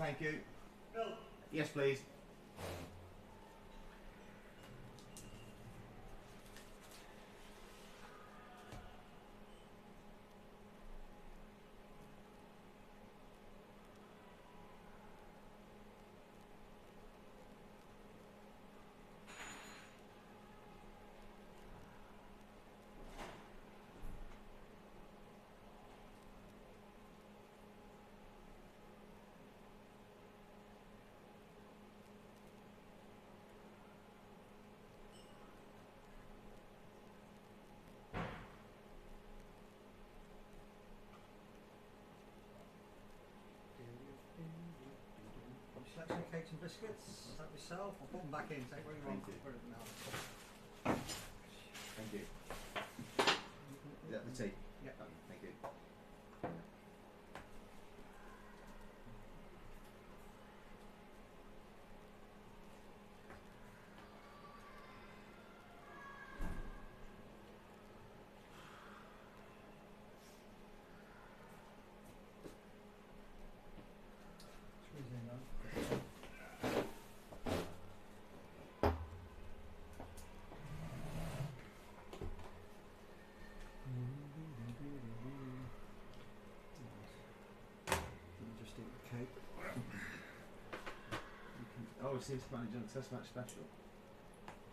thank you. Bill. Yes, please. Selection of cakes and biscuits. Is that yourself? I'll put them back in. Take what you want. Put it now. Thank you. Is that the tea? Yeah. Thank you. Squeeze in now. Just eat the cake. They always seem to manage on Test Match Special.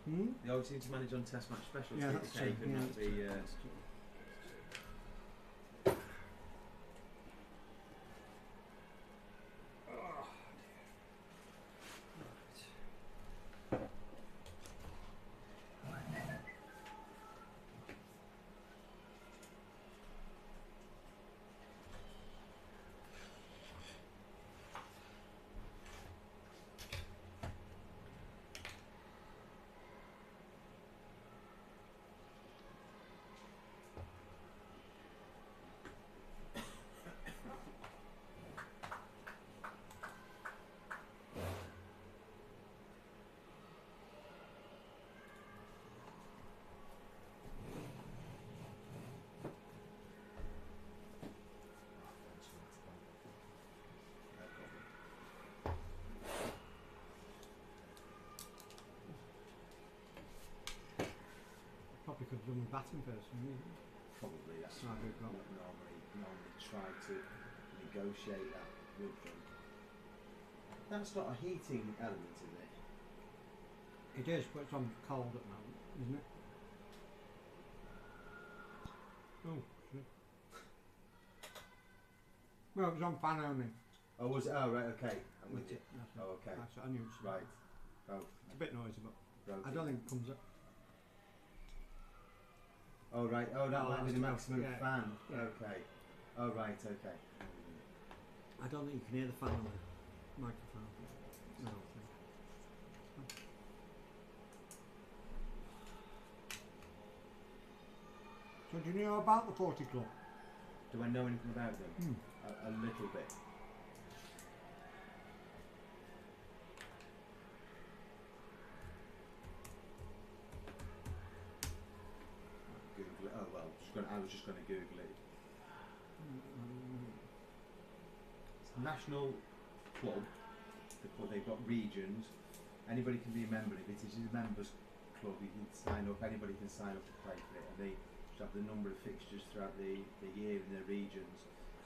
Hmm? They always seem to manage on Test Match Special. Yeah, to that's the cake true. and Yeah, not that's the. true. That's true. Probably could have done with batting first, wouldn't you? Probably that's Right, what we've got- normally try to negotiate that with them. That's not a heating element, is it? It is, but it's on cold at the moment, isn't it? Oh, shit. Well, it was on fan only. Oh, was it? Oh, right, okay. I'm with That's you. it, that's it. Oh, okay. That's it, I knew it was Right. Oh, It's a bit noisy, but right. I don't think it comes up. Oh, right. Oh, that Oh, might be the that's maximum yeah. fan. Yeah. Okay. Oh, right, okay. I don't think you can hear the fan on the microphone. No, I don't think. So do you know about the 40 Club? Do I know anything about them? Hmm. A little bit. Google it. Oh well, I was just going to Google it. It's a national club. They've got regions. Anybody can be a member. If it is a members club, you can sign up. Anybody can sign up to play for it, and they just have the number of fixtures throughout the year in their regions.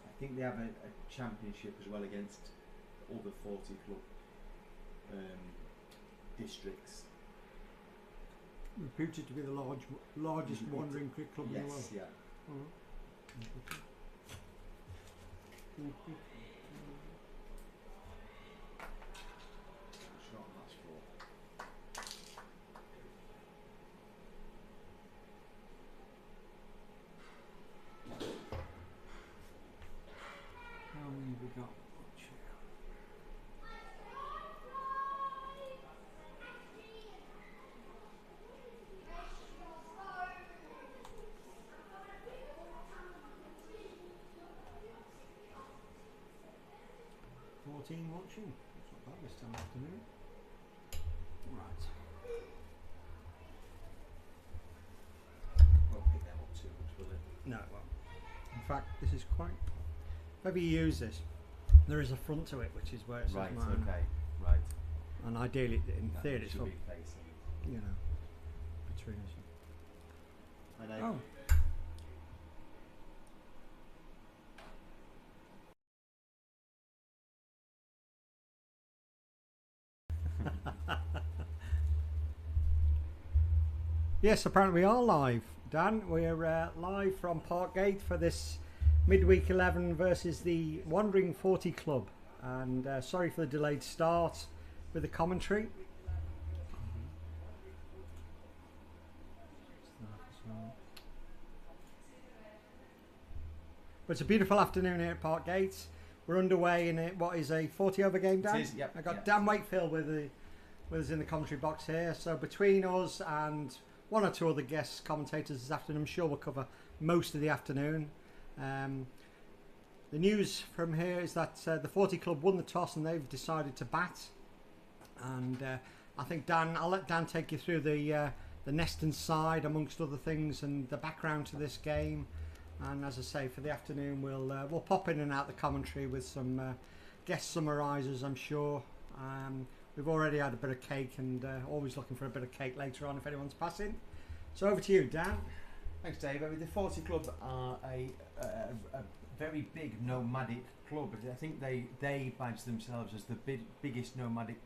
I think they have a championship as well against other 40 club districts. Reputed to be the largest wandering cricket club in the world. Yes, yeah. Oh. Shot match for. How many have we got? 14 watching. That's not bad this time of afternoon. Right. Won't pick them up too much, will it? No, it won't. In fact, this is quite. Maybe you use this. There is a front to it, which is where it says Right. mine. Okay. Right. And ideally, in That theory, it's should for, be facing. you know, between us. And I, Oh. Yes, apparently we are live, Dan. We're live from Parkgate for this midweek 11 versus the Wandering 40 Club. And sorry for the delayed start with the commentary. But it's a beautiful afternoon here at Parkgate. We're underway in what is a 40 over game, Dan? It is, yep, I got yep. Dan Wakefield with us in the commentary box here. So between us and one or two other guest commentators this afternoon, I'm sure we'll cover most of the afternoon. The news from here is that the 40 Club won the toss and they've decided to bat. And I think I'll let Dan take you through the Neston side amongst other things and the background to this game. And as I say, for the afternoon, we'll pop in and out the commentary with some guest summarisers, I'm sure. We've already had a bit of cake and always looking for a bit of cake later on if anyone's passing. So over to you, Dan. Thanks, Dave. I mean, the 40 Club are a very big nomadic club. I think they badge themselves as the biggest nomadic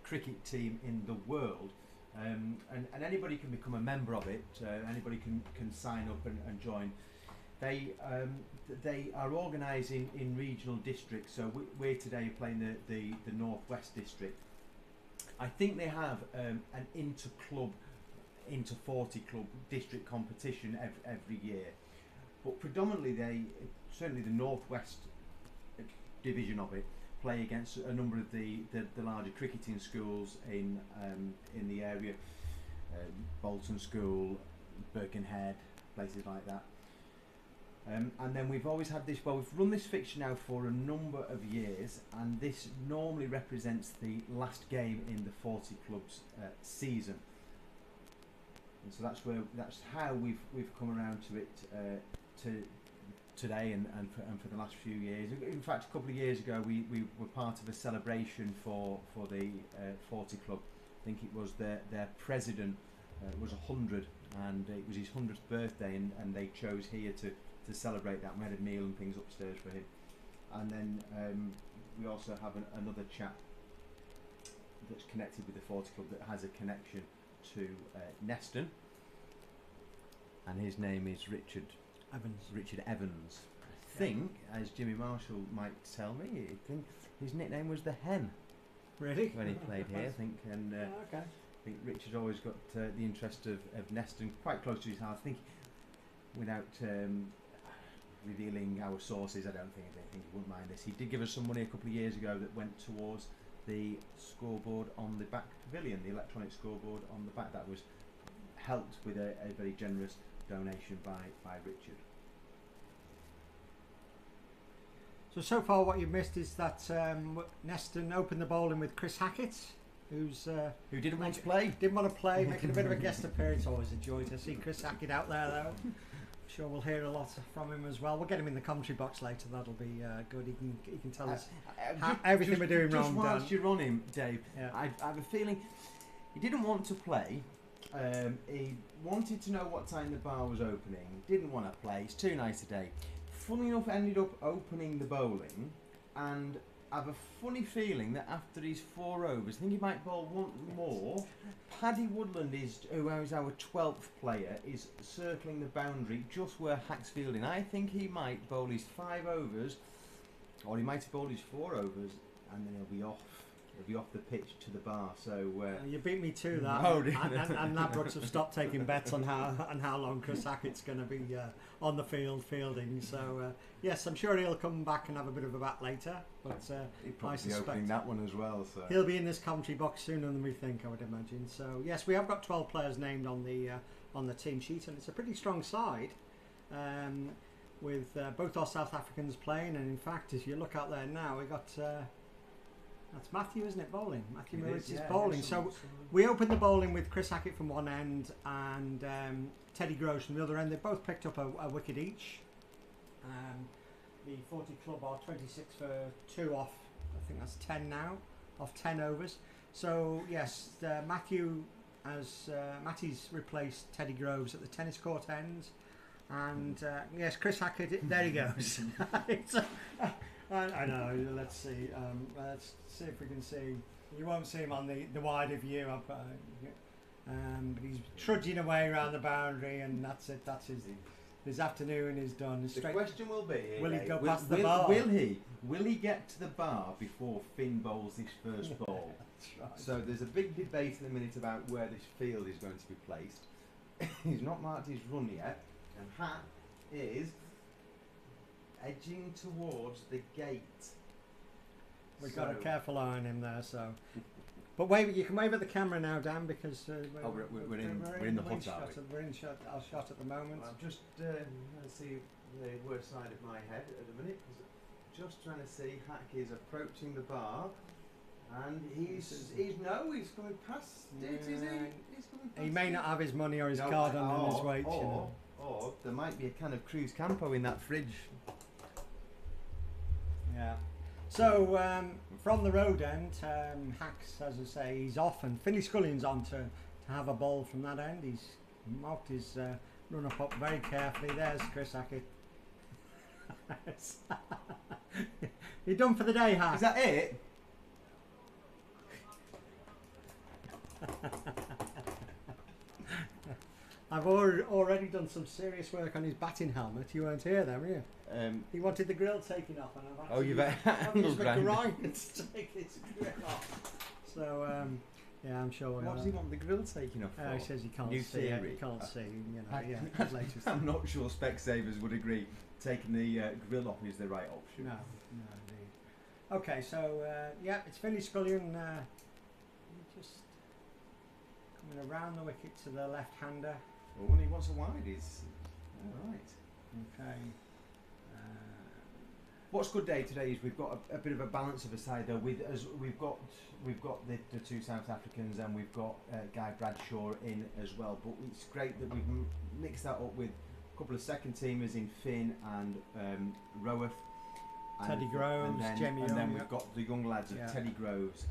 cricket team in the world. And anybody can become a member of it. Anybody can sign up and join. They are organising in regional districts. So we're today playing the Northwest district. I think they have an inter 40 club district competition every year, but predominantly certainly the Northwest division of it play against a number of the larger cricketing schools in the area, Bolton School, Birkenhead, places like that. And then we've always had this, well, we've run this fixture now for a number of years, and this normally represents the last game in the 40 club's season. And so that's how we've come around to it to today and for the last few years. In fact, a couple of years ago we were part of a celebration for the 40 club. I think it was their president was 100, and it was his 100th birthday, and they chose here to celebrate that. We had a meal and things upstairs for him, and then we also have another chap that's connected with the 40 Club that has a connection to Neston, and his name is Richard Evans. I think, as Jimmy Marshall might tell me, I think his nickname was the Hen. Really? When he played here, I think, and okay. I think Richard's always got the interest of Neston quite close to his heart. I think, without revealing our sources, I think he wouldn't mind this. He did give us some money a couple of years ago that went towards the scoreboard on the back pavilion, the electronic scoreboard on the back. That was helped with a very generous donation by Richard. So far what you've missed is that Neston opened the bowling with Chris Hackett, who didn't want to play. Didn't want to play, making a bit of a guest appearance. Always a joy to see Chris Hackett out there, though. I'm sure we'll hear a lot from him as well. We'll get him in the commentary box later. That'll be good. He can tell us everything we're doing wrong. Just whilst you're on him, Dave, yeah. I have a feeling he didn't want to play. He wanted to know what time the bar was opening. Didn't want to play. It's too nice today. Funny enough, ended up opening the bowling, and I have a funny feeling that after his 4 overs, I think he might bowl one more. Paddy Woodland who is our 12th player, is circling the boundary just where Hack's fielding. I think he might bowl his 5 overs, or he might bowl his 4 overs, and then he'll be off. He'll be off the pitch to the bar. So you beat me to that. No, and Ladbrokes have stopped taking bets on how long Chris Hackett's going to be on the field fielding. So yes, I'm sure he'll come back and have a bit of a bat later. But he'll probably I suspect be opening that one as well. So he'll be in this commentary box sooner than we think, I would imagine. So yes, we have got 12 players named on the team sheet, and it's a pretty strong side. With both our South Africans playing, and in fact, if you look out there now, we got. That's Matthew, isn't it, bowling? Matthew Mills is bowling. So we opened the bowling with Chris Hackett from one end and Teddy Gross from the other end. They both picked up a wicket each. the 40 club are 26 for 2 off. I think that's 10 now, off 10 overs. So yes, Matty's replaced Teddy Groves at the tennis court ends, and yes, Chris Hackett. There he goes. I know. Let's see. Let's see if we can see. You won't see him on the wider view. But he's trudging away around the boundary, and that's it. That's his afternoon is done. The question will be: will he go will, past the will, bar? Will he get to the bar before Finn bowls his first ball? That's right. So there's a big debate in a minute about where this field is going to be placed. He's not marked his run yet, and Hat is edging towards the gate. We've got a careful eye on him there, so. But wave, you can wave at the camera now, Dan, because we're in the hot shot. We're in our shot at the moment. Well, I'm just let's see the worst side of my head at the minute. Just trying to see Hack is approaching the bar, and he's coming past it, is he? He's coming past he may not have his money or his card on his weight. Or there might be a can of Cruz Campo in that fridge. Yeah. So from the road end, Hacks, as I say, he's off, and Finley Scullion's on to have a ball from that end. He's marked his run up very carefully. There's Chris Hackett. You're done for the day, Hack. Is that it? I've already done some serious work on his batting helmet. You weren't here then, were you? He wanted the grill taken off, and I've actually used my grind to take his grill off. So yeah, I'm sure. What does he want the grill taken off for? He says he can't New see theory. it. He can't see. You know, his latest. I'm not sure Specsavers would agree taking the grill off is the right option. No, indeed. Okay, so yeah, it's Finley Scullion just coming around the wicket to the left-hander. Well, when he wants a wide, he's all right. Okay. What's good day today is we've got a bit of a balance of a side though. We've got the two South Africans, and we've got Guy Bradshaw in as well. But it's great that we've mixed that up with a couple of second teamers in Finn and Roworth, Teddy Groves, Jamie Young. And then we've got the young lads of Teddy Groves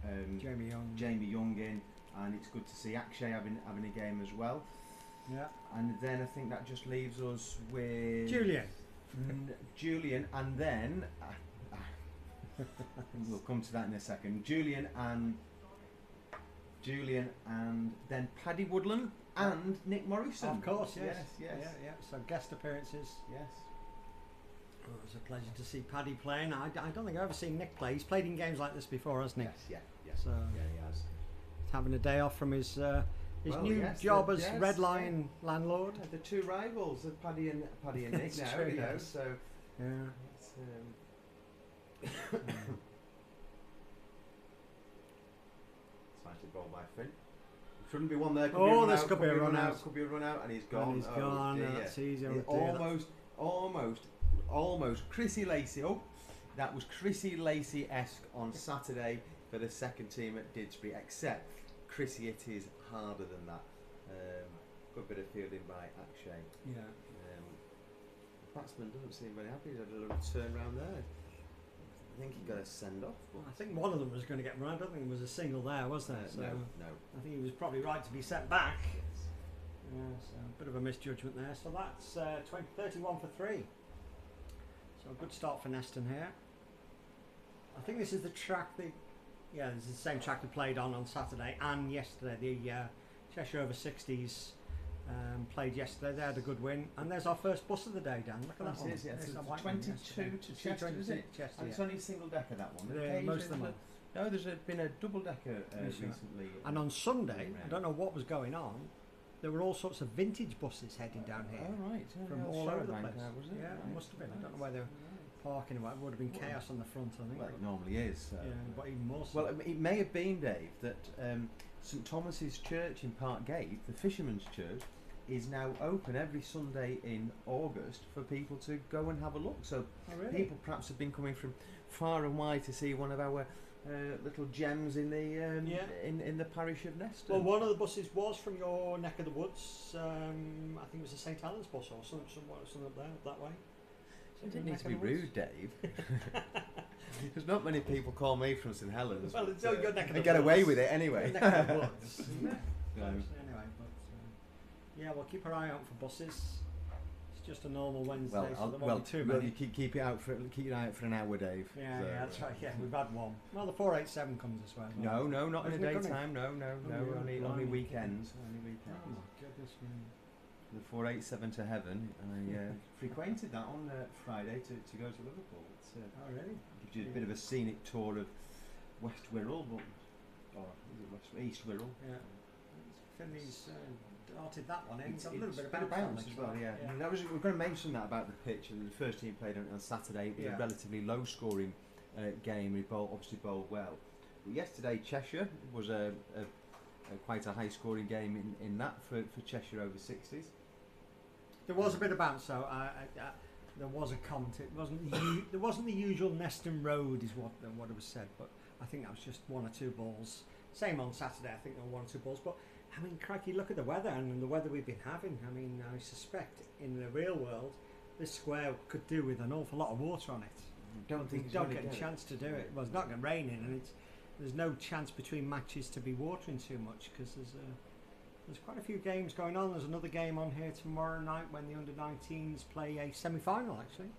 and Jamie Young in, and it's good to see Akshay having a game as well. Yeah. And then I think that just leaves us with Julian, and then we'll come to that in a second. Julian and then Paddy Woodland and Nick Morrison. Of course, yes. Yeah. So guest appearances. Yes. Well, it was a pleasure to see Paddy playing. I don't think I've ever seen Nick play. He's played in games like this before, hasn't he? Yes. So yeah, he has. Having a day off from his new job as Red Lion landlord. The two rivals of Paddy and Nick now, true, you know. yes. So Yeah. Slightly bowled by Finn. Shouldn't be one there. This could be a run out. Could be a run out, and he's gone. And he's gone. Dear. That's easy. Almost Chrissy Lacey. Oh, that was Chrissy Lacey-esque on Saturday for the second team at Didsbury. Except Chrissy, it is harder than that. Good bit of fielding by Akshay. Yeah. The batsman doesn't seem very happy. He's had a little turn round there. I think he got a send off. I think one of them was going to get run. I don't think there was a single there, was there? So no. I think he was probably right to be sent back. Yes. Yeah, so a bit of a misjudgment there. So that's 31 for 3. So a good start for Neston here. I think this is the track this is the same track we played on Saturday and yesterday. The Cheshire over 60s played yesterday. They had a good win, and there's our first bus of the day, Dan. Look at that one. It's 22 to Chester, is it? Chester, and it's only a single decker, that one. Most of them are. No, there's been a double decker recently. And on Sunday, I don't know what was going on. There were all sorts of vintage buses heading down here. Oh right, from all over the place. Was it? Yeah, it must have been. I don't know where they were parking. It would have been chaos on the front, I think. Well, it normally is. Yeah, but even more so. Well, it may have been, Dave, that St Thomas's Church in Park Gate, the Fisherman's Church, is now open every Sunday in August for people to go and have a look. So people perhaps have been coming from far and wide to see one of our little gems in the in the parish of Neston. Well, one of the buses was from your neck of the woods. I think it was a St Helens bus or something up there, that way. You didn't need to be rude, Dave. There's not many people call me from St Helens. Well, it's all your neck of the and get woods. away with it anyway. Your neck of the woods, isn't it? No. Anyway, but yeah, we'll keep our eye out for buses. It's just a normal Wednesday, so there won't be too many. You keep your eye out for an hour, Dave. Yeah, so, yeah, that's right. Yeah, we've had one. Well, the 487 comes as well. No, not in the Isn't it gonna? daytime. No, only blimey. weekends. Oh my goodness me. The 487 to heaven. I Frequented that on Friday to go to Liverpool. It's, Oh really? gives you a bit of a scenic tour of West Wirral, or is it East Wirral? Yeah. Finley's darted that one in. It's Got a a little bit of bit of bounce bounce as well, yeah. I mean, we're going to mention that about the pitch. And the first team played on Saturday. It was a relatively low-scoring game. We obviously bowled well. But yesterday, Cheshire was quite a high-scoring game in that for Cheshire over 60s. There was a bit of bounce, though. There was a comment. It wasn't. There wasn't the usual Neston Road, is what it was said. But I think that was just one or two balls. Same on Saturday. I think there were one or two balls. But I mean, crikey, look at the weather and the weather we've been having. I mean, I suspect in the real world, this square could do with an awful lot of water on it. Don't think Don't get a chance to do it. Well, it's not going to rain in, and there's no chance between matches to be watering too much because there's quite a few games going on. There's another game on here tomorrow night when the under-19s play a semi-final. Actually,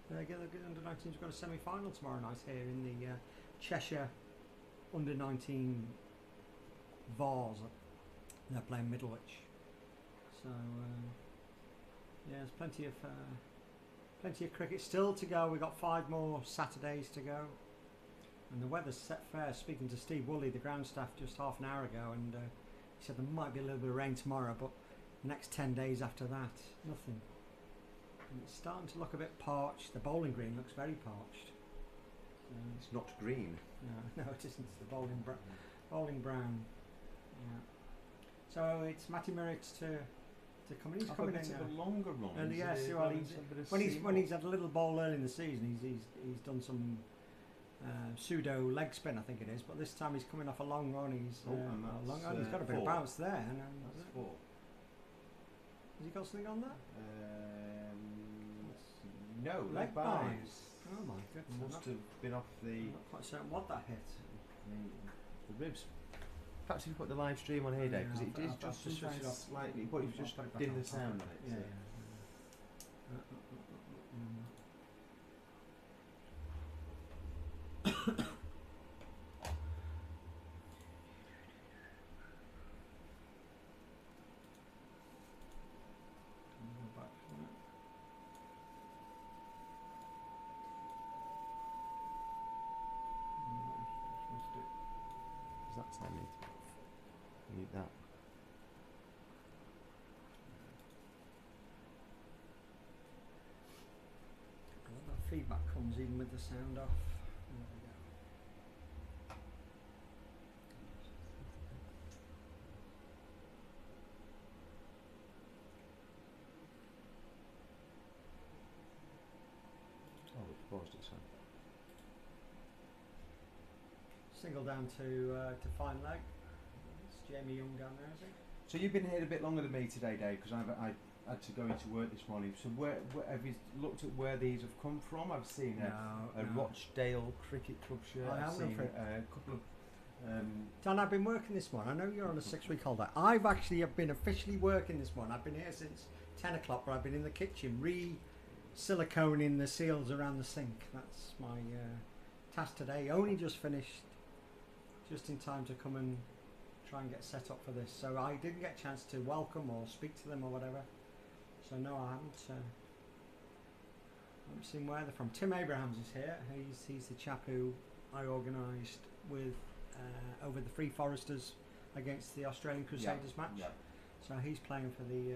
the under-19s got a semi-final tomorrow night here in the Cheshire under-19 Vars. They're playing Midweek. So yeah, there's plenty of cricket still to go. We've got 5 more Saturdays to go. And the weather's set fair. Speaking to Steve Woolley, the ground staff, just half an hour ago, and he said there might be a little bit of rain tomorrow, but the next 10 days after that, nothing. And it's starting to look a bit parched. The bowling green looks very parched. It's not green. No, it isn't. It's the bowling brown. Yeah. So it's Matty Merritt to come in. He's coming in a longer run. And yes, well, when he's had a little bowl early in the season, he's done some pseudo leg spin, I think it is. But this time he's coming off a long run. He's he's got a bit of bounce there. That's 4. Has he got something on that? No, leg buys. Oh my goodness! Must have been off the. I'm not quite certain what that hit. The ribs. Perhaps if you put the live stream on here, Dave, because it is I'll just switch it off slightly, but you've just dimmed the sound on it. Yeah. That's not neat. We need that. Well, that feedback comes even with the sound off. There we go. Oh, we've paused it, so. Single down to fine leg. It's Jamie Young down there, is he? So you've been here a bit longer than me today, Dave, because I had to go into work this morning. So where have you looked at where these have come from? I've seen a Rochdale Cricket Club shirt. I've seen a couple of. Dan, I've been working this morning. I know you're on a 6-week holiday. I've actually been officially working this morning. I've been here since 10 o'clock, but I've been in the kitchen re-siliconing the seals around the sink. That's my task today. Only just finished. Just in time to come and try and get set up for this. So I didn't get a chance to welcome or speak to them or whatever. So no, I haven't seen where they're from. Tim Abrahams is here. He's the chap who I organised with over the Free Foresters against the Australian Crusaders match. Yeah. So he's playing for the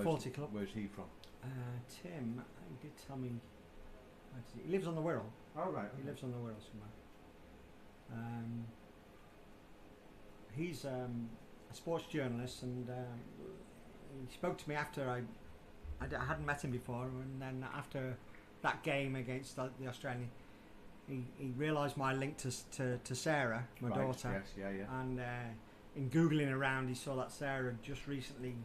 40 club. Where's he from? Tim, he did tell me. He lives on the Wirral. Oh right. He lives on the Wirral somewhere. He's a sports journalist, and he spoke to me after I hadn't met him before, and then after that game against the Australian, he realised my link to Sarah, my daughter. Yes, yeah. And in googling around, he saw that Sarah had just recently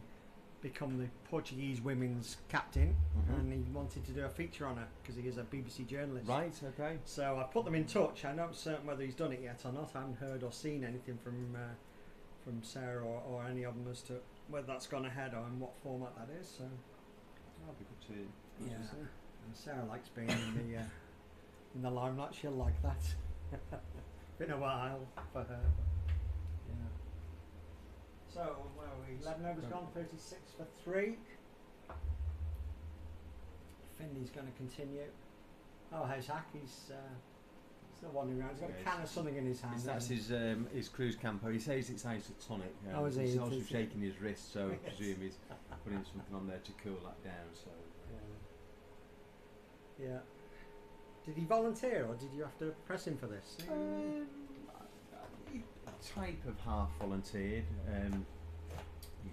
become the Portuguese women's captain, Mhm. and he wanted to do a feature on her because he is a BBC journalist. Right. Okay. So I put them in touch. I'm not certain whether he's done it yet or not. I haven't heard or seen anything from Sarah or any of them as to whether that's gone ahead or in what format that is. So That'll be good to. yeah, and Sarah likes being in the limelight. She'll like that. Been a while for her. But, yeah. So where are we? 11 overs gone. 36 for 3. Finley's going to continue. Oh, hey Zach, he's not wandering around. He's got a can of something in his hand. That's his cruise camper. He says it's isotonic. Oh, is he? He's It also is. shaking his wrist, so I Yes. presume he's putting something on there to cool that down. So. Yeah. Did he volunteer, or did you have to press him for this? A type of half volunteered. He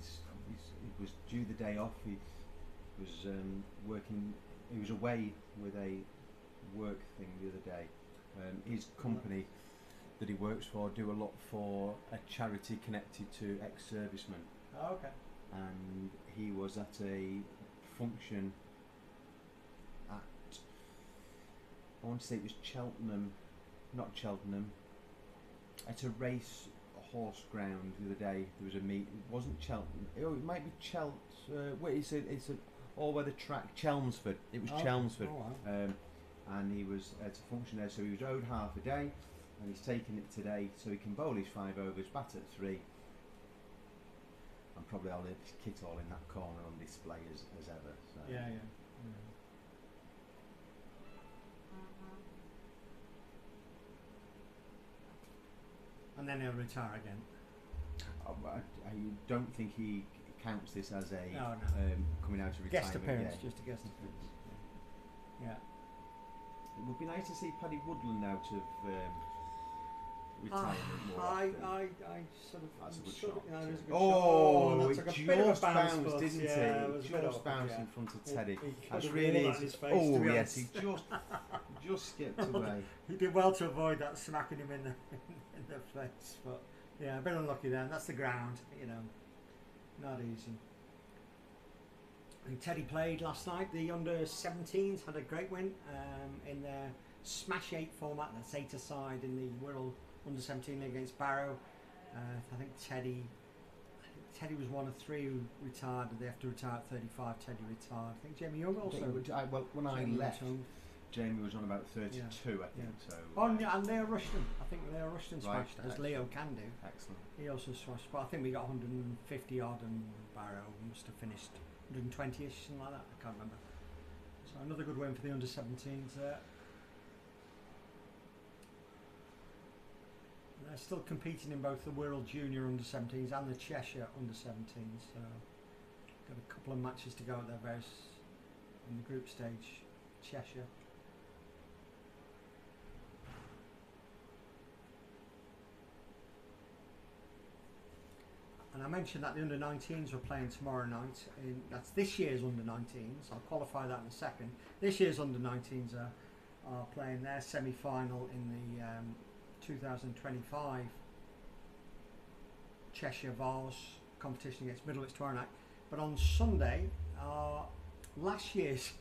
was due the day off. He was working. He was away with a work thing the other day. His company that he works for do a lot for a charity connected to ex-servicemen, Oh, okay. and he was at a function at, I want to say it was Cheltenham, not Cheltenham, at a race horse ground the other day. There was a meet. It wasn't Cheltenham. Oh, it might be wait, it's a all-weather track. Chelmsford. It was Chelmsford. Oh, wow. And he was at a function there, so he was owed half a day, and he's taking it today, so he can bowl his 5 overs, bat at 3, and probably I'll leave his kit all in that corner on display as ever. So. Yeah. And then he'll retire again. I don't think he counts this as a No. coming out of retirement. Guest appearance, Yeah. just a guest appearance. Yeah. It would be nice to see Paddy Woodland out of retirement more I often. sort of. That's a good sort of- shot. yeah, it was a good Oh, shot. it That took a bit of a just bounced, but didn't yeah, it? It was a bit Just awkward, bounced yeah. in front of He Teddy. could That's have really worn that in his face, to oh be yes, honest. he just skipped away. He did well to avoid that smacking him in the face, but yeah, a bit unlucky then. That's the ground, not easy. And Teddy played last night. The under-17s had a great win in their Smash 8 format. That's 8-a-side in the World Under-17 League against Barrow. I think Teddy was one of 3 who retired. They have to retire at 35. Teddy retired. I think Jamie Young also. When I Jamie left, returned. Jamie was on about 32, I think. Yeah. So. Oh, and Leo Rushton. I think Leo Rushton Right, smashed, as Leo can do. Excellent. He also smashed, but I think we got 150 odd, and Barrow must have finished 120ish, something like that. I can't remember. So another good win for the under-17s there. And they're still competing in both the World Junior under-17s and the Cheshire under-17s. So got a couple of matches to go at their various in the group stage. Cheshire. And I mentioned that the under-19s were playing tomorrow night. That's this year's under-19s. I'll qualify that in a second. This year's under-19s are playing their semi-final in the 2025 Cheshire Vars competition against Midweek tomorrow night. But on Sunday, last year's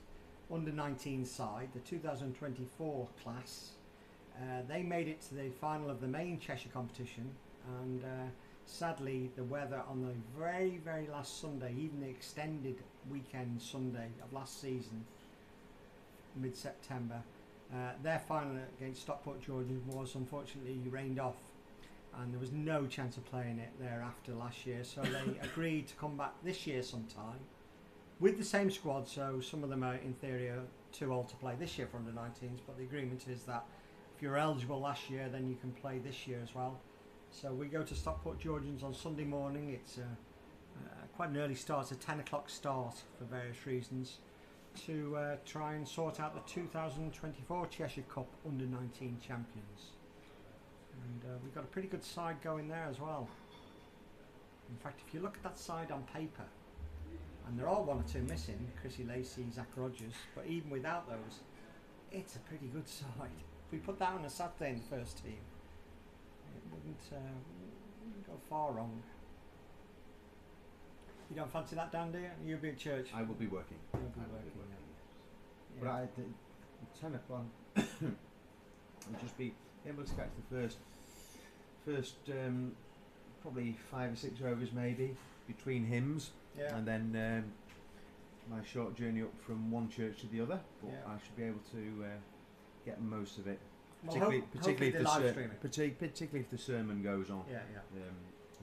under-19 side, the 2024 class, they made it to the final of the main Cheshire competition, and sadly the weather on the very, very last Sunday, even the extended weekend Sunday of last season, mid-September, their final against Stockport Georgians was unfortunately rained off, and there was no chance of playing it thereafter last year, so they agreed to come back this year sometime with the same squad. So some of them are in theory too old to play this year for under-19s, but the agreement is that if you're eligible last year, then you can play this year as well. So we go to Stockport Georgians on Sunday morning. It's quite an early start. It's a 10 o'clock start for various reasons, to try and sort out the 2024 Cheshire Cup under-19 champions. And we've got a pretty good side going there as well. In fact, if you look at that side on paper, and there are 1 or 2 missing, Chrissy Lacey, Zach Rogers, but even without those, it's a pretty good side. If we put that on a Saturday in the first team, it wouldn't go far wrong. You don't fancy that, Dan, do you? You'll be at church. I will be working. You'll be I will working, be working. yeah. But I did 10 o'clock. I'll just be able to catch the first probably 5 or 6 overs maybe between hymns, Yeah. and then my short journey up from one church to the other. But Yeah. I should be able to get most of it. Well, Particularly hopefully they live stream it. particularly if the sermon goes on, Yeah,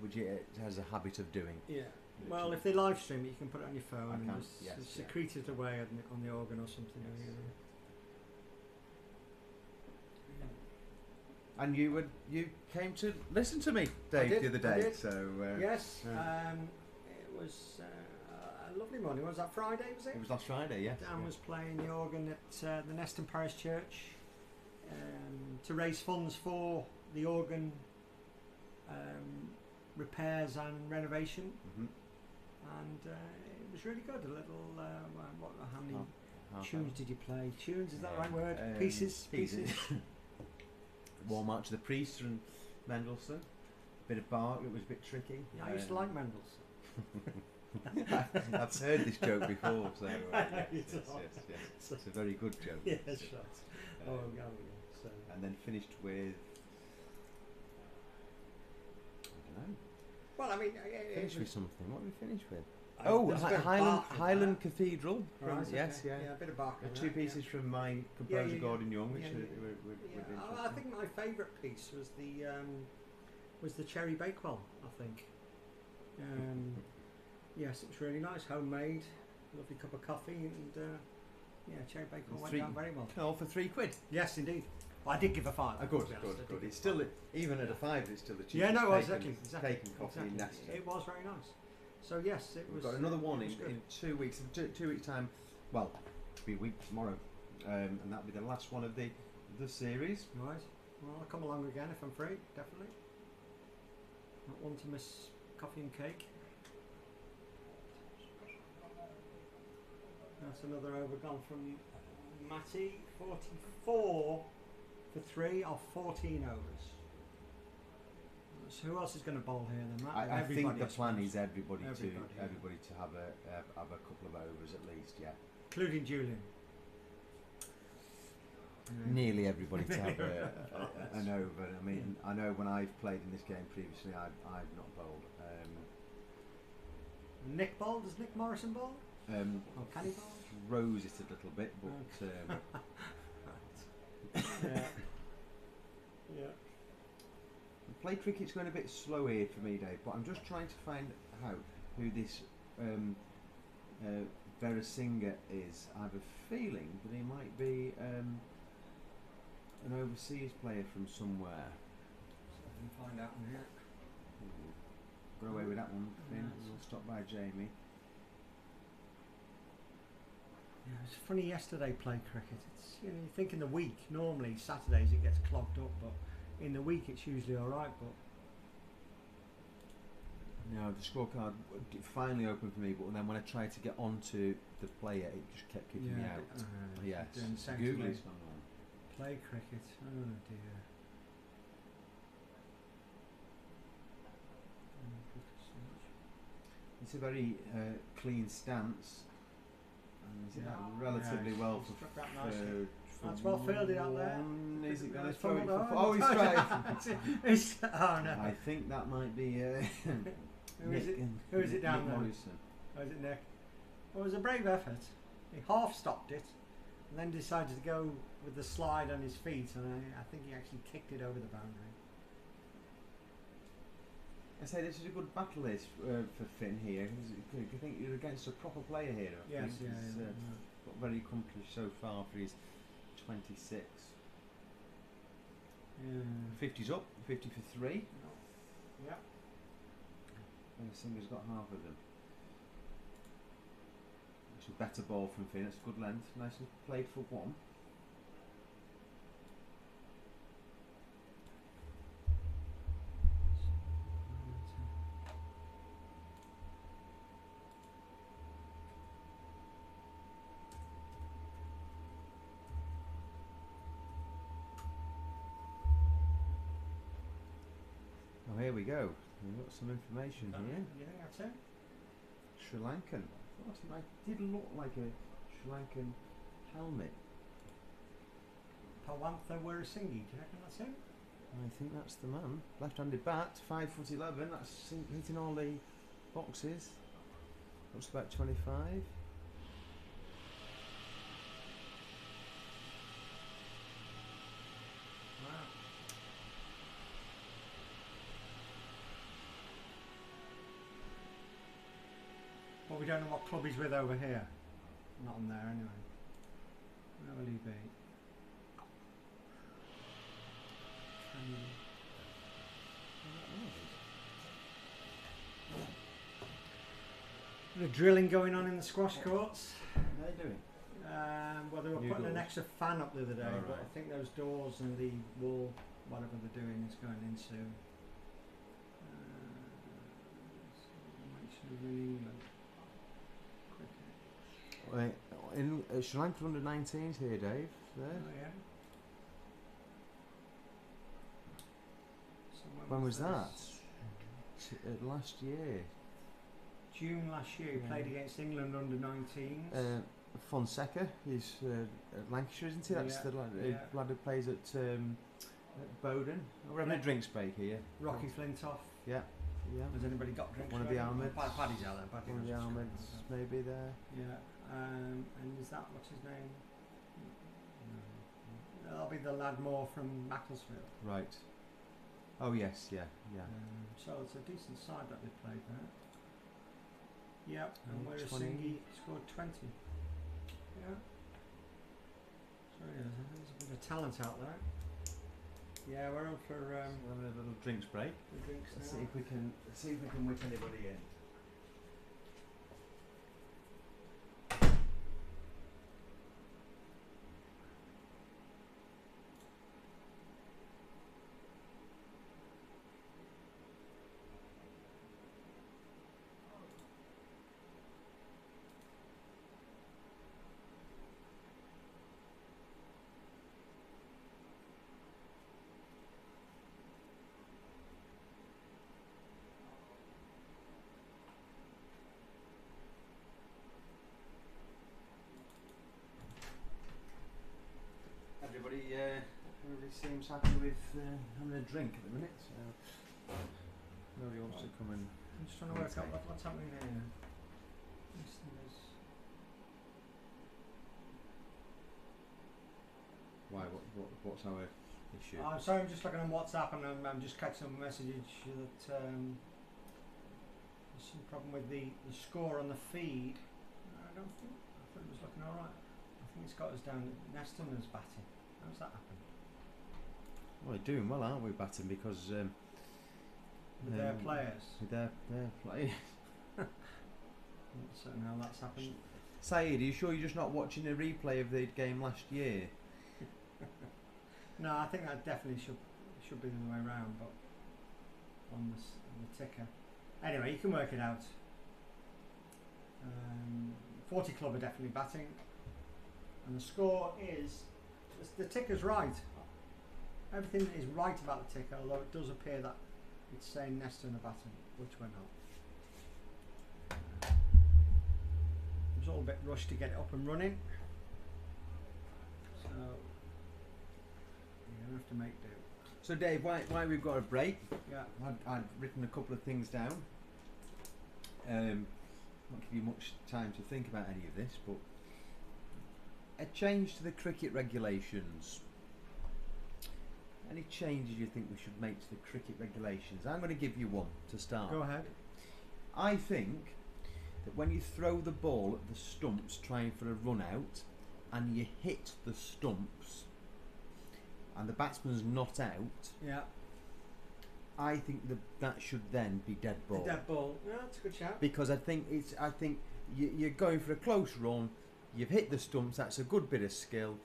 which it has a habit of doing. yeah. Well, if they live stream it, you can put it on your phone I and can, just yes, secrete it away on the organ or something. Yes. Yeah. And you came to listen to me, Dave, did, the other I day. did. So Yes, it was a lovely morning. Was that Friday? Was it? it was last Friday. Yes. Dan was playing the organ at the Neston Parish Church to raise funds for the organ repairs and renovation, Mhm. and it was really good. A little, how many Half tunes hour. did you play? Tunes, is that the right word? Pieces. Warm March of the Priest and Mendelssohn. Bit of Bach. It was a bit tricky. Yeah, I used to like Mendelssohn. I've heard this joke before, so yes. So- It's a very good joke. Yeah, that's right. Um, Yeah. So. And then finished with, I don't know, Well, I mean, finished with something. What did we finish with? there's a bit of Bach in Highland there. Cathedral. Right, Yes, okay. yeah. A bit of Bach in Two there, pieces from my composer yeah. Gordon Young, which Yeah, were Yeah, interesting. I think my favourite piece was the Cherry Bakewell. I think. Yes, it was really nice, homemade, lovely cup of coffee, and Cherry Bakewell went down very well. All for £3. Yes, indeed. Well, I did give a five. Good. to be honest, I did Good. give It's a still five. even at a five. It's still the cheapest. Yeah, no, cake exactly. Cake and coffee in exactly. Neston. It was very nice. So yes, it We've was. got another it one was in good. 2 weeks. 2 weeks time. Well, it'll be a week tomorrow, and that'll be the last one of the series. Right. Well, I'll come along again if I'm free. Definitely. Not one to miss coffee and cake. That's another over gone from Matty. 44 for 3 off 14 overs. So who else is going to bowl here then, Matt? I think Everybody, the I plan suppose. is everybody Everybody, yeah. to have a couple of overs at least. Yeah. Including Julian. Nearly everybody to have an over. I mean, I know when I've played in this game previously, I've not bowled. Nick bowled? Does Nick Morrison bowl? Or can he bowl? Throws it a little bit, but Yeah. Yeah. play cricket's going a bit slow here for me, Dave. But I'm just trying to find out who this Vera Singer is. I have a feeling that he might be an overseas player from somewhere. So I can find out in here. Got away with that one, Finn. Yes. We'll stop by Jamie. Yeah, it was funny yesterday play cricket. It's, you think in the week, normally Saturdays it gets clogged up, but in the week it's usually alright, but No, the scorecard finally opened for me, but then when I tried to get onto the player, it just kept kicking me out. Yes, doing the same to Google me. is gone on. Play cricket. Oh dear. It's a very clean stance. And is it Yeah. relatively Yeah, well he's for struck that nicely. for That's well fielded out there. one. Is it going to It's throw it? fumbled For, on. oh, he's trying. Oh no. I think that might be Who is Nick it? and- Who is it down Nick there? Morrison. Oh, is it Nick? Well, it was a brave effort. He half stopped it, and then decided to go with the slide on his feet, and I think he actually kicked it over the boundary. I say this is a good battle this for Finn here. I think you're against a proper player here. I Yes, think. yeah, He's, yeah. got very accomplished so far for his 26. Yeah. 50's up, 50 for 3. Yeah. And the Singer's got half of them. It's a better ball from Finn, it's good length, nicely played for 1. Oh, here we go. We've got some information here. You think that's it? Sri Lankan. I thought it did look like a Sri Lankan helmet. Pawantha Weerasingi, do you reckon that's him? I think that's the man. Left-handed bat, 5'11". That's hitting all the boxes. Looks about 25. Wow. But we don't know what club he's with over here. Not on there anyway. Where will he be? The drilling going on in the squash courts. What are they doing? Well, they were New putting an doors. extra fan up the other day, Oh, but I right. think those doors and the wall, whatever they're doing, is going in soon. Mention in England. Cricket. Wait, in Sri Lanka under 19s here, Dave. There. Oh, yeah. So When was that? this? Last year. June last year, he Yeah. played against England under 19s. Fonseca, he's at Lancashire, isn't he? That's Yeah, the yeah. lad who plays at Bowden. We're having Yeah. a drinks break here. Rocky Flintoff. Yeah, yeah. Has anybody got drinks? One of the ready? Ahmeds. Paddy's out there. Paddy One of the knows what's going Ahmeds on. maybe there. Yeah. And is that what's his name? No. That'll be the lad more from Macclesfield. Right. Oh yes, yeah, yeah. So it's a decent side that they played there. Yep. And Oh, 20. Weerasingi scored 20. Yeah. So yeah, there's a bit of talent out there. Yeah, we're on for So we're having a little drinks break. the drinks Let's now. see if we can whip anybody in. Everybody seems happy with having a drink at the minute. So nobody wants to come and. I'm just trying to work out what's happening here. Why? What's our issue? I'm sorry, I'm just looking on WhatsApp and I'm just catching a message that there's some problem with the score on the feed. I thought it was looking alright. I think it's got us down at Neston as batting. How's that happened? Well, we're doing well, aren't we, batting? Because With their players. with their players. Not certain how that's happened. Saeed, are you sure you're just not watching a replay of the game last year? No, I think that definitely should be the other way around, but on the ticker. Anyway, you can work it out. 40 Club are definitely batting, and the score is the ticker's right. Everything is right about the ticker, although it does appear that it's saying Neston are batting, which we're not. It was all a bit rushed to get it up and running, so you're gonna have to make do. So, Dave, why we've got a break? Yeah. I'd written a couple of things down. Not give you much time to think about any of this, but a change to the cricket regulations. Any changes you think we should make to the cricket regulations? I'm going to give you one to start. Go ahead. I think that when you throw the ball at the stumps trying for a run out and you hit the stumps and the batsman's not out, Yeah. I think that should then be dead ball. Dead ball. Yeah, that's a good shout. Because I think you're going for a close run, you've hit the stumps, that's a good bit of skill,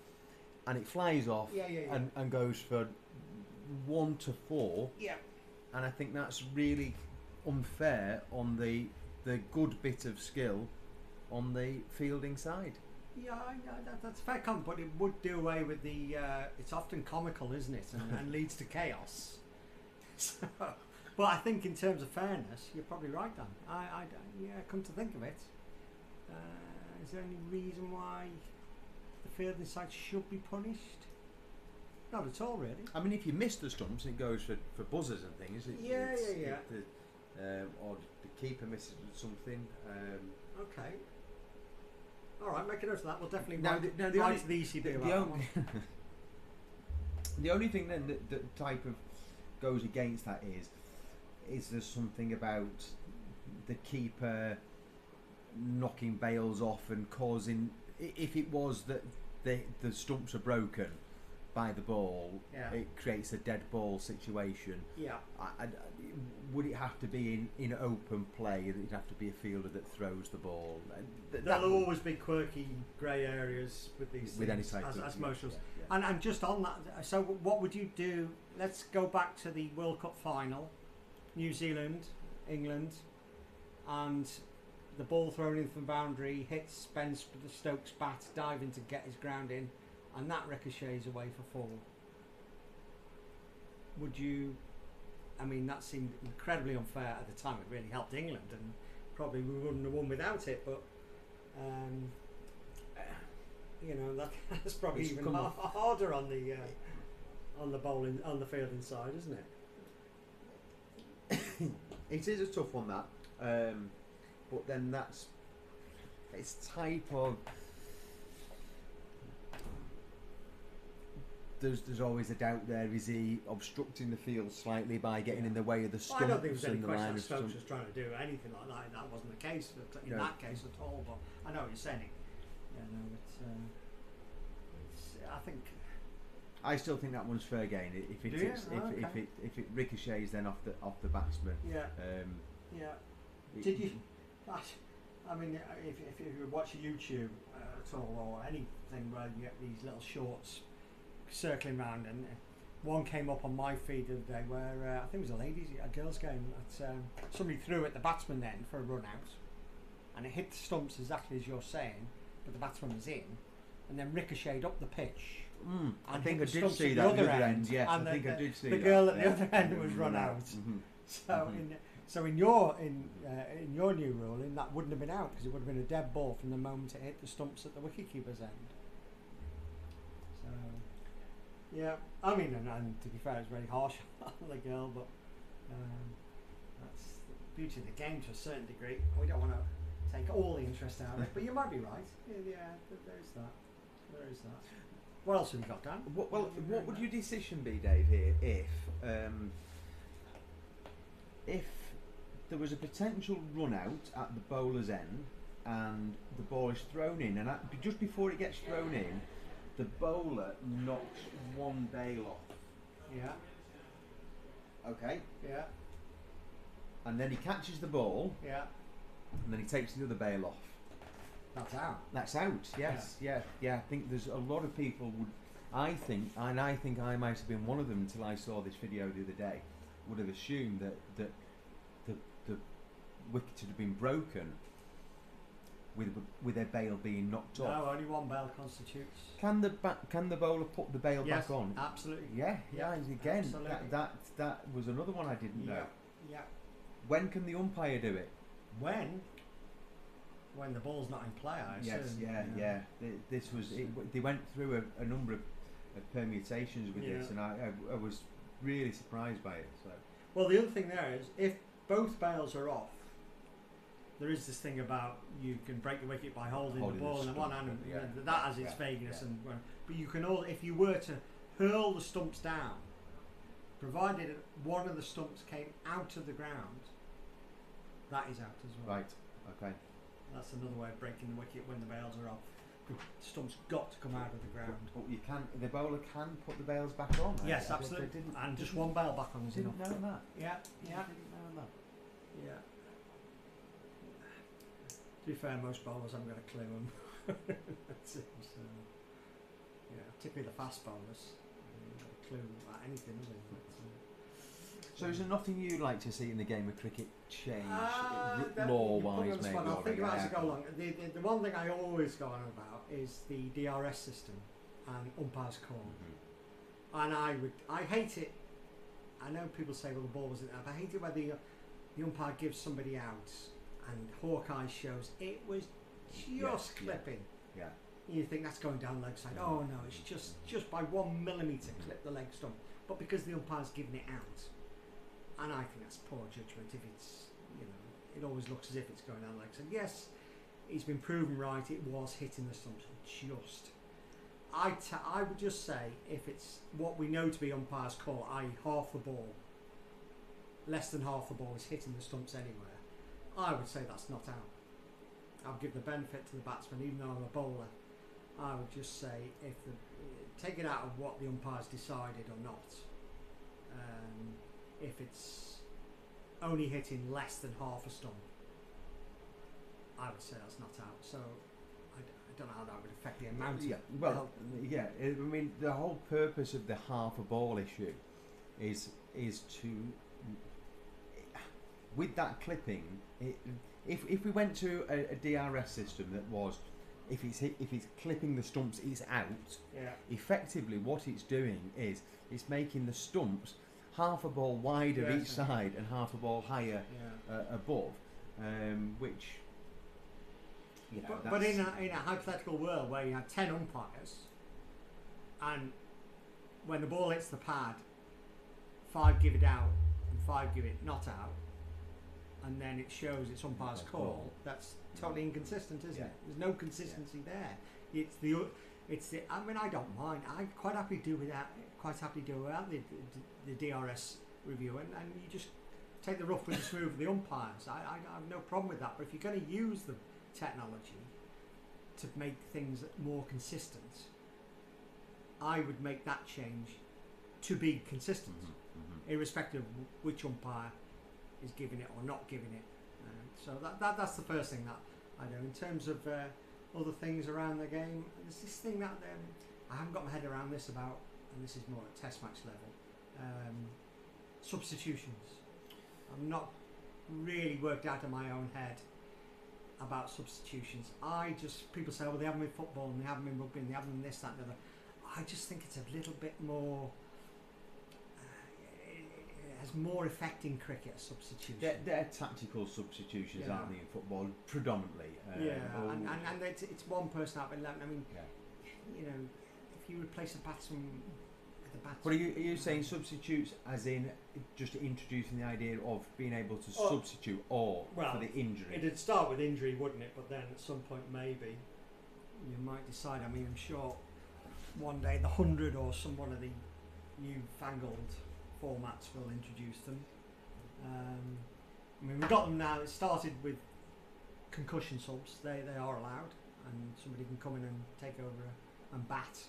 and it flies off Yeah. and goes for 1 to 4. Yeah. And I think that's really unfair on the good bit of skill on the fielding side. Yeah, that's a fair comment, but it would do away with the. It's often comical, isn't it, and leads to chaos. So But I think in terms of fairness, you're probably right, Dan. Yeah, come to think of it, is there any reason why the fielding side should be punished? Not at all, really. I mean, if you miss the stumps, it goes for buzzers and things. Yeah. Or the keeper misses something. Okay. All right, make a note of that. We'll definitely Now, the write only- to the ECB about the that only, one. the only thing then that type of goes against that is there's something about the keeper knocking bails off and causing, if it was that the stumps are broken by the ball, Yeah. it creates a dead ball situation. Yeah. Would it have to be in open play? It'd have to be a fielder that throws the ball. There'll always be quirky grey areas with these with any things, type of as most rules. yeah. And just on that, so what would you do? Let's go back to the World Cup final, New Zealand, England, and the ball thrown in from the boundary hits Ben Stokes' bat, diving to get his ground in, and that ricochets away for 4. Would you? I mean, that seemed incredibly unfair at the time. It really helped England, and probably we wouldn't have won without it. But you know, that's probably It's even come off. harder on the bowling, on the fielding side, isn't it? It is a tough one, that. But then it's type of. There's always a doubt there. Is he obstructing the field slightly by getting in the way of the stumps? Well, I don't think there was any and the question line that of Stokes stump? was trying to do anything like that. That wasn't the case in No. that case at all. But I know what you're saying. Yeah, no, it's I think. I still think that one's fair game. If Do you? if it ricochets then off the batsman. Yeah. Yeah. it- Did you? I mean, if you watch YouTube at all, or anything where you get these little shorts circling around, and one came up on my feed the other day where I think it was a girls' game. That somebody threw at the batsman then for a run out, and it hit the stumps exactly as you're saying, but the batsman was in, and then ricocheted up the pitch. I And think I hit the did stumps see at that the at the other other end, end. Yes, and I think I did see the that. girl at the yeah. other end was run out. Mhm. So Mhm. in your new ruling, that wouldn't have been out because it would have been a dead ball from the moment it hit the stumps at the wicketkeeper's end. So yeah, I mean, and to be fair, it's very harsh on the girl, but that's the beauty of the game to a certain degree. We don't want to take all the interest out of it, but you might be right. Yeah, there's that. There is that. What else have you got, Dan? What would your decision be, Dave, here if there was a potential run out at the bowler's end and the ball is thrown in, and just before it gets thrown in, the bowler knocks one bail off. Yeah, Okay. yeah, And then he catches the ball, yeah. and then he takes the other bail off. That's out. That's out. Yes. Yeah. I think there's a lot of people would. I think I might have been one of them until I saw this video the other day. Would have assumed that the wicket had been broken with a bail being knocked off. No, only one bail constitutes. Can the bowler put the bail Yes, back on? absolutely. Yeah. Again, Absolutely. that was another one I didn't know. Yeah. When can the umpire do it? When the ball's not in play, I assume. Yes. Yeah. This was. They went through a number of permutations with this, and I was really surprised by it. So. Well, the other thing there is, if both bails are off, there is this thing about you can break the wicket by holding the ball in the one hand, and that has its vagueness. Yeah. But you can all, if you were to hurl the stumps down, provided one of the stumps came out of the ground, that is out as well. Right. Okay. That's another way of breaking the wicket when the bails are off. The stump's got to come out of the ground. But you can. The bowler can put the bails back on. Yes, I absolutely. didn't, And just one bail back on is enough. didn't know that. Yeah. Didn't know that. Yeah. To be fair, most bowlers haven't got a clue on. That's it. So, yeah, particularly the fast bowlers. Haven't got a clue about anything, is it? So is there nothing you'd like to see in the game of cricket change, That- law-wise, you put me on the maybe? spot. I'll or think about it as I go yeah. along. The one thing I always go on about is the DRS system and umpire's call. Mhm. And I hate it I know people say, well, the ball wasn't out. But I hate it where the umpire gives somebody out and Hawkeye shows it was just clipping. Yeah. You think that's going down leg side. Oh no, it's just by 1 millimetre clip the leg stump. But because the umpire's given it out, and I think that's poor judgment. If it's, it always looks as if it's going down leg side. Yes, it's been proven right. It was hitting the stumps just. I would just say if it's what we know to be umpire's call, i.e. half the ball, less than half the ball is hitting the stumps anywhere, I would say that's not out. I'll give the benefit to the batsman, even though I'm a bowler. I would just say take it out of what the umpire's decided or not. If it's only hitting less than half a stump, I would say that's not out. So I don't know how that would affect the amount. I mean, the whole purpose of the half a ball issue is to, with that clipping, if we went to a DRS system that was, if it's clipping the stumps, it's out. Yeah. Effectively, what it's doing is it's making the stumps half a ball wider each side and half a ball higher above, which. But in a hypothetical world where you had 10 umpires, and when the ball hits the pad, 5 give it out and 5 give it not out, and then it shows it's umpire's call, that's totally inconsistent, isn't it? There's no consistency there. It's the. I mean, I don't mind. I quite happily do without. Quite happily do without the DRS review, and you just take the rough with the smooth of the umpires. I have no problem with that. But if you're going to use the technology to make things more consistent, I would make that change to be consistent, irrespective of which umpire is giving it or not giving it. So that's the first thing that I know. In terms of other things around the game, there's this thing that I haven't got my head around this about, and this is more at test match level, substitutions. I'm not really worked out in my own head about substitutions. People say, well, they have them in football and they have them in rugby and they have them in this, that and the other. I just think it's a little bit more, it has more effect in cricket, a substitution. They're tactical substitutions, aren't they, in football, predominantly. And it's one person out of 11. I mean, if you replace a batsman with a batsman. But are you saying substitutes as in just introducing the idea of being able to substitute or for the injury? It'd start with injury, wouldn't it? But then at some point maybe you might decide. I mean, I'm sure one day the 100 or one of the newfangled formats will introduce them. I mean, we've got them now. It started with concussion subs. They are allowed, and somebody can come in and take over and bat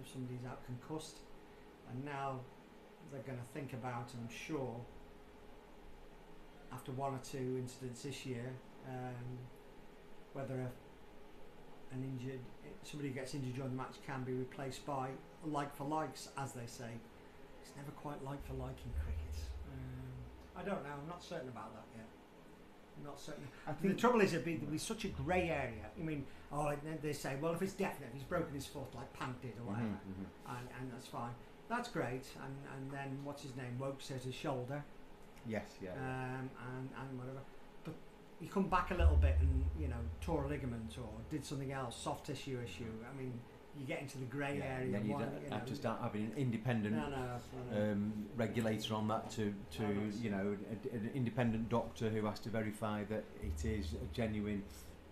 if somebody's out concussed. And now they're going to think about, I'm sure, after 1 or 2 incidents this year, whether somebody who gets injured during the match can be replaced by like for likes, as they say. It's never quite like for like in cricket. I don't know. I'm not certain about that yet. I'm not certain. I think the trouble is there'll be such a grey area. I mean, they say, well, if it's definite, if he's broken his foot like Pant did or whatever, and that's fine. That's great. And then what's his name? Wokes hurt his shoulder. Yes, yeah. And whatever. But you come back a little bit and tore a ligament or did something else, soft tissue issue. I mean, you get into the grey area. Then you have to start having an independent regulator on that to an independent doctor who has to verify that it is a genuine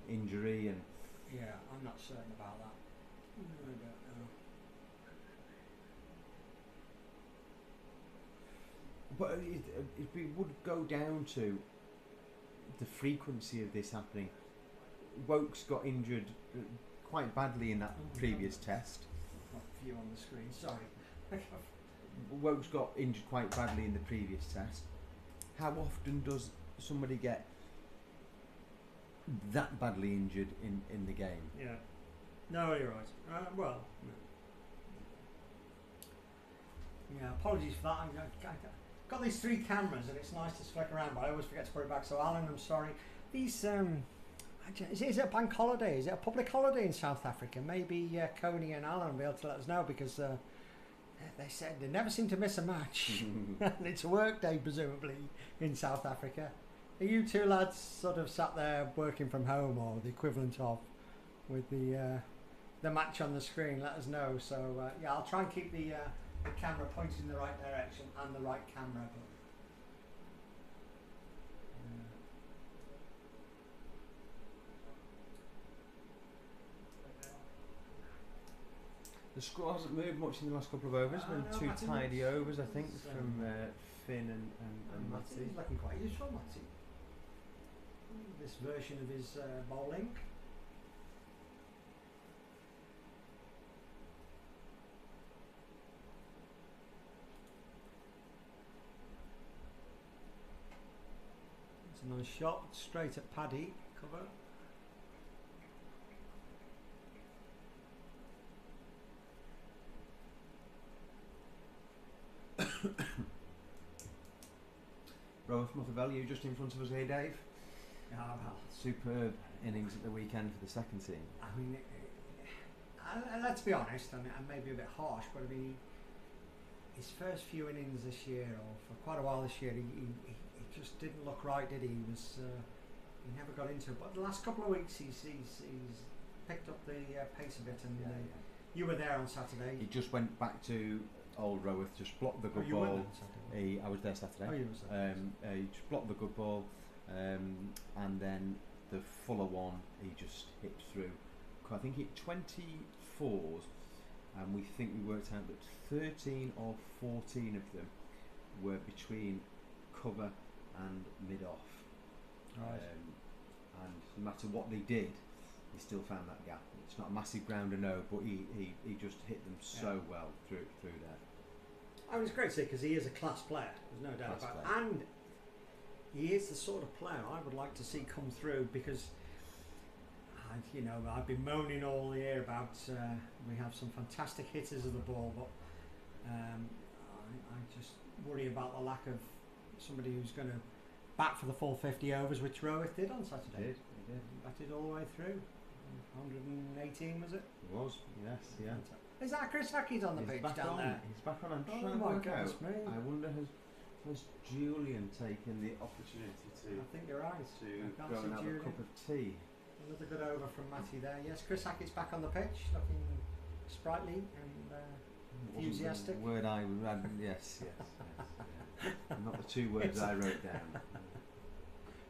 injury. And I'm not certain about that. I don't know. But it would go down to the frequency of this happening. Wokes got injured quite badly in that previous test. I've got a few on the screen, sorry. Wokes got injured quite badly in the previous test. How often does somebody get that badly injured in the game? Yeah. No, you're right. Well, no. Yeah, apologies for that. I've got these 3 cameras and it's nice to flick around, but I always forget to put it back. So, Alan, I'm sorry. These, is it a bank holiday? Is it a public holiday in South Africa? Maybe Coney and Alan will be able to let us know because They said they never seem to miss a match. And it's a work day, presumably, in South Africa. Are you two lads sort of sat there working from home, or the equivalent of, with the match on the screen? Let us know. So yeah, I'll try and keep the camera pointed in the right direction and the right camera. But, The score hasn't moved much in the last couple of overs. Been two tidy overs, I think, from Finn and Matty. He's looking quite useful, Matty. This version of his bowling. It's a nice shot, straight at Paddy, cover. Rowan from Value just in front of us here, Dave. Well, Superb innings at the weekend for the second team. I mean, let's be honest, and maybe a bit harsh, but I mean, his first few innings this year, or for quite a while this year, he just didn't look right, did he? He was he never got into it. But the last couple of weeks, he's picked up the pace a bit, and you were there on Saturday. He just went back to Old Roworth, just blocked the good you ball. I was there Oh, Saturday. you were there. He just blocked the good ball, and then the Fuller one he just hit through. I think he hit 24s, and we think we worked out that 13 or 14 of them were between cover and mid-off. Right. And no matter what they did, he still found that gap. It's not a massive grounder, no, but he just hit them so well through there. I mean, it's great to see, because he is a class player. There's no doubt about it. And he is the sort of player I would like to see come through, because I've been moaning all year about we have some fantastic hitters of the ball, but I just worry about the lack of somebody who's going to bat for the full 50 overs, which Roworth did on Saturday. He did. He batted all the way through. 118, was it? It was, yes, yeah. Is that Chris Hackey's on the pitch down there? He's back on. I'm Oh trying to my work out. goodness me. I wonder has Julian taken the opportunity I think you're right. I to can't go see and have a Julian. cup of tea? Another good over from Matty there. Yes, Chris Hackett's back on the pitch, looking sprightly and enthusiastic. Wasn't the word I read. Yes. Not the two words I wrote down.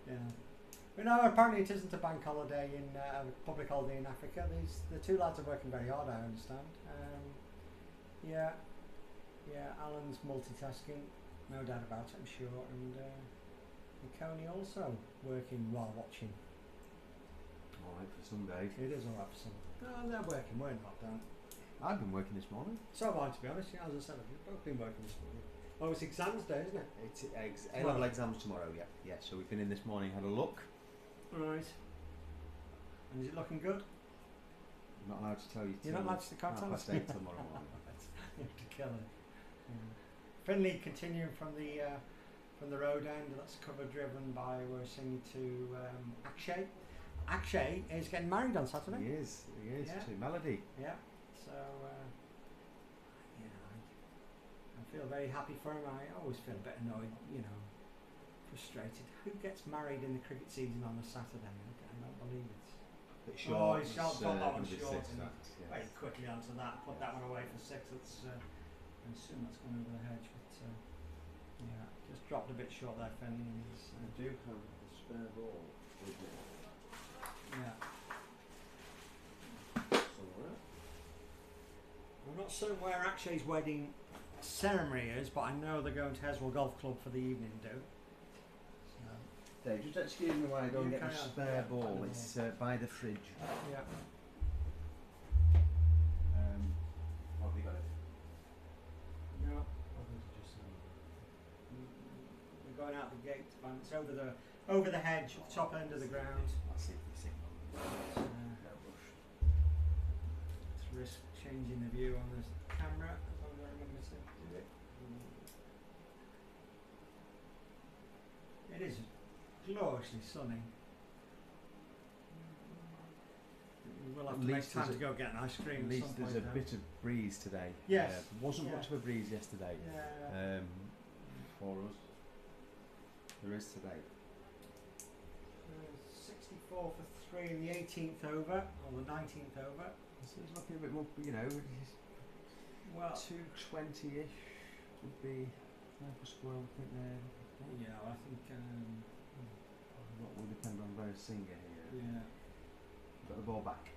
Yeah. But no, apparently it isn't a bank holiday a public holiday in Africa. The two lads are working very hard, I understand. Alan's multitasking, no doubt about it, I'm sure, and Coney also working while watching. Alright for some days. It is alright for some. No, they're working, we're not, Dan. I've been working this morning. So have I, to be honest. As I said, we've both been working this morning. Oh, it's exams day, isn't it? It's A-level exams tomorrow, yeah. So we've been in this morning, had a look. Right. And is it looking good? I'm not allowed to tell you. You're not allowed to tell us? tomorrow morning. You have to kill it. Yeah. Finley continuing from the road end. That's cover driven by, we're singing to Akshay. Akshay is getting married on Saturday. He is Yeah. to Melody. Yeah. So I feel very happy for him. I always feel a bit annoyed, frustrated. Who gets married in the cricket season on a Saturday? I don't believe it. Bit short. He's short. Put that one short. Yes. Very quickly onto that. Put that one away for 6. That's I assume that's gone over the hedge, but just dropped a bit short there, Finley. I do have a spare ball with me. Yeah. Somewhere. I'm not certain where Akshay's wedding ceremony is, but I know they're going to Heswell Golf Club for the evening do. So, Dave, just excuse me while I go and get carry the on. spare ball. It's by the fridge. yeah. What have you got it? No. We're going out the gate. It's over the hedge, at the top end of the ground. I'll see if the signal. No rush. Let's risk changing the view on this camera as long as I remember to do it. It is gloriously sunny. We'll have At to make least time there's to go get an ice cream. At at least some there's point a now. bit of breeze today. Yes. Wasn't Yeah. much of a breeze yesterday Yeah. for us. There is today. 64 for 3 in the 18th over, or the 19th over. So it's looking a bit more, you know, Well, 220-ish would be like a squirrel, I think there. yeah, I think, What will depend on Rose Singer here. yeah. Got the ball back.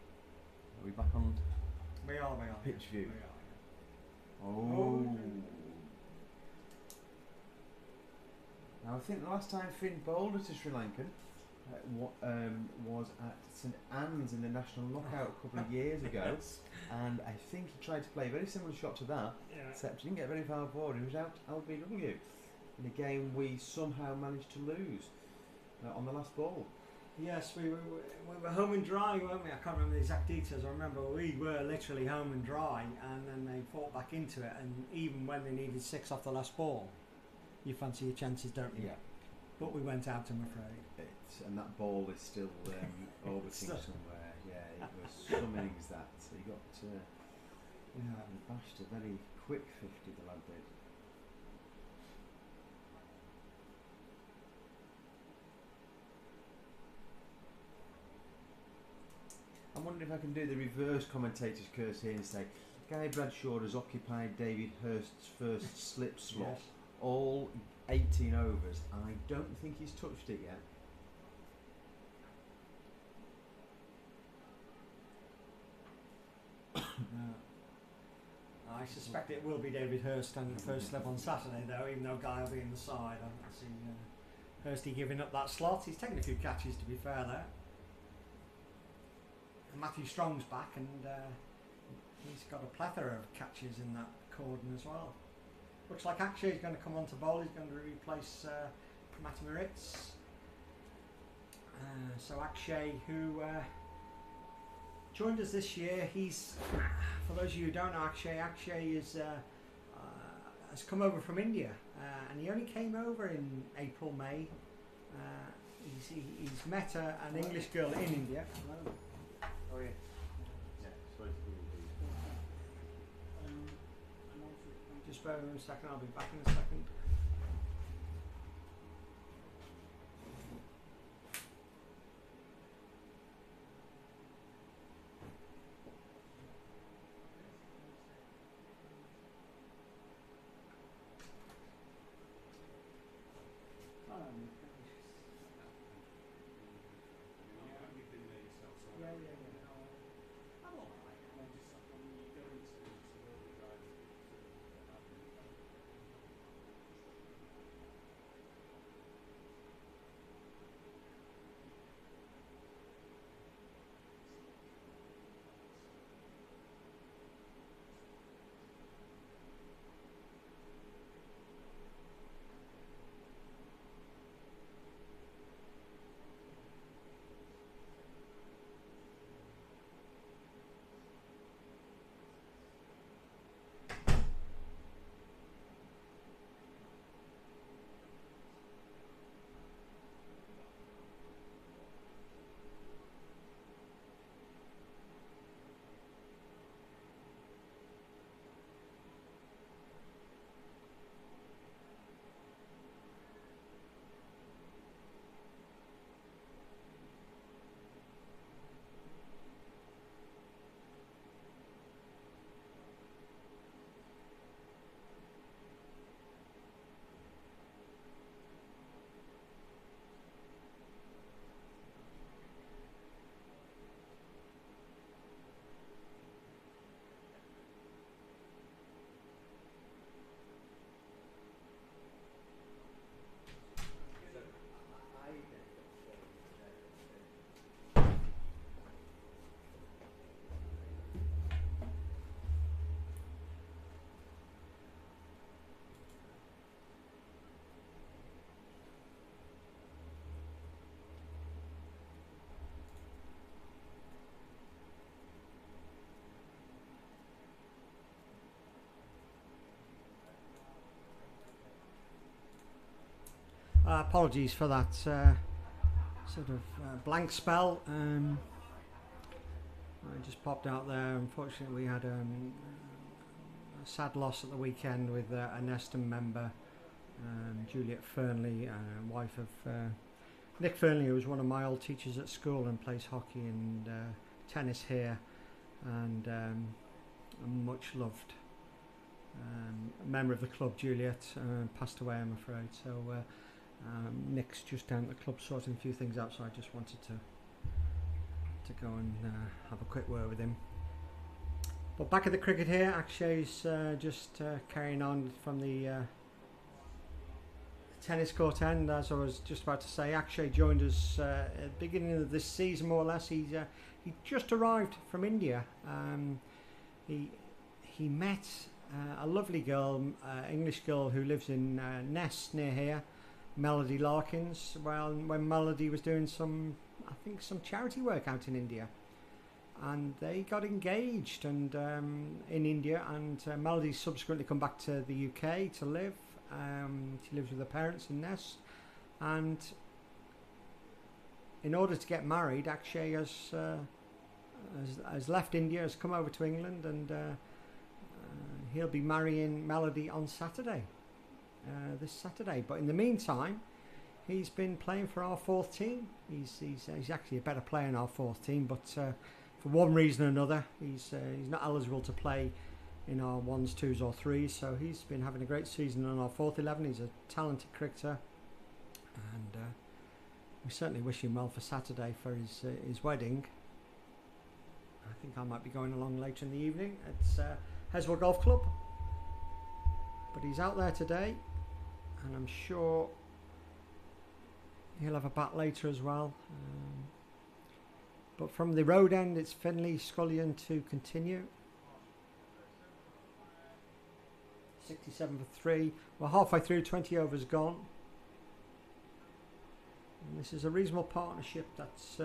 Are we back on We are. pitch view? We are, Oh. Now I think the last time Finn bowled to Sri Lankan was at St Anne's in the National Knockout a couple of years ago, and I think he tried to play a very similar shot to that, yeah. except he didn't get very far forward. He was out LBW in a game we somehow managed to lose on the last ball. Yes, we were home and dry, weren't we? I can't remember the exact details. I remember we were literally home and dry, and then they fought back into it. And even when they needed 6 off the last ball, you fancy your chances, don't you? Yeah. But we went out, I'm afraid. And that ball is still orbiting somewhere. Yeah, it was some innings that he got. He bashed a very quick 50. The lad did. I'm wondering if I can do the reverse commentator's curse here and say Guy Bradshaw has occupied David Hurst's first slip slot, Yes. all 18 overs. I don't think he's touched it yet. I suspect it will be David Hurst standing the first slip on Saturday, though, even though Guy will be in the side. I don't see Hursty giving up that slot. He's taken a few catches, to be fair, there. And Matthew Strong's back, and he's got a plethora of catches in that cordon as well. Looks like Akshay's going to come on to bowl. He's going to replace Matty Moritz. So Akshay, who joined us this year, he's, for those of you who don't know Akshay is has come over from India, and he only came over in April, May. He's met an English girl in India. Hello. How are you? Yeah, sorry to be with Just bear with me a second, I'll be back in a second. Apologies for that sort of blank spell. I just popped out there. Unfortunately, we had a sad loss at the weekend with a Neston member, Juliet Fernley, wife of Nick Fernley, who was one of my old teachers at school and plays hockey and tennis here, and a much loved member of the club. Juliet passed away, I'm afraid. So Nick's just down at the club sorting a few things out, so I just wanted to go and have a quick word with him. But back at the cricket here, Akshay's just carrying on from the tennis court end. As I was just about to say, Akshay joined us at the beginning of this season, more or less. He just arrived from India. He met a lovely girl, English girl who lives in Nest near here, Melody Larkins. Well, when Melody was doing some charity work out in India, and they got engaged and in India, and Melody's subsequently come back to the UK to live. She lives with her parents in Nest, and in order to get married, Akshay has left India, has come over to England, and he'll be marrying Melody on Saturday, this Saturday. But in the meantime, he's been playing for our fourth team. He's actually a better player in our fourth team, but for one reason or another, he's not eligible to play in our ones, twos or threes. So he's been having a great season on our fourth 11. He's a talented cricketer, and we certainly wish him well for Saturday for his wedding. I think I might be going along later in the evening. It's Heswell Golf Club, but he's out there today, and I'm sure he'll have a bat later as well. But from the road end, it's Finley Scullion to continue. 67 for 3. We're halfway through, 20 overs gone. And this is a reasonable partnership that's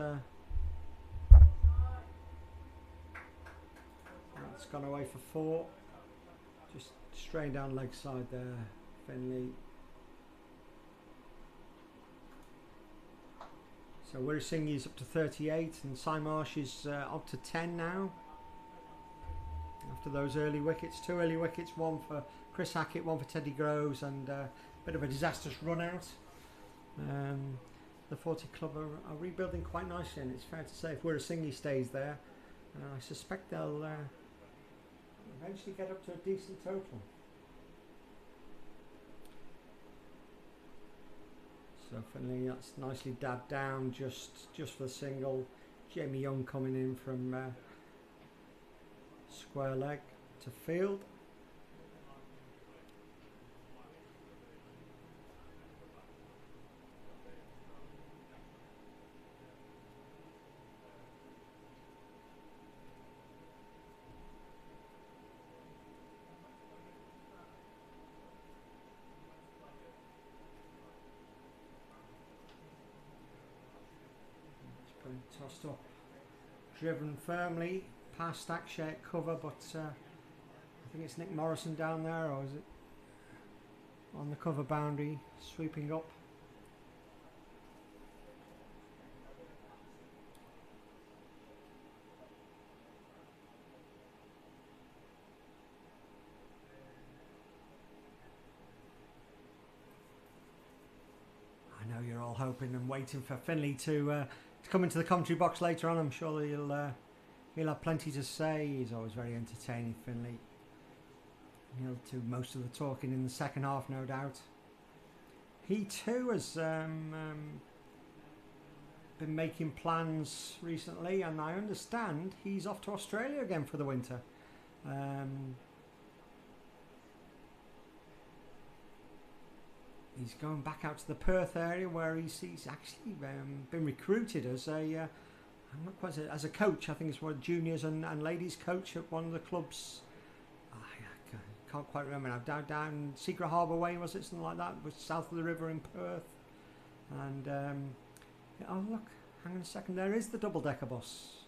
gone away for 4. Just straight down leg side there, Finley. So Wirasinghe's up to 38, and Symarsh is up to 10 now. After those early wickets, 2 early wickets, one for Chris Hackett, one for Teddy Groves, and a bit of a disastrous run out. The 40 club are rebuilding quite nicely, and it's fair to say if Wirasinghe stays there, I suspect they'll eventually get up to a decent total. So Finley, that's nicely dabbed down just for the single. Jamie Young coming in from square leg to field. Tossed up, driven firmly past Akshay at cover, but I think it's Nick Morrison down there, or is it on the cover boundary, sweeping up. I know you're all hoping and waiting for Finley to come into the commentary box later on. I'm sure he'll have plenty to say. He's always very entertaining, Finley. He'll do most of the talking in the second half, no doubt. He too has been making plans recently, and I understand he's off to Australia again for the winter. He's going back out to the Perth area, where he's actually been recruited as I'm not quite as a coach. I think it's one juniors and ladies coach at one of the clubs. I can't quite remember now. Down Secret Harbour Way, was it, something like that? Was south of the river in Perth. And oh look, hang on a second. There is the double-decker bus.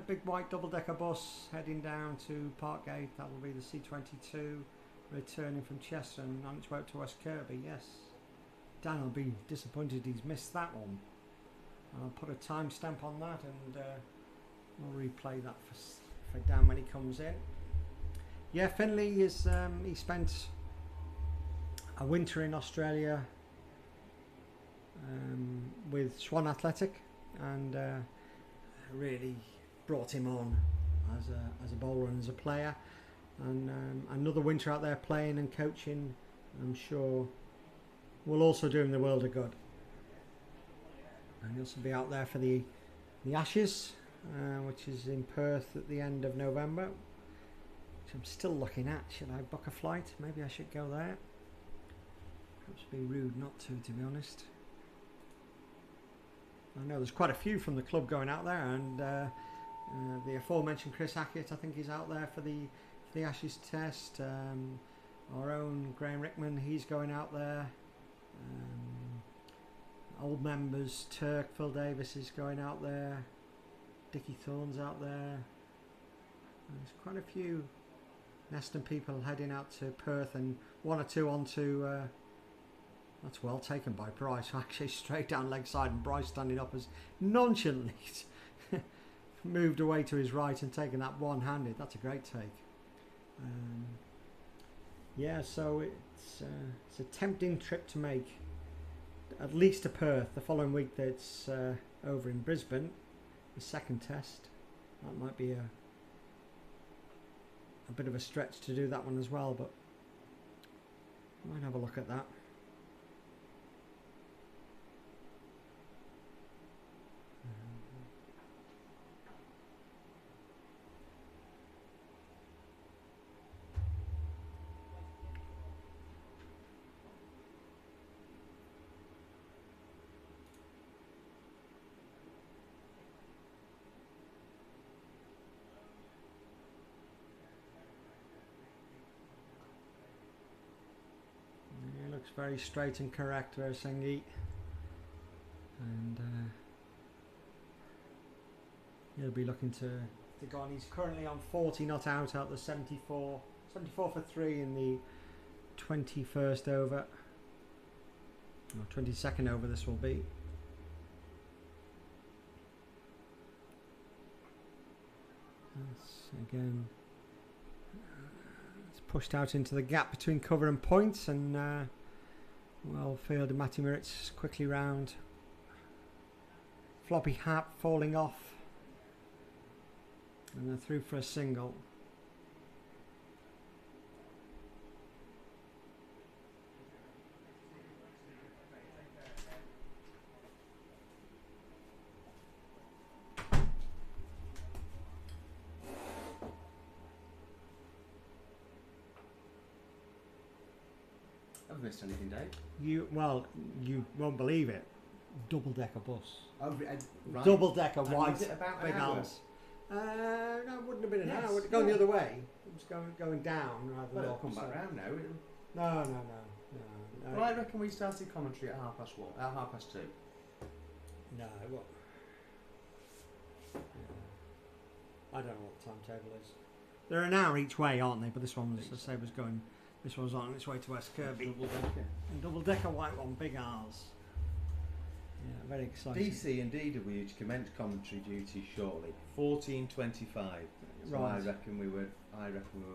Big white double-decker bus heading down to Parkgate. That will be the C22 returning from Chester and on its way up to West Kirby. Yes, Dan will be disappointed he's missed that one. I'll put a timestamp on that, and we'll replay that for Dan when he comes in. Yeah, Finley is. He spent a winter in Australia with Swan Athletic, and really brought him on as a bowler and as a player. And another winter out there playing and coaching, I'm sure, will also do him the world of good. And he'll also be out there for the Ashes, which is in Perth at the end of November, which I'm still looking at. Should I book a flight? Maybe I should go there. Perhaps be rude not to be honest. I know there's quite a few from the club going out there, and the aforementioned Chris Hackett, I think, is out there for the Ashes Test. Our own Graham Rickman, he's going out there. Old members, Turk, Phil Davis is going out there. Dickie Thorne's out there. There's quite a few Neston people heading out to Perth, and one or two on to... that's well taken by Bryce, actually straight down leg side, and Bryce standing up as nonchalantly moved away to his right and taken that one-handed. That's a great take. Yeah, so it's a tempting trip to make, at least to Perth. The following week that's over in Brisbane, the second test. That might be a bit of a stretch to do that one as well, but I might have a look at that. Looks very straight and correct, Versengi, and he'll be looking to go on. He's currently on 40 not out the 74 for 3 in the 21st over, or 22nd over this will be. That's again, it's pushed out into the gap between cover and points, and well fielded. Matty Miritz quickly round. Floppy hat falling off, and then through for a single. Haven't missed anything, Dave. You won't believe it. Double-decker bus. Oh, right. Double-decker And white. was it about big an hour? arms. No, it wouldn't have been an Yes, hour. Going the yeah. other way. It was going down rather Well, than it'll up. come so- back round now. No. Well, I reckon we started commentary at 2:30. No, what? Yeah. I don't know what the timetable is. They're an hour each way, aren't they? But this one was, as I say, was going. This one was on its way to West Kirby. Double-decker. Double-decker white one, big R's. Yeah, very exciting. DC and DW to commence commentary duties shortly. 14:25. So Right. I reckon we were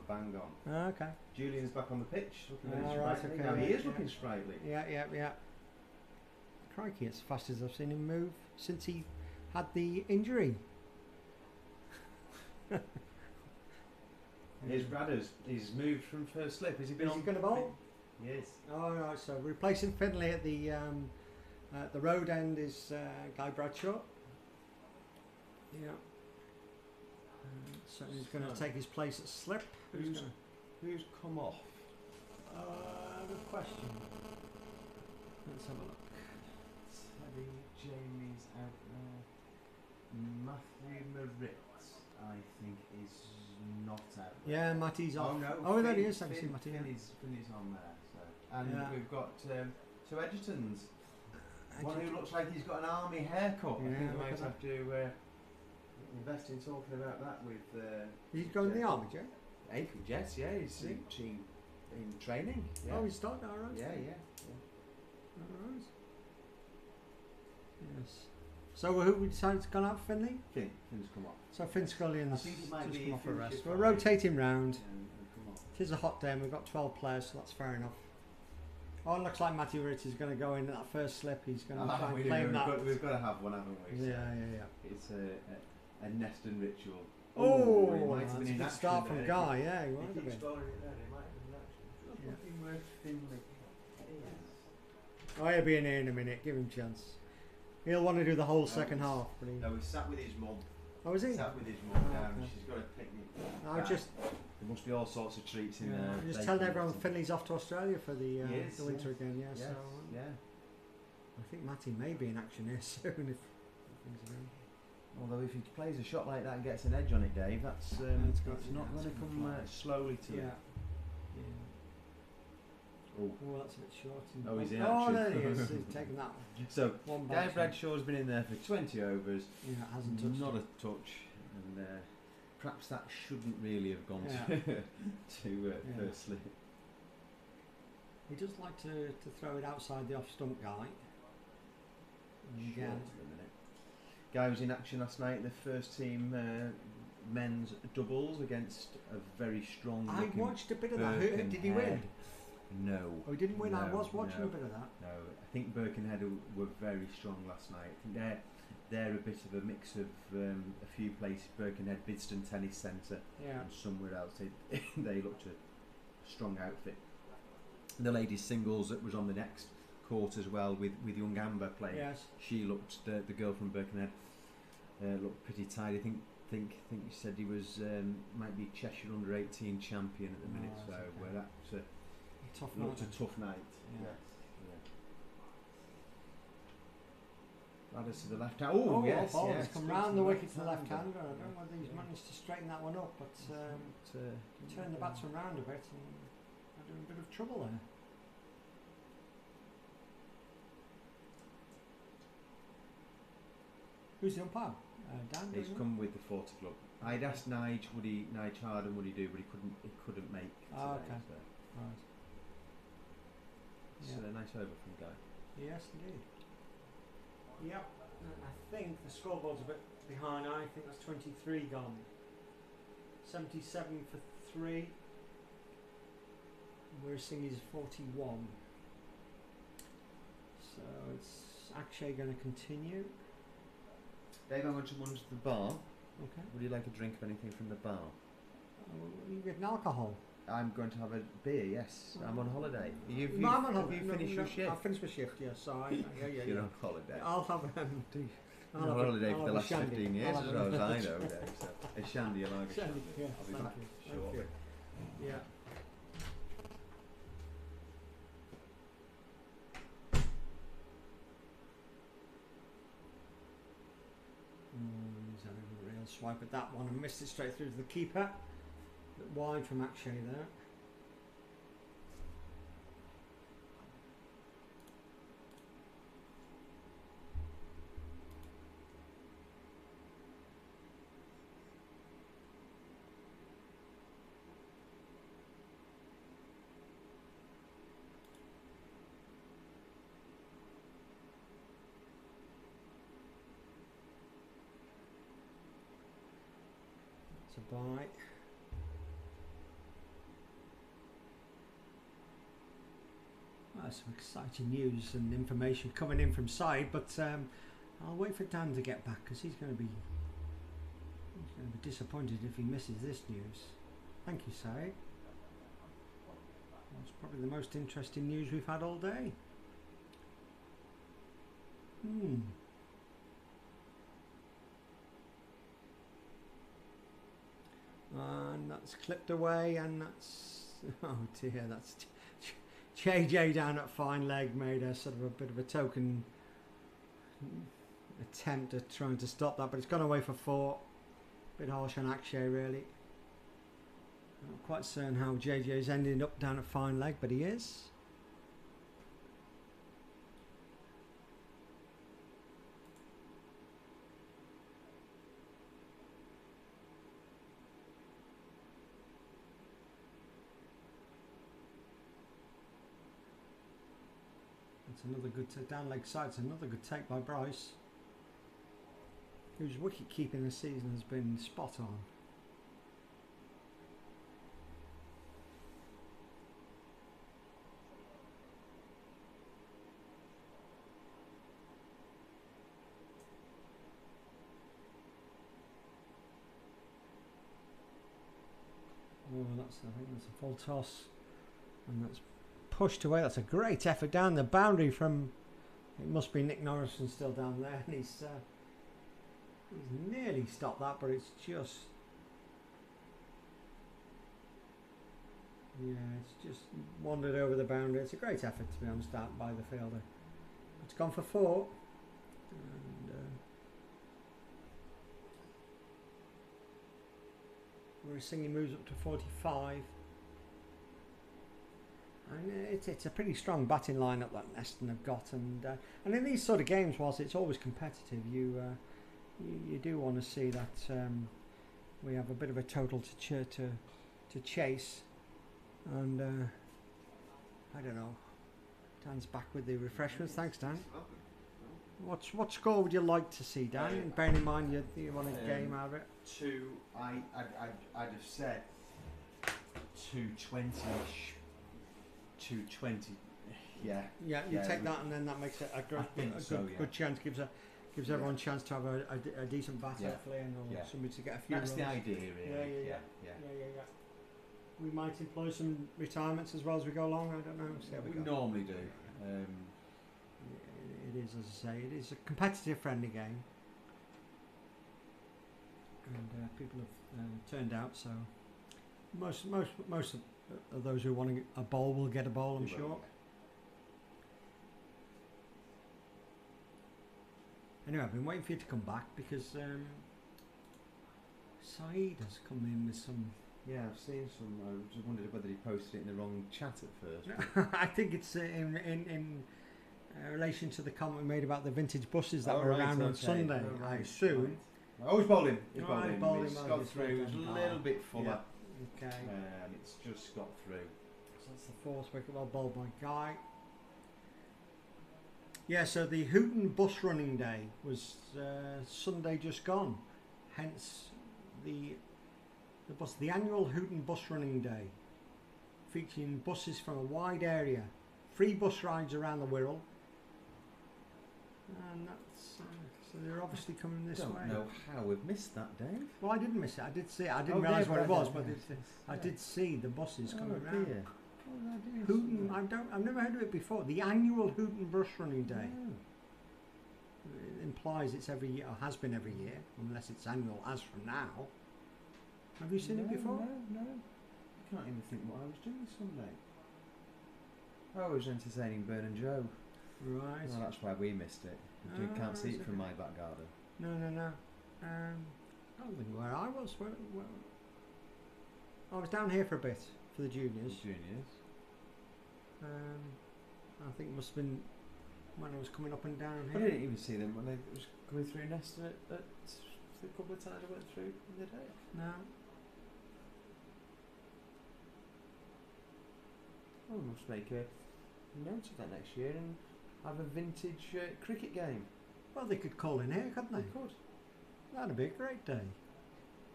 bang on. Okay. Julian's back on the pitch, looking very Right, sprightly. okay, No, he yeah, is yeah. looking sprightly. Yeah. Crikey, it's as fast as I've seen him move since he had the injury. Here's Bradders. He's moved from first slip. Has he been Is on? he going to bowl? Yes. Oh, right, so replacing Finley at the road end is Guy Bradshaw. Yeah. So he's going to take his place at slip. Who's come off? Good question. Let's have a look. Teddy Jamie's out there. Matthew Moritz, I think, is not out there. Yeah, Matty's off. Oh no! Oh, there he is. I can see Matty. Finney's on there. So. And Yeah. we've got two Edgertons. One who looks like he's got an army haircut. Yeah, I think we look might at have to invest in talking about that with. He's going to the army, Joe? April Jets, yeah, he's in training. Yeah. Oh, he's starting, alright. Yeah. Alright. Yes. So who we decided to go out for Finley? Finn's come off. So Finn Scullions I think it might just be come off a Finn rest. Shipp We're on rotating round. Come off. It is a hot day and we've got 12 players, so that's fair enough. Oh, it looks like Matty Ritz is going to go in at that first slip. He's going to try and claim that. We've got to have one, haven't we? So Yeah. it's a Neston ritual. Oh, he might have that's been a in good action start there. from Guy. Yeah, he If might he have keeps been. scoring it there, he might have been in action. Just Yeah. looking where Finley is. Oh, he'll be in here in a minute. Give him a chance. He'll want to do the whole second half. But he... No, he sat with his mum. Oh, is he? Sat with his mum down. Okay. She's got a picnic. I was just, There must be all sorts of treats in there. just telling everyone Finley's off to Australia for the Yes, winter yes. again. Yeah, Yes, so yeah. I think Matty may be in action here soon if things are going. Although if he plays a shot like that and gets an edge on it, Dave, that's it's it's got- not yeah, going to it's come gonna fly. slowly to you. Yeah. Oh. Oh, that's a bit short. Oh, he's in Oh, action. there he is. He's taking that So one Guy back. Bradshaw's been in there for 20 overs, Yeah, hasn't touched not it. a touch, and perhaps that shouldn't really have gone Yeah. to firstly. He does like to throw it outside the off stump guy. And Short again, at the minute. Guy was in action last night, the first team men's doubles against a very strong. I watched a bit of that. Who, did he win? No. Oh, he didn't win. I No, was watching no. a bit of that. No, I think Birkenhead were very strong last night. I think they're a bit of a mix of a few places, Birkenhead, Bidston Tennis Centre, Yeah. and somewhere else. They looked a strong outfit. The ladies singles that was on the next court as well with young Amber playing. Yes. She looked the girl from Birkenhead looked pretty tight. I think you said he was might be Cheshire under 18 champion at the minute. Oh, So that's okay. that's Tough looked night. a tough night. Yeah. Ladders to the left hand. Oh, yes, ball yes. has come Straight round to the wicket to the left left hand. hander. I don't know whether he's managed to straighten that one up, but turn the batsman round a bit and they're in a bit of trouble there. Who's the umpire? Dan. He's isn't it? come with the 40 club. I'd asked Nige Harden would he do, but he couldn't make today. Oh, okay. So Right. it's Yeah. a nice over from Guy. Yes, indeed. Yep. I think the scoreboard's a bit behind. I think that's 23 gone. 77 for 3. We're seeing is 41. So it's Akshay going to continue. Dave, I'm going to run to the bar. Okay. Would you like a drink of anything from the bar? You get an alcohol. I'm going to have a beer, yes. I'm on holiday. No, I'm on have holiday. you finished your shift? I've finished my shift, yes. So yeah. You're on holiday. I'll have You're on holiday for the last 15 years, as well as I know, Dave. So a shandy, a lager Shandy, shandy. yes, I'll be thank back you, thank shortly. you. Yeah. He's having a real swipe at that one and missed it straight through to the keeper. Bit wide from Akshay there. It's a bite. Well, some exciting news and information coming in from side, but I'll wait for Dan to get back because he's going to be disappointed if he misses this news. Thank you, Said. That's probably the most interesting news we've had all day. And that's clipped away, and that's, oh dear, that's JJ down at fine leg made a sort of a bit of a token attempt at trying to stop that, but it's gone away for 4. Bit harsh on Akshay, really. I'm not quite certain how JJ's ended up down at fine leg, but he is. It's another good take down leg side. It's another good take by Bryce. whose wicket keeping this season has been spot on. Oh, I think that's a full toss, and that's pushed away. That's a great effort down the boundary from. It must be Nick Norrison still down there, and he's nearly stopped that, but it's just. Yeah, it's just wandered over the boundary. It's a great effort, to be honest, that by the fielder. It's gone for 4, and we're singing moves up to 45. And it's a pretty strong batting lineup that Neston have got, and in these sort of games, whilst it's always competitive, you do want to see that we have a bit of a total to chase, and I don't know. Dan's back with the refreshments. Thanks, Dan. What score would you like to see, Dan? Bearing in mind you want a game out of it. I'd have said 220-ish. 220. Yeah. Yeah, you take that, and then that makes it a good chance. Gives everyone a chance to have a decent bat, hopefully, and somebody to get a few. That's runs. the idea, really. Yeah. We might employ some retirements as well as we go along. I don't know. We normally do. It is, as I say, it is a competitive, friendly game, and people have turned out. So most of those who want a bowl will get a bowl, I'm sure. Anyway, I've been waiting for you to come back because Saeed has come in with some. Yeah, I've seen some. I just wondered whether he posted it in the wrong chat at first. I think it's in relation to the comment we made about the vintage buses that were around on Sunday. I assume. Oh, he's bowled him. He's bowled him. It's got through. It was a little bit fuller. Yeah. Okay. It's just got through. So that's the 4th wicket, well bowled by Guy. Yeah, so the Hooton bus running day was Sunday just gone. Hence the annual Hooton bus running day, featuring buses from a wide area, free bus rides around the Wirral, and that's so they're obviously coming this way. I don't know how we've missed that, Dave. Well, I didn't miss it. I did see it. I didn't realise what it was, but I did see the buses coming around. Dear. Hooton, I've never heard of it before. The annual Hooton bus running day. It implies it's every year, or has been every year, unless it's annual as from now. Have you seen it before? No. I can't even think what I was doing Sunday. I was entertaining Bern and Joe. Right. Well, that's why we missed it. You can't see it from my back garden. No. I don't think where I was. Where I was down here for a bit for the juniors. I think it must have been when I was coming up and down here. I didn't even see them when they was coming through Neston at the couple of times I went through in the day. No. Oh, we must make a note of that next year and have a vintage cricket game. Well, they could call in here, couldn't they? They could. That'd be a great day.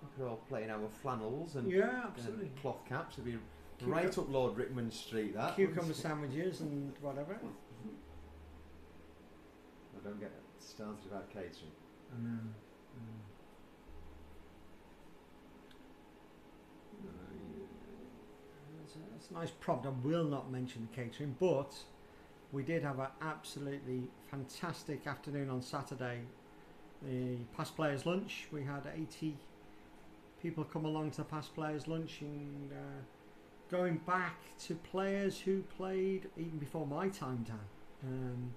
We could all play in our flannels and absolutely. Cloth caps. It'd be right up Lord Rickman Street. That cucumber sandwiches and whatever. I don't get started about catering. I know. It's a nice problem. I will not mention the catering, but we did have an absolutely fantastic afternoon on Saturday. The past players lunch. We had 80 people come along to the past players lunch, and going back to players who played even before my time, Dan.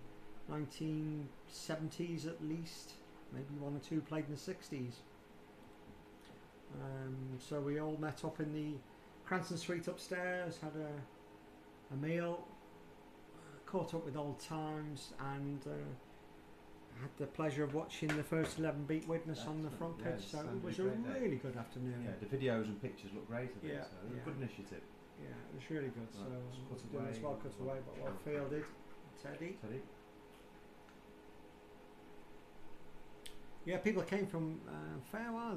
1970s at least, maybe 1 or 2 played in the 60s. So we all met up in the Cranston Suite upstairs, had a meal, caught up with old times, and had the pleasure of watching the first 11 beat Witness on the front pitch. So it was a really good afternoon. Yeah, the videos and pictures look great of it, so it was a good initiative. Yeah, it was really good. So it was well cut away, but well fielded. Teddy. Yeah, people came from fair while.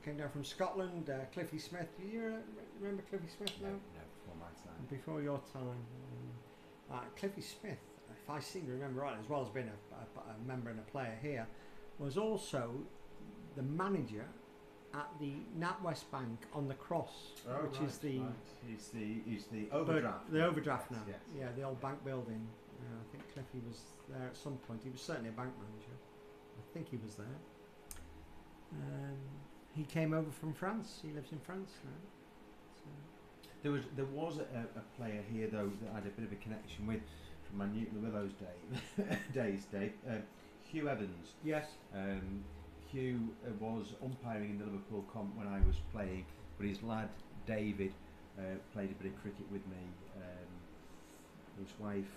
Came down from Scotland. Cliffy Smith. Do you remember Cliffy Smith now? No, before my time. Before your time. Cliffy Smith, if I seem to remember right, as well as being a member and a player here, was also the manager at the NatWest Bank on the Cross, which is the he's the overdraft. The overdraft now. Yes. Yeah, the old bank building. I think Cliffy was there at some point. He was certainly a bank manager. I think he was there. He came over from France. He lives in France now. So. There was a player here though that I had a bit of a connection with from my Newton Willows days, Dave. Hugh Evans. Yes. Hugh was umpiring in the Liverpool comp when I was playing, but his lad David played a bit of cricket with me. His wife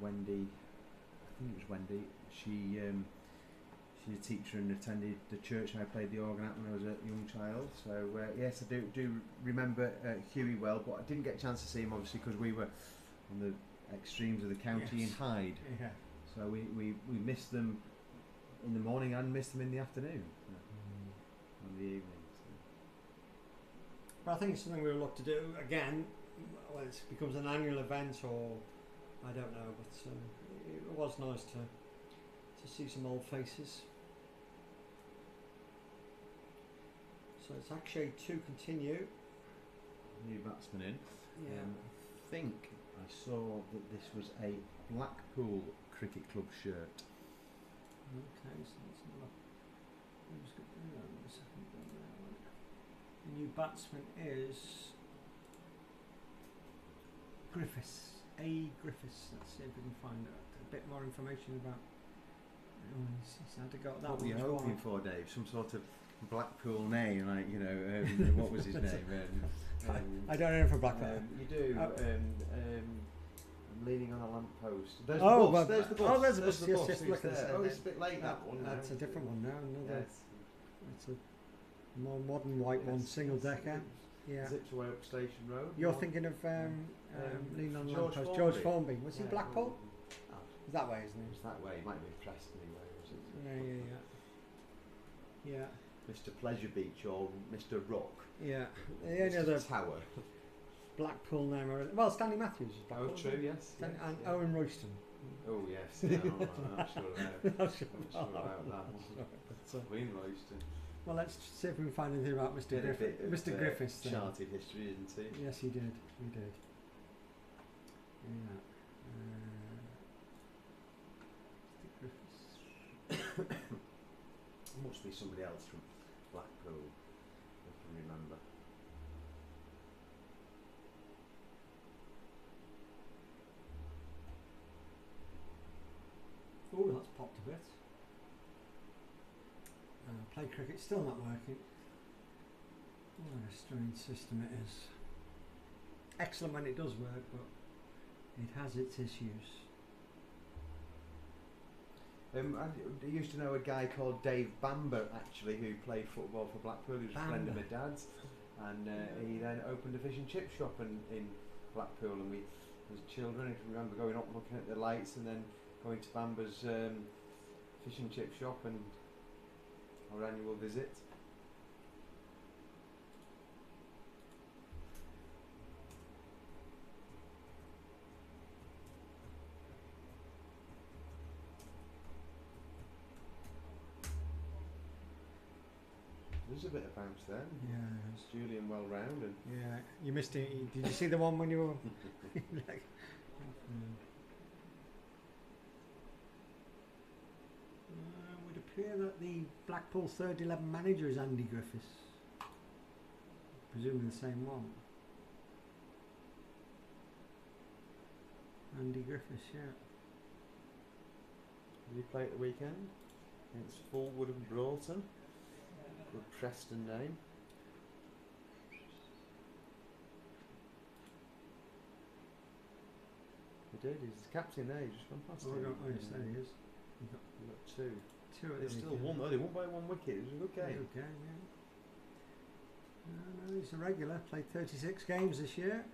Wendy, I think it was Wendy. She's a teacher and attended the church I played the organ at when I was a young child. So yes, I do remember Hughie well, but I didn't get a chance to see him obviously because we were on the extremes of the county in Hyde. Yeah. So we missed them in the morning and missed them in the afternoon, in the evening. So. But I think it's something we'll look to do again. Whether it becomes an annual event or I don't know, but it was nice to see some old faces. So it's actually to continue. New batsman in. Yeah. I think I saw that this was a Blackpool Cricket Club shirt. Okay, so let's have a look. Who's got a second one there? The new batsman is Griffiths. A. Griffiths. Let's see if we can find out a bit more information about. He's had to go that. What were you one hoping for, Dave? Some sort of Blackpool name, like what was his name? I don't know from Blackpool. You do. Leaning on a lamppost. There's oh, the bus. well, there's the bus. Oh, there's the bus. the Yes, bus. yes, look at Oh, it's a bit late that one. That's a different one now. Another. Yes. It's a more modern white one, single decker. Yeah. Zips away up Station Road. You're thinking of leaning on a lamppost. George Formby. Was he Blackpool? It's that way, isn't It's that way. It might be Preston anyway. Yeah. Mr. Pleasure Beach or Mr. Rock. Yeah. The only other Tower. Blackpool name, well, Stanley Matthews is Blackpool. Oh, true, yes. And Owen Royston. Oh, yes. Yeah, I'm not sure about Not sure about that one. Wayne Royston. Well, let's see if we can find anything about Mr. Mr. Griffiths. Charted history, isn't he? Yes, he did. He did. Yeah. Mr. Griffiths. Must be somebody else from Blackpool, I can remember. Oh, that's popped a bit. Play cricket, still not working. What a strange system it is. Excellent when it does work, but it has its issues. I used to know a guy called Dave Bamber actually who played football for Blackpool. He was a friend of my dad's, and he then opened a fish and chip shop in Blackpool. And we, as children, if you remember, going up looking at the lights and then going to Bamber's fish and chip shop and our annual visit. There's a bit of bounce then. Yeah. It's Julian well round and Yeah, you missed it. Did you see the one when you were? Like, would appear that the Blackpool third 11 manager is Andy Griffiths. Presumably the same one. Andy Griffiths, yeah. did he play at the weekend? Against Fulwood and Broughton. Good Preston name. He did, he's the captain there, he's just gone past him. Oh, yes, there he is. He got two. Two at They the still weekend. won though, they won by one wicket, it was a good game. Good game, yeah. No, he's a regular. Played 36 games this year.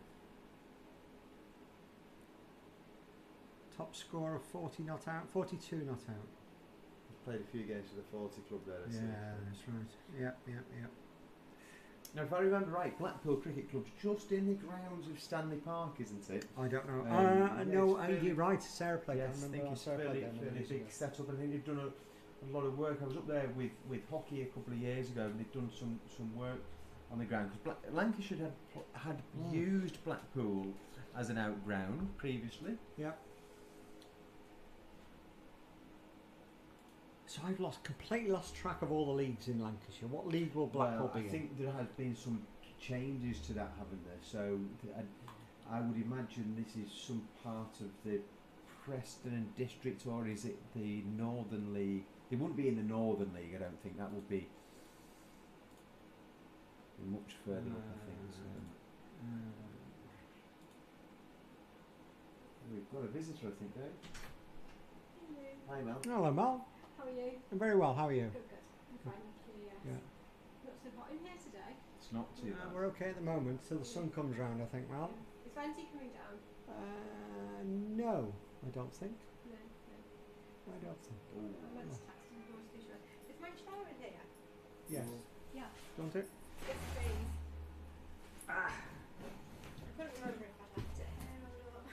Top score of 40 not out, 42 not out. Played a few games for the 40 club there. I see. That's right. Yep. Now, if I remember right, Blackpool Cricket Club's just in the grounds of Stanley Park, isn't it? I don't know. Yeah, No, you're right. Sarah played. Yes, I think it's fairly big setup, and I think they've done a lot of work. I was up there with hockey a couple of years ago, and they've done some work on the ground. Because Lancashire had used Blackpool as an outground previously. Yeah. So I've completely lost track of all the leagues in Lancashire. What league will Blackpool be in? I think there has been some changes to that, haven't there? So I would imagine this is some part of the Preston and District, or is it the Northern League? They wouldn't be in the Northern League, I don't think. That would be much further up, I think. So. We've got a visitor, I think, Dave. Hello. Hi, Mel. Hello, Mel. How are you? I'm very well. How are you? Good. I'm fine, thank you. Yes. Not so hot in here today. It's not too bad. We're okay at the moment till the sun comes round, I think, Mel. Is Vanity coming down? No, I don't think. No. I don't think. I meant to text him. I was too sure. Is my chair in here? Yes. Yeah. Don't it? Yes, please. I couldn't remember if I left it here or not.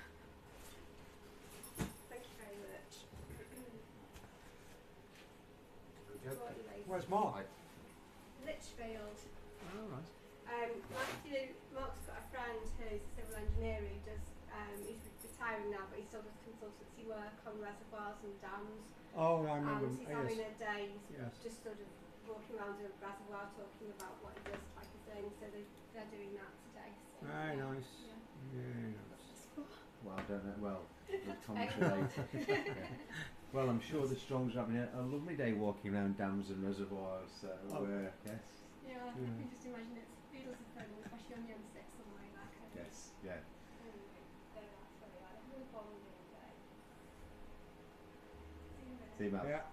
Thank you very much. Brought you later. Where's Mark? Lichfield. Oh, right. Mark's got a friend who's a civil engineer who does, he's retiring now, but he still does consultancy work on reservoirs and dams. Oh, I remember. And he's having Yes. a day, Yes. just sort of walking around a reservoir talking about what he does type of thing, so they're doing that today. So, Very yeah. nice. Yeah. Very nice. Well, I don't know. Well, we'll comment later. Yeah. Well, I'm sure the Strongs are having a lovely day walking around dams and reservoirs. So, yes. Yeah, I can just imagine it's fields of fun, especially on the M6 somewhere like that. Yes. Yeah. Anyway, that's very bad. Everyone's following me today. See you, Mel. Yeah.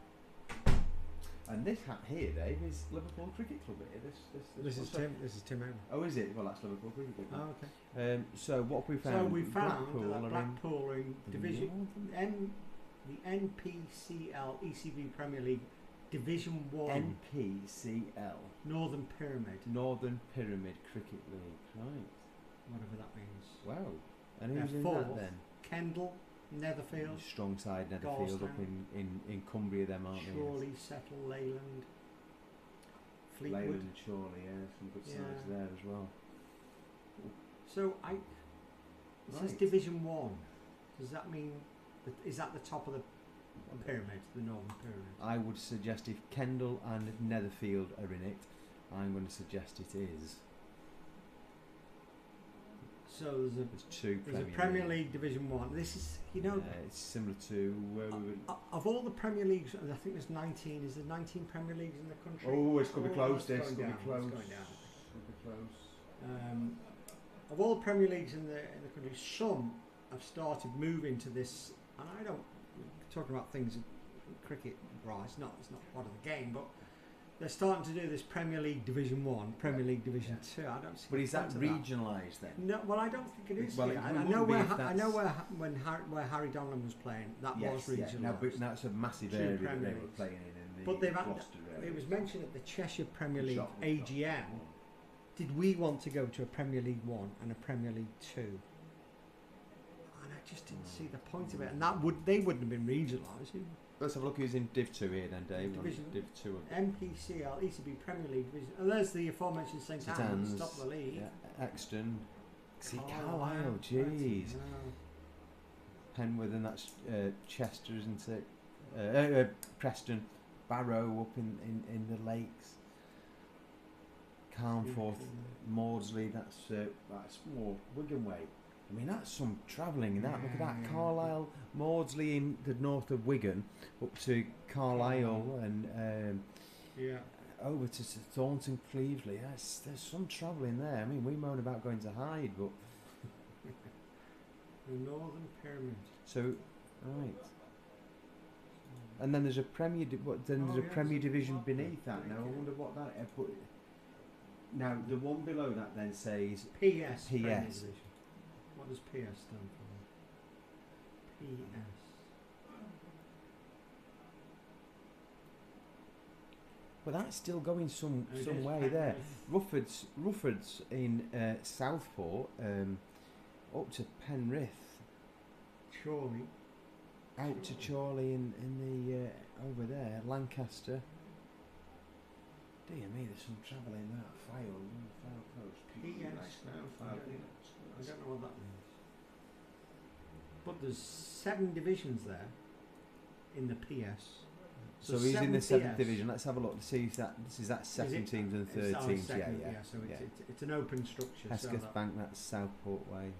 And this hat here, Dave, is Liverpool Cricket Club here. This is Tim. This is Tim Owen. Oh, is it? Well, that's Liverpool Cricket Club. Oh, okay. So what have we found? So we found Blackpool, Blackpool are in division Northern- the NPCL ECB Premier League Division 1 NPCL, Northern Pyramid, Northern Pyramid Cricket League. Right. whatever that means. Wow. And They're who's in fourth. that then? Kendal, Netherfield, Strong side Netherfield up in Cumbria, them aren't they? Shorley, Settle, Leyland, Fleetwood. Leyland, Chorley, yeah, some good sides there as well. So it says Right. Division 1. Does that mean is that the top of the pyramid, the Northern Pyramid? I would suggest if Kendal and Netherfield are in it, I'm going to suggest it is. So there's a Premier League Division 1. This is, it's similar to where we would. Of all the Premier Leagues, I think there's 19. Is there 19 Premier Leagues in the country? Oh, it's going to be close. It's This going going down, to be close. it's going down. It's going to be close. Of all the Premier Leagues in the country, some have started moving to this, and I don't talking about things cricket wise. It's not part of the game, but they're starting to do this Premier League Division 1, Premier League Division 2. I don't see. But is that the point of regionalised then? No, well, I don't think it is. Well, here. it I wouldn't know be where if where Harry Donlan was playing. That Yes, was yeah. regionalised. Now, but that's a massive Two area that Premier they were Leagues. playing in the But they've had, Gloucester area. it was mentioned at the Cheshire Premier League Shot- AGM. Did we want to go to a Premier League 1 and a Premier League 2? And I just didn't see the point of it. And they wouldn't have been regionalised. Let's have a look who's in Div 2 here then, Dave. Division- Div 2. MPCL, ECB Premier League Division. And there's the aforementioned St Anne's at the top of the league. Yeah, Exton. See, Carlisle, Carlisle, jeez. right, Penworth, and that's Chester, isn't it? Preston, Barrow up in the lakes. Carnforth, Maudsley, that's more Wigan way. I mean, that's some travelling in that. Look at that, Carlisle, Maudsley in the north of Wigan, up to Carlisle and yeah. over to Thornton, Clevesley. There's some travelling there. I mean, we moan about going to Hyde, but The Northern Pyramid. so right. And then there's a Premier. There's a Premier Division beneath that. Now I wonder what that. Now the one below that then says PS. Premier PS. Division. What does PS stand for? PS. But that's still going some It is way there. Penrith. Rufford's in Southport, up to Penrith, Surely. out to Chorley in the over there, Lancaster. Dear me, there's some travel in that file post. Yes. No, I file. don't know what that means. But there's 7 divisions there in the PS. So he's in the 7th PS. division. Let's have a look to see if this is that second teams and third It's our teams. second, Yeah. So it's an open structure. so Hesketh that- Bank, that's Southport Way.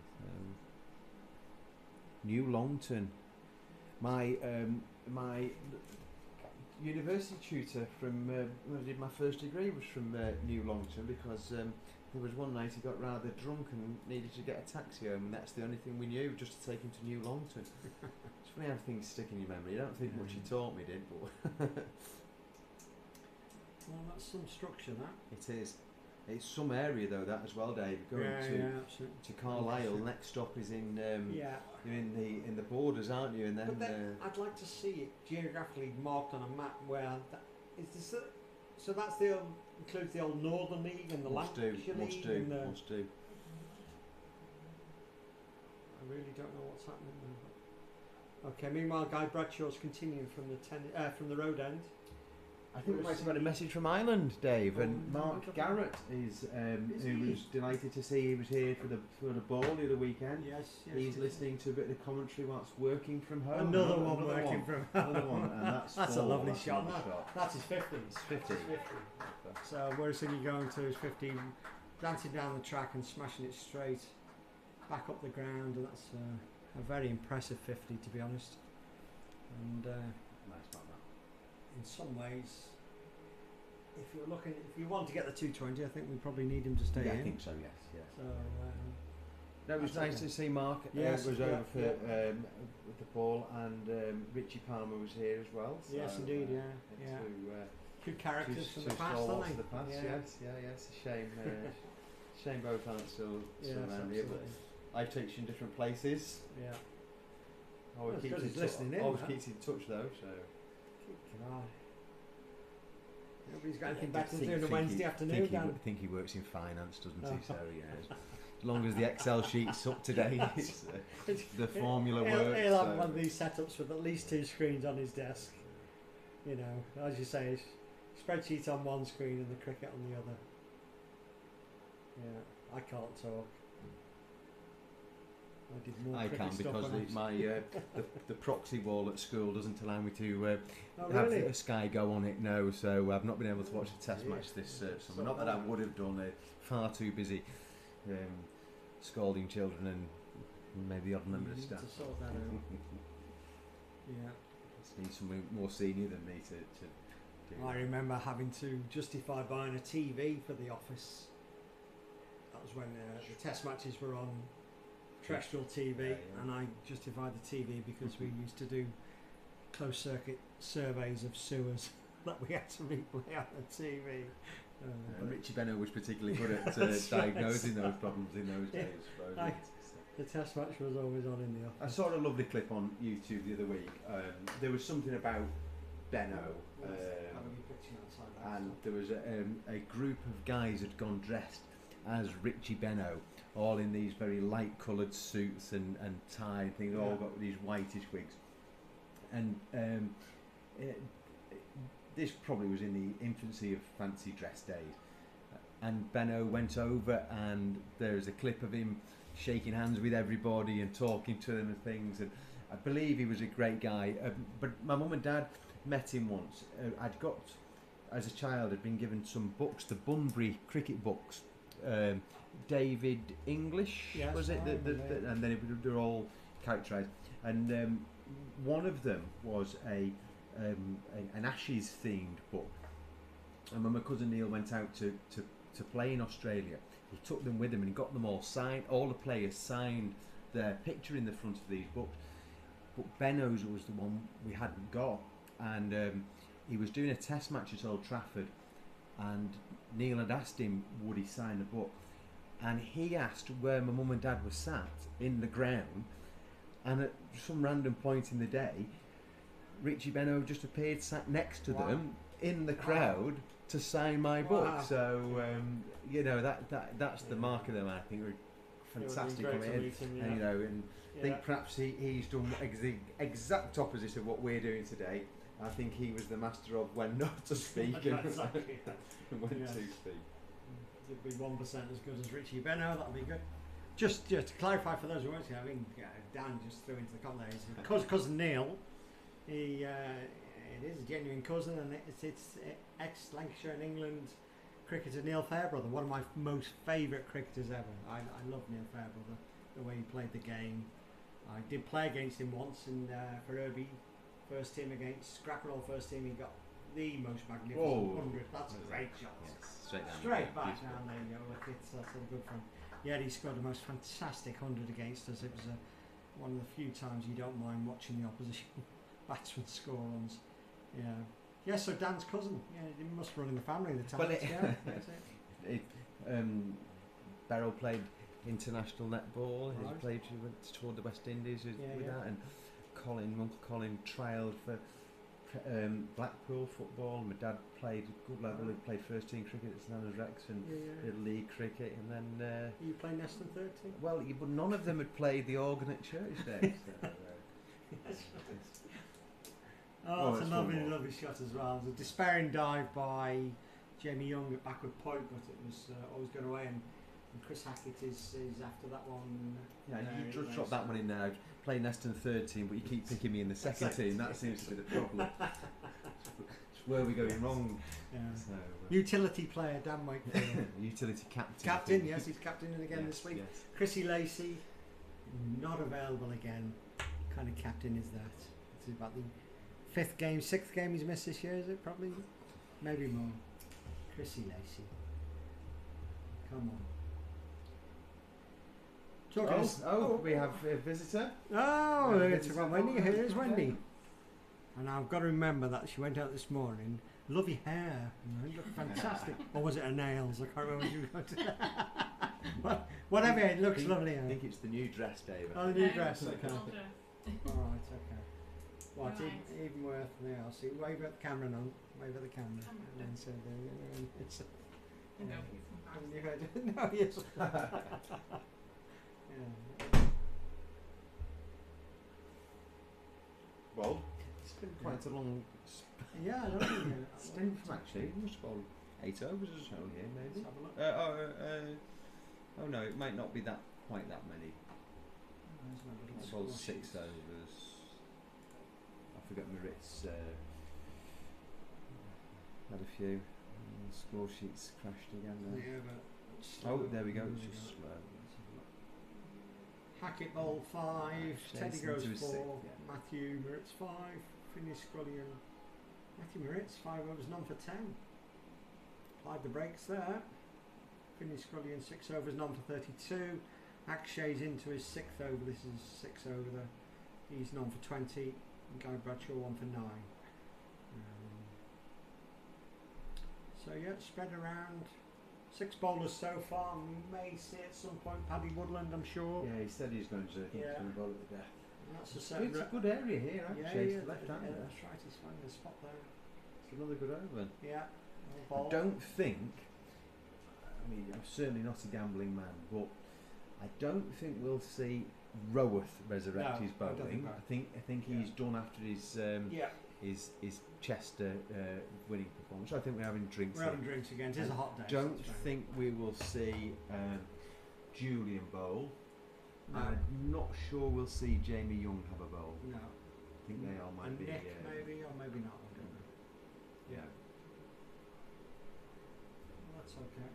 New Longton. My university tutor from when I did my first degree was from New Longton, because there was one night he got rather drunk and needed to get a taxi home, and that's the only thing we knew, just to take him to New Longton. It's funny how things stick in your memory. I don't think much he taught me did, but Well, that's some structure, that. it is. It's some area though, that as well, Dave. Going absolutely. to Carlisle. Next stop is in Yeah. you're in the borders, aren't you? And then, But then I'd like to see it geographically marked on a map where that is this. So that's includes the old Northern League and the Lancashire League. And the, must do. I really don't know what's happening there. But. Okay. Meanwhile, Guy Bradshaw's continuing from the road end. I think we might have had a message from Ireland, Dave, and Oh, Mark no, Garrett is who he? was delighted to see he was here for the ball the other weekend. Yes. He's listening to a bit of the commentary whilst working from home. Another one working from home. Another one, and that's That's a four, lovely that's shot. another That's his 50. It's 50. So where's he going to his 50? Dancing down the track and smashing it straight back up the ground. And that's a very impressive 50, to be honest. And Nice about that. in some ways, if you want to get the 220, I think we probably need him to stay Yeah, in. I think so. Yes. So No, it was That's nice okay. to see Mark. Yes, was yeah, over for yeah. with the ball, and Richie Palmer was here as well. So, yes, indeed, yeah. Good characters from the past, aren't they? The past, yes. A shame. Shame both aren't still Yes, around here. absolutely. But I teach in different places. Yeah. Always Well, keeps it's good in he's listening in, Always that. keeps in touch though. So. Nobody's got anything I better to do on a Wednesday afternoon, Dan. I think he works in finance, doesn't he? So yeah, as long as the Excel sheet's up to date, the formula works. He'll have one of these setups with at least 2 screens on his desk. You know, as you say, spreadsheet on one screen and the cricket on the other. Yeah, I can't talk. I did more I cricket can stuff because when the proxy wall at school doesn't allow me to Oh, have really? a Sky Go on it now, so I've not been able to watch the Test Yeah. match this summer. So Not that I bad. would have done. Far too busy scolding children and maybe the odd member of You need staff. to sort that out. Yeah. Need someone more senior than me to do I that. remember having to justify buying a TV for the office. That was when the test matches were on terrestrial TV, Yeah. and I justified the TV because we used to do closed circuit surveys of sewers that we had to replay on the TV. But Richie Benno was particularly good at That's right. diagnosing those problems in those Yeah. days. So I- the test match was always on in the I office. saw a lovely clip on YouTube the other week. There was something about Benno, and there was a group of guys had gone dressed as Richie Benno, all in these very light coloured suits and tie and things, all Yeah. got these whitish wigs. And this probably was in the infancy of fancy dress days. And Benno went over, and there's a clip of him shaking hands with everybody and talking to them and things. And I believe he was a great guy. But my mum and dad met him once. I'd got, as a child, had been given some books, the Bunbury cricket books. David English, Yes, was it? I remember, yeah. And then they're all characterised. And one of them was an Ashes themed book. And when my cousin Neil went out to play in Australia, he took them with him and he got them all signed. All the players signed their picture in the front of these books. But Benno's was the one we hadn't got, and he was doing a test match at Old Trafford, and Neil had asked him would he sign the book, and he asked where my mum and dad were sat in the ground, and at some random point in the day, Richie Benno just appeared sat next to Wow. them in the crowd to sign my book. Wow. So that's the mark of them. I think we're fantastic coming in, and I think perhaps he's done the exact opposite of what we're doing today. I think he was the master of when not to speak and Exactly. when Yes. to speak. It'd be 1% as good as Richie Benno. That'll be good. Just to clarify for those who won't see, I mean, Dan just threw into the comment there. His cousin Neil. It is a genuine cousin, and it's ex-Lancashire and England cricketer Neil Fairbrother, one of my most favourite cricketers ever. I love Neil Fairbrother, the way he played the game. I did play against him once in for Irby first team against Scrapperall first team. He got the most magnificent 100. That's a great shot. Yes, Straight back down there you go. Look, that's a good fun. Yeah, he scored the most fantastic 100 against us. It was one of the few times you don't mind watching the opposition batsmen score runs. Yeah, so Dan's cousin. Yeah, he must run in the family at the time. Well, That's it. Beryl played international netball. Right. He played. He went toward the West Indies with Yeah. that, and Uncle Colin trialled for Blackpool football. My dad played at good level. He played first team cricket at St Andrews Rex and did league cricket, and then. You play Neston 13? Well, but none of them had played the organ at church there. So, Oh, that's it's a lovely, one more. lovely shot as well. It was a despairing dive by Jamie Young at backward point, but it was always going away. And Chris Hackett is after that one. yeah, you just drop that one in now. Play Neston third team, but you keep picking me in the second team. That seems to be the problem. It's where we're going wrong. Yeah. So, Utility player Dan Wakefield. utility captain. Captain, yes, he's captaining again this week. Yes. Chrissy Lacey, not available again. What kind of captain is that? It's about the sixth game he's missed this year, is it? Probably, maybe more. Chrissy Lacey, come on. We have a visitor. Oh, it's from Wendy. Here's Wendy. And I've got to remember that she went out this morning. Lovely hair. You look fantastic. Or was it her nails? I can't remember. Whatever. It looks lovely. I think it's the new dress, David. Oh, the new dress. Okay. Older. All right. Okay. What? Right. Even worth now. See, wave at the camera now. Wave at the camera. And then say, it's. I know he's embarrassing. No, yes. Yeah. Well, it's been quite a long Yeah, I know. stint actually. It must have been 8 overs or so here, maybe. Let's have a look. Oh no, it might not be quite that many. There's my little It's all score 6 sheets. overs. I forgot my Ritz. Had a few. Score sheets crashed again there. Yeah, but Oh, slow. there we go. There It's we just go. slow. Hackett Bowl 5, Teddy Jason Groves to his 4, sixth, yeah. Matthew Moritz 5, Finney Scullion. Matthew Moritz 5 overs, none for 10. Applied the brakes there. Finney Scullion 6 overs, none for 32. Akshay's into his 6th over. This is 6 over there. He's none for 20. And Guy Bradshaw 1 for 9. So yeah, spread around. 6 bowlers so far. May see at some point Paddy Woodland, I'm sure. Yeah, he said he's going to Yeah. bowl at the death. And that's a It's certain a good area here, yeah, actually. yeah, It's left hand. that's right. He's finding a spot there. It's another good over. Yeah. I don't think. I mean, I'm certainly not a gambling man, but I don't think we'll see Roworth resurrect No, his I don't think bowling. so. I think he's done after his Yeah. his Chester winning performance. I think we're having drinks. We're here. having drinks again. It is a hot day. Don't so it's fine. think we will see Julian bowl. No. I'm not sure we'll see Jamie Young have a bowl. No. I think they all might and be. Nick maybe or maybe not. I don't know. Yeah. Well, that's okay.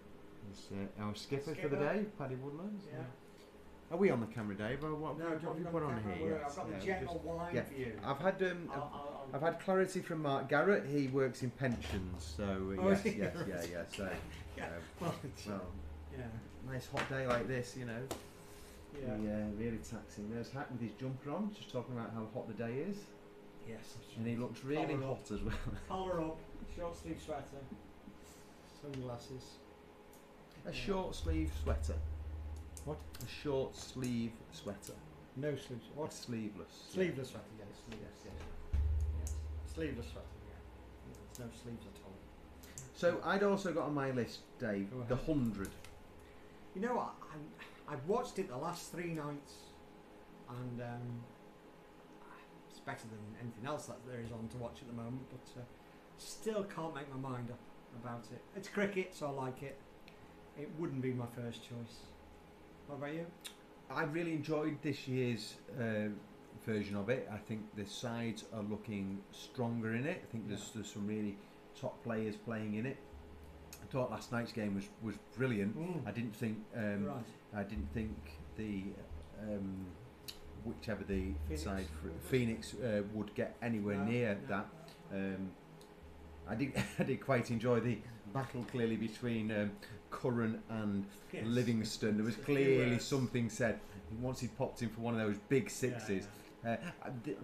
It's, our skipper for the Skipper. day, Paddy Woodlands. Yeah. Are we on the camera, Dave? Or what No, have you put on here? I've got Yes, the yeah, general wide yeah. view. I've had I've had clarity from Mark Garrett. He works in pensions, so Oh, yes, is he? yes, yeah. So, Yeah. uh, Well, it's, well, yeah. nice hot day like this, you know. Yeah. Really taxing. There's Hack with his jumper on, just talking about how hot the day is, Yes. That's and he right. looks really Collar up. hot as well. Collar up, short sleeve sweater, sunglasses. A short sleeve sweater. What? A short sleeve sweater. No sleeves. Or What? sleeveless. Sleeveless sweater. Yes. Yes. Yes. Yes. Sleeveless sweater. Yeah. no sleeves at all. So I'd also got on my list, Dave, Go the ahead. 100. You know what? I've watched it the last 3 nights, and it's better than anything else that there is on to watch at the moment. But still can't make my mind up about it. It's cricket, so I like it. It wouldn't be my first choice. What about you? I really enjoyed this year's version of it. I think the sides are looking stronger in it. I think there's some really top players playing in it. I thought last night's game was brilliant. I didn't think the whichever the Phoenix. side Phoenix would get anywhere near that. I did quite enjoy the battle clearly between Curran and Livingston. There was clearly something said once he popped in for one of those big sixes.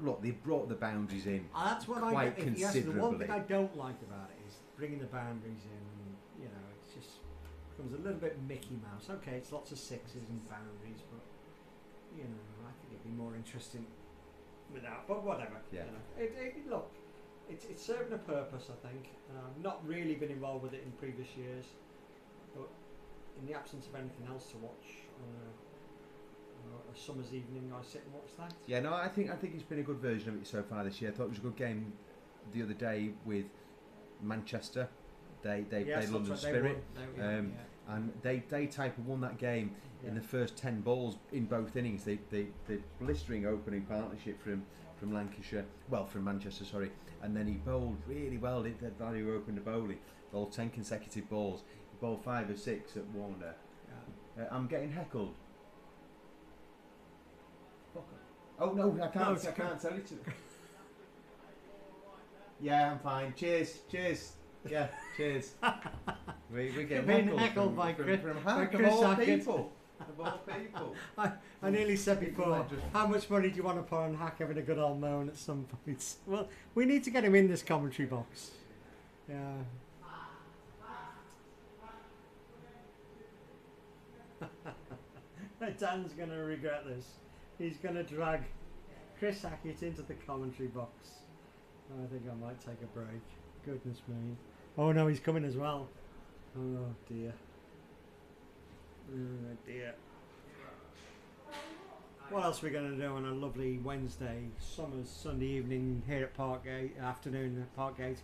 Look, they brought the boundaries in That's what quite the considerably. one thing I don't like about it is bringing the boundaries in. And, you know, it just becomes a little bit Mickey Mouse. Okay, it's lots of sixes and boundaries, but you know, I think it'd be more interesting without. But whatever. Yeah. You know. Look, it's serving a purpose. I think. I've not really been involved with it in previous years, but in the absence of anything else to watch on a summer's evening, I sit and watch that. Yeah, no, I think it's been a good version of it so far this year. I thought it was a good game the other day with Manchester. They played London Spirit, and they Teatime won that game in the first 10 balls in both innings. The blistering opening partnership from Lancashire, from Manchester, sorry, and then he bowled really well. That value opened the bowling, bowled 10 consecutive balls. He bowled 5 or 6 at Warner. I'm getting heckled. Oh no, I can't tell you to. Yeah, I'm fine. Cheers. Yeah, cheers. We're getting heckled by Chris people. Of all people. I nearly said before, how much money do you want to put on Hack having a good old moan at some point? Well, we need to get him in this commentary box. Yeah. Dan's going to regret this. He's going to drag Chris Hackett into the commentary box. I think I might take a break. Goodness me. Oh no, he's coming as well. Oh dear. Oh dear. What else are we going to do on a lovely Wednesday, summer's Sunday evening here at Parkgate, afternoon at Parkgate,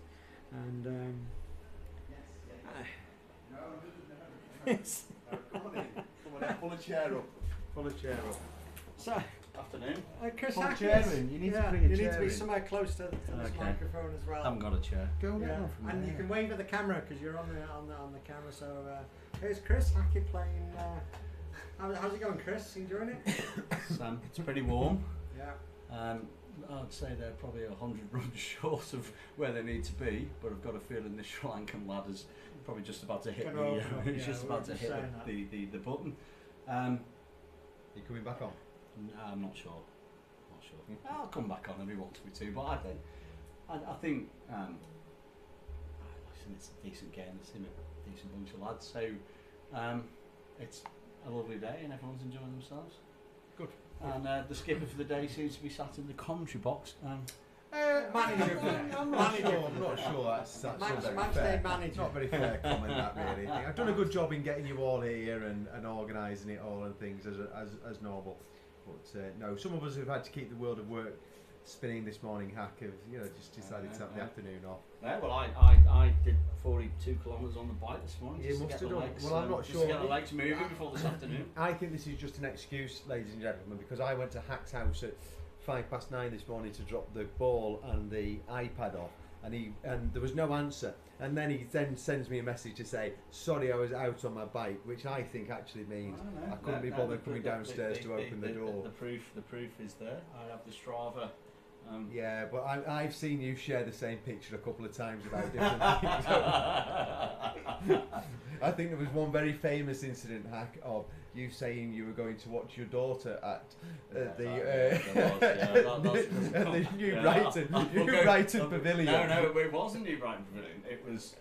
and it's Come on in, pull a chair up. So, Afternoon. Chris Pull a Hackett, chair in. You need to bring a you chair need to be in. somewhere close to this microphone as well. I haven't got a chair. Go Yeah, down from and there. you can wave at the camera because you're on the camera. So here's Chris Hackett playing. How's it going, Chris? Enjoying it? It's pretty warm. Yeah. I'd say they're probably 100 runs short of where they need to be, but I've got a feeling the Sri Lankan lad is probably just about to hit Gonna open up, he's yeah, just we about were to just hit saying the button. You coming back on? I'm not sure. I'll come back on if he wants me to, but I think listen, it's a decent game. It's in a decent bunch of lads, so it's a lovely day and everyone's enjoying themselves. Good. And the skipper for the day seems to be sat in the commentary box. Manager for the I'm not sure that's very match fair. day manager. Not very fair comment that really. I've done a good job in getting you all here and organising it all and things as normal. But no, some of us have had to keep the world of work spinning this morning. Hack have just decided to have the afternoon off. Yeah, well, I did 42 kilometres on the bike this morning. You just to must get have the done. legs, Well, I'm not just sure. to get the legs moving before this afternoon. I think this is just an excuse, ladies and gentlemen, because I went to Hack's house at 9:05 this morning to drop the ball and the iPad off, and there was no answer. And then he sends me a message to say, sorry, I was out on my bike, which I think actually means I couldn't be bothered coming downstairs to open the door. The proof is there. I have the Strava. Yeah, but I've seen you share the same picture a couple of times about different things. I think there was one very famous incident, Hack, of you saying you were going to watch your daughter at the New Brighton Pavilion. No, it wasn't New Brighton Pavilion. It was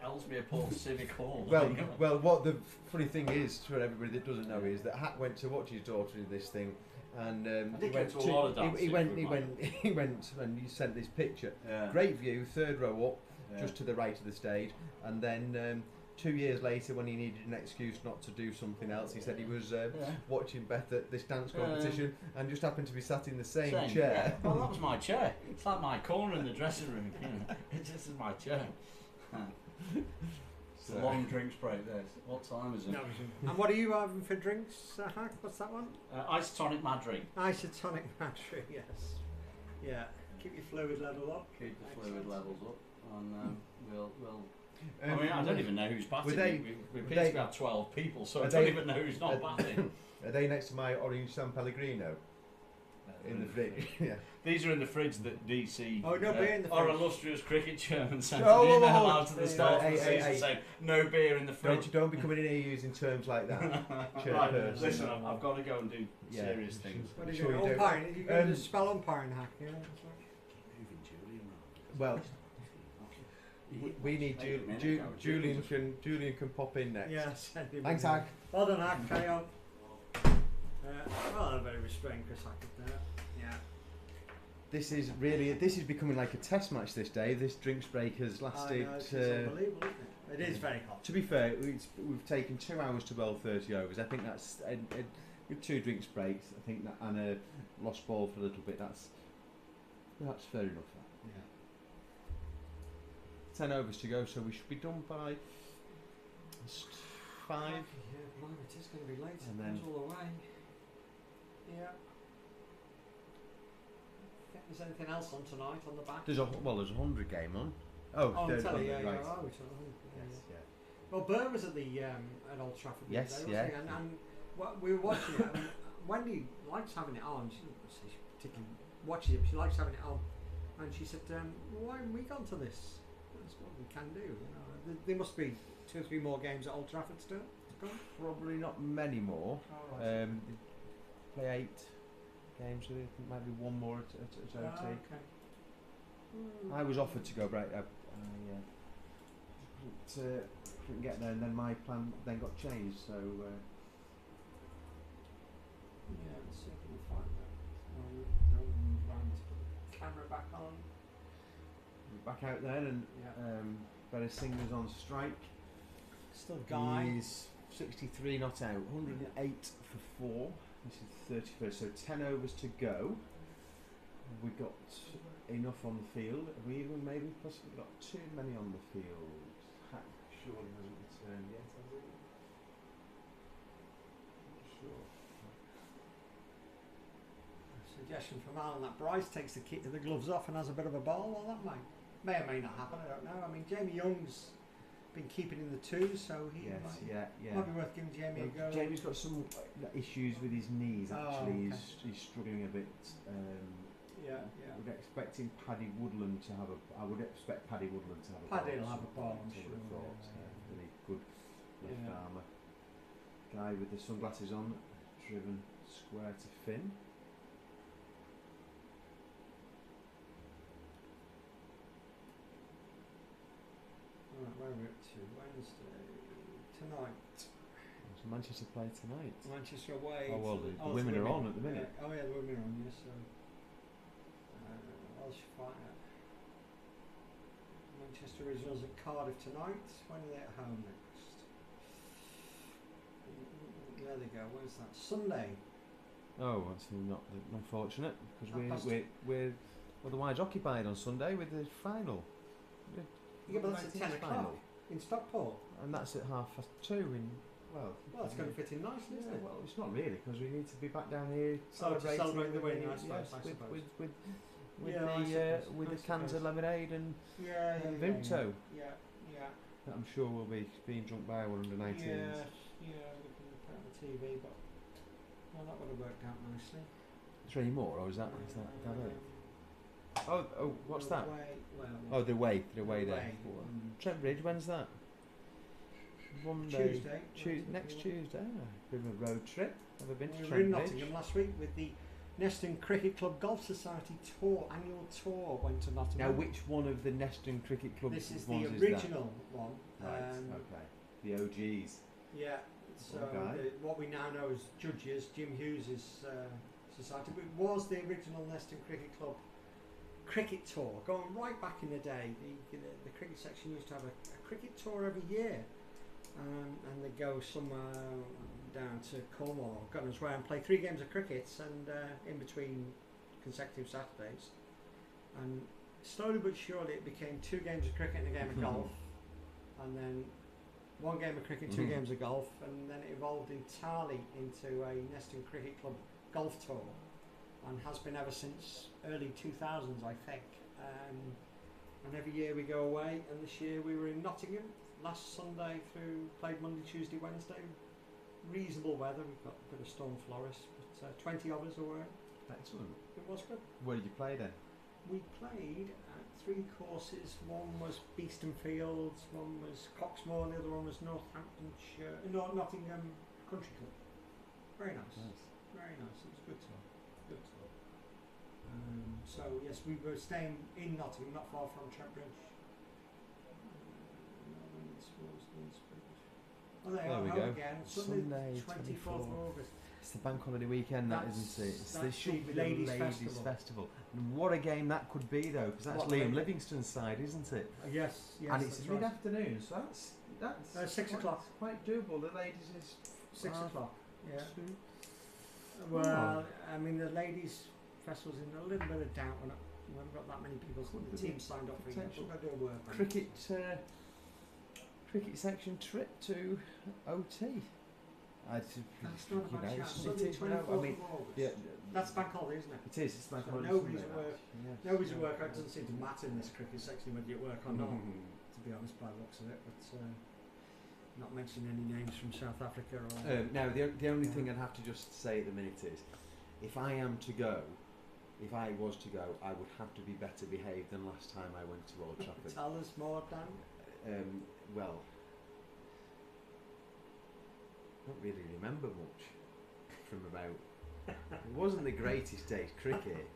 Ellesmere Port Civic Hall. Well, what the funny thing is, for everybody that doesn't know, is that Hack went to watch his daughter in this thing, and he went and you sent this picture. Yeah. Great view, third row up. just to the right of the stage. And then 2 years later, when he needed an excuse not to do something else, he said he was watching Beth at this dance competition and just happened to be sat in the same chair. Yeah. Well, that was my chair. It's like my corner in the dressing room. You know. This is my chair. It's a long drinks break there. What time is it? No, and what are you having for drinks, Hack? What's that one? Isotonic Madry. Isotonic Madry, yes. Yeah, keep your fluid level up. Keep the fluid levels up, and we'll. I mean, I don't even know who's batting. We appear to have 12 people, so I don't even know who's not batting. Are they next to my orange San Pellegrino? In the fridge. Yeah. These are in the fridge that DC, beer in the our fridge. illustrious cricket chairman, sent an email out to the start of the season hey. saying no beer in the fridge. Don't be coming in here using terms like that. Right, listen, I've got to go and do serious things. What are you Sure doing? you do. Umpiring? You're going to spell umpiring, Hack? Yeah. Well, we need Julian can pop in next. Yeah, send him. Thanks, Hack. Well done, Hack. Carry on. Well, I'm very restrained, Chris Hackett there. Yeah. This is becoming like a test match this day. This drinks break has lasted. It's unbelievable, isn't it? It is very hot. To be fair, we've taken 2 hours to bowl 30 overs. I think that's with 2 drinks breaks. I think that and a lost ball for a little bit. That's fair enough. Yeah. 10 overs to go, so we should be done by 5. Yeah, blimey, it is going to be late. And It then- goes all the way. Yeah. Think there's anything else on tonight on the back? There's a 100 game on. Oh, on there's telly, yeah, right. yeah. Oh, it's on. Yes, yeah. Well, Burr was at the at Old Trafford. Yes, the other day, yeah. wasn't he? And we were watching it. And Wendy likes having it on. She doesn't say she particularly watches it, but she likes having it on. And she said, "Why haven't we gone to this? That's what we can do." You know, there must be 2 or 3 more games at Old Trafford still to come. Probably not many more. Oh, right. Play 8 games. I think maybe 1 more at OT. Okay. I was offered to go, but I couldn't get there, and then my plan then got changed. So Yeah, let's see if we can find that. Camera back on. we're back out there, and Yeah. Better Singer's on strike. Still Guy. He's 63 not out, 108 for 4. This is the 31st, so 10 overs to go. We got enough on the field. Have we even maybe possibly got too many on the field? Hack surely hasn't returned yet, has he? Not sure. Suggestion from Alan that Bryce takes the gloves off and has a bit of a bowl. Well, that may or may not happen. I don't know. I mean, Jamie Young's been keeping in the 2s, so he Yes, might yeah. be worth giving Jamie a go. Jamie's got some issues with his knees. Actually, okay. he's struggling a bit. Yeah. I would expecting Paddy Woodland to have a. I would expect Paddy Woodland to have a. Paddy will have a ball, I'm I would sure. have thought. Yeah. Really good left Yeah. armour. Guy with the sunglasses on, driven square to Finn. Right, where are we up to? Wednesday tonight. It's Manchester play tonight. Manchester away. Oh well, the it's women are on at the minute. Yeah. Oh yeah, the women are on. Yes, so. Welsh Fire. Manchester Originals at Cardiff tonight. When are they at home next? There they go. Where's that? Sunday. Oh, that's not unfortunate because Half past we're otherwise occupied on Sunday with the final. Yeah, but that's at 10 o'clock Final. in Stockport. And that's at 2:30 in. Well, Well, it's going to fit in nicely, isn't yeah, it? well, it's not really because we need to be back down here To celebrating celebrate the win, I yes, suppose. I with, suppose. with Yeah, I the suppose, with I the cans suppose. of lemonade and Yeah, Vimto. Yeah. that I'm sure will be being drunk by our under 19s. Yeah, we can put it on the TV, but well, that would have worked out nicely. Is there any more, or is that it? Oh, what's that? Well, The way there. Way. Trent Bridge, when's that? Monday. Tuesday. Next Tuesday. Bit of a road trip. Never been to We were Trent in Bridge. Nottingham last week with the Neston Cricket Club Golf Society annual tour went to Nottingham. Now, which one of the Neston Cricket Club This is the ones original one. is that? Right, okay. The OGs. Yeah. So Okay. what we now know as Judges, Jim Hughes' society, but it was the original Neston Cricket Club cricket tour, going right back in the day. The cricket section used to have a cricket tour every year, and they go somewhere down to Cornwall or God knows where and play 3 games of cricket and in between consecutive Saturdays. And slowly but surely it became 2 games of cricket and a game of golf, and then 1 game of cricket, 2 games of golf, and then it evolved entirely into a Neston Cricket Club golf tour, and has been ever since early 2000s, I think. And every year we go away, and this year we were in Nottingham last Sunday played Monday, Tuesday, Wednesday. Reasonable weather, we've got a bit of storm florist, but 20 of us away. Excellent. It was good. Where did you play then? We played at 3 courses. One was Beeston Fields, one was Coxmoor, the other one was Nottingham Country Club. Very nice. Very nice. It was a good tour. Good tour. So yes, we were staying in Nottingham, not far from Trent Bridge. Oh, there we go. Again. Sunday 24th of August. It's the bank holiday weekend, isn't it? It should be the Ladies' Festival. And what a game that could be, though, because that's Liam Livingston's side, isn't it? Yes. And it's mid-afternoon, so that's 6 o'clock. Quite doable. The ladies is 6 o'clock. Yeah. 2. Well, I mean, the ladies' festival's in a little bit of doubt. We haven't got that many people. The team signed up for it. We've got to do a work. Cricket section trip to OT. That's not a bad chance. Sunday 24th of August. That's bank holiday, isn't it? It is. It's bank holiday. Nobody's at work. Yes. Nobody's at work. It doesn't seem to matter in this cricket section whether you're at work or not, to be honest, by the looks of it. But not mentioning any names from South Africa or... no, the only thing I'd have to just say at the minute is, if I was to go, I would have to be better behaved than last time I went to Old Trafford. Tell us more, Dan. Well, I don't really remember much from about... It wasn't the greatest day's cricket,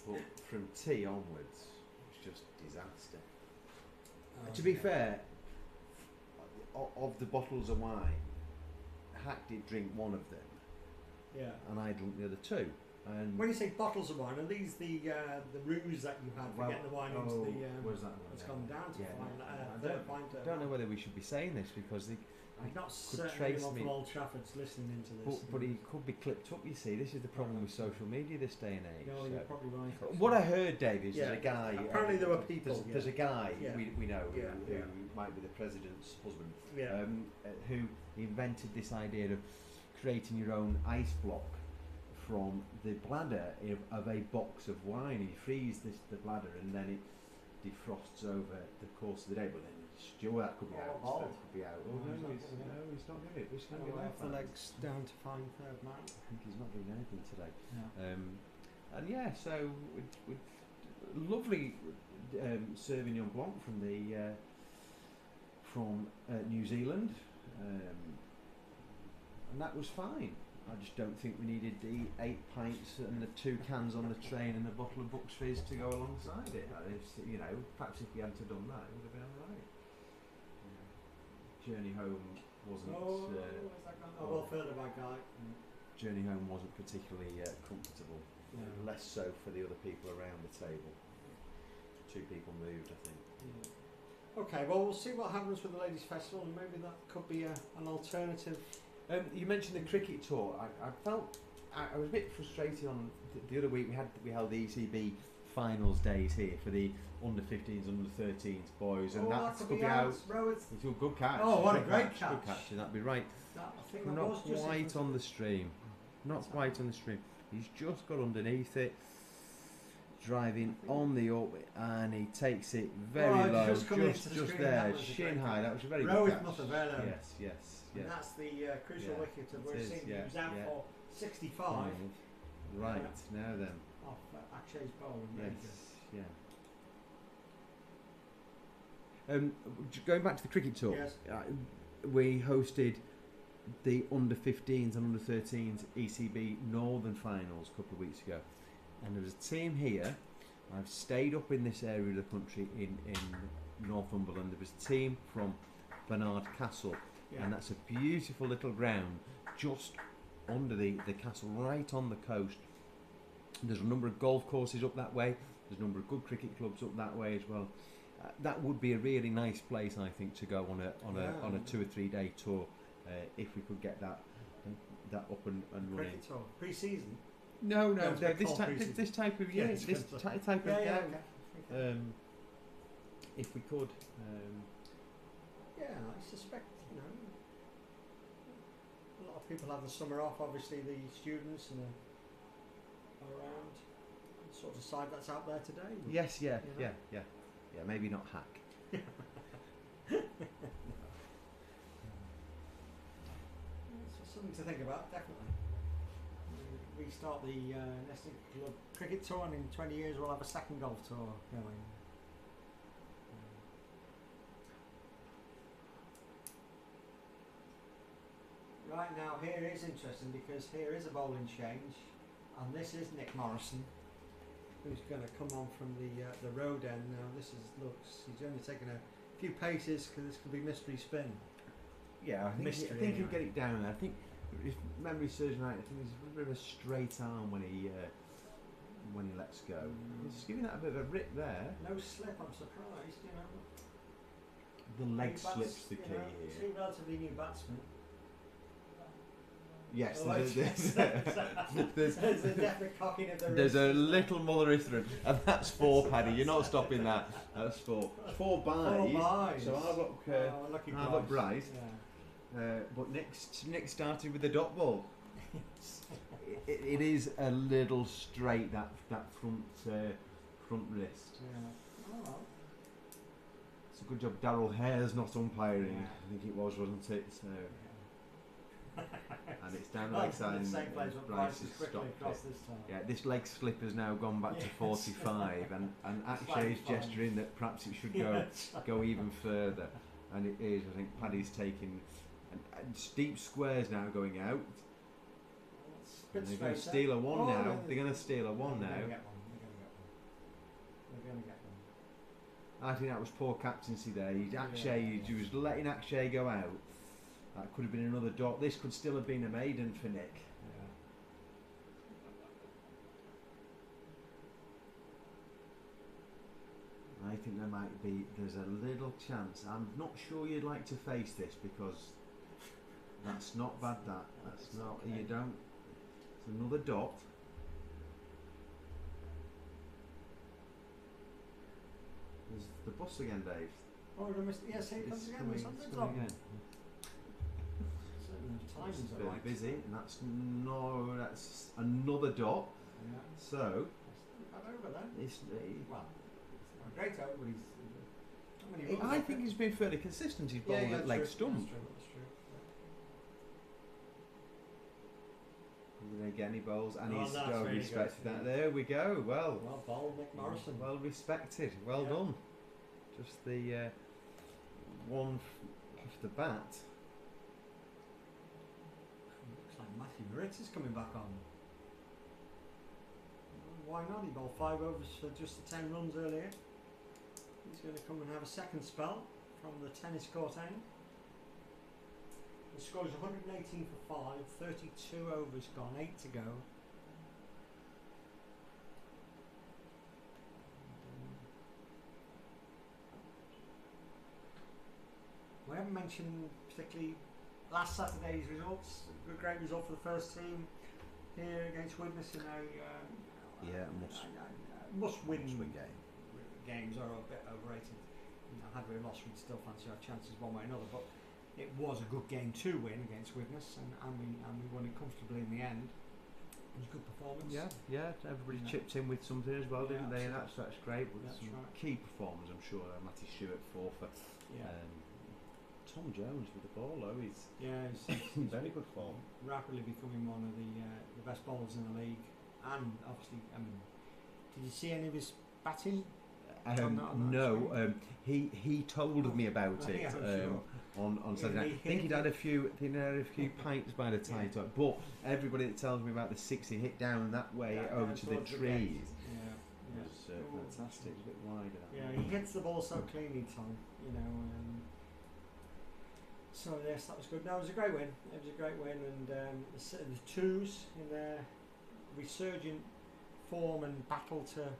but from tea onwards, it was just disaster. To be fair, of the bottles of wine, Hack did drink one of them, and I drank the other 2. And when you say bottles of wine, are these the ruse that you had for getting the wine into the... where's that one? It's gone down to I don't know whether we should be saying this, because I'm not certain anyone from Old Trafford's listening into this. But he could be clipped up, you see. This is the problem with social media this day and age. No, you're probably right. Actually. What I heard, Dave, is there's a guy... Apparently there were people. There's a guy we know who might be the president's husband, who invented this idea of creating your own ice block from the bladder of a box of wine. You freeze the bladder and then it defrosts over the course of the day, but then that could be out. That could be out. No, he's not doing it. He's going to get the legs down to find third man. I think he's not doing anything today. Yeah. And so with lovely serving young Blanc from New Zealand, and that was fine. I just don't think we needed the 8 pints and the 2 cans on the train and a bottle of Bucks Fizz to go alongside it. Perhaps if we hadn't done that, it would have been all right. Journey home wasn't. Further back, guy. Journey home wasn't particularly comfortable. Less so for the other people around the table. 2 people moved, I think. Okay, well, we'll see what happens with the Ladies' Festival, and maybe that could be an alternative. You mentioned the cricket tour. I felt I was a bit frustrated on the other week. We held the ECB finals days here for the under 15s, under 13s boys, and that could be out. It's a good catch. Oh, what a great catch! Good catch, and that'd be right. Not quite on the stream. Not quite on the stream. He's just got underneath it, driving on the up, and he takes it very low, just there, shin high. That was a very good catch. Yes. And that's the crucial wicket of we're seeing. He was out for 65. Right, now then. Off Akshay's bowl. Yes, going back to the cricket tour, we hosted the under 15s and under 13s ECB Northern finals a couple of weeks ago, and there was a team here. I've stayed up in this area of the country in Northumberland. There was a team from Barnard Castle, and that's a beautiful little ground just under the castle, right on the coast. There's a number of golf courses up that way. There's a number of good cricket clubs up that way as well. That would be a really nice place, I think, to go on a 2 or 3 day tour if we could get that up and running. Cricket tour pre-season. No, it's this type of Yeah, this type of okay. if we could. I suspect a lot of people have the summer off. Obviously, the students and around sort of side that's out there today. Yes, yeah. Maybe not Hack. It's something to think about, definitely. We start the Neston Club cricket tour, and in 20 years we'll have a second golf tour going. Right now, here is interesting because here is a bowling change, and this is Nick Morrison, who's going to come on from the road end. Now he's only taken a few paces because this could be mystery spin. Yeah, I think he'll get it down there. I think, if memory serves me right, I think he's a bit of a straight arm when he lets go. He's giving that a bit of a rip there. No slip, I'm surprised. The leg slip's the key here. Two relatively new batsmen. Yes, there's a definite cocking of the there's a little Muller Ithran, and that's 4, Paddy. You're not stopping that. That's 4. 4 buys. So I look bright. Yeah. But Nick started with the dot ball. it is a little straight, that front wrist. Yeah. Oh. It's a good job Darryl Hare's not umpiring. Yeah. I think it was, wasn't it? So. And it's down the leg side, and Bryce has stopped it. Yeah, this leg slip has now gone back to 45, and Akshay's gesturing that perhaps it should go even further, and it is. I think Paddy's taking and steep squares now going out. And they're going to steal a one now. They're going to steal a one now. They're going to get one. I think that was poor captaincy there. He was letting Akshay go out. That could have been another dot. This could still have been a maiden for Nick. I think there's a little chance. I'm not sure you'd like to face this because that's not bad. That's not. Okay. You don't. It's another dot. There's the bus again, Dave. Oh, yes, here it comes again. It's coming again. It's very busy, and that's another dot. Yeah. So over there. It's a great over, but I think he's been fairly consistent. He's bowling at leg stump. That's true. And then again, he bowls, and he's really respected good. that. There we go. Well bowled, Nick Morrison. Well respected. Well done. Just the one off the bat. Matthew Moritz is coming back on. Why not? He bowled 5 overs for just the 10 runs earlier. He's going to come and have a second spell from the tennis court end. The score is 118 for 5, 32 overs gone, 8 to go. We haven't mentioned particularly last Saturday's results. A great result for the first team here against Widnes in a must-win game. Games are a bit overrated. Had we lost, we'd still fancy our chances one way or another. But it was a good game to win against Widnes, and we won it comfortably in the end. It was a good performance. Yeah. Everybody chipped in with something as well, didn't they? And that's great. But that's some right. Key performers, I'm sure. Matty Stewart 4 for. Tom Jones with the ball, though, he's in very good form. Rapidly becoming one of the best bowlers in the league, and obviously, did you see any of his batting? No, he told me about it on Saturday night. I think he'd had a few pints by the time, but everybody that tells me about the 6 he hit down that way over to the trees. It was fantastic. It's a bit wider. Yeah, he hits the ball so cleanly, Tom. So yes, that was good. No, it was a great win. And the twos in their resurgent form and battle to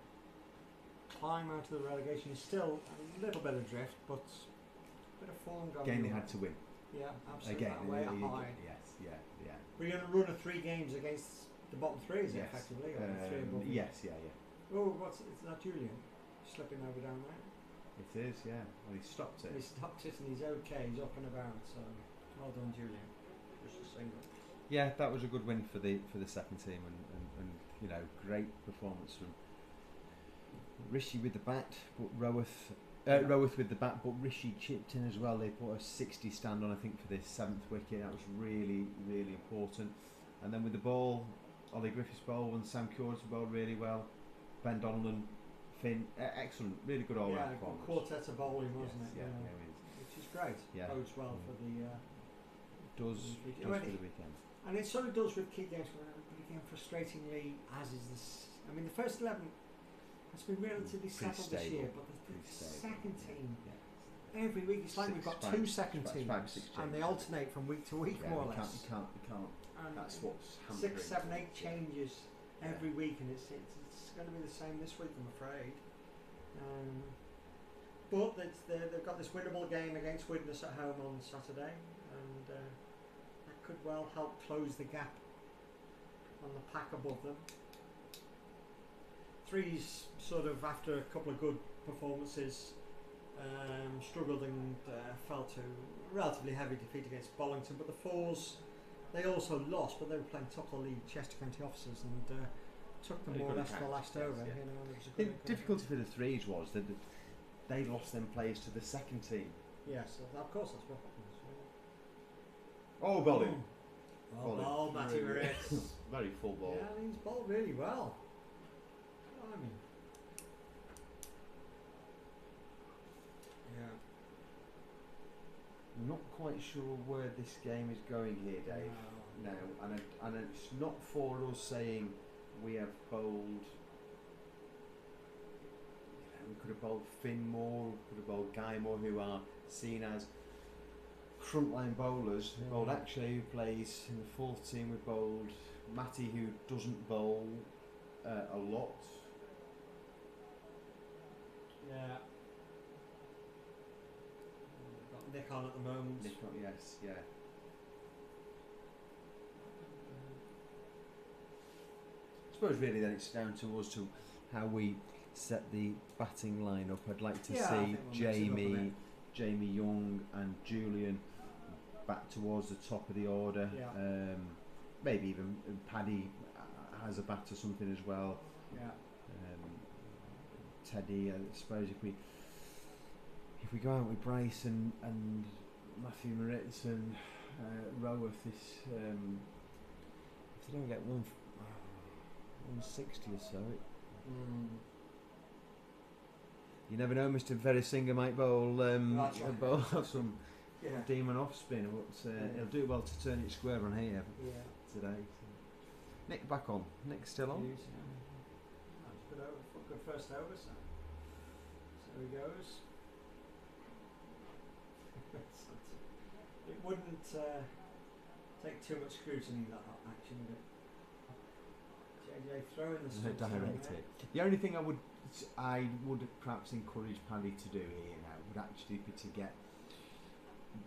climb out of the relegation is still a little bit adrift, but a bit of form going. Game they on. had to win. Yeah, absolutely. Again, Way high. yes, yeah. We're going to run of 3 games against the bottom 3, is it, Yes. effectively? Or the 3 above? Yes, yeah. Oh, is that Julian? Slipping over down there? It is, yeah. Well, he stopped it. He stopped it and he's okay, he's up and about, so well done, Julian. Just a single. Yeah, that was a good win for the second team, and you know, great performance from Rishi with the bat, but Roworth with the bat, but Rishi chipped in as well. They put a 60 stand on, I think, for the 7th wicket. That was really, really important. And then with the ball, Ollie Griffiths bowled and Sam Curtis bowled really well. Ben Donlan, Finn, excellent, really good all-round performance. Quartet of bowling, wasn't it? Yeah, which is great. Yeah. Bodes well for the. Does for the weekend. And it sort of does with key games, but again, frustratingly, as is this. I mean, the first 11 has been relatively settled this year, but the second team, every week it's like we've got 2 second teams, and they alternate from week to week, more or less. You can't. That's what's 6, 7, 8 changes every week, and it's going to be the same this week, I'm afraid. But they've got this winnable game against Widnes at home on Saturday, and that could well help close the gap on the pack above them. 3's sort of, after a couple of good performances, struggled and fell to a relatively heavy defeat against Bollington, but the 4's, they also lost, but they were playing top of the league, Chester County Officers, and took them more or less to the last over. Yeah. You know, it was a The good difficulty for the 3's was that they lost them players to the second team. Yes, of course, that's what happens. Oh, bowling. Oh, Matty Moritz. Very full ball. Yeah, he's bowled really well. I mean, yeah. Not quite sure where this game is going here, Dave. No, and it's not for us saying we have bowled. We could have bowled Finn Moore, we could have bowled Guy Moore, who are seen as frontline bowlers. We bowled actually, who plays in the 4th team. We bowled Matty, who doesn't bowl a lot. Yeah. Got Nick on at the moment. Nick on, yes, yeah. I suppose really then it's down to us to how we set the batting line up. I'd like to see Jamie Young and Julian back towards the top of the order. Yeah. Maybe even Paddy has a bat or something as well. Yeah. Teddy, I suppose if we go out with Bryce and Matthew Moritz and Roworth, if they don't get 160 or so, you never know. Mr. Verisinger might bowl some demon off spin, but he'll do well to turn it square on here today. Nick back on. Nick's still on. Good first over, so he goes. It wouldn't take too much scrutiny, that action, would it? JJ throwing the stuff. Direct it. The only thing I would perhaps encourage Paddy to do here now would actually be to get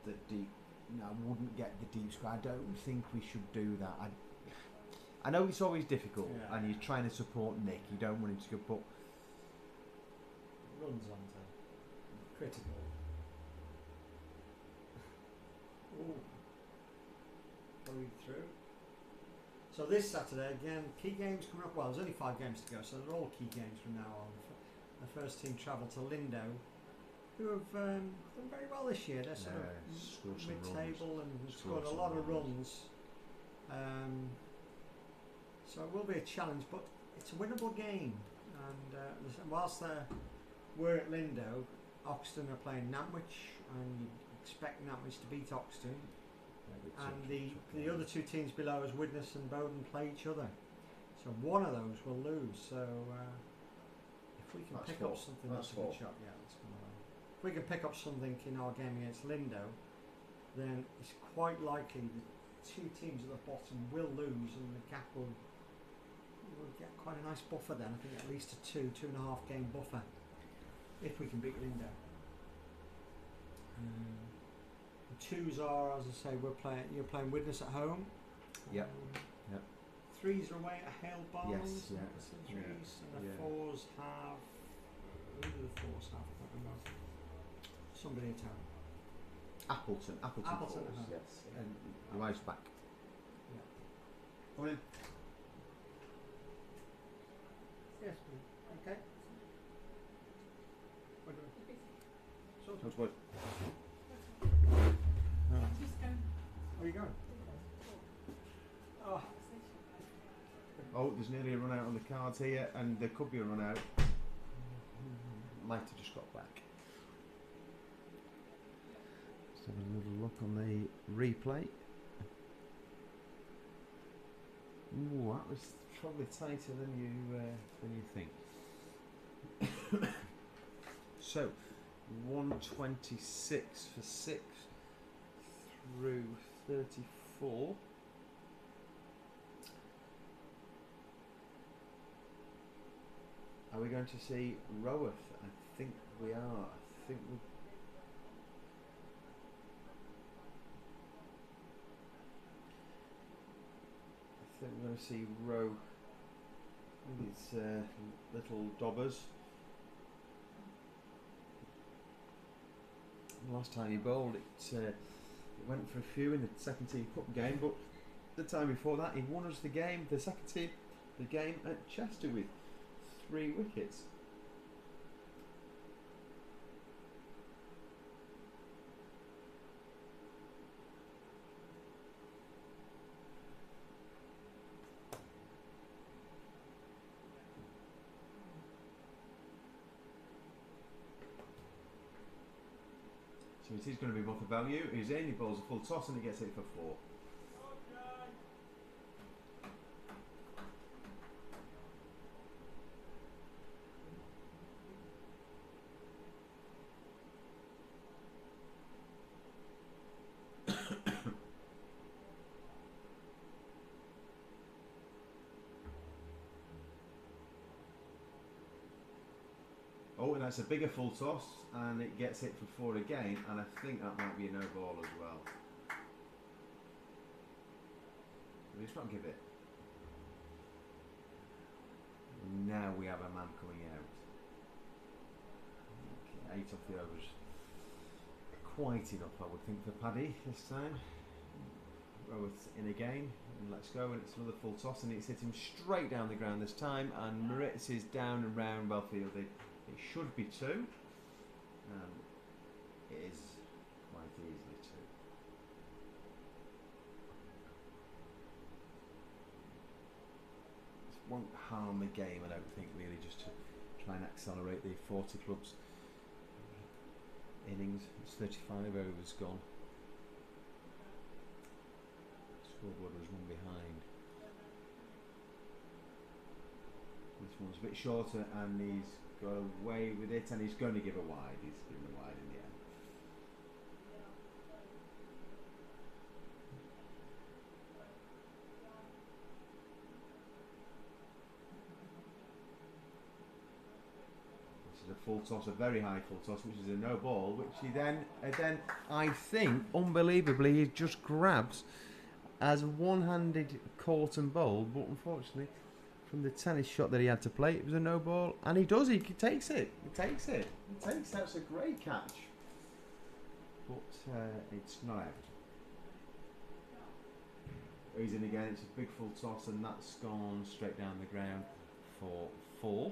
the deep. No, I wouldn't get the deep square. I don't think we should do that. I know it's always difficult, and you're trying to support Nick. You don't want him to go, but runs on to critical. Ooh, going through. So this Saturday again, key games coming up. Well, there's only 5 games to go, so they're all key games from now on. The first team travel to Lindo, who have done very well this year. They're sort of mid-table and scored a lot of runs. So it will be a challenge, but it's a winnable game. And whilst we're at Lindo, Oxton are playing Nantwich, and you expect Nantwich to beat Oxton. And the other 2 teams below us, Widnes and Bowden, play each other. So one of those will lose. So if we can pick up something, that's a good shot. Yeah, that's if we can pick up something in our game against Lindo, then it's quite likely the 2 teams at the bottom will lose, and the gap will we'll get quite a nice buffer then. I think at least a 2.5 game buffer if we can beat Lindo. The twos are, as I say, you're playing Widnes at home. Yep. Yep. Threes are away at Hale Barnes. Yes, yeah. Threes, and the fours have. Who do the fours have? I don't remember. Somebody in town. Appleton Falls, yes. And your wife's back. Yeah. Come in. Yes, okay. What do we? Sounds good. Just go. Where are you going? Oh. Oh, there's nearly a run out on the cards here, and there could be a run out. Might have just got back. Let's have a little look on the replay. Ooh, that was probably tighter than you think. So, 126 for 6 through 34. Are we going to see Roworth? I think we are. I think we're going to see Rowe with its little dobbers. Last time he bowled, it went for a few in the second team cup game, but the time before that he won us the game, the second team, the game at Chester with 3 wickets. So it is going to be both a value. He's in, he bowls a full toss and he gets it for 4. Oh, and that's a bigger full toss, and it gets it for 4 again, and I think that might be a no ball as well. Let's not give it. Now we have a man coming out. Okay, 8 off the overs. Quite enough, I would think, for Paddy this time. Roworth in again, and let's go, and it's another full toss, and it's hit him straight down the ground this time, and Moritz is down and round well fielded. It should be 2. It is quite easily 2. This won't harm the game, I don't think, really, just to try and accelerate the 40 clubs innings. It's 35 overs gone. Scoreboard was 1 behind. This one's a bit shorter, and he's got away with it, and he's going to give a wide. He's given a wide in the end. This is a full toss, a very high full toss, which is a no ball, which he then I think, unbelievably, he just grabs as one-handed caught and bowled, but unfortunately, from the tennis shot that he had to play, it was a no ball, and he does. He takes it. That's a great catch, but it's not out. He's in again. It's a big full toss, and that's gone straight down the ground for 4.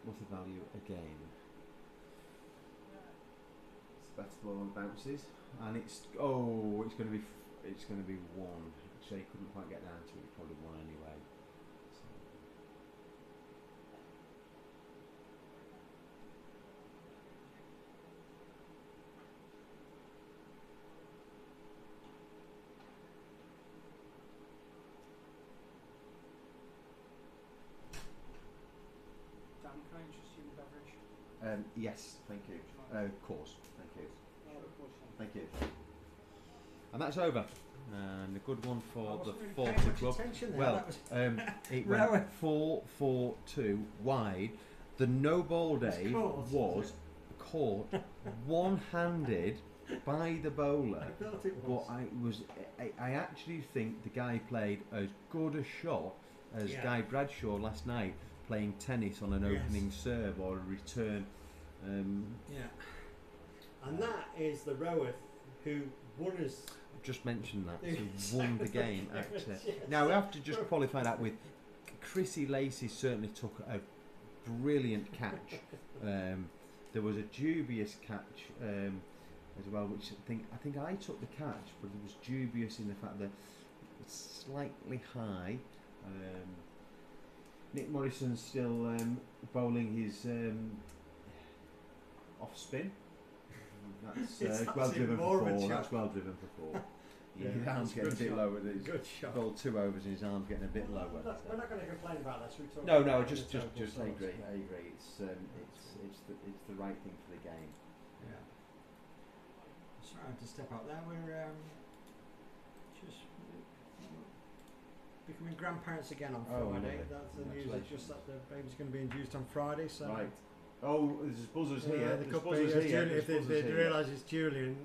What's the value again? It's the best ball on bounces, and it's going to be 1. So he couldn't quite get down to it. He probably won anyway. So Can I interest you in beverage? Yes, thank you. Of course, thank you. Thank you. And that's over. And a good one for the 40 club. Well, it went 4-4-2 wide. The no ball day was caught one-handed by the bowler. I thought it was. But I actually think the guy played as good a shot as Guy Bradshaw last night playing tennis on an opening serve or a return. And that is the rower who won us. I've just mentioned that. Who won the game, actually. Now, we have to just qualify that with Chrissy Lacey certainly took a brilliant catch. There was a dubious catch as well, which I think I took the catch, but it was dubious in the fact that it's slightly high. Nick Morrison's still bowling his off spin. That's well driven for 4. That's well driven for 4. Yeah, his arm's getting a bit lower. Good shot. Bowled 2 overs and his arm's getting a bit lower. We're not going to complain about this. No, just I agree. I agree. It's the right thing for the game. Yeah. Sorry, I had to step out there. We're just becoming grandparents again on Friday. That's the news. It's just that the baby's going to be induced on Friday. So right. Oh, there's buzzers here. There's buzzers here. If they realise it's Julian.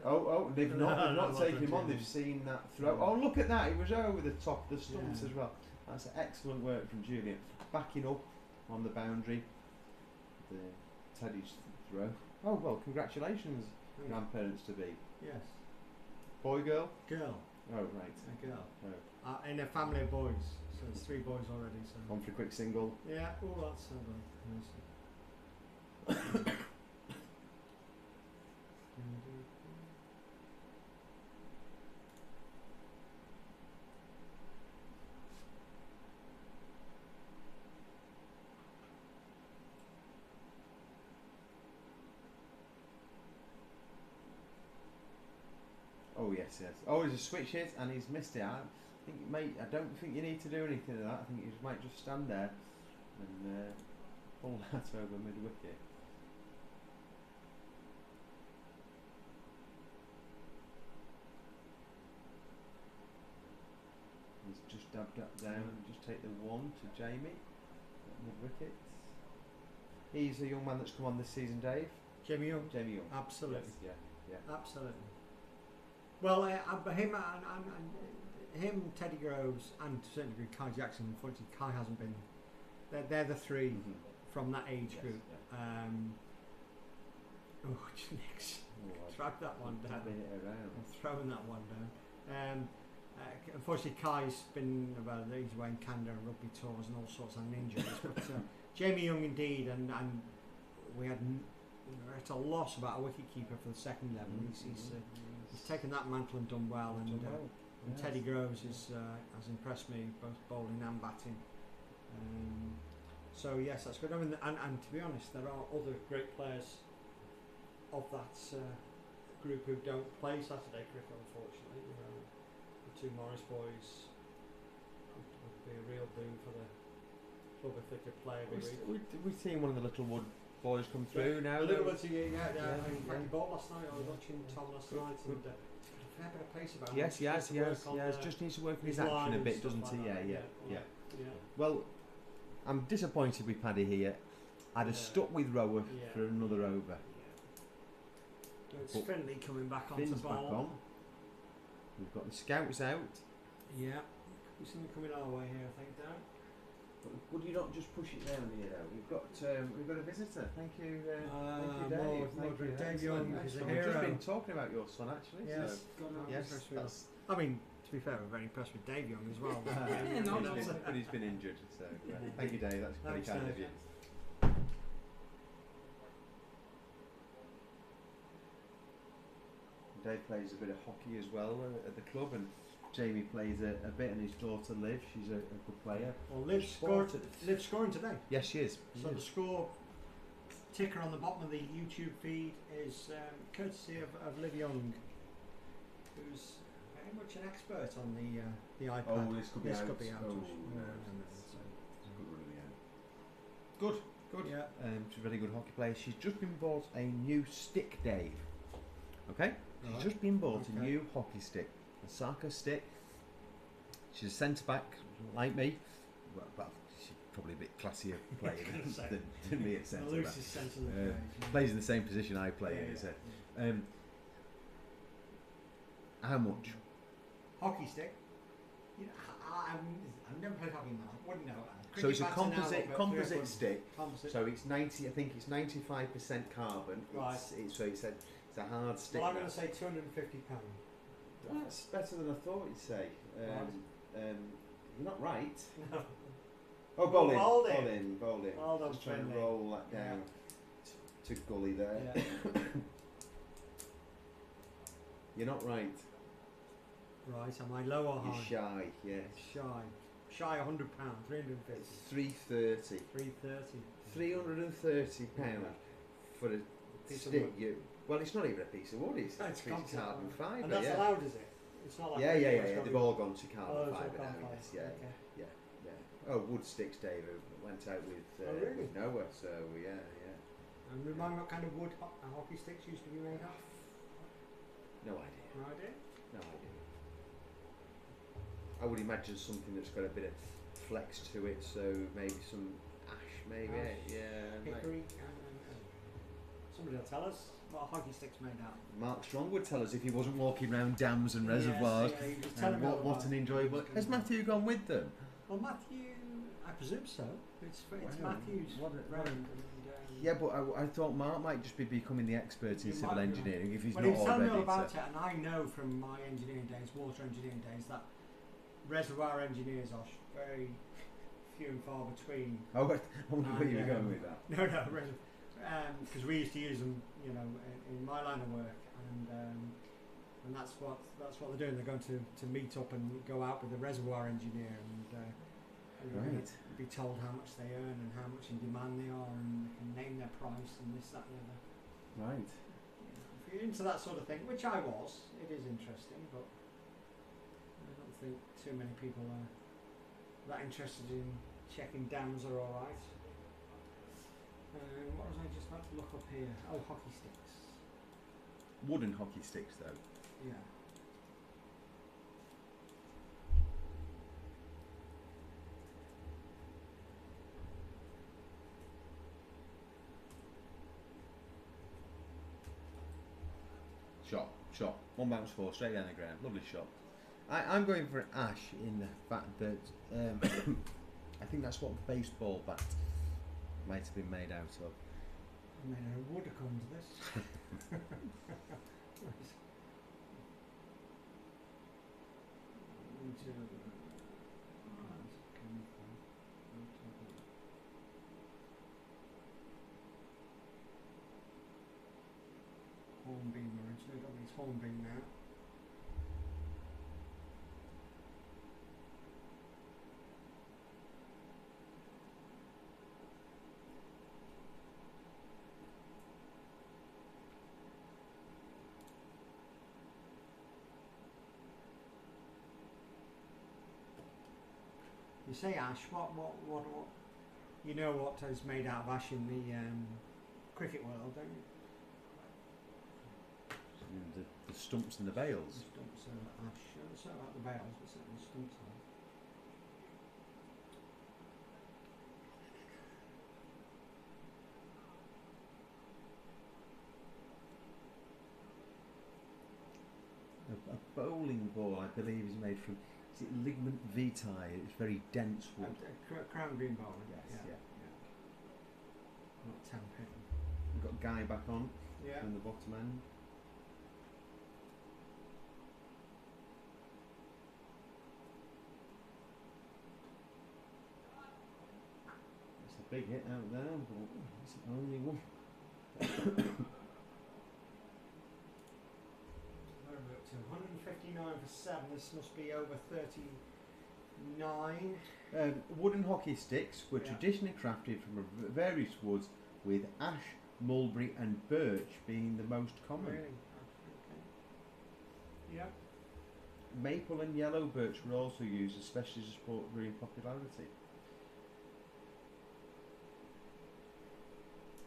They've not taken him on. They've seen that throw. Oh, look at that! He was over the top of the stumps as well. That's excellent work from Julian. Backing up on the boundary. The Teddy's throw. Oh well, congratulations, grandparents to be. Yes. Boy, girl. Girl. Oh right. A girl. Oh. In a family of boys. So there's 3 boys already. So. On for a quick single. Yeah. Oh, that's so good. Oh yes. Oh, he's a switch hit and he's missed it. I don't think you need to do anything to that. I think you might just stand there and pull that over mid wicket. He's just dabbed that down and just take the 1 to Jamie at mid wicket. He's a young man that's come on this season, Dave. Jamie Young. Absolutely. Yes, yeah. Absolutely. Well, him, Teddy Groves, and to a certain degree Kai Jackson. Unfortunately, Kai hasn't been. They're the 3 from that age group. Next. Drag that one down. Throwing that one down. Unfortunately, Kai's been he's away in Canada and rugby tours and all sorts of injuries. But Jamie Young indeed, and we had at a loss about a wicket keeper for the second 11. He's taken that mantle and done well. And Teddy Groves has impressed me both bowling and batting. So yes, that's good. I mean, and to be honest, there are other great players of that group who don't play Saturday cricket, unfortunately. The 2 Morris boys would be a real boon for the club if they could play every week. We've seen one of the Littlewood boys come through now. Frankie Ball last night. I was watching Tom last night, and a fair bit of pace about him. Yes, just needs to work on his action a bit, doesn't he? Yeah. Well, I'm disappointed with Paddy here. I'd have stuck with Rower for another over. It's Finley coming back onto the ball. Back on. We've got the scouts out. Yeah. We've seen them coming our way here, I think, Dan. Would you not just push it down here though? We've got a visitor. Thank you, Dave. Dave Young is a hero. We've just been talking about your son actually. Yes. I mean, to be fair, we're very impressed with Dave Young as well. But he's been injured, so thank you, Dave. That's very kind of you. Dave plays a bit of hockey as well at the club, and Jamie plays a bit, and his daughter Liv, she's a good player. Well, Liv's scoring today. Yes, she is. So the score ticker on the bottom of the YouTube feed is courtesy of Liv Young, who's very much an expert on the iPad. Oh, this could be out. Could be out. Good. good. Yeah. She's a very good hockey player. She's just been bought a new stick, Dave. Okay? She's just been bought a new hockey stick, a soccer stick. She's a centre back, like me. Well, she's probably a bit classier player than me at centre back. Plays in the same position I play in. Is it? How much? Hockey stick. You know, I've never played hockey, man. I wouldn't know. So it's a composite stick. Composite. So it's 90. I think it's 95% carbon. Right. So it's a hard stick. Well, I'm going to say £250. That's better than I thought you'd say. You're not right. No. Oh, bowling. Well done, Just trying to roll that down to gully there. Yeah. You're not right. Right, am I low or high? You're shy, yes. Shy £100, 350. It's 330. 330. £330 for a Piece of stick. wood. Well, it's not even a piece of wood. It's a piece of composite. carbon fibre. And that's allowed, is it? It's not like Yeah. They've all gone to carbon fibre now. carbon Yes, fibre. yeah. Oh, wood sticks, Dave. Went out with really? with Noah. So yeah. And remind me what kind of wood hockey sticks used to be made of? No idea. No idea? No idea. I would imagine something that's got a bit of flex to it, so maybe some ash, maybe. Ash, Yeah. hickory. Somebody will tell us what a hockey stick's made out. Mark Strong would tell us if he wasn't walking around dams and reservoirs. Yes, he was telling me What an enjoyable. Has Matthew gone with them? Well, Matthew, I presume so. It's Matthew's friend. Yeah, but I thought Mark might just be becoming the expert in civil engineering if he's well, not he was telling already. me all about it, and I know from my engineering days, water engineering days, that reservoir engineers are very few and far between. Oh, I wonder where you were going with that. No, because we used to use them, in my line of work, and that's what they're doing. They're going to meet up and go out with the reservoir engineer and be told how much they earn and how much in demand they are, and they can name their price and this, that, and the other. Right. If you're into that sort of thing, which I was, it is interesting, but I don't think too many people are that interested in checking dams are alright. What was I just about to look up here? Oh, hockey sticks. Wooden hockey sticks, though. Yeah. Shot. 1 bounce 4, straight down the ground. Lovely shot. I'm going for ash in the fact that I think that's what baseball bat might have been made out of. I mean, I would have come to this. Hornbeam originally, don't we? It's hornbeam now. You say ash, what you know what is made out of ash in the cricket world, don't you? The stumps and the bales. The stumps are ash. I don't know about the bales, but certainly stumps are. A bowling ball, I believe, is made from. Is it ligament vitae? It's very dense wood. Crown green bowling. Yes, yeah. Not 10 pin. We've got Guy back on Yeah. from the bottom end. It's a big hit out there, but it's only one. Where are we up to? 159 for 7. This must be over 39. Wooden hockey sticks were traditionally crafted from various woods, with ash, mulberry and birch being the most common. Really? Okay. Yeah. Maple and yellow birch were also used, especially to support green popularity.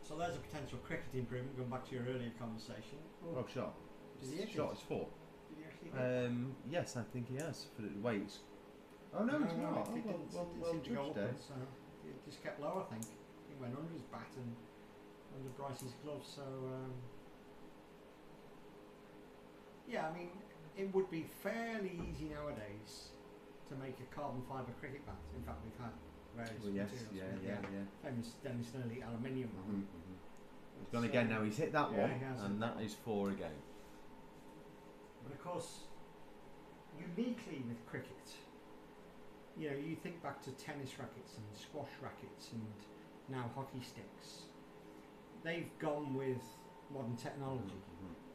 So there's a potential cricket improvement, going back to your earlier conversation. Oh, shot. Did he hit Shot it? is 4. Did he actually hit it? Yes, I think he has. For the way it's. Oh no, it's not. It Oh, well seemed to go judged there. upwards, so it just kept low, I think. He went under his bat and under Bryce's glove, so yeah, I mean, it would be fairly easy nowadays to make a carbon fibre cricket bat. In fact, we've had various materials. Famous Dennis Lilly aluminium one. He's gone again now. He's hit that one, he has and that is 4 again. But of course, uniquely with cricket, you know, you think back to tennis rackets and squash rackets and now hockey sticks. They've gone with modern technology.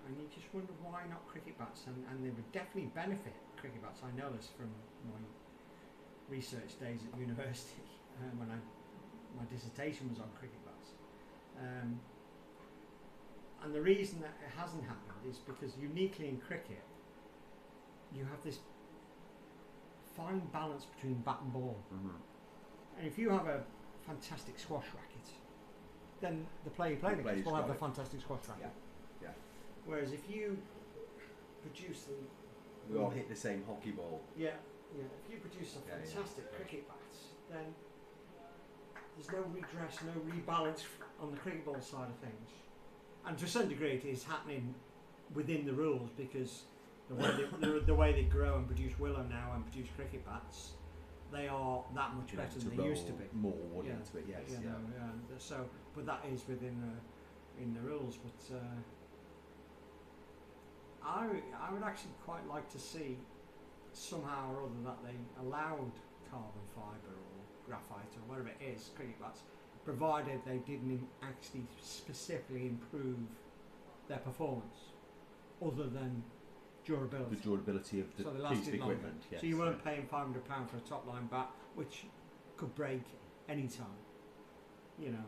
And you just wonder why not cricket bats, and they would definitely benefit cricket bats. I know this from my research days at university when my dissertation was on cricket bats. And the reason that it hasn't happened is because uniquely in cricket, you have this fine balance between bat and ball. And if you have a fantastic squash racket, then the player you play against will have a fantastic squash racket. Yeah. Whereas if you produce them, we all hit the same hockey ball. Yeah. If you produce a fantastic cricket bat, then there's no redress, no rebalance on the cricket ball side of things. And to a certain degree, it is happening within the rules because the way they grow and produce willow now and produce cricket bats, they are that much better than they used to be. More wood into it, yes. So, but that is within in the rules. But I would actually quite like to see somehow or other that they allowed carbon fibre or graphite or whatever it is, cricket bats, provided they didn't actually specifically improve their performance, other than durability. The durability of the piece of equipment. Yes. So you weren't paying £500 for a top line bat, which could break any time. You know,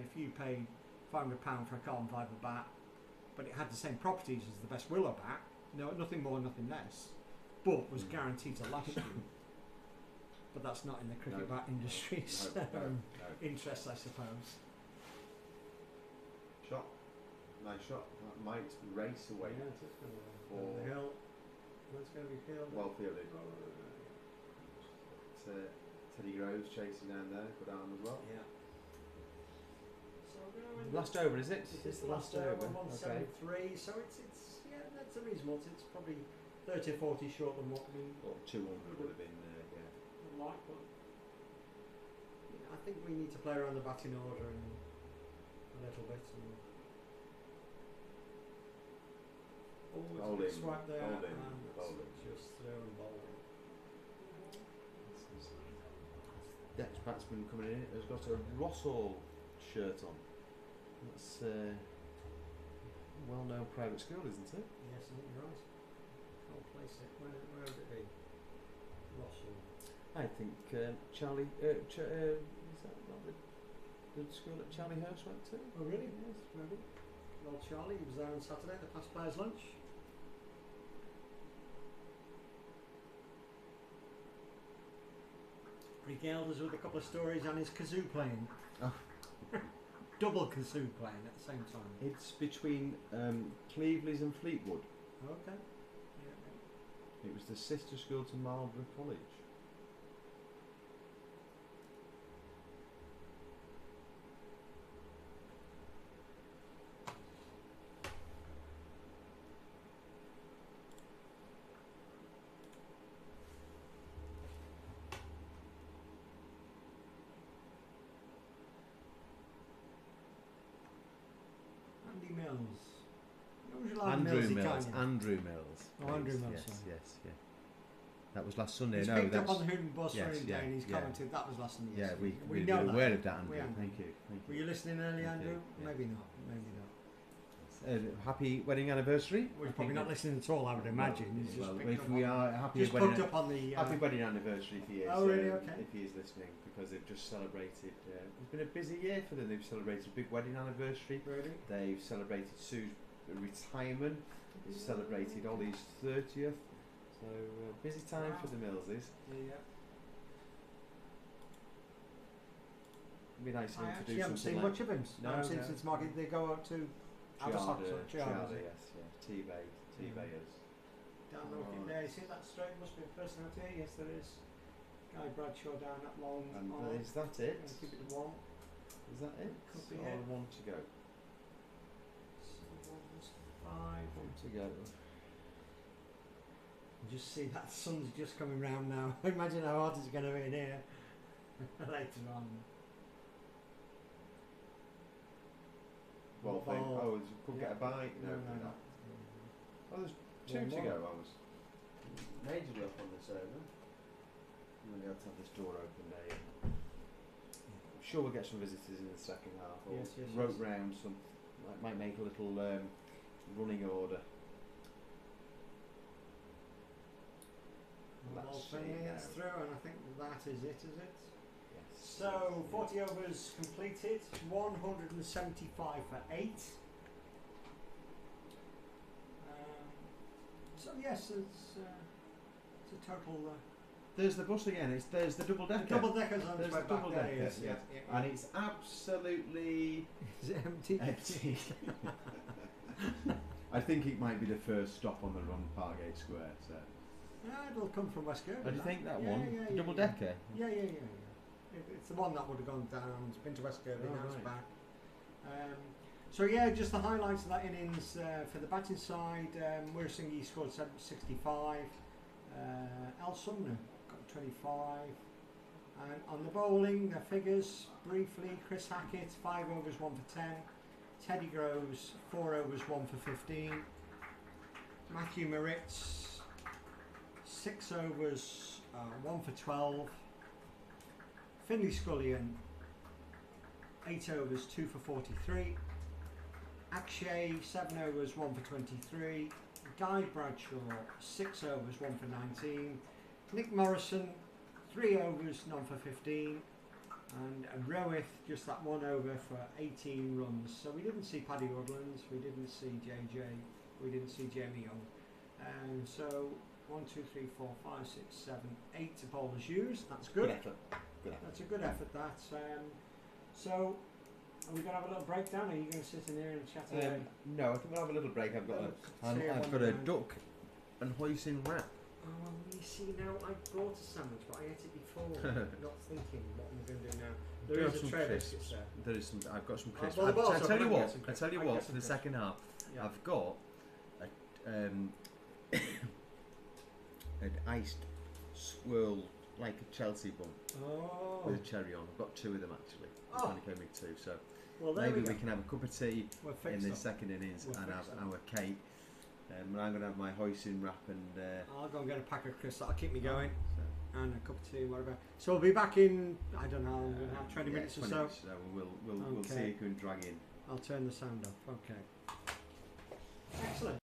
if you paid £500 for a carbon fibre bat, but it had the same properties as the best willow bat, nothing more, nothing less, but was guaranteed to last you. But that's not in the cricket bat industry's interest, I suppose. Shot. Nice shot. That might race away. Yeah, it is going to the hill. That's going to be fielded. Well fielded. It's Teddy Groves chasing down there. Good arm as well. Yeah. So last over, is it? It is the last over. 173. So it's that's a reasonable. It's probably 30 or 40 short than what we. Well, 200 would have been. Like, but I think we need to play around the batting order and a little bit. And it's swipe there and just throw and bowl. Next batsman coming in has got a Rossall shirt on. That's a well-known private school, isn't it? Yes, I think you're right. I'll place it. Where would it be? Rossall. I think Charlie. Is that not the school that Charlie Hurst went to? Oh, really? Yes, maybe. Well, Charlie, he was there on Saturday at the past players' lunch. Regaled us with a couple of stories on his kazoo playing. Oh. Double kazoo playing at the same time. It's between Cleveland's and Fleetwood. Okay. It was the sister school to Marlborough College. Andrew Mills. Oh, Andrew Mills. Yes. That was last Sunday. He's picked up on the Hooten bus for him day and he's commented that was last Sunday. Yeah, we know that. Aware of that, Andrew. Thank you. Were you listening early, Andrew? Yeah. Maybe not. Happy wedding anniversary. We're probably not listening at all, I would imagine. Well, if we are happy wedding anniversary if he is. Oh, really? Okay. If he is listening, because they've just celebrated. It's been a busy year for them. They've celebrated a big wedding anniversary. Really? They've celebrated Sue's retirement. They've celebrated Ollie's 30th. So busy time for the Millses. Yeah. It'd be nice I to actually do haven't something seen like much of him. No, since no. since market they go out to Chiada, yes, yeah. T-Bayers. Down looking there, you see that straight must be a person out here. Yes, there is. Guy Bradshaw down that long. And arm. is that it? Gonna keep it to one. Is that it? Could be or it. one to go? So 5. One to go. Just see that sun's just coming round now. Imagine how hot it's going to be in here later on. Well, think, Ball. could get a bite. No, no. Oh, there's 2 One to more. go. I was major work on this over. I'm going to have to have this door open there. I'm sure we'll get some visitors in the second half. Or Yes, rope round some. Might make a little running order. Ball swinging gets through, and I think that is it, is it? Yes. So 40 overs completed, 175 for 8. So yes, it's a total. There's the bus again. There's the double decker. The double decker's on There's its way the back double there, decker, yes, yeah. And it's absolutely Is it empty? empty. I think it might be the first stop on the run, Pargate Square. So. It'll come from West Kirby. Oh, do you think that Yeah, one? yeah, The yeah, double yeah. decker? Yeah. It's the one that would have gone down. It's been to West Kirby, Oh, now it's right. back. So yeah, just the highlights of that innings for the batting side. Mursingi scored 65. Al Sumner got 25. And on the bowling, the figures briefly: Chris Hackett 5 overs 1 for 10. Teddy Groves 4 overs 1 for 15. Matthew Moritz 6 overs 1 for 12. Finley Scullion 8 overs 2 for 43. Akshay 7 overs 1 for 23. Guy Bradshaw 6 overs 1 for 19. Nick Morrison 3 overs none for 15. And Rohith just that 1 over for 18 runs. So we didn't see Paddy Woodlands, we didn't see JJ, we didn't see Jamie Young. So 1, 2, 3, 4, 5, 6, 7, 8 bowlers used. That's good. Good effort. Good effort. That's a good effort. That. So are we going to have a little breakdown? Or are you going to sit in here and chat away? No, I think we'll have a little break. I've got Say I've one got a line. duck and hoisin wrap. Oh, well, you see now, I bought a sandwich, but I ate it before, not thinking what I'm going to do now. There Do is have a some tray of crisps. biscuits there. There is some. I've got some crisps. well, I tell you I what. can I get tell you some what. crisps. For the second half, Yeah. I've got an iced swirl like a Chelsea bun Oh. with a cherry on. I've got 2 of them actually. It's Oh. only came with 2, so Well, there maybe we we go. can have a cup of tea We're in fixed the up. second innings We're and have fixed up. our cake. And I'm going to have my hoisin wrap and. I'll go and get a pack of crisps. That'll keep me going. So, And a cup of tea, whatever. So we'll be back in, I don't know, we'll have 20 minutes or 20 so. minutes, we'll see Okay. if we can drag in. I'll turn the sound off. Okay. Excellent.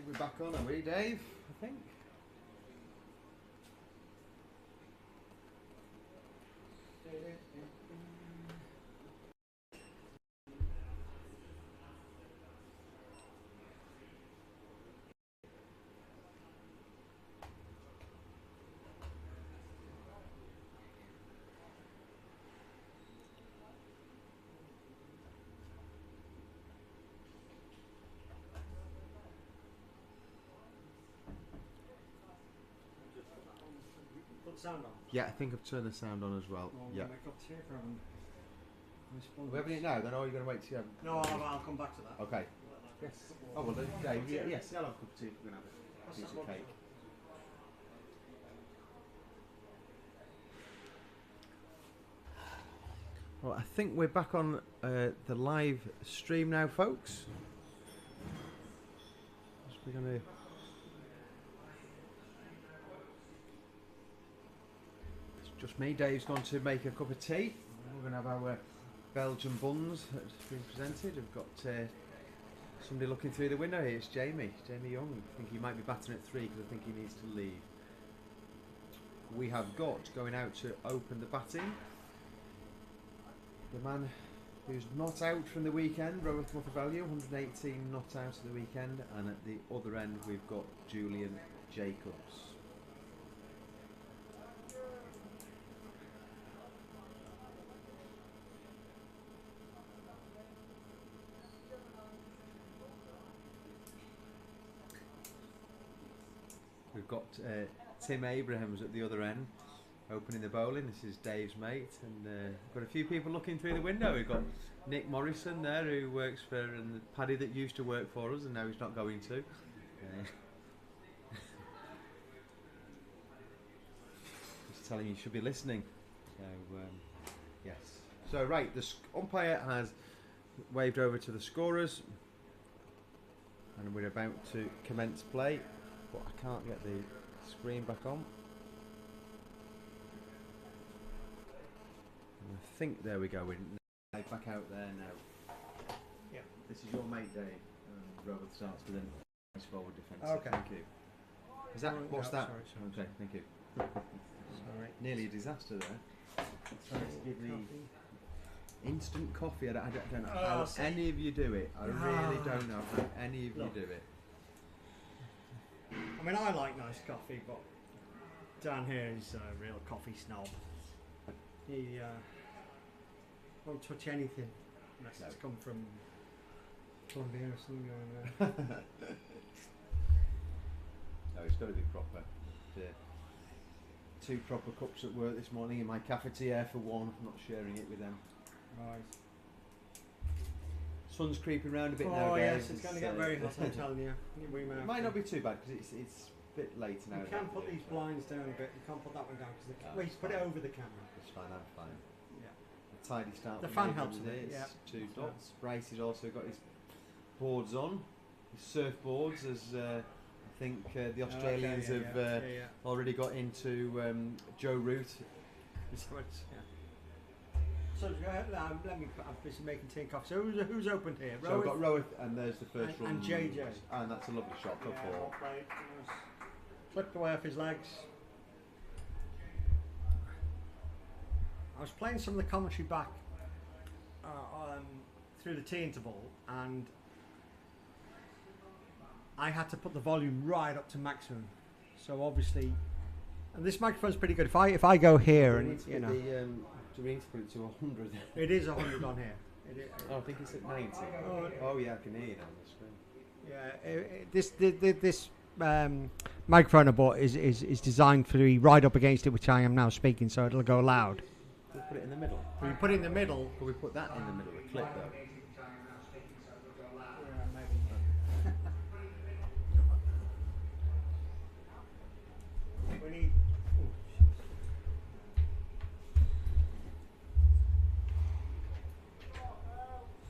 we're back on, are we, Dave? I think. Sound on? Yeah, I think I've turned the sound on as well. Well, yeah. Make up tea for him. We're having it now, then, or are you going to wait till you have? No, I'll come back to that. Okay. Yes. Oh, well, Dave, yes, I'll have a cup of tea if we're going to have a piece of cake. Well, I think we're back on the live stream now, folks. We're going to. Just me. Dave's gone to make a cup of tea. We're going to have our Belgian buns that's been presented. We've got somebody looking through the window here. It's Jamie Young. I think he might be batting at 3 because I think he needs to leave. We have got going out to open the batting the man who's not out from the weekend, Robert Value, 118 not out of the weekend, and at the other end we've got Julian Jacobs. We've got Tim Abrahams at the other end, opening the bowling. This is Dave's mate, and we've got a few people looking through the window. We've got Nick Morrison there, who works for, and Paddy that used to work for us, and now he's not going to. Just telling you should be listening. So yes. So right, the umpire has waved over to the scorers, and we're about to commence play. But I can't get the screen back on. And I think there we go. We're back out there now. Yeah. This is your mate, Dave. Robert starts with an nice forward defence. Okay. Thank you. Is that what's that? Sorry. Okay, thank you. Sorry. Nearly a disaster there. Trying to give me instant coffee. I don't know how any of you do it. I really don't know how any of you do it. I mean, I like nice coffee, but Dan here is a real coffee snob. He won't touch anything unless it's come from Colombia or something. No, it's got to be proper. Two proper cups at work this morning in my cafetiere for one. I'm not sharing it with them. Right. Sun's creeping round a bit now. Oh yes, it's going to get very hot. I'm telling you. It might not be too bad because it's a bit late now. You can put these blinds down a bit. You can't put that one down because wait, put it over the camera. It's fine. I'm fine. Yeah. A tidy start. The fan helps with it. Yeah. 2 dots. Bryce has also got his boards on, his surfboards, as I think the Australians have already got into Joe Root. So go ahead, let me. I'm busy making tea and coffee. So who's opened here? So we've got Rohit, and there's the first run. And JJ. And that's a lovely shot for 4. Flipped away off his legs. I was playing some of the commentary back through the tea interval, and I had to put the volume right up to maximum. So obviously, and this microphone's pretty good. If I go here and you know. Do we need to put it to 100? It is 100 on here. I think it's at 90. Oh yeah, I can hear it on the screen. Yeah, this microphone I bought is designed for the right up against it, which I am now speaking, so it'll go loud. We'll put it in the middle. We put it in the middle. Could we put that in the middle? The clip though. Yeah, maybe. We need.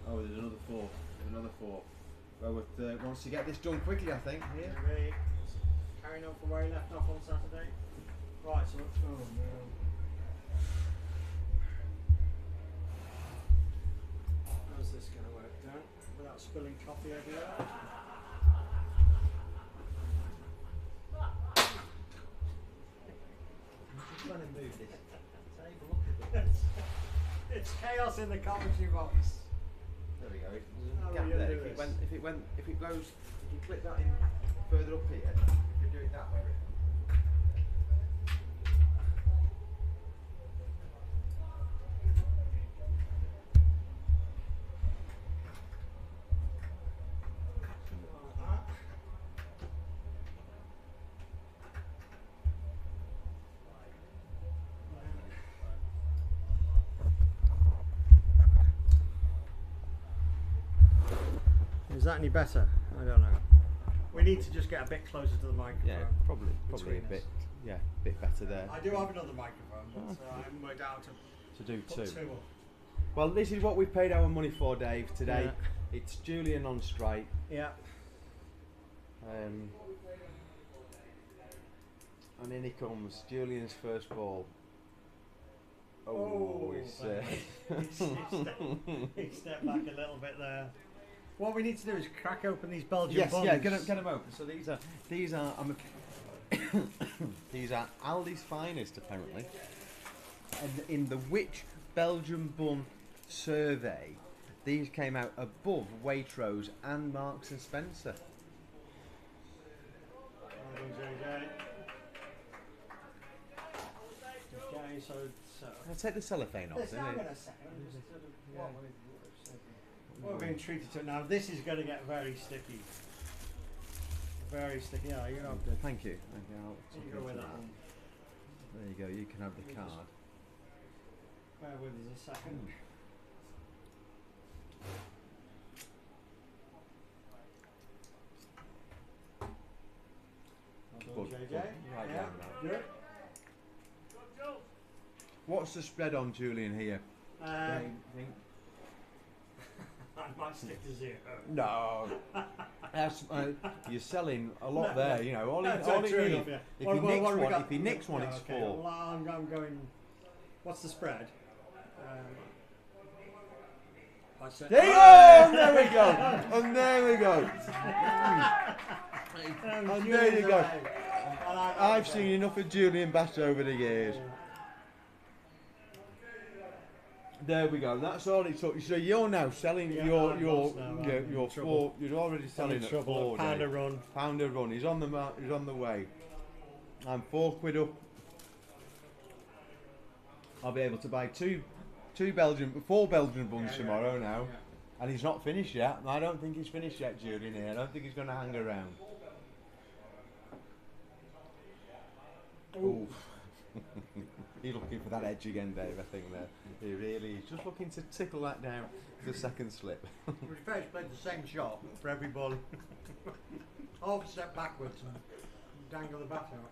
Oh, there's another 4. There's another 4. Robert wants to get this done quickly, I think. Here. Carrying on from where he left off on Saturday. Right, so oh no. How's this going to work, Dan? Without spilling coffee everywhere? trying to move this table up a bit. It's chaos in the commentary box. There we go. There's How a are gap we gonna there. do If it goes, if you click that in further up here, if you do it that way. Is that any better? I don't know. We need to just get a bit closer to the microphone. Yeah, probably between a us. bit. Yeah, a bit better there. I do have another microphone, but I haven't worked out To do to put two. two up. Well, this is what we've paid our money for, Dave. Today, Yeah. it's Julian on strike. Yeah. And in he comes, Julian's first ball. Oh, it's, he stepped back a little bit there. What we need to do is crack open these Belgian yes, buns. yeah, get them open. So these are these are Aldi's finest, apparently. And in the Which Belgian Bun survey, these came out above Waitrose and Marks and Spencer. Okay, so I'll take the cellophane off, isn't it? What we're being treated to now, this is going to get very sticky. Very sticky. Yeah, you know. Thank you. I'll You go with that one. There you go. You can have the card. Bear with us a second. Well done, JJ. Right Yeah. down now. Good. What's the spread on Julian here? I might stick to 0. No. That's, you're selling a lot No, there, no. you know. All That's it true needs, enough, yeah. if What- he what- nicks what have we one, got? if he nicks one, Yeah, it's okay. 4. Well, I'm going. What's the spread? I said. There you go! There we go! And there we go! And there you go. I've seen enough of Julian Bass over the years. There we go. That's all it took. So you're now selling Yeah, your I'm your lost now, I'm in your trouble. 4. You're already selling at trouble. 4. Pound a Dave. run. Pound a run. He's on the He's on the way. I'm £4 up. I'll be able to buy 4 Belgian buns tomorrow now. Yeah. And he's not finished yet. I don't think he's finished yet, Julian. Here, I don't think he's going to hang around. Ooh. He's looking for that edge again, Dave. I think there. He really is just looking to tickle that down to the second slip. We've played the same shot for every ball. Half a step backwards and dangle the bat out.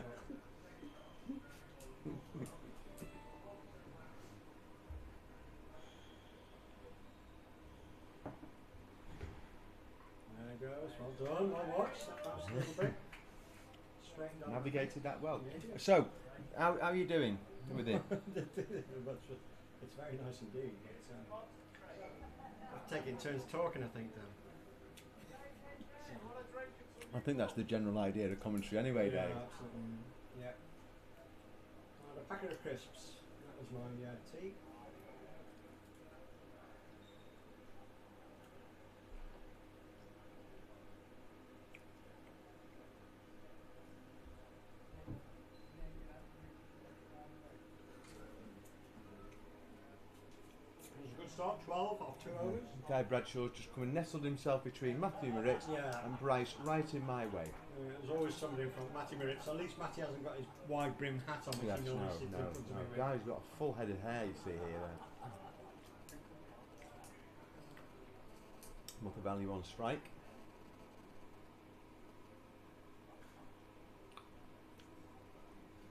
There it goes. Well done. Well watched. That was a little bit. Straight down. Navigated that well. Yeah. So, how are you doing with it? It's very nice indeed. It's, we're taking turns talking, I think, then. I think that's the general idea of commentary, anyway, Yeah, Dave. absolutely. Yeah. And a packet of crisps. That was my tea. Start 12 off 2 overs. Guy Bradshaw's just come and nestled himself between Matthew Moritz Yeah. and Bryce right in my way. There's always somebody in front. Matty Moritz. At least Matty hasn't got his wide brimmed hat on, which Yes, he no, normally sits in front of me with. Guy's got a full head of hair, you see here then. Mother Valley on strike.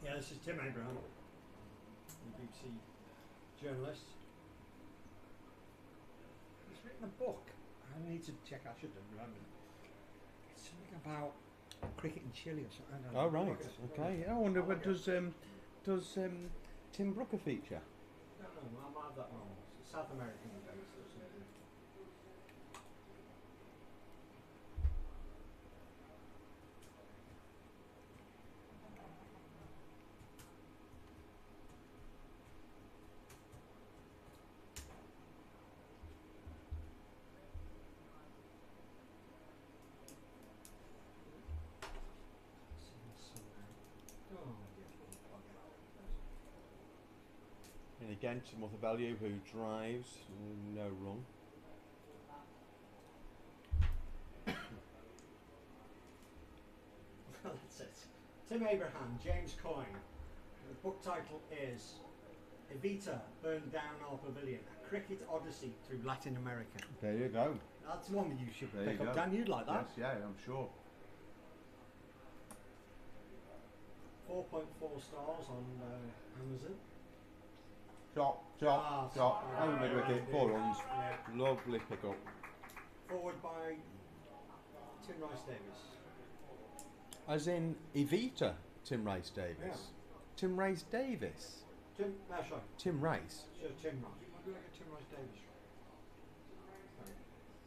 Yeah, this is Tim Abraham, the BBC journalist. He's written a book. I need to check. I should have remembered. It's something about cricket in Chile or something. I don't know. Oh right, Look at- okay. I wonder, but does Tim Brooker feature? I don't know. I might have that wrong. It's South American based or something. again to Mother Value, who drives, no run. That's it. Tim Abraham, James Coyne. The book title is Evita Burned Down Our Pavilion, a cricket odyssey through Latin America. There you go. That's one that you should There pick you up, go. Dan. You'd like that. Yes, yeah, I'm sure. 4.4 stars on Amazon. Shot. Oh, midwicket, 4 runs. Yeah. Lovely pick up. Forward by Tim Rice Davis. As in Evita, Tim Rice Davis. Yeah. Tim Rice Davis. Sorry. Tim Rice. Sure, Tim Rice. Why do I get Tim Rice Davis?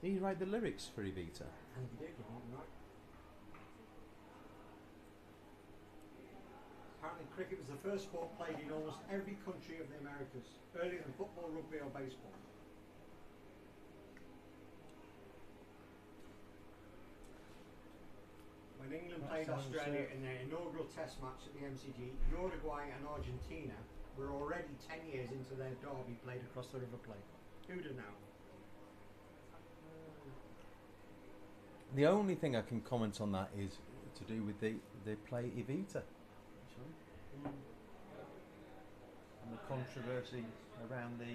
Did he write the lyrics for Evita? I think he did, right? Apparently cricket was the first sport played in almost every country of the Americas, earlier than football, rugby or baseball. When England played Australia in their inaugural test match at the MCG, Uruguay and Argentina were already 10 years into their derby played across the River Plate. Who'd have known? The only thing I can comment on that is to do with the play Evita. And the controversy around the...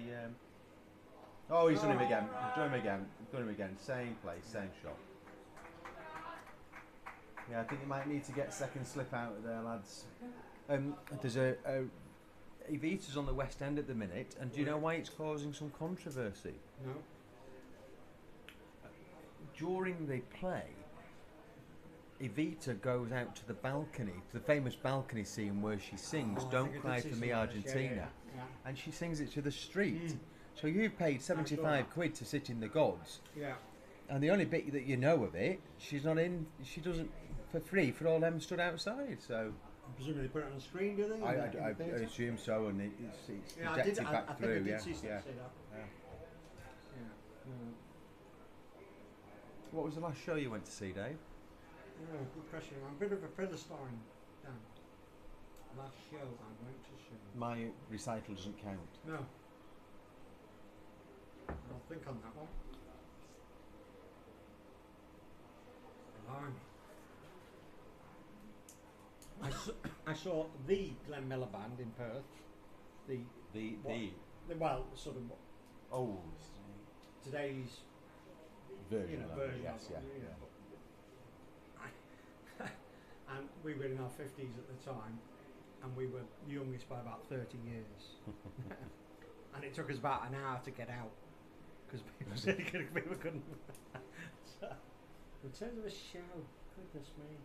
Oh, he's done him again. Done him again. Same play, same shot. Yeah, I think you might need to get second slip out of there, lads. There's a Evita's on the West End at the minute, and do you know why it's causing some controversy? No. During the play, Evita goes out to the balcony, to the famous balcony scene where she sings "Don't Cry for Me, Argentina," and she sings it to the street. So you've paid 75 quid to sit in the gods, and the only bit that you know of it, she's not in. She doesn't for free for all them stood outside. So presumably they put it on the screen, do they? I assume so, and it's projected back through. I did see that. What was the last show you went to see, Dave? Oh, good question. I'm a bit of a Philistine, Dan. Last show I went to see. My recital doesn't count. No. I'll think on that one. I saw the Glenn Miller Band in Perth. Well, sort of. Oh. Today's version of it. Yes, yeah. And we were in our 50s at the time, and we were the youngest by about 30 years. And it took us about an hour to get out because people said people couldn't. So, in terms of a show, goodness me,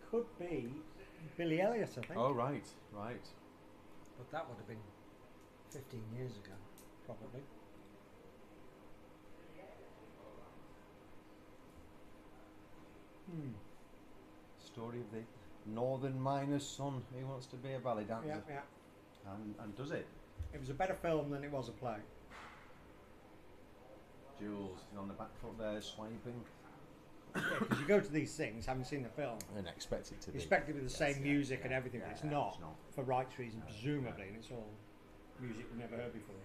could be Billy Elliot, I think. Oh right. But that would have been 15 years ago, probably. Story of the Northern Miner's son who wants to be a ballet dancer. Yeah. And does it. It was a better film than it was a play. Jules is on the back foot there, swiping. Because you go to these things, having seen the film, And expect it to be. expect it to be the same music and everything, but it's not, it's not. for rights reasons, presumably, and it's all music we've never heard before.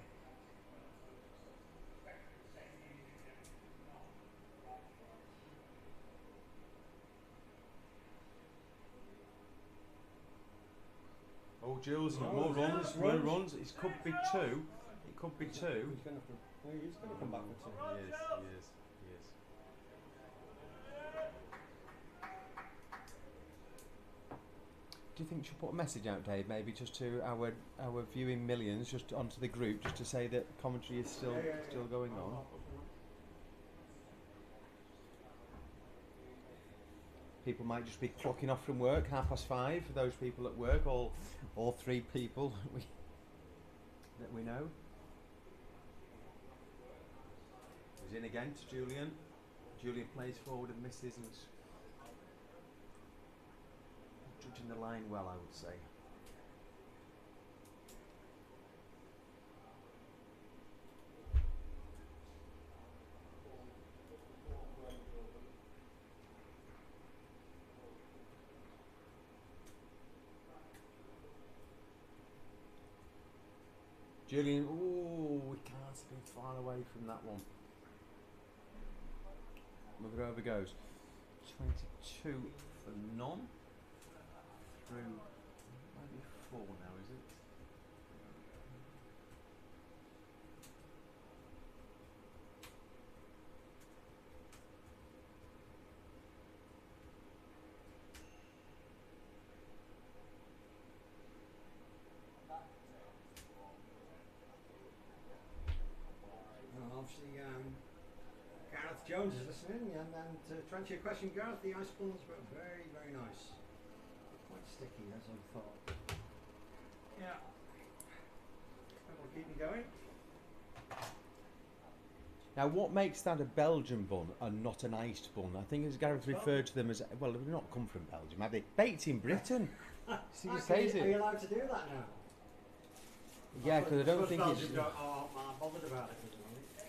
Oh, Jules, more runs. It could be two. It could be two. He's going to come back for two. He is. Do you think you should put a message out, Dave, maybe just to our viewing millions, just onto the group, just to say that commentary is still going on? People might just be clocking off from work 5:30 for those people at work, all 3 people that we know. He's in again to Julian. Julian plays forward and misses, and judging the line well, I would say. Julian, we can't be far away from that one. Mother over goes. 22 for none. Through maybe 4 now, is it? Obviously, Gareth Jones is listening, and to answer your question, Gareth, the ice buns were very, very nice. Quite sticky, as I thought. Yeah. That will keep me going. Now, what makes that a Belgian bun and not an iced bun? I think as Gareth referred to them as, well, they've not come from Belgium, have they? Baked in Britain. See, he says it. Are you allowed to do that now? Yeah, because I don't think it's... I'm not bothered about it.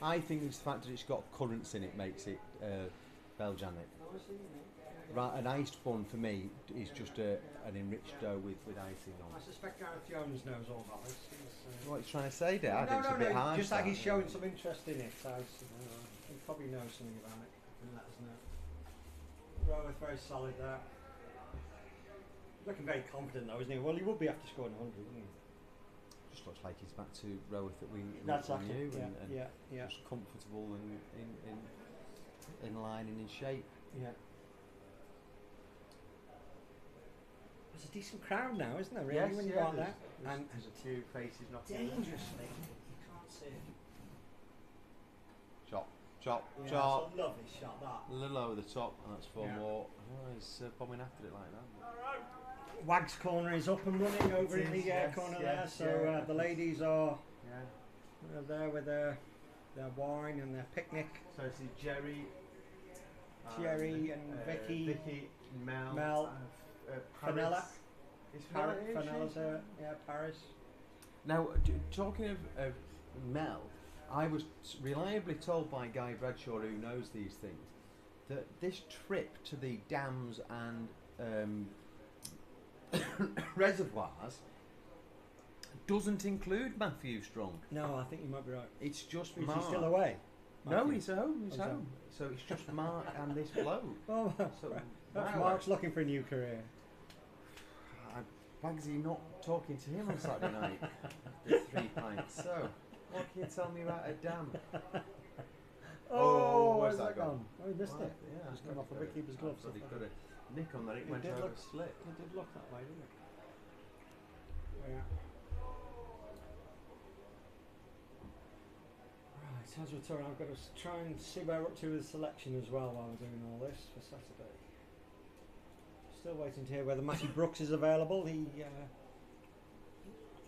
I think it's the fact that it's got currants in it makes it Belgianic. Right, an iced bun for me is just an enriched dough with icing on. I suspect Gareth Jones knows all about this. What he's trying to say there? I think it's a bit hard. Just like he's showing some interest in it. So he probably knows something about it and let us know. Roworth very solid there. Looking very confident though, isn't he? Well, he would be after scoring 100, wouldn't he? Just looks like he's back to Roworth that we exactly. knew, and just comfortable and in line and in shape. Yeah. There's a decent crowd now, isn't there? Really, yes, when you go on there, and there's a few faces knocking. Dangerously, you can't see. Chop. It's a lovely shot. That. A little over the top, and that's 4 more. Oh, he's bombing after it like that. Wag's corner is up and running over in the corner there, so the ladies are there with their wine and their picnic. So it's Jerry and Vicky, Mel, Fenella. Fenella's there, Paris. Now, talking of Mel, I was reliably told by Guy Bradshaw, who knows these things, that this trip to the dams and reservoirs doesn't include Matthew Strong. No, I think you might be right. It's just Is Mark. he still away? No, he's home. He's home. So it's just Mark and this bloke. Oh, so perhaps Mark's looking for a new career. Wagsy not talking to him on Saturday night. The 3 pints. So, what can you tell me about a dam? Where's that gone? Oh, he missed it. Yeah, it's come off the wicketkeeper's gloves. He's got a nick on that. It went over a slip. It did look that way, didn't it? Yeah. Right, as we're talking, I've got to try and see where we're up to with the selection as well while we're doing all this for Saturday. Still waiting to hear whether Matty Brooks is available. He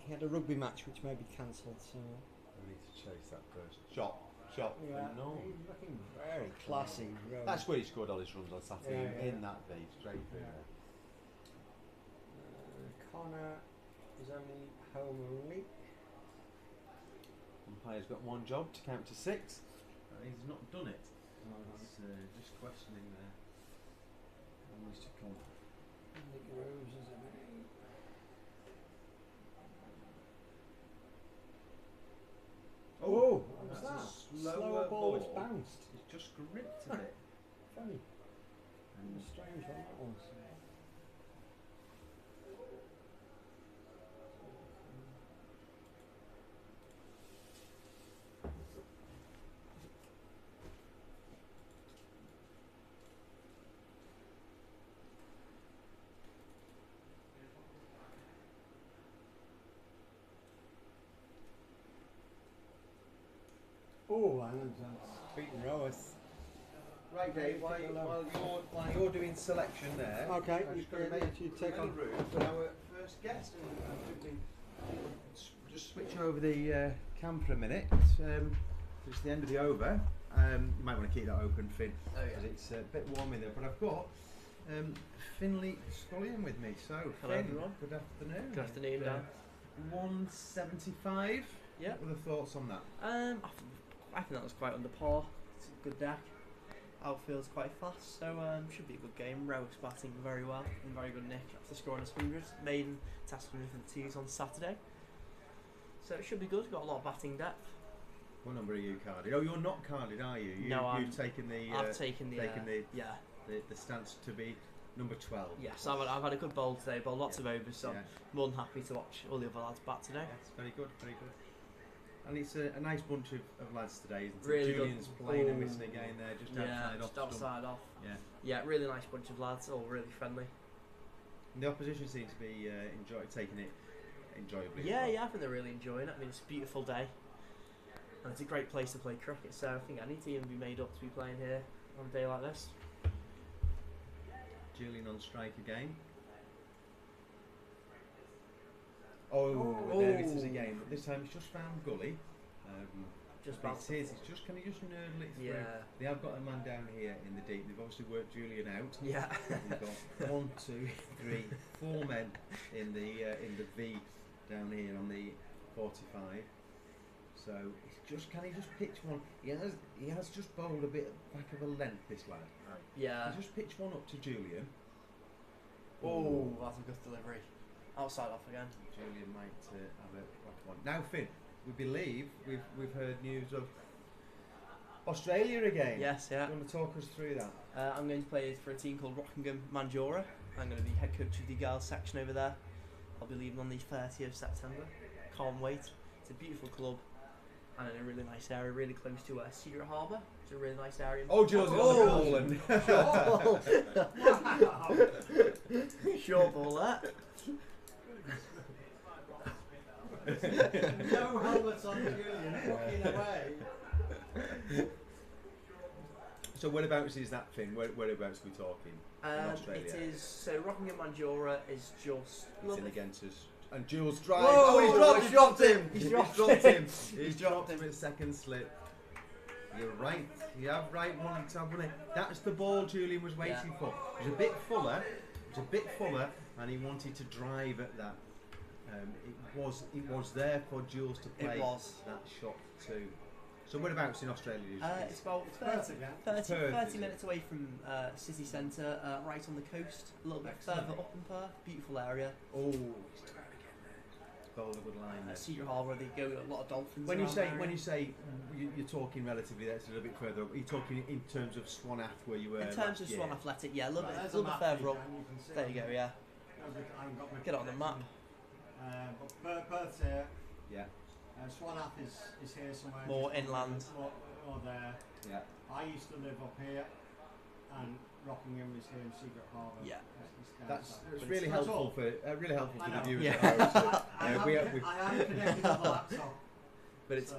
had a rugby match which may be cancelled, so I need to chase that first. Shot. Yeah, no. he's looking very classy. That's where he scored all his runs on Saturday, in that beat, straight through there. Connor is only home a week. Umpire's got one job to count to 6. He's not done it. He's just questioning there. How to come. Nick Rose is a name. Oh, what was that? Slower ball which bounced. It's just gripped a bit. Funny. And a strange one that was. Oh, and beaten Roworth. Right, Dave. While you're doing selection there, okay, I'm just going to make you take on room for our first guest, and just switch over the cam for a minute. It's the end of the over. You might want to keep that open, Finn, because it's a bit warm in there. But I've got Finley Scullion with me. So, hello Finn, everyone. good afternoon. Good afternoon, Dan. 175. Yeah. What are the thoughts on that? I think that was quite under par. It's a good deck. Outfield's quite fast, so should be a good game. Rowe's batting very well, in very good nick after scoring his 100. Maiden testing with the tees on Saturday. So it should be good. Got a lot of batting depth. What number are you carded? Oh, you're not carded, are you? No, you've taken the. I've taken the stance to be number 12. Yes, I've had a good bowl today, bowled lots of overs, so I'm more than happy to watch all the other lads bat today. Yes, very good, very good. And it's a nice bunch of lads today, isn't it? Really Julian's good. playing and missing again there, just outside off. Just outside off. Yeah. Really nice bunch of lads, all really friendly. And the opposition seems to be taking it enjoyably. Yeah, I think they're really enjoying it. I mean, it's a beautiful day, and it's a great place to play cricket. So I think any team would be made up to be playing here on a day like this. Julian on strike again. There it is again. But this time he's just found gully. It's just can he just nerdle it through? Yeah. They have got a man down here in the deep. They've obviously worked Julian out. Yeah. We've got 1, 2, 3, 4 men in the V down here on the 45. So can he just pitch one? He has just bowled a bit back of a length, this lad. Yeah. He just pitch one up to Julian. Oh, that's a good delivery. Outside off again. Julian might have a rough one. Now, Finn, we believe we've heard news of Australia again. Yes, yeah. Do you want to talk us through that? I'm going to play for a team called Rockingham Mandurah. I'm going to be head coach of the girls section over there. I'll be leaving on the 30th of September. Can't wait. It's a beautiful club and in a really nice area, really close to Secret Harbour. It's a really nice area. Oh, Jules, Poland. Short ball that. No helmets on Julian, walking away. So whereabouts is that, Finn? Whereabouts are we talking? In Australia? It is, so Rockingham Mandurah is just... It's in against us. And Jules drives. Whoa, he's dropped him. He's dropped him at second slip. You're right. You have right one to have one. That's the ball Julian was waiting for. It was a bit fuller. And he wanted to drive at that. It was there for Jules to play that shot too. So whereabouts in Australia is it? It's about 30 minutes away from city centre, right on the coast, a little bit further up in Perth. Beautiful area. Oh, bowled a good line there. Secret Harbour, they go a lot of dolphins. When you say you're talking relatively, that's a little bit further up. Are you talking in terms of Swanath where you were? In terms of Swan Athletic, yeah, a little bit further up. There you go, yeah. Get it on the map. But Perth's here. Yeah. Swanath is here somewhere. More inland. Or there. Yeah. I used to live up here, and Rockingham is here in Secret Harbour. Yeah. That's really helpful for the viewers. Yeah. I am connected on the laptop. But it's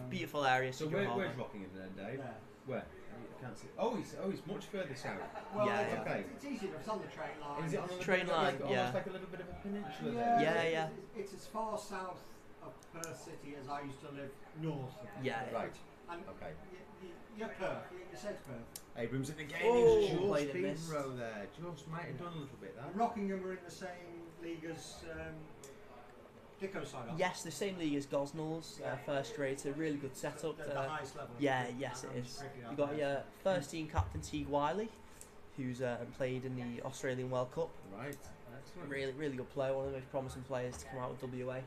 beautiful area. So where's Rockingham then, Dave? Yeah. Where? I can't see. Oh, it's much further south. Well, yeah. Okay. It's easy enough. It's on the train line. Is it on the train line? Almost like a little bit of a peninsula there. Yeah. It's as far south of Perth City as I used to live north of Perth. Yeah. Right. And okay. You're Perth. You said Perth. Abrams in the game. Oh, He was played just a been miss. row there. Just might have done a little bit there. And Rockingham are in the same league as Dicko side. Yes, the same league as Gosnells, first grade, so really good setup. The highest level. Yeah, yes it is. You got your first team captain Teague Wiley, who's played in the Australian World Cup. Right, excellent. Really good player, one of the most promising players to come out of WA.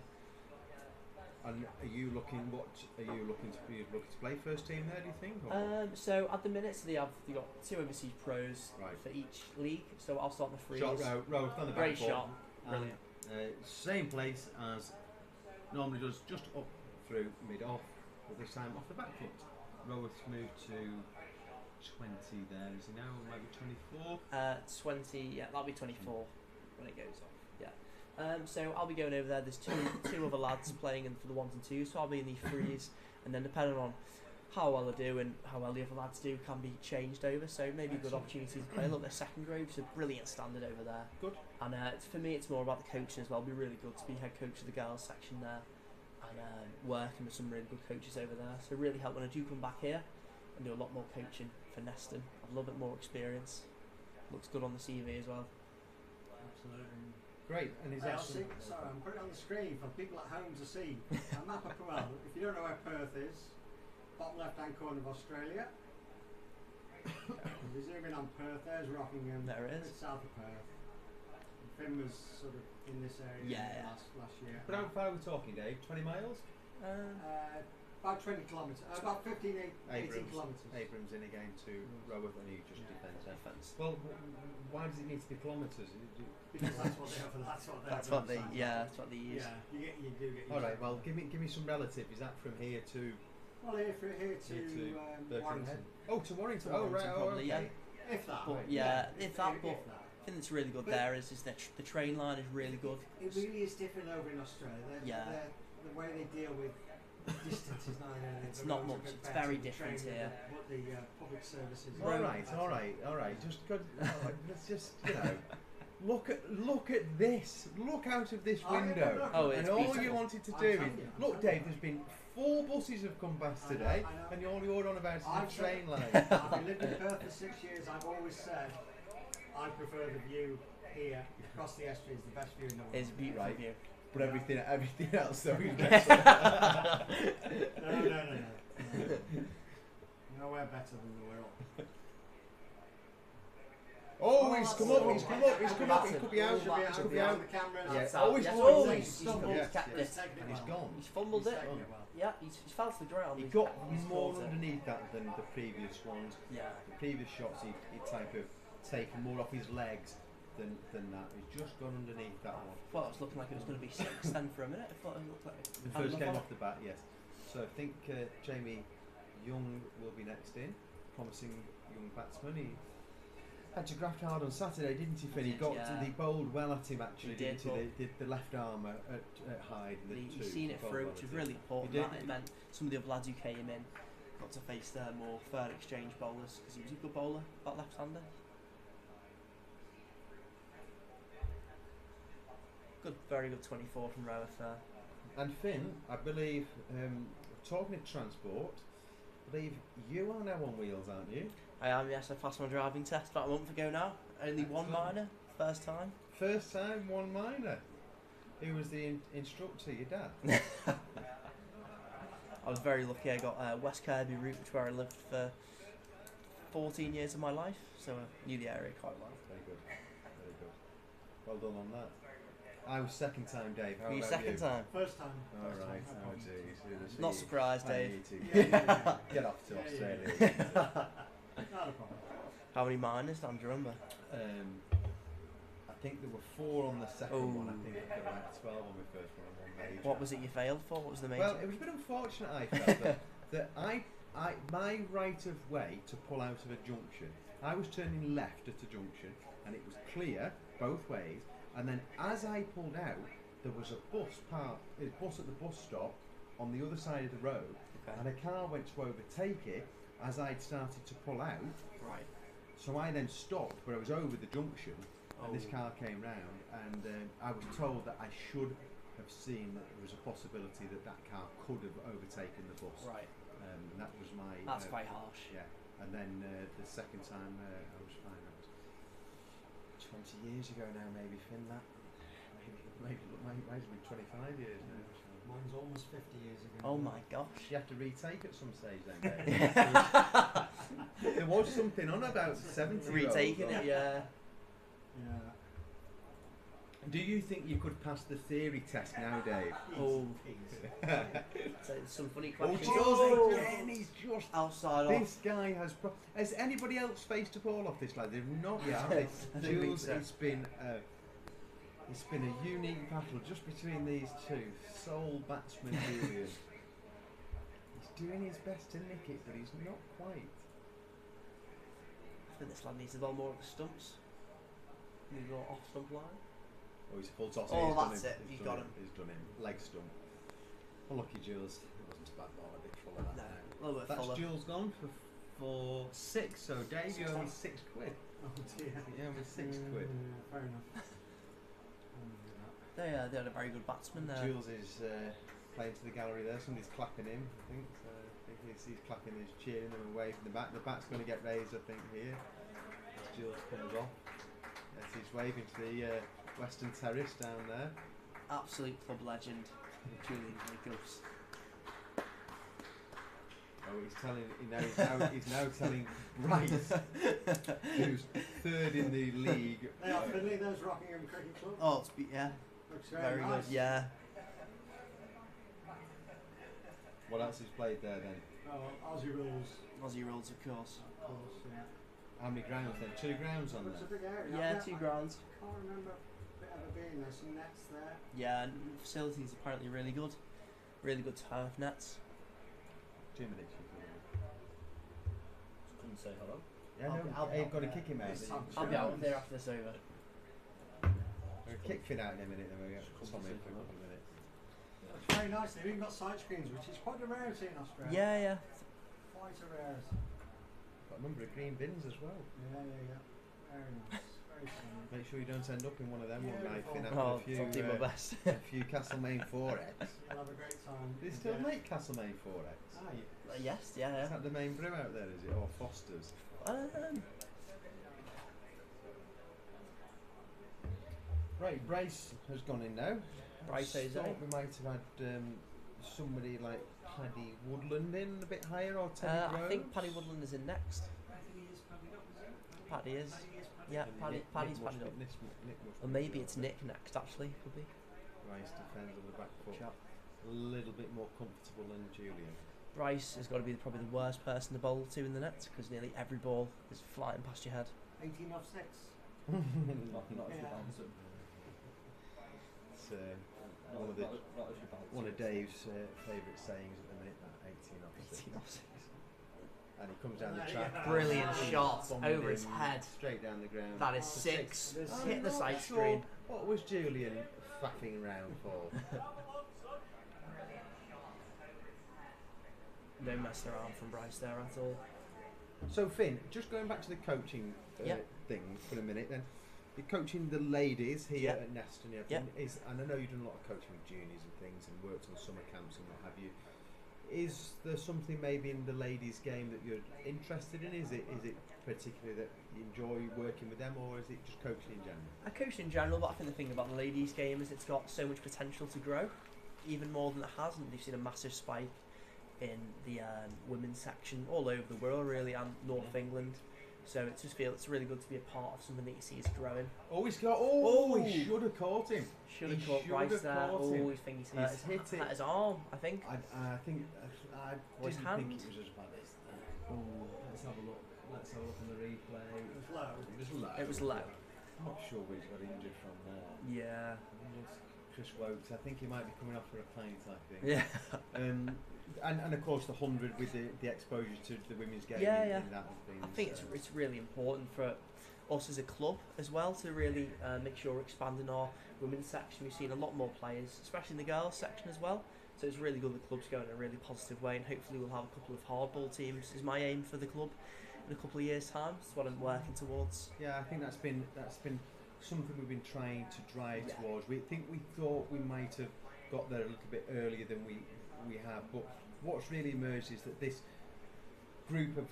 And are you looking to play first team there? Do you think? So at the minute, they got 2 overseas pros for each league. So I'll start in the freeze. Shot row on the Great back shot, brilliant. Same place as normally does, just up through mid off, but this time off the back foot. Roworth's moved to 20 there. Is he now? Maybe 24. 20. Yeah, that'll be 24 when it goes off. Yeah. So I'll be going over there. There's two other lads playing in for the 1s and 2s, so I'll be in the 3s, and then depending on how well I do and how well the other lads do can be changed over, so maybe a good opportunity to play a little bit of second grade. It's a brilliant standard over there. Good. And for me it's more about the coaching as well. It'll be really good to be head coach of the girls section there and working with some really good coaches over there, so really help when I do come back here and do a lot more coaching for Neston. Have a little bit more experience. Looks good on the CV as well. Absolutely. Great. And is that sorry, I'm putting it on the screen for people at home to see. A map of, well, if you don't know where Perth is, bottom left-hand corner of Australia. If you zoom in on Perth, there's Rockingham. There it is. It's south of Perth. Finn was sort of in this area last year. But how far are we talking, Dave? 20 miles? About 20 kilometres, about 18 kilometres. Abrams in again to Roworth, and he just defends. Well, why does it need to be kilometres? Because that's what they offer. That's what they use. Yeah, you do get. All right. Well, give me some relative. Is that from here to? Well, here to Warrington. Oh, to Warrington. Oh, right. Probably, okay. Yeah. If that. But, if that. But I think that's really good. There is that the train line is really good. It really is different over in Australia. The way they deal with distance is not. It's not much. It's very different here. What the public services. All right. Just good. Let's just look at this. Look out of this window. It's all beautiful. you wanted to do is look, Dave. There's been 4 buses have come past today, and all you're on about is the train line. I've lived in Perth for 6 years. I've always said I prefer the view here across the estuary is the best view in the world. It's a beautiful view. But everything else though is better. No. Nowhere better than the world. Oh, he's come up. He could be out. Could be out. The camera. He's gone. He's fumbled it. Yeah, he's fell to the ground. He got more underneath that than the previous ones. Yeah. The previous shots, he type of taken more off his legs than that. He's just gone underneath that one. Well, it was looking like it was going to be 6 then for a minute. I thought it looked like the first game off the bat, yes. So I think Jamie Young will be next in, promising young batsman. He had to graft hard on Saturday, didn't he, Finn? He bowled well at him actually. He did. Did the left arm at Hyde. You've seen it through, which was really important. It meant some of the other lads who came in got to face their more fair exchange bowlers because he was a good bowler, that left-hander. Very good 24 from Roworth there. And Finn, I believe, talking of transport, I believe you are now on wheels, aren't you? I am, yes. I passed my driving test about a month ago now. Only one minor, first time. First time, one minor. Who was the instructor? Your dad? I was very lucky. I got West Kirby route, which where I lived for 14 years of my life, so I knew the area quite well. Very good. Well done on that. I was second time, Dave. How Were you about second you? time? First time. All right. Oh, geez. Not surprised, Dave. Get off to Australia. Not a problem. How many minors? Do you remember? I think there were 4 on the second one. I think I got about 12 on my first one. What was it you failed for? What was the major? Well, it was a bit unfortunate. I felt that my right of way to pull out of a junction. I was turning left at a junction, and it was clear both ways. And then as I pulled out, there was a bus at the bus stop on the other side of the road, and a car went to overtake it as I'd started to pull out. Right. So I then stopped, but I was over the junction, and this car came round, and I was told that I should have seen that there was a possibility that car could have overtaken the bus. Right. And that was my... That's quite harsh. Yeah. And then the second time I was fine. That was 20 years ago now, maybe, Finn, that. Maybe might have been 25 years now. Mine's almost 50 years ago. Oh my gosh. You have to retake at some stage then, There was something on about 70 retaking it, yeah. Do you think you could pass the theory test now, Dave? So some funny questions. Again, he's just outside this off. Guy has anybody else faced a ball off this lad? They've not yet, have they? Jules, it's been a unique battle just between these two. Sole batsman Julian. He's doing his best to nick it, but he's not quite. I think this lad needs to bowl more at the stumps. Maybe more off stump line. Oh, he's a full toss. Oh, that's it. He's got him. He's done him. Leg stump. Unlucky Jules. It wasn't a bad ball. A bit full of that. No, a little bit That's fuller. Jules gone for 6. So Dave, you owe me £6. Oh dear. Yeah, with £6. Fair enough. They had a very good batsman there. Jules is playing to the gallery there. Somebody's clapping him, I think. So I think he's clapping, he's cheering them and waving the bat. The bat's going to get raised, I think, here. As Jules comes off. Yes, he's waving to the Western Terrace down there. Absolute club legend, Julian Jacobs. Oh, he's now telling Bryce, who's third in the league. They are Finley, those Rockingham Cricket Club. Oh, yeah. Looks Very nice. good. Yeah. What else has played there then? Oh, Aussie rules. Aussie rules, of course. Of course, yeah. How many grounds then? 2 grounds on It's a there. big area. Yeah, 2 grounds. I can't remember ever being there. Some nets there. Yeah, and facilities apparently really good. Really good turf nets. 2 minutes. Come and say hello. Yeah, I'll no, be you've got to out kick him out. This then. time. I'll be out there after this over. We'll kick Finn out in a minute, then we'll get Just come Tommy and for say a couple of minutes. It's very nice. They've even got side screens, which is quite a rarity in Australia. Yeah, yeah. Quite a rarity. Got a number of green bins as well. Yeah. Very nice. Very sunny. Make sure you don't end up in one of them one night, Finn, Oh, after I'll do my best. a few Castlemaine 4X. You'll have a great time. Do they still make Castlemaine 4X? Ah, yes. Yes, yeah, Is that the main brew out there, is it? Or Foster's? Right, Bryce has gone in now. Bryce I Jose. thought we might have had somebody like Paddy Woodland in a bit higher, or Teddy I Rhodes. think Paddy Woodland is in next. Paddy is. Yeah, Paddy's Paddy up. Or maybe it's Nick next, actually. Could be. Bryce defends on the back foot. Chap. A little bit more comfortable than Julian. Bryce has got to be probably the worst person to bowl to in the nets because nearly every ball is flying past your head. 18 off 6. Not Yeah. if you bounce it. It's one of Dave's favourite sayings at the minute, that 18 off 6. 18 off 6. And he comes down the There track. you go. Brilliant shot bombing over his in head. Straight down the ground. That is Oh, 6. six. Hit the I'm side not screen. sure what was Julian faffing around for? No messing around from Bryce there at all. So Finn, just going back to the coaching Yep. thing for a minute then. You're coaching the ladies here Yep. at Neston, Yep. and I know you've done a lot of coaching with juniors and things and worked on summer camps and what have you. Is there something maybe in the ladies' game that you're interested in? Is it particularly that you enjoy working with them, or is it just coaching in general? I coach in general, but I think the thing about the ladies' game is it's got so much potential to grow, even more than it hasn't. You've seen a massive spike in the women's section all over the world, really, and North of England. So it just feels it's really good to be a part of something that you see is growing. Oh, he's got. Oh, he should have caught him. Should have He caught should Bryce have there. caught Oh, him. I think he's hurt He's his, hit it. his arm, I think. I think I Or his didn't hand? think it was as bad as that. Let's have a look. Let's have a look on the replay. It was low. It was low. It was low. I'm not sure where he's got injured from there. Yeah. Chris Wokes, I think he might be coming off for a plane type thing. Yeah. And of course the 100 with the exposure to the women's game. Yeah, in yeah. that has been, I think it's really important for us as a club as well to really make sure we're expanding our women's section. We've seen a lot more players, especially in the girls section as well. So it's really good the club's going in a really positive way, and hopefully we'll have a couple of hardball teams is my aim for the club in a couple of years' time. That's what I'm working towards. Yeah, I think that's been something we've been trying to drive Yeah. towards. We thought we might have got there a little bit earlier than we have, but what's really emerged is that this group of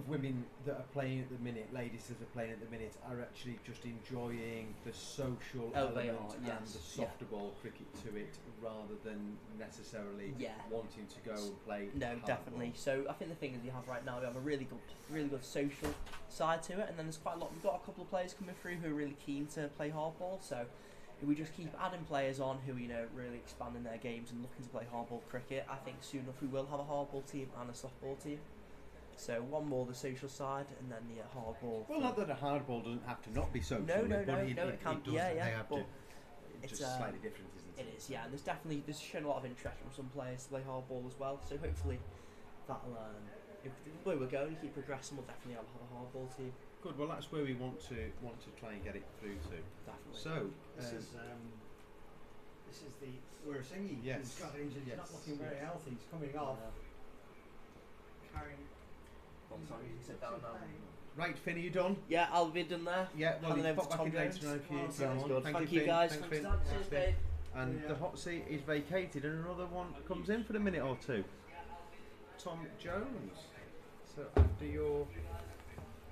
women that are playing at the minute, ladies that are playing at the minute, are actually just enjoying the social They element are, and yes, the softer ball cricket to it, rather than necessarily Yeah. wanting to go and play. No, hardball. definitely. So I think the thing is we have right now, we have a really good social side to it, and then there's quite a lot. We've got a couple of players coming through who are really keen to play hardball. So if we just keep adding players on who really expanding their games and looking to play hardball cricket, I think soon enough we will have a hardball team and a softball team. So one more the social side, and then the hardball. Well, not that a hardball doesn't have to not be social. No, but it can. does. Yeah, They yeah. have But to. it's, It's just slightly different, isn't it? it is, yeah. And there's shown a lot of interest from some players to play hardball as well. So hopefully that'll if the way we're going, keep progressing, we'll definitely have a hardball team. Good. Well, that's where we want to try and get it through to. Definitely. So, This is the we're singing. Yes. He's got injured. He's not Yes. looking very healthy. He's coming off. Carrying. One time you can sit down now. right, Finn, are you done? Yeah, I'll be done there. Yeah. Well, Handing you over pop to back in Tom later Jones. on if you Oh, go sounds on. good. Thank Thank you, you, Finn. guys. Thanks, Thanks, Finn. Dad. Thanks, Cheers, Finn. babe. And Yeah. the hot seat is vacated, and another one comes in for a minute or two. Tom Jones. So after your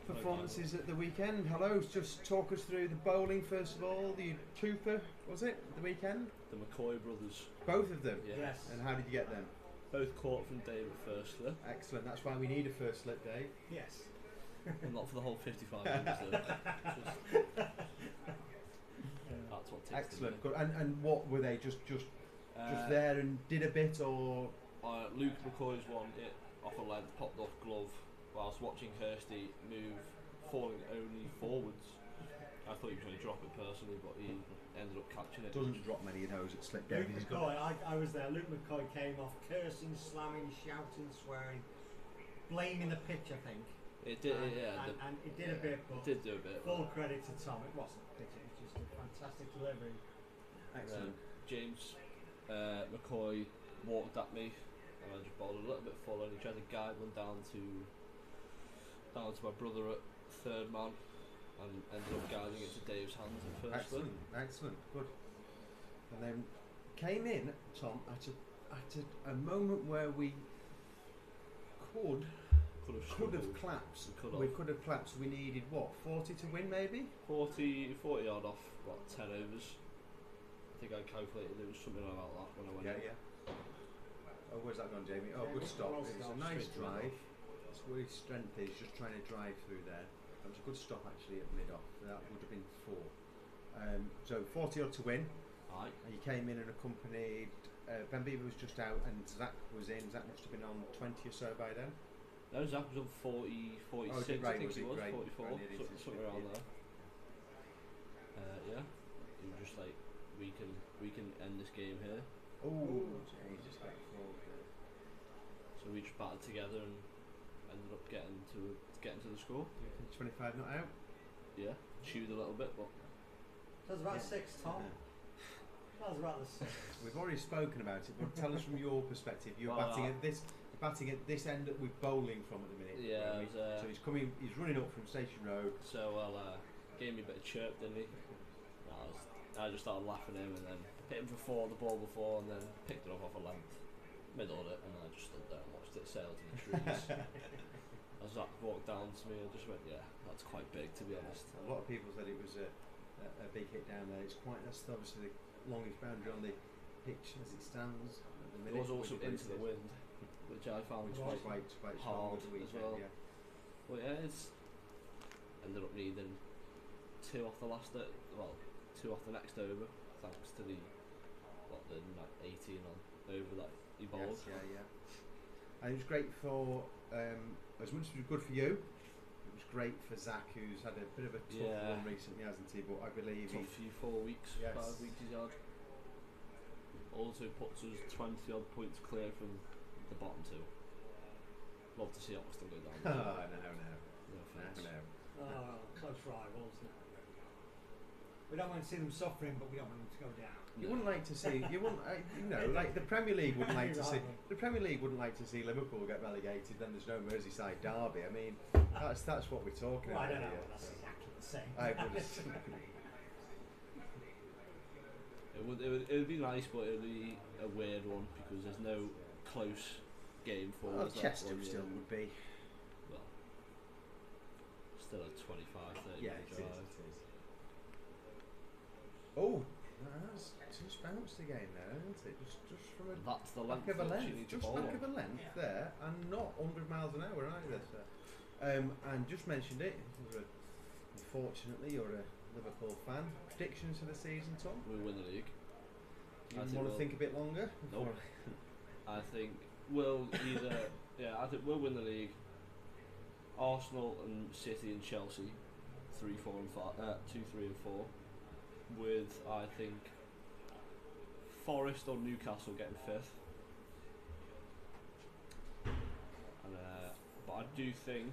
performances at the weekend, hello. Just talk us through the bowling first of all. The Cooper, was it the weekend? The McCoy brothers. Both of them. Yeah. Yes. And how did you get them? Both caught from Dave at first slip. Excellent. That's why we need a first slip, Dave. Yes. And not for the whole 55 minutes. That's what takes. Excellent. Good. And what were they? Just there and did a bit, or? Luke McCoy's one, it off a length, popped off glove whilst watching Kirsty move, falling only forwards. I thought he was going to drop it personally, but he ended up catching it. Doesn't drop many of those at slip. Luke McCoy, I was there. Luke McCoy came off cursing, slamming, shouting, swearing, blaming the pitch, I think. It did, and it did a bit, but it did do a bit. Full credit to Tom. It wasn't a pitch, it was just a fantastic delivery. Excellent. James McCoy walked at me, and I just bowled a little bit full, and he tried to guide one down to my brother at third man, and ended up guiding it to Dave's hands at first. Excellent, good. And then came in, Tom, at a moment where we could have collapsed. We could have collapsed. We needed what, 40 to win, maybe? 40 yard off, what, 10 overs. I think I calculated there was something about that when I went. Yeah. Oh, where's that gone, Jamie? Oh, good stop. It was a nice drive. That's where his strength is, just trying to drive through there. That was a good stop actually at mid off. That would have been 4. So 40 odd to win. Aye. And you came in and accompanied. Ben Beaver was just out and Zach was in. Zach must have been on 20 or so by then. No, Zach was on 40, 46. I think he was 44, something around there. Yeah. He was just like, we can end this game here. Oh, he just got forward. So we just batted together and ended up getting to the score. 25 not out. Yeah, chewed a little bit, but that was about 6, Tom. That was about the 6. We've already spoken about it, but tell us from your perspective. You're batting at this end that we're bowling from at the minute. Yeah. So he's running up from Station Road. So gave me a bit of chirp, didn't he? I just started laughing at him and then hit him for 4 the ball before, and then picked it up off a length, middled it, and then I just stood there and watched it sail to the trees. As Zach walked down to me, I just went, yeah, that's quite big, to be honest. A lot of people said it was a big hit down there. That's obviously the longest boundary on the pitch as it stands at the minute. It was also into the wind, which I found was quite hard as well. Yeah. Well, yeah, it's ended up needing 2 off the last, 2 off the next over, thanks to the 18 on over that he bowled. Yes, yeah. And it was great for, as much as it was good for you, it was great for Zach, who's had a bit of a tough run recently, hasn't he? But I believe tough few 4 weeks, 5 weeks he's had. Also puts us 20 odd points clear from the bottom 2. Love to see Oxton go down. No. Oh, close rivals. We don't want to see them suffering, but we don't want them to go down. You wouldn't like to see, like the Premier League wouldn't like to see. The Premier League wouldn't like to see Liverpool get relegated. Then there's no Merseyside derby. I mean, that's what we're talking about. I don't know. That's exactly the same. It would be nice, but it would be a weird one because there's no close game for us. Chester still would be. Well, still a 25-30 yeah, it drive. is. Oh, that's just bounced again there, isn't it? Just from that's the back of a length, there, and not 100 miles an hour either. So. And just mentioned it. Unfortunately, you're a Liverpool fan. Predictions for the season, Tom? We'll win the league. You want to think a bit longer? No. I think we'll either. I think we'll win the league. Arsenal and City and Chelsea, 3, 4, and 5. 2, 3, and 4. With, I think, Forest or Newcastle getting 5th. And, but I do think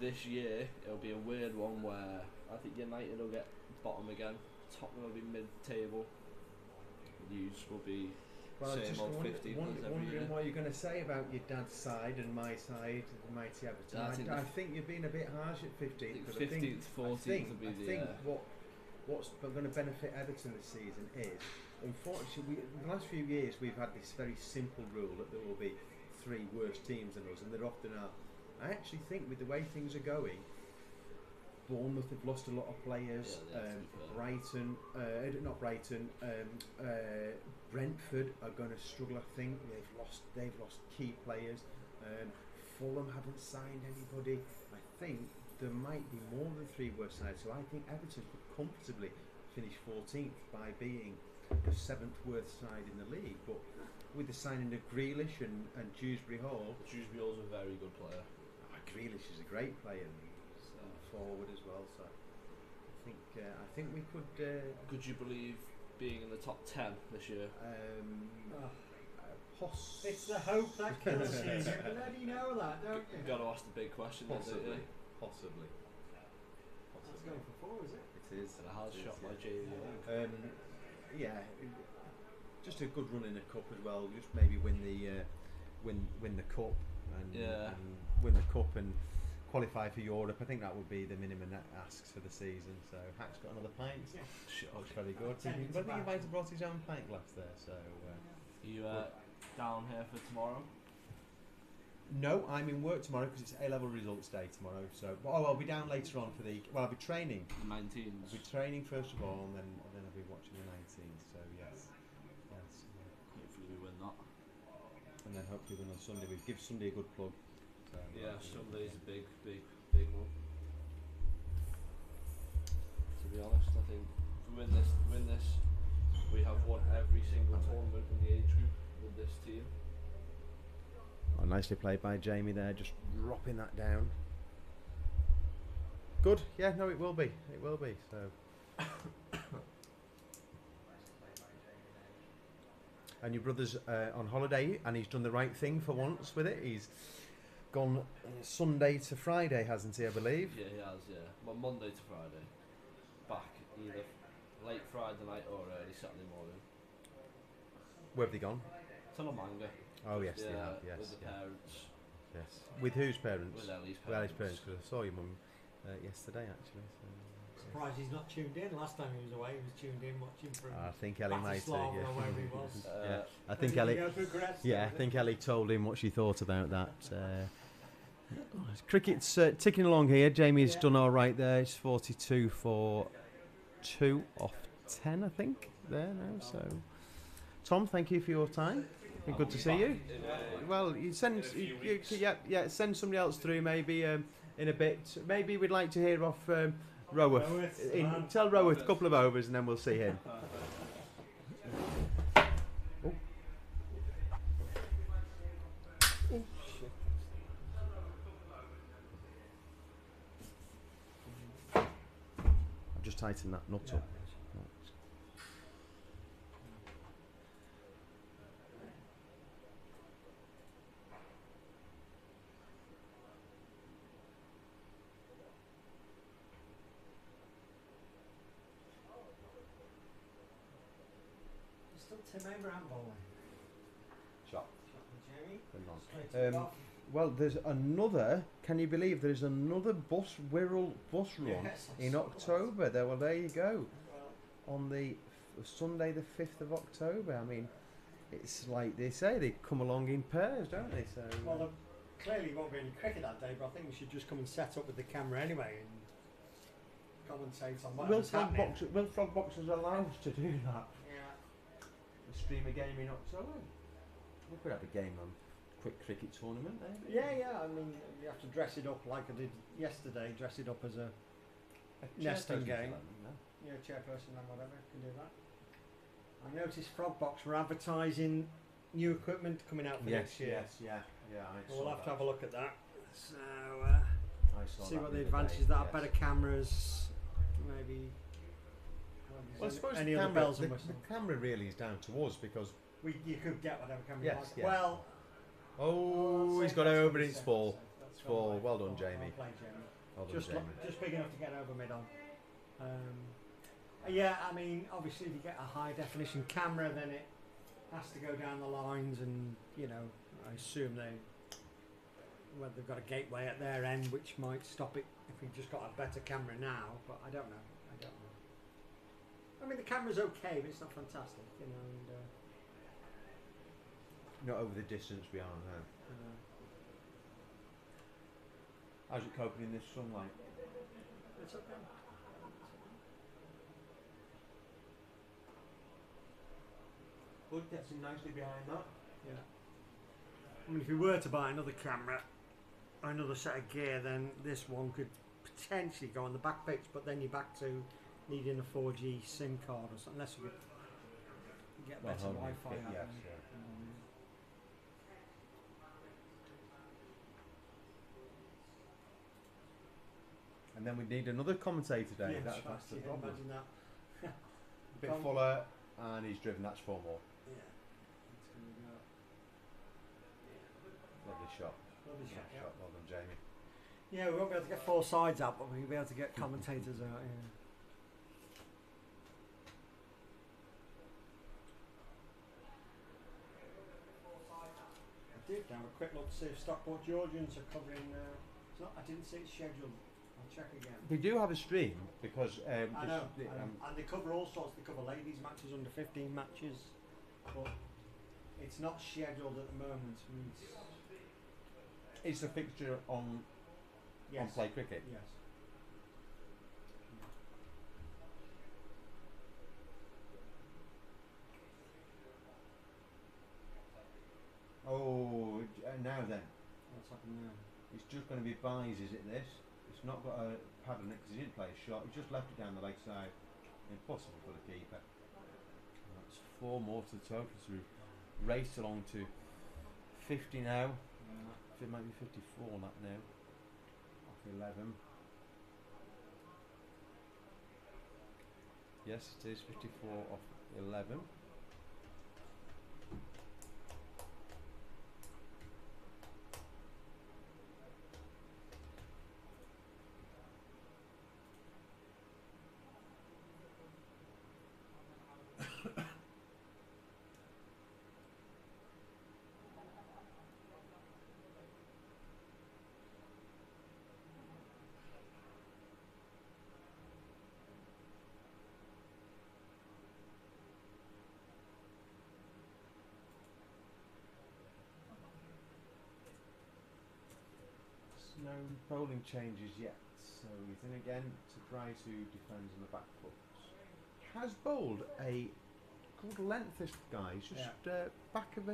this year it'll be a weird one where I think United will get bottom again, Tottenham will be mid-table, Leeds will be same old 15th as every year. Wondering what you're going to say about your dad's side and my side, the mighty Everton. I think you've been a bit harsh at 15th. 15th, 14th will be the... What's going to benefit Everton this season is, unfortunately, in the last few years we've had this very simple rule that there will be 3 worse teams than us, and there often are. I actually think with the way things are going, Bournemouth have lost a lot of players. Yeah, they have, to be fair. Not Brighton. Brentford are going to struggle. I think they've lost key players. Fulham haven't signed anybody. I think there might be more than 3 worse sides. So I think Everton could comfortably finish 14th by being the 7th worst side in the league. But with the signing of Grealish and Dewsbury Hall, Dewsbury Hall's a very good player. Grealish is a great player. He's forward as well. So I think we could. Could you believe being in the top 10 this year? It's the hope that kills you. You bloody know that, don't you? You've got to ask the big question. Possibly. That's going for 4, is it? It is. And a house shot by Jamie. Yeah, just a good run in the cup as well. Just maybe win the cup and win the cup and qualify for Europe. I think that would be the minimum asks for the season. So Hack's got another pint. Yeah. Looks very good. I think he might have brought his own pint glass there. So you down here for tomorrow? no, I'm in work tomorrow because it's A-level results day tomorrow. So I'll be down later on for I'll be training. The 19s. I'll be training first of all, and then I'll be watching the 19s. So yes. Hopefully we win that. And then hopefully win on Sunday. We give Sunday a good plug. So, Yeah, Sunday's a big one. To be honest, I think if we win this, we have won every single tournament in the age group with this team. Oh, nicely played by Jamie there, just dropping that down. Good, yeah, no, it will be. So. And your brother's on holiday, and he's done the right thing for once with it. He's gone Sunday to Friday, hasn't he, I believe? Yeah, he has, yeah. Well, Monday to Friday. Back either late Friday night or early Saturday morning. Where have they gone? Telemanga. Oh, yes, they have, yes. With the parents. Yes. With whose parents? With Ellie's parents. With Ellie's parents, because I saw your mum yesterday, actually. So. Surprised he's not tuned in. Last time he was away, he was tuned in watching from I think Ellie might have. Bratislava or wherever he was. Yeah, I think Ellie. Yeah, I think Ellie told him what she thought about that. Cricket's ticking along here. Jamie's done all right there. It's 42 for 2 off 10, I think. There now. So, Tom, thank you for your time. Been good to see you. Well, you send send somebody else through maybe in a bit. Maybe we'd like to hear off Roworth. Tell Roworth a couple of overs and then we'll see him. Oh. I've just tightened that nut up. Tim Abraham bowling. Shot. Jamie. Well, there's another. Can you believe there's another bus run in October? There you go. On the Sunday, the 5th of October. I mean, it's like they say, they come along in pairs, don't they? So. Well, there clearly won't be any cricket that day, but I think we should just come and set up with the camera anyway and commentate on what's happening. Will Frog Boxers allow us to do that? Yeah. Stream a game in October. We could have a game on quick cricket tournament there. Yeah. I mean, you have to dress it up like I did yesterday. Dress it up as a Neston game. Yeah, chairperson and whatever can do that. I noticed Frogbox were advertising new equipment coming out for next year. Yeah. We'll have to have a look at that. So I saw see that what the other advantages day, that are yes. better cameras, maybe. Well, I suppose any the other camera, bells and the whistles. camera really is down to us because. You could get whatever camera Yes, you like. yes. Well. He's got over it. It's full. It's full. Well done, Jamie. Well played, Jamie. Well done, Jamie. Just big enough to get over mid on. Yeah, I mean, obviously, if you get a high definition camera, then it has to go down the lines, and I assume they've got a gateway at their end, which might stop it if we've just got a better camera now. But I don't know. I mean, the camera's okay, but it's not fantastic, And, Not over the distance we are now. How's it coping in this sunlight? It's okay. Good, gets him nicely behind that. Yeah. I mean, if you were to buy another camera or another set of gear, then this one could potentially go on the back pitch, but then you're back to needing a 4G SIM card or something, unless you could get better Wi-Fi out. Yes, of it. yeah. And then we need another commentator, Dave. Yeah, That's the problem. imagine that. A bit fuller, and he's driven. That's 4 more. Yeah. It's gonna go. Lovely shot. Lovely shot. Nice shot. Well done, Jamie. Yeah, we won't be able to get 4 sides out, but we'll be able to get commentators out. Yeah. I did have a quick look to see if Stockport Georgians are covering. It's not. I didn't see it scheduled. I'll check again. They do have a stream because I know, and they cover all sorts. They cover ladies' matches, under 15 matches, but it's not scheduled at the moment. it's a fixture on Play Cricket. Yes. Oh, now then, What's happened there? it's just going to be buys, is it this? It's not got a pad on it because he didn't play a shot, he just left it down the leg side. Impossible for the keeper. And that's 4 more to the total, so we've raced along to 50 now. It might be 54 that now. Off 11. Yes, it is 54 off 11. No bowling changes yet, so he's in again to Price, who defends on the back foot. Has bowled a good length, this guy. He's just back of a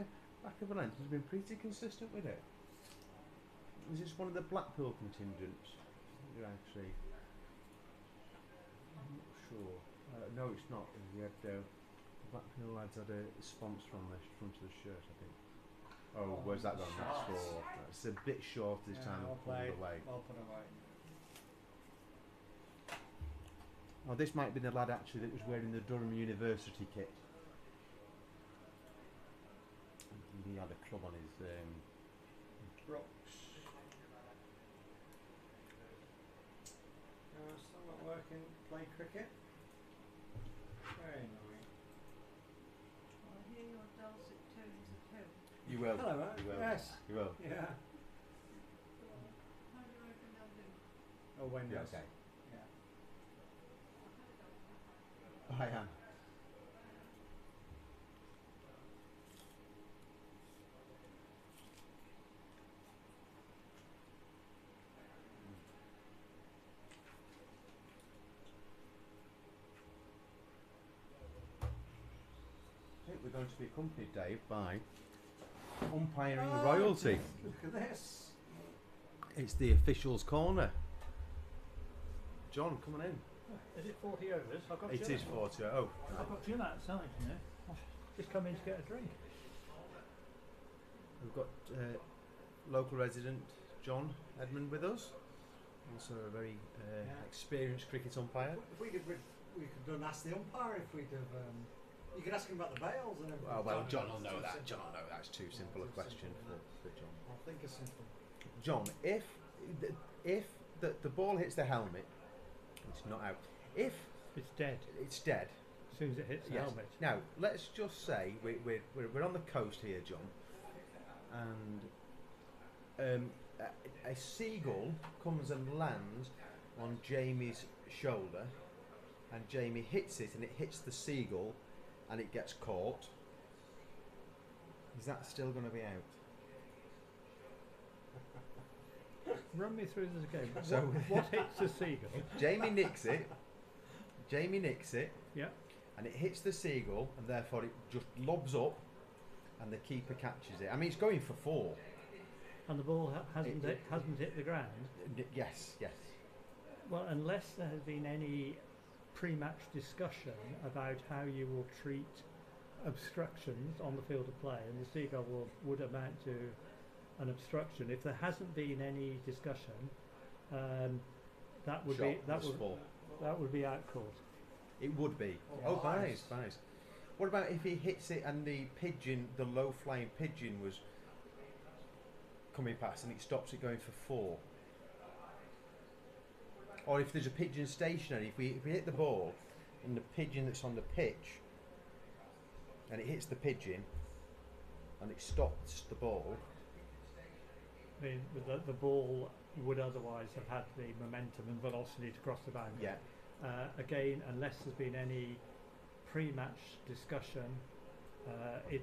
length. He's been pretty consistent with it. Is this one of the Blackpool contingents? Actually, I'm not sure. No, it's not. We had Blackpool lads had a sponsor on the front of the shirt, I think. Oh, where's that gone? That's 4. That's a bit short this time. Well Pulled played. away. Well put away. Oh, this might be the lad actually that was wearing the Durham University kit. He had a club on his. Brooks. Still not working. Play cricket. Very annoying. I hear your dulcet tones at home. You will. Hello, mate. You will. Yes. You will. Yeah. How do you reckon they'll do? Oh, Wendy's. Yeah, okay. Yeah. I am. I think we're going to be accompanied, Dave, by umpiring royalty. Look at this. It's the officials' corner. John, come on in. Is it 40 overs? I've got It two is outside. 40. Oh, I've got 2 outside, you know. I've just come in to get a drink. we've got local resident John Edmund with us. Also a very experienced cricket umpire. If we could ask the umpire if we'd have. You could ask him about the bails and everything. Oh, well, John will know that. John will know that's too simple a question for John. I'll think of something. John, if the ball hits the helmet, it's not out. If It's dead it's dead, as soon as it hits the yes. helmet. Now let's just say we're on the coast here, John, and a seagull comes and lands on Jamie's shoulder, and Jamie hits it, and it hits the seagull, and it gets caught. Is that still going to be out? Run me through this again. So- what hits the seagull? Jamie nicks it. Yeah. And it hits the seagull, and therefore it just lobs up, and the keeper catches it. I mean, it's going for 4. And the ball hasn't It- hit the ground. Yes. Well, unless there has been any pre-match discussion about how you will treat obstructions on the field of play, and the seagull would amount to an obstruction. If there hasn't been any discussion, that would Shot, be that's 4. that would be out court. It would be. Oh, buys. What about if he hits it and the low-flying pigeon was coming past and it stops it going for 4? Or if there's a pigeon stationary, if we hit the ball and the pigeon that's on the pitch and it hits the pigeon and it stops the ball. I mean, the ball would otherwise have had the momentum and velocity to cross the boundary. Yeah. Again, unless there's been any pre-match discussion, if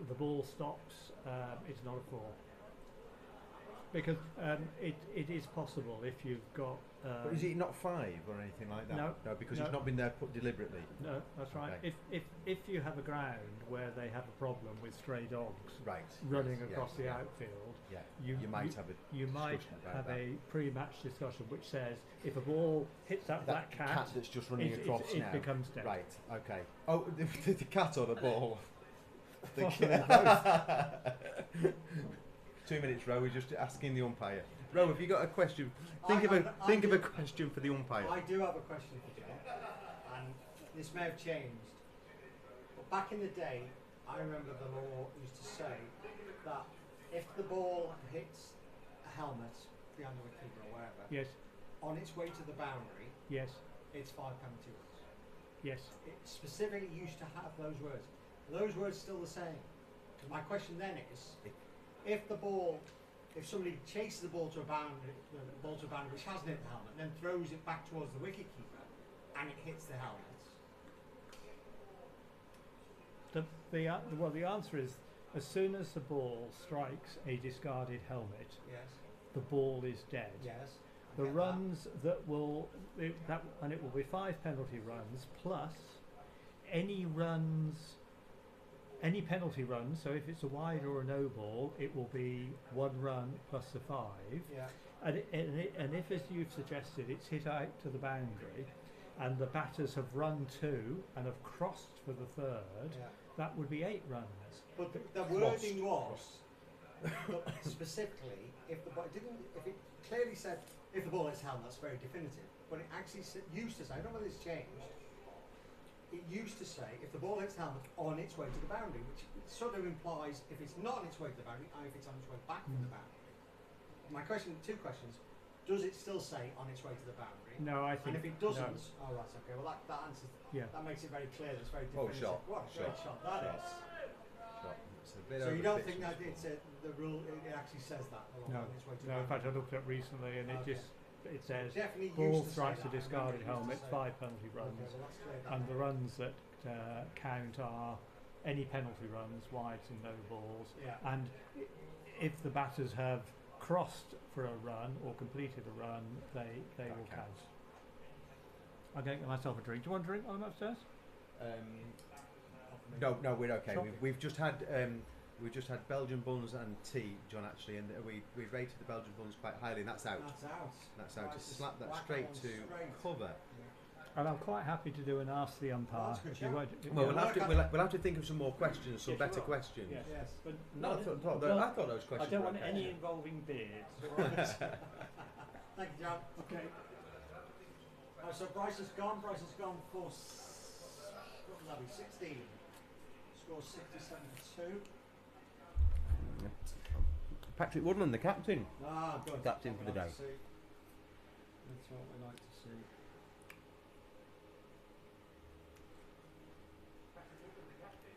the ball stops, it's not a 4. Because it is possible if you've got... But is it not 5 or anything like that? No, because no. it's not been there put deliberately. No, that's right. Okay. If you have a ground where they have a problem with stray dogs running across the outfield, you might have a pre-match discussion which says if a ball hits that black cat that's just running across it now, becomes dead. Right. Okay. Oh, the cat or the ball? Possibly both. 2 minutes, Ro. We're just asking the umpire. Ro, have you got a question? Think of a question for the umpire. I do have a question for John, and this may have changed. But back in the day, I remember the law used to say that if the ball hits a helmet behind the wicketkeeper or wherever, Yes. on its way to the boundary, Yes. it's 5 penalty runs. Yes. It specifically used to have those words. Are those words still the same? My question then is, if somebody chases the ball to a boundary, which hasn't hit the helmet, and then throws it back towards the wicketkeeper, and it hits the helmet. The answer is, as soon as the ball strikes a discarded helmet, Yes. the ball is dead. Yes. The runs and it will be 5 penalty runs plus any penalty runs. So if it's a wide or a no ball, it will be 1 run plus the 5. Yeah. And if, as you've suggested, it's hit out to the boundary, and the batters have run 2 and have crossed for the 3rd, that would be 8 runs. But the wording was specifically if it clearly said if the ball hits helmet, that's very definitive. But it actually used to say, I don't know whether it's changed. It used to say if the ball hits the helmet on its way to the boundary, which sort of implies if it's not on its way to the boundary, and if it's on its way back from the boundary. My question, 2 questions: does it still say on its way to the boundary? No, I think. And if it doesn't, no. oh right, okay. Well, that answers. Yeah. That makes it very clear. That's very Oh, definitive. shot. What a great shot that is. It's a bit So you over don't pitch think that and it's the rule? It actually says that No, on its way to the no. In boundary. fact, I looked at it recently, and it says Definitely ball used to say strikes a that. I discarded remember it used to helmet, say 5 penalty runs, Okay, well, that's cleared that and up. the runs that count are any penalty runs, wides and no balls. Yeah. And if the batters have crossed for a run or completed a run, they will count. I'm going to get myself a drink. Do you want a drink while I'm upstairs? No, we're okay. Sure. We've just had Belgian buns and tea, John. Actually, and we rated the Belgian buns quite highly, and that's out. That's out. Just slap that straight to cover. And I'm quite happy to do an ask the umpire. That's good, You yeah. won't- Well, yeah. we'll have to think of some more questions, some Yes, better you will. questions. Yes. Yes. But No, I thought those I questions don't were want okay. any involving beards. Thank you, John. Okay. So Bryce has gone for what was that, 16. Score 67 for 2. Patrick Woodland, the captain. Ah, good. Captain for the day. That's what we like to see.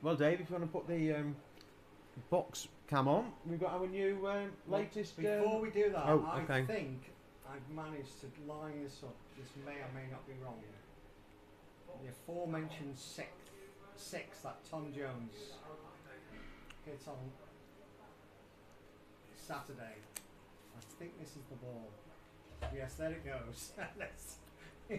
Well, Dave, if you want to put the box cam on, we've got our new latest. Before we do that, oh, I okay. think I've managed to line this up. This may or may not be wrong. The aforementioned six that Tom Jones hit on Saturday. I think this is the ball. Yes, there it goes. Let's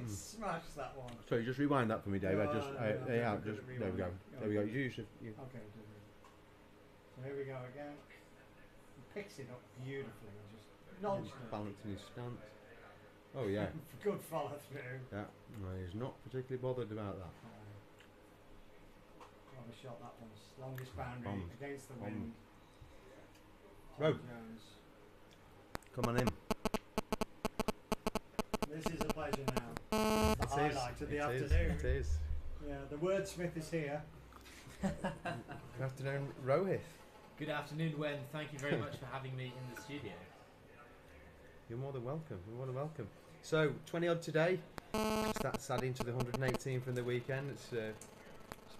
smash that one. Sorry, just rewind that for me, Dave. No, Just no, yeah, good just at there we go. rewinding. There we go. Okay. You should. You. Okay, so here we go again. He picks it up beautifully. Just nonchalant. Balancing his stance. Oh yeah. Good follow through. Yeah. No, he's not particularly bothered about that. What a shot that one's. Longest boundary Bomb. against the Bomb. wind. Row. Tom Jones. Come on in. This is a pleasure now. The highlight of the afternoon. It is. Yeah, the wordsmith is here. Good afternoon, Rohit. Good afternoon, Wen. Thank you very much for having me in the studio. You're more than welcome. You're more than welcome. So 20 odd today. That's adding to the 118 from the weekend. It's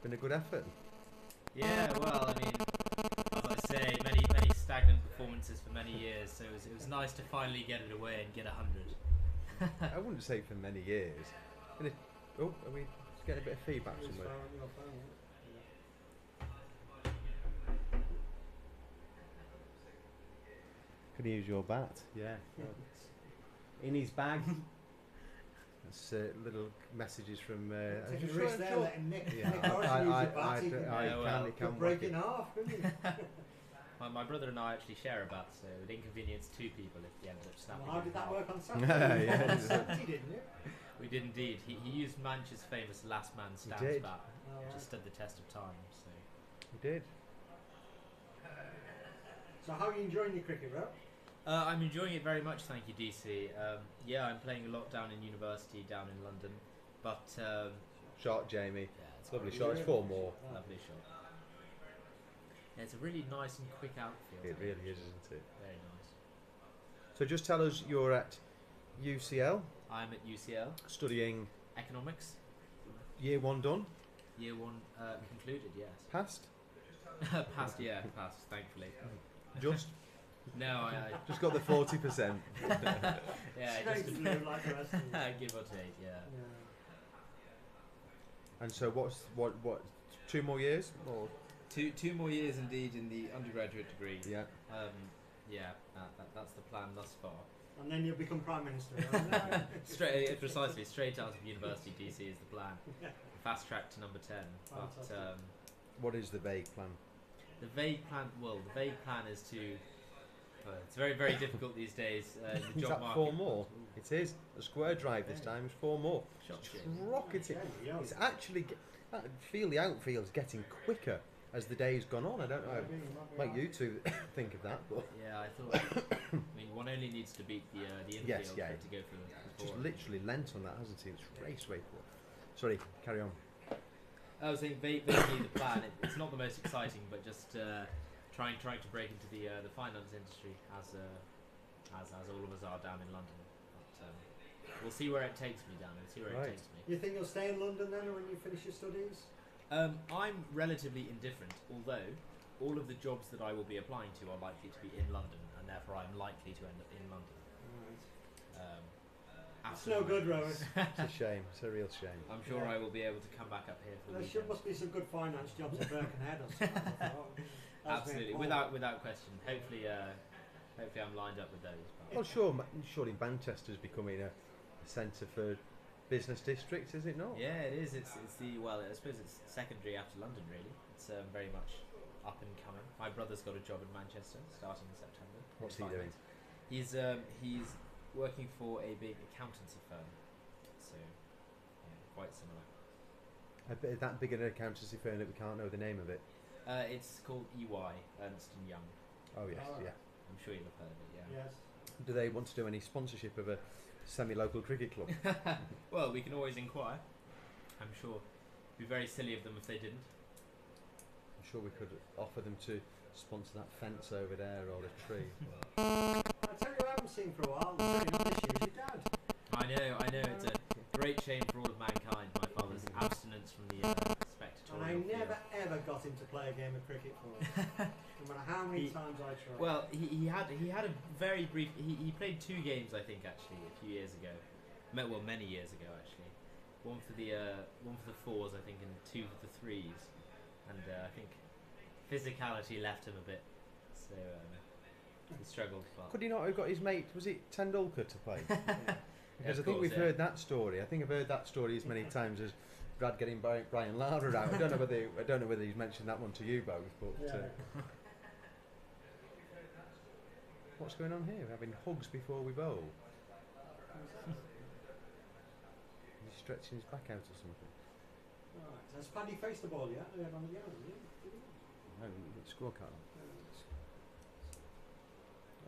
been a good effort. Yeah, well, I mean, as I say, many stagnant performances for many years, so it was nice to finally get it away and get 100. I wouldn't say for many years. Are we getting a bit of feedback somewhere? Could use your bat. Yeah. In his bag. That's little messages from. Take a risk there, letting Nick can break in half, couldn't he? My brother and I actually share a bat, so it would inconvenience two people if he ended up snapping. Well, how did that work on Saturday? Yeah, didn't you? We did indeed. He used Manchester's famous last man stands did. bat, Right. just stood the test of time. So. You did. So how are you enjoying your cricket, Rob? I'm enjoying it very much, thank you, DC. Yeah, I'm playing a lot down in university, down in London. But Shot, Jamie. yeah, it's Lovely a shot. It's 4 more. lovely shot. Yeah, it's a really nice and quick outfield. It really is, isn't it? Very nice. So just tell us you're at UCL I'm at UCL, studying economics, year 1 done. year 1 concluded. Yes. Passed. Passed, yeah, passed. Thankfully. Just No, I just got the 40%. yeah, Straight just through like the rest of you. give or take, yeah. And so what 2 more years or Two more years indeed in the undergraduate degree. yeah. Yeah, that's the plan thus far. And then you'll become Prime Minister. Precisely, straight out of university, DC is the plan. Fast track to number 10. Fantastic. But What is the vague plan? the vague plan is to. It's very, very difficult these days. In the Is job that market. 4 more? It is. A square drive this time is 4 more. Shocks It's you. rocketing. It's actually. I feel the outfield's getting quicker as the day's gone on. I don't know. Like you two think of that, but Yeah, I thought. I mean, one only needs to beat the infield Yes, yeah. for it to go for the just forward. literally lent on that, hasn't he? It's raceway. Sorry, carry on. I was saying vaguely the plan. It's not the most exciting, but just trying to break into the finance industry as all of us are down in London. But we'll see where it takes me down. We'll see where Right. it takes me. You think you'll stay in London then when you finish your studies? I'm relatively indifferent, although all of the jobs that I will be applying to are likely to be in London, and therefore I'm likely to end up in London. That's no good, Rowan. It's a shame. It's a real shame. I'm sure I will be able to come back up here for the There weekend. must be some good finance jobs at Birkenhead or something. Absolutely, without question. Hopefully I'm lined up with those. Well, surely Manchester's becoming a centre for business district, is it not? Yeah, it is. It's the I suppose it's secondary after London, really. It's very much up and coming. My brother's got a job in Manchester starting in September. What's he doing? He's working for a big accountancy firm, so quite similar. That big an accountancy firm that we can't know the name of it. It's called EY, Ernst & Young. Oh yes, Oh. yeah. I'm sure you'll have heard of it. Yeah. Yes. Do they want to do any sponsorship of a semi-local cricket club? Well, we can always inquire. I'm sure it'd be very silly of them if they didn't. I'm sure we could offer them to sponsor that fence over there or a tree. I tell you, I haven't seen for a while. Certainly not this year. Is your dad? I know. It's a great shame for all of mankind. My father's abstinence from the And spectatorial. I never field. ever got him to play a game of cricket for us. No matter how many times I tried. Well, he had a very brief. He played 2 games, I think, actually, a few years ago. Well, many years ago, actually. One for the 4s, I think, and 2 for the 3s. And I think physicality left him a bit. So He struggled. But Could he not have got his mate? Was it Tendulkar to play? Because of I think course, we've yeah. heard that story. I think I've heard that story as many times as Brad getting Brian Lara out. I don't know whether he's mentioned that one to you both, but what's going on here? We're having hugs before we bowl. He's stretching his back out or something. Right. Has Paddy faced the ball yet? On the other, No, scorecard.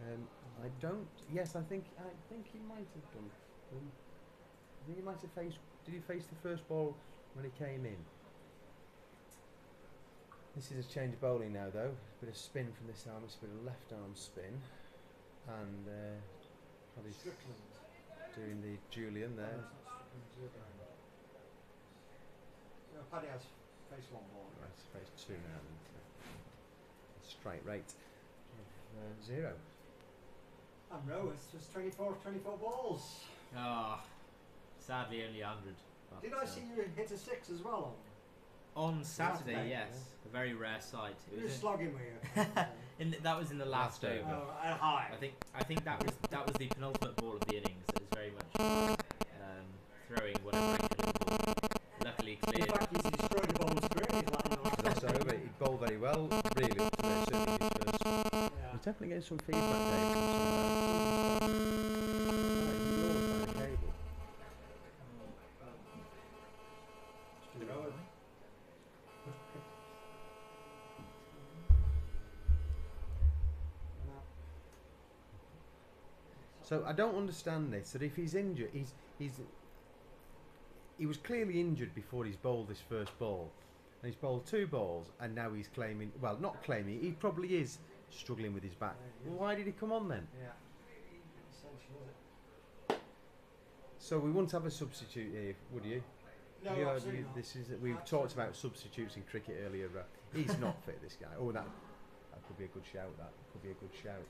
I don't. Yes, I think he might have done. I think he might have faced. Did he face the first ball when he came in? This is a change of bowling now, though. A bit of spin from this arm. It's a bit of left arm spin, and probably doing the Julian there. Paddy has faced one ball. Right, faced two now. Strike rate of 0. And Rowers was 24 balls. sadly only 100. But, Did I see you hit a 6 as well on Saturday? Saturday, Yes, yeah. a very rare sight. It You was were slogging with you. that was in the last over. Oh, high. I think that was the penultimate ball of the innings. It was very much throwing whatever I could in the ball. Luckily In cleared. fact, he's destroyed the bowler's career. He's like, That's over. He bowled very well, really up to there, certainly his first. yeah. He's definitely getting some feedback there from some the cable. So I don't understand this. That if he's injured, he was clearly injured before he's bowled his first ball, and he's bowled 2 balls, and now he's claiming. Well, not claiming. He probably is struggling with his back. Well, why did he come on then? Yeah. Essential, is it? So we wouldn't have a substitute here, would you? No, absolutely not. This is we've talked about substitutes in cricket earlier. He's not fit, this guy. Oh, that could be a good shout. That could be a good shout.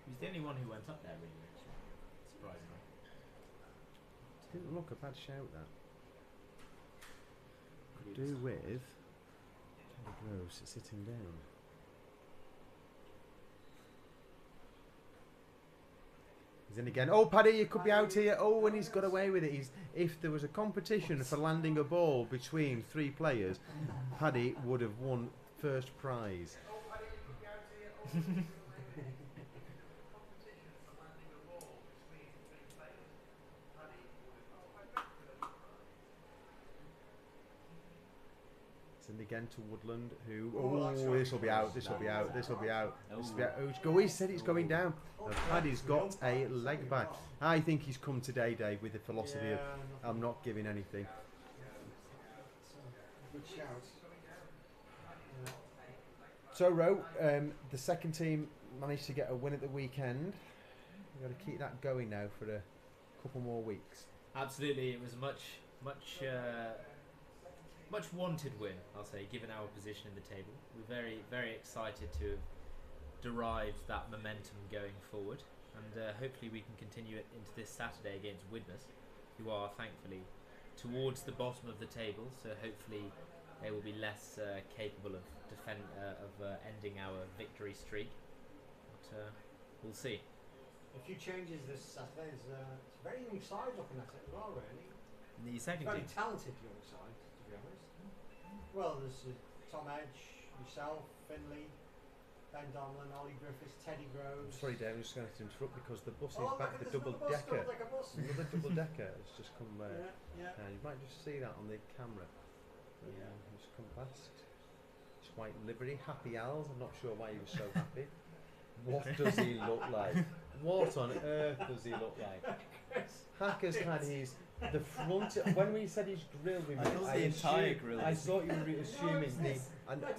He's the only one who went up there, really. Surprisingly. Didn't look a bad shout. That could do with Gross sitting down. He's in again. Oh, Paddy, you could be out here. Oh, and he's got away with it. If there was a competition for landing a ball between 3 players, Paddy would have won first prize. And again to Woodland, who this will be out. He said it's going down. And Paddy's got a leg back. I think he's come today, Dave, with the philosophy of I'm not giving anything. Good shout. So, Ro, the second team managed to get a win at the weekend. We've got to keep that going now for a couple more weeks. Absolutely, it was a much wanted win, I'll say, given our position in the table. We're very, very excited to have derived that momentum going forward, and hopefully we can continue it into this Saturday against Widnes, who are thankfully towards the bottom of the table, so hopefully they will be less capable of ending our victory streak. But we'll see. A few changes this Saturday. It's a very young side looking at it as well, really. The second Very team. talented young side, to be honest. Well, there's Tom Edge, yourself, Finley, Ben Donlan, Ollie Griffiths, Teddy Groves. Sorry, Dave, I'm just going to interrupt because the bus is Oh, back. look, The there's double another bus decker. coming like a bus. Another double decker has just come there. Yeah. You might just see that on the camera. Yeah. Just come past. It's white livery, happy Al's. I'm not sure why he was so happy. What does he look like? What on earth does he look like? Hacker's had the front. When we said his grill, we meant thought the entire grill. I thought you were assuming the. I cut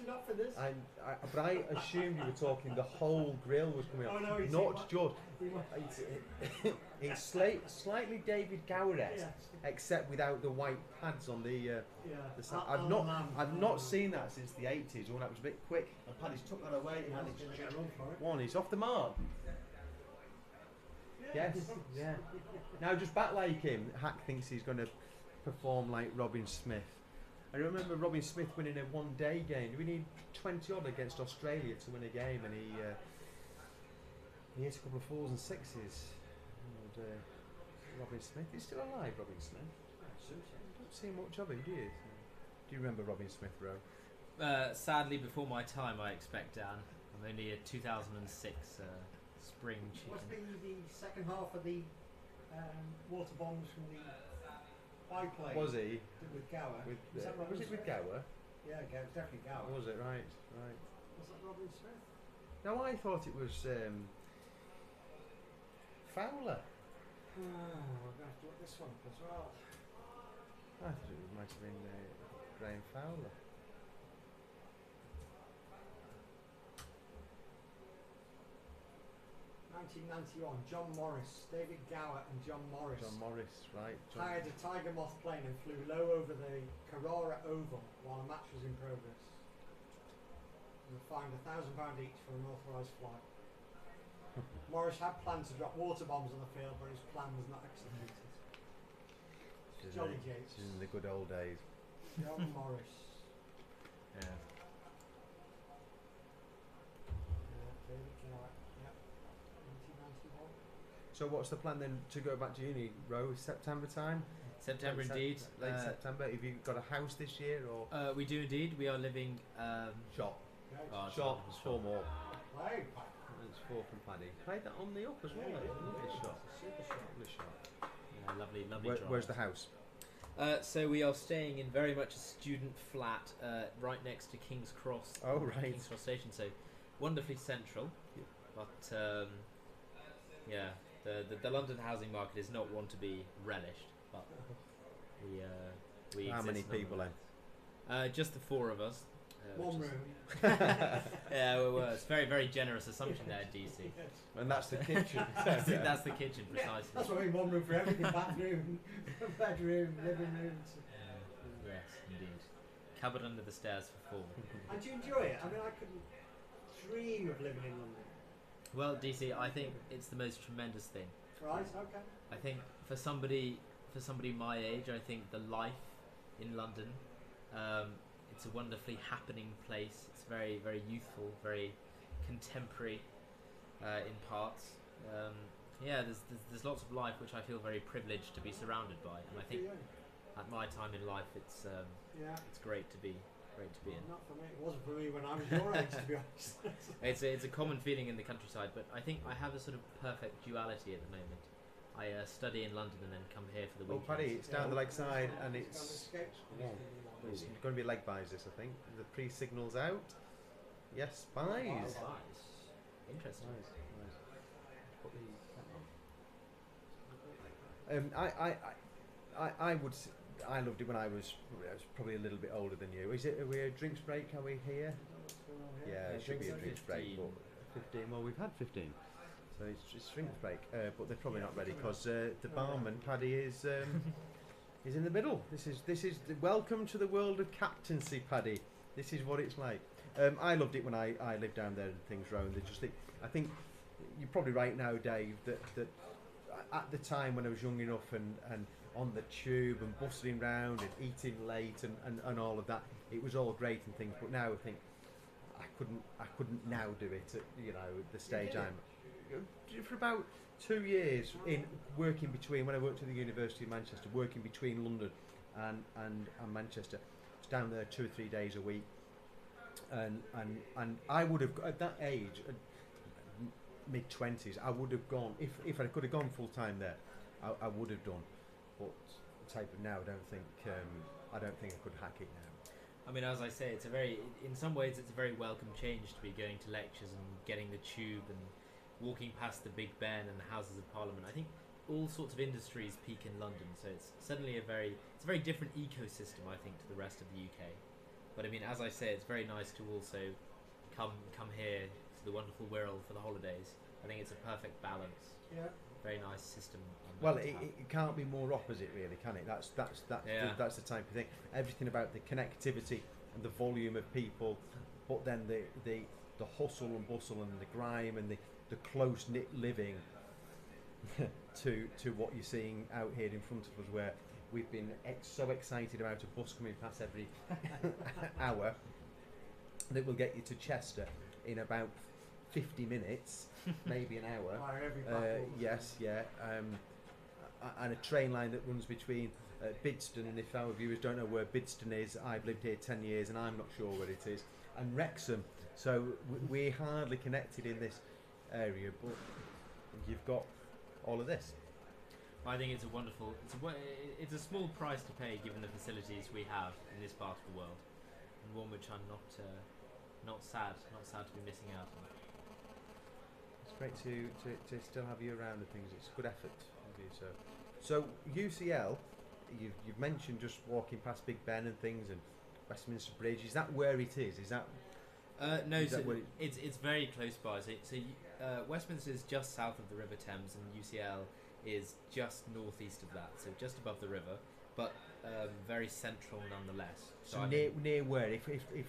it up for this. But I assumed you were talking the whole grill was coming up, Oh, no, he's not just. It's slightly David Gower-esque, Yes. except without the white pads on the. Yeah. The side. I've not seen that since the 80s. Oh, that was a bit quick. And Paddy's took that away and managed to get one. He's off the mark. Yes, yeah. Now just back like him. Hack thinks he's going to perform like Robin Smith I remember Robin Smith winning a one-day game. We need 20 odd against Australia to win a game, and he hit a couple of 4s and 6s. And Robin Smith, he's still alive, Robin Smith. You don't see much of him, do you? Do you remember Robin Smith, Ro? Sadly, before my time, I expect, Dan. I'm only a 2006 spring chicken. What's been the second half of the water bombs from the biplane? Was he? With Gower. Was it with Gower? Yeah, it was definitely Gower. Was it? Right. Was that Robin Smith? No, I thought it was Fowler. Oh, we're going to have to look this one up as well. I thought it might have been Graham Fowler. John Morris, David Gower and John Morris. John Morris, right. Hired a Tiger Moth plane and flew low over the Carrara Oval while a match was in progress. And fined £1,000 each for an authorised flight. Morris had planned to drop water bombs on the field, but his plan was not executed. Jolly Jakes. In the good old days. John Morris. Yeah. David Gower. Yep. 1991. So what's the plan then to go back to uni, Ro? September time? September indeed. Late September. Have you got a house this year or? We do indeed. We are living. Shop. Okay. Shop. There's 4 more. Play. There's 4 from Paddy. Played that on the up as well. Lovely shot. Super shot. Lovely shot. Yeah, lovely drive. Where's the house? So we are staying in very much a student flat right next to King's Cross. Oh, right. King's Cross Station. So wonderfully central. Yeah. But yeah, the London housing market is not one to be relished. But we How many exist people then? nonetheless. Just the 4 of us. One which is- room. Yeah, well, it's very, very generous assumption there, DC. And that's the kitchen. I think that's the kitchen, precisely. That's what I mean, one room for everything. Bathroom, bedroom, living room. Yes, indeed. Cupboard under the stairs for 4. And do you enjoy it? I mean, I couldn't dream of living in London. Well, DC, I think it's the most tremendous thing. Right, okay. I think for somebody my age, I think the life in London, it's a wonderfully happening place. It's very, very youthful, very contemporary in parts. Yeah, there's lots of life which I feel very privileged to be surrounded by, and I think at my time in life, it's great to be in. Not for me. It wasn't for me when I was your age, to be honest. It's a common feeling in the countryside, but I think I have a sort of perfect duality at the moment. I study in London and then come here for the Well, weekends. Paddy, it's down the lakeside and Down it's the Escapes. it's going to be leg buys this, I think. The pre-signal's out. Yes, buys. Nice. Interesting. I loved it when I was probably a little bit older than you. Are we a drinks break? Are we here? Yeah, it should be a drinks break. But 15. Well, we've had 15, so it's drinks break. But they're probably not ready because the barman Paddy is in the middle. This is welcome to the world of captaincy, Paddy. This is what it's like. I loved it when I lived down there and things round. I think you're probably right now, Dave, that at the time when I was young enough and on the tube and bustling round and eating late and all of that, it was all great and things. But now I think I couldn't now do it at the stage I'm. For about 2 years in working between, when I worked at the University of Manchester, working between London and Manchester, I was down there 2 or 3 days a week, and I would have at that age, mid-20s, I would have gone if I could have gone full time there, I would have done. But the type of now, I don't think I could hack it now. I mean, as I say, in some ways, it's a very welcome change to be going to lectures and getting the tube and walking past the Big Ben and the Houses of Parliament. I think all sorts of industries peak in London, so it's suddenly it's a very different ecosystem, I think, to the rest of the UK. But I mean, as I say, it's very nice to also come here to the wonderful Wirral for the holidays. I think it's a perfect balance. Yeah. Very nice system. Well, it can't be more opposite, really, can it? That's the type of thing. Everything about the connectivity and the volume of people, but then the hustle and bustle and the grime and the close knit living to what you're seeing out here in front of us, where we've been so excited about a bus coming past every hour that will get you to Chester in about 50 minutes, maybe an hour. Yes, yeah. And a train line that runs between Bidston, and if our viewers don't know where Bidston is, I've lived here 10 years and I'm not sure where it is, and Wrexham. So we're hardly connected in this area, but you've got all of this. I think it's a wonderful. It's a small price to pay given the facilities we have in this part of the world, and one which I'm not sad to be missing out on. It's great to still have you around and things. It's a good effort to do so. So UCL, you've mentioned just walking past Big Ben and things, and Westminster Bridge. Is that where it is? Is that no? Is So that it's very close by. So Westminster is just south of the River Thames, and UCL is just northeast of that, so just above the river, but very central nonetheless. So near where? If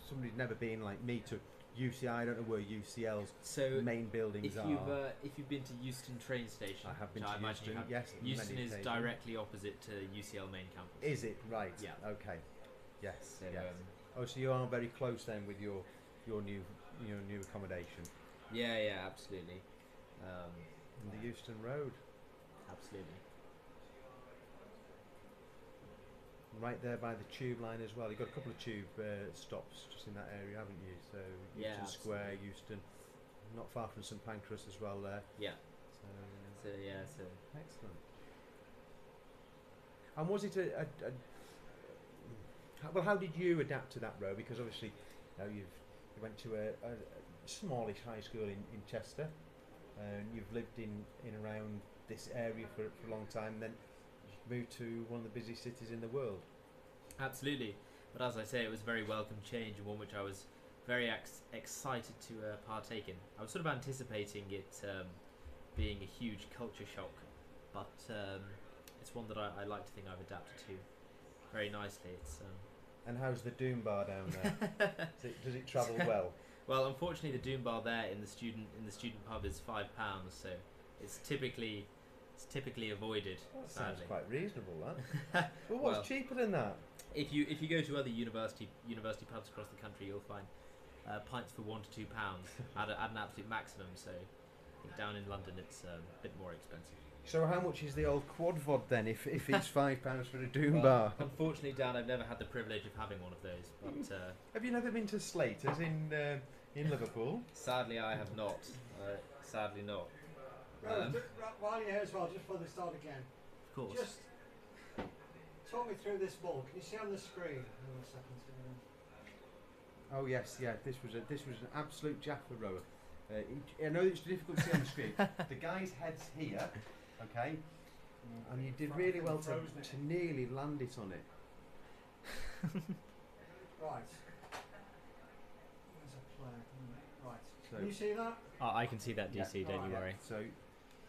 somebody's never been like me to UCL, I don't know where UCL's main buildings are. If you've been to Euston train station, I have been which to Euston. Yes, Euston is directly opposite to UCL main campus. Is it right? Yeah. Okay. Yes. So, yes. So you are very close then with your new accommodation. Yeah, absolutely. The Euston Road. Absolutely. Right there by the tube line as well. You've got a couple of tube stops just in that area, haven't you? So Euston Square, Euston, not far from St Pancras as well there. Yeah. So excellent. And was it well, how did you adapt to that road? Because obviously, you went to a smallish high school in Chester, and you've lived in around this area for a long time, and then moved to one of the busy cities in the world. Absolutely, but as I say, it was a very welcome change, and one which I was very excited to partake in. I was sort of anticipating it being a huge culture shock, but it's one that I like to think I've adapted to very nicely. It's and how's the Doom Bar down there? Does it travel well? Well, unfortunately, the Doom Bar there in the student pub is £5, so it's typically avoided. That sadly. sounds quite reasonable, that. Well, what's cheaper than that? If you go to other university pubs across the country, you'll find pints for £1 to £2 at an absolute maximum. So I think down in London, it's a bit more expensive. So how much is the old quad vod then? If it's £5 for a Doom Bar? Unfortunately, Dan, I've never had the privilege of having one of those. But have you never been to Slater's in Liverpool? Sadly, I have not. Sadly, not. While you're here as well, just before they start again. Of course. Just talk me through this ball. Can you see on the screen? Oh yes, yeah. This was an absolute Jaffa rower. I know it's difficult to see on the screen. The guy's head's here, okay, and you did really well to nearly land it on it. Right. There's a player. Right. So, can you see that? Oh, I can see that, DC. Don't you worry. So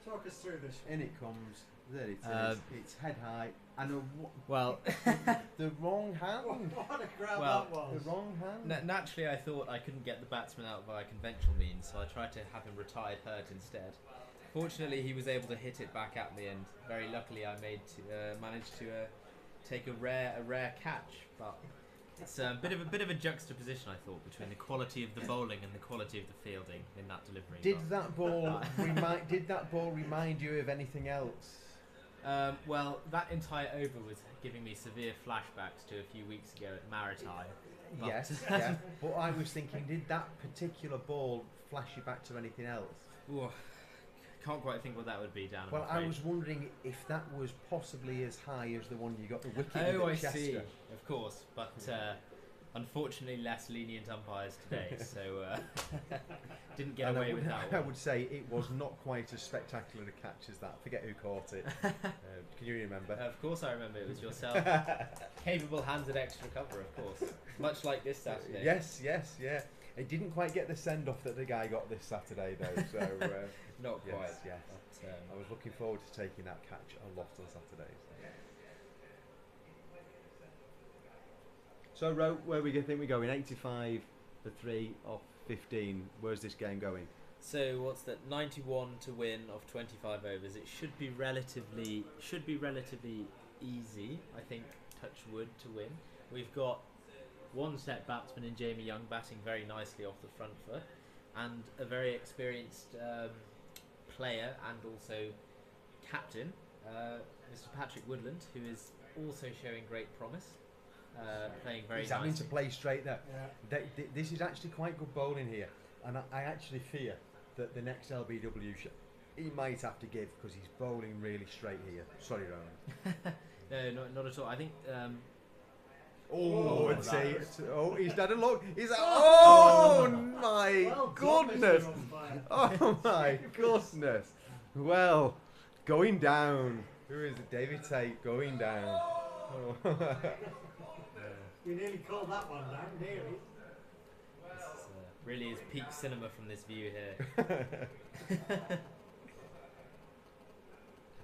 talk us through this. In it comes. There it is. It's head high and the wrong hand. What a grab that was. The wrong hand. Naturally, I thought I couldn't get the batsman out via conventional means, so I tried to have him retired hurt instead. Fortunately, he was able to hit it back at me, and very luckily, I managed to take a rare catch. But it's a bit of a juxtaposition, I thought, between the quality of the bowling and the quality of the fielding in that delivery. Did that ball remind you of anything else? Well, that entire over was giving me severe flashbacks to a few weeks ago at Maritime. Yes, yeah. But I was thinking, did that particular ball flash you back to anything else? Ooh, can't quite think what that would be, Dan. Well, I was wondering if that was possibly as high as the one you got the wicket with at at Chester. See. Of course, but unfortunately less lenient umpires today, so didn't get away with that one. I would say it was not quite as spectacular a catch as that. Forget who caught it. Can you remember? Of course I remember. It was yourself. Capable hands at extra cover, of course. Much like this Saturday. Yes, yeah. It didn't quite get the send-off that the guy got this Saturday, though. So not quite. Yes. But, I was looking forward to taking that catch a lot on Saturdays. So, Ro, where we think we're going? 85 for 3 off 15. Where's this game going? So, what's that? 91 to win off 25 overs. It should be relatively easy, I think, touch wood to win. We've got one set batsman in Jamie Young batting very nicely off the front foot, and a very experienced player and also captain, Mr. Patrick Woodland, who is also showing great promise, playing very He's nicely. having to play straight there. Yeah. This is actually quite good bowling here, and I actually fear that the next LBW he might have to give, because he's bowling really straight here. Sorry, Rowan. No, not at all. I think. Oh, and say, he's had a look. He's oh my goodness! Oh my goodness! Well, going down. Who is it? David Tate going down. Oh. You nearly called that one down, nearly. This really is peak cinema from this view here.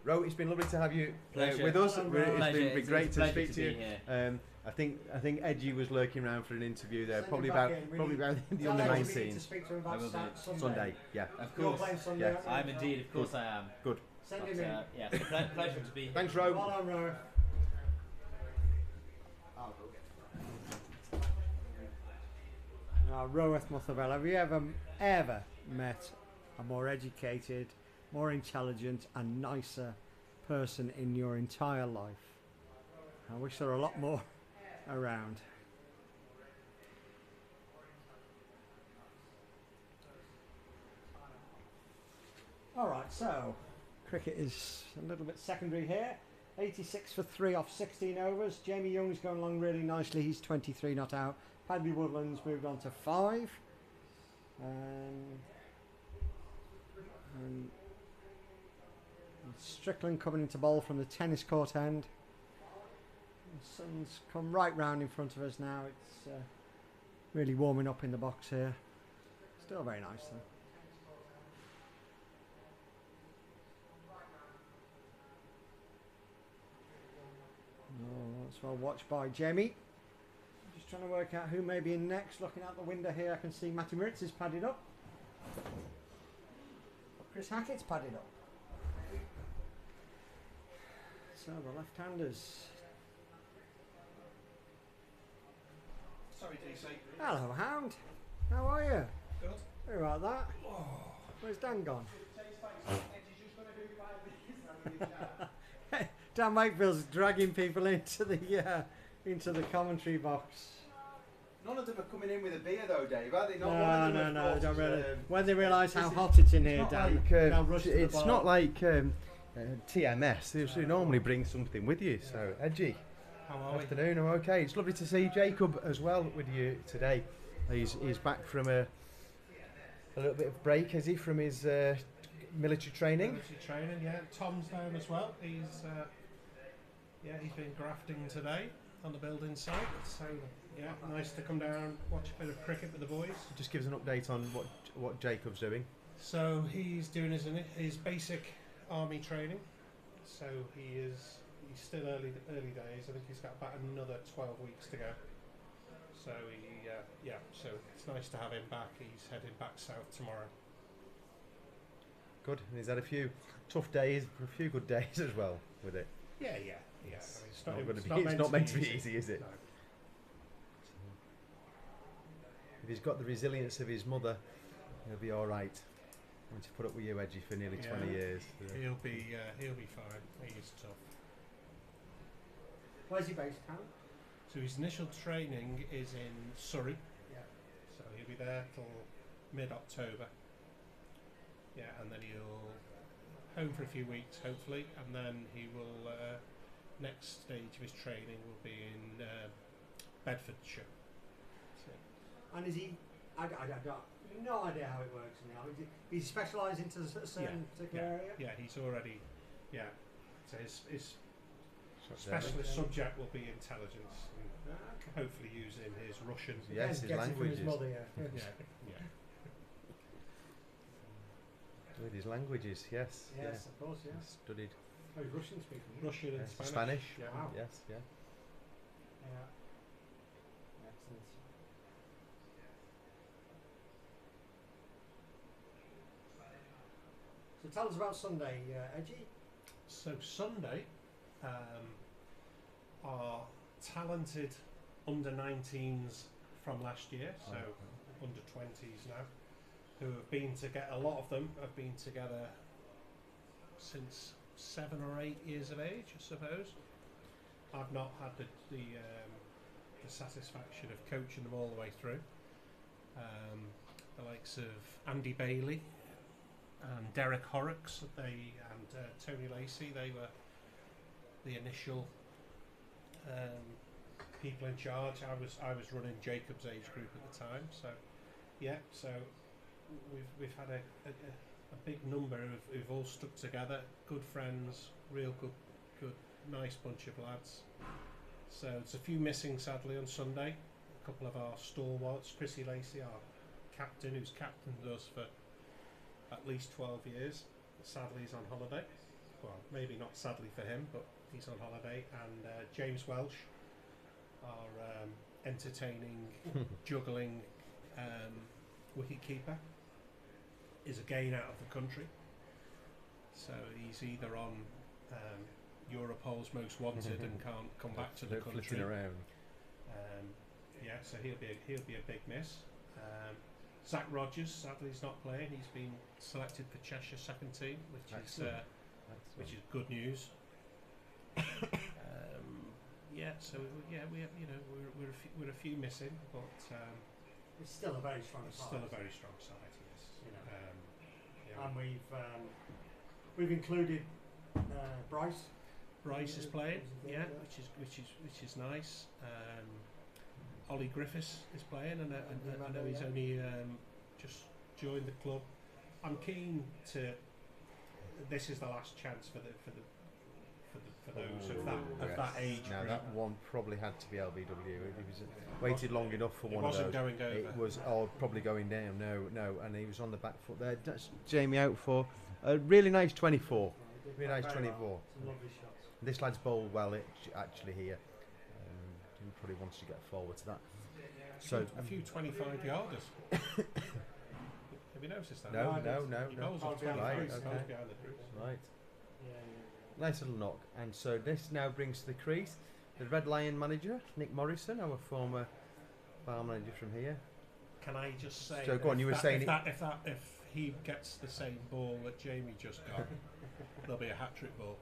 Ro, it's been lovely to have you Pleasure. with us. Pleasure. It's been great It's to a speak to pleasure you. be I think Edgy was lurking around for an interview there, Send probably him back about in. We probably need- about the Tell under Edgy we need 19 to speak to him about I will do. Sunday. Yeah. Of You're course. playing Sunday, Yeah. aren't you? I'm indeed. Of course I am. Good. Send But, him in. yeah, it's a pleasure to be here. Thanks, Ro. Well done, Ro. Now, Roeth Motherwell, have you ever met a more educated, more intelligent and nicer person in your entire life? I wish there were a lot more around. Alright, so cricket is a little bit secondary here. 86 for 3 off 16 overs. Jamie Young's going along really nicely. He's 23 not out. Paddy Woodland's moved on to 5. And Strickland coming into bowl from the tennis court end. The sun's come right round in front of us now. It's really warming up in the box here. Still very nice though. Oh, that's well watched by Jamie. Just trying to work out who may be in next. Looking out the window here, I can see Matty Moritz is padded up. Chris Hackett's padded up. So the left-handers. Sorry, DC. Hello, Hound. How are you? Good. Sorry about that. Where's Dan gone? Dan Wakefield's dragging people into the commentary box. None of them are coming in with a beer though, Dave, are they? No, they don't really. When they realise how hot it's in here, Dan, they'll rush to the it's bar. not like TMS. You normally bring something with you. So, Edgy, How are we? afternoon. I'm okay. It's lovely to see Jacob as well with you today. He's back from a little bit of break, is he, from his military training? Military training, yeah. Tom's down as well. He's been grafting today on the building site. So yeah, nice to come down, watch a bit of cricket with the boys. Just give us an update on what Jacob's doing. So he's doing his basic army training. So he's still early days. I think he's got about another 12 weeks to go. So so it's nice to have him back. He's heading back south tomorrow. Good. And he's had a few tough days, a few good days as well with it. Yeah. I mean, It's not meant to be easy, is it? No. If he's got the resilience of his mother, he'll be all right. I want to put up with you, Edgy, for nearly 20 years. He'll be fine. He's tough. Where's he based, Hound? So his initial training is in Surrey. Yeah. So he'll be there till mid-October. Yeah, and then he'll home for a few weeks, hopefully, and then he will. Next stage of his training will be in Bedfordshire. So, And is he? I got no idea how it works now. Is he specialised into a certain particular area? yeah, he's already. Yeah. So his specialist subject will be intelligence, and hopefully using his Russian. Yes, his Gets it from his languages. mother, yeah. Yeah. With his languages, yes. Yes, of course, yeah. He's studied Oh, he's Russian speaking. Russian and yes, Spanish. Spanish. Yeah. Wow. Yes, yeah. Yeah. Excellent. So tell us about Sunday, Edgy. So Sunday, are talented under-19s from last year, so under-20s now, who have been together. A lot of them have been together since 7 or 8 years of age, I suppose. I've not had the satisfaction of coaching them all the way through. The likes of Andy Bailey and Derek Horrocks, and Tony Lacey, they were the initial people in charge. I was running Jacob's age group at the time, so we've had a big number who've all stuck together, good friends, real good nice bunch of lads. So it's a few missing sadly on Sunday. A couple of our stalwarts, Chrissy Lacey, our captain, who's captained us for at least 12 years. Sadly he's on holiday. Well, maybe not sadly for him, but he's on holiday. And James Welsh, our entertaining, juggling wicket-keeper, is again out of the country. So he's either on Europol's Most Wanted and can't come back to the country. Flitting around. So he'll be a big miss. Zach Rogers, sadly, he's not playing. He's been selected for Cheshire second team, which is good news. We're a few missing, but it's still a very strong side. It's still a very strong side, yes. And we've included Bryce. Bryce is playing, which is nice. Ollie Griffiths is playing, and I know he's only just joined the club. I'm keen to. This is the last chance for those of that age. Now group. that one probably had to be LBW. He was waited long enough for one of those. It wasn't going over. It was probably going down. No, and he was on the back foot there. That's Jamie out for a really nice 24. Really nice 24. Some lovely shots. This lad's bowled well actually here. He probably wants to get forward to that. So a few 25-yarders. Have you noticed that? No. He bowls off 20 Right, crease, okay. goes behind the crease. Right. Nice little knock. And so this now brings to the crease the Red Lion manager, Nick Morrison, our former bar manager from here. Can I just say? So go on. You were saying if he gets the same ball that Jamie just got, there'll be a hat-trick ball.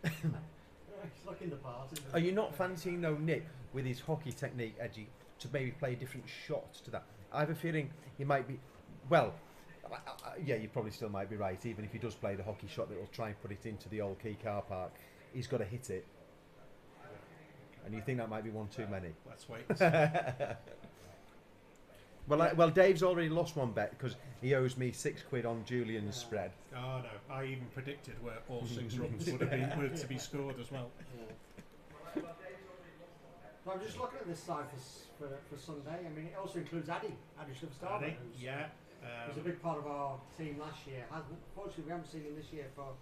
He's looking the part. Are you not fancying though, Nick, with his hockey technique, edgy, to maybe play a different shot to that? I have a feeling he might be. Well, yeah, you probably still might be right. Even if he does play the hockey shot that will try and put it into the old key car park, he's got to hit it. And you think that might be one too many? Let's wait and see. Well, Dave's already lost one bet because he owes me £6 on Julian's spread. Oh no! I even predicted where all 6 runs were to be scored as well. I'm just looking at this side for Sunday. I mean, it also includes Addy Sliverstar. Who's a big part of our team last year. Unfortunately, we haven't seen him this year for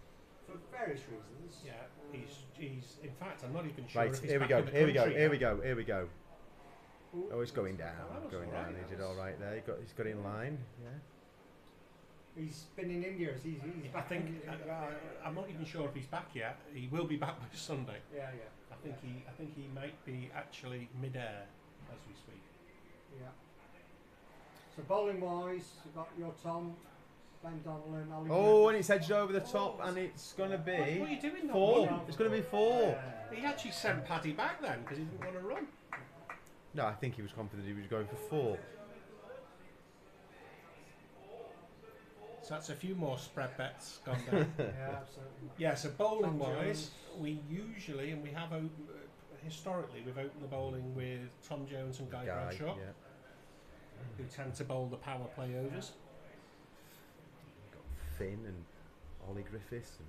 various reasons. Yeah, he's. In fact, I'm not even sure. Right, if he's here we back go. in the Here we country go. now. Oh, it's going down. Going down. He did all right there. He's got in line. Yeah. He's been in India. He's I think I'm not even sure if he's back yet. He will be back by Sunday. Yeah. I think he might be actually mid-air as we speak. Yeah. So bowling wise, we've got your Tom, Ben Donnellan, Ollie. Oh, and it's edged over the top, and it's going to be What are you doing? 4. It's going to be 4. He actually sent Paddy back then because he didn't want to run. No, I think he was confident he was going for 4. So that's a few more spread bets gone down. Yeah, absolutely. Yeah, so bowling Tom wise, Jones. we usually, and we have historically, we've opened the bowling with Tom Jones and Guy Bradshaw, who tend to bowl the power play overs. Got Finn and Ollie Griffiths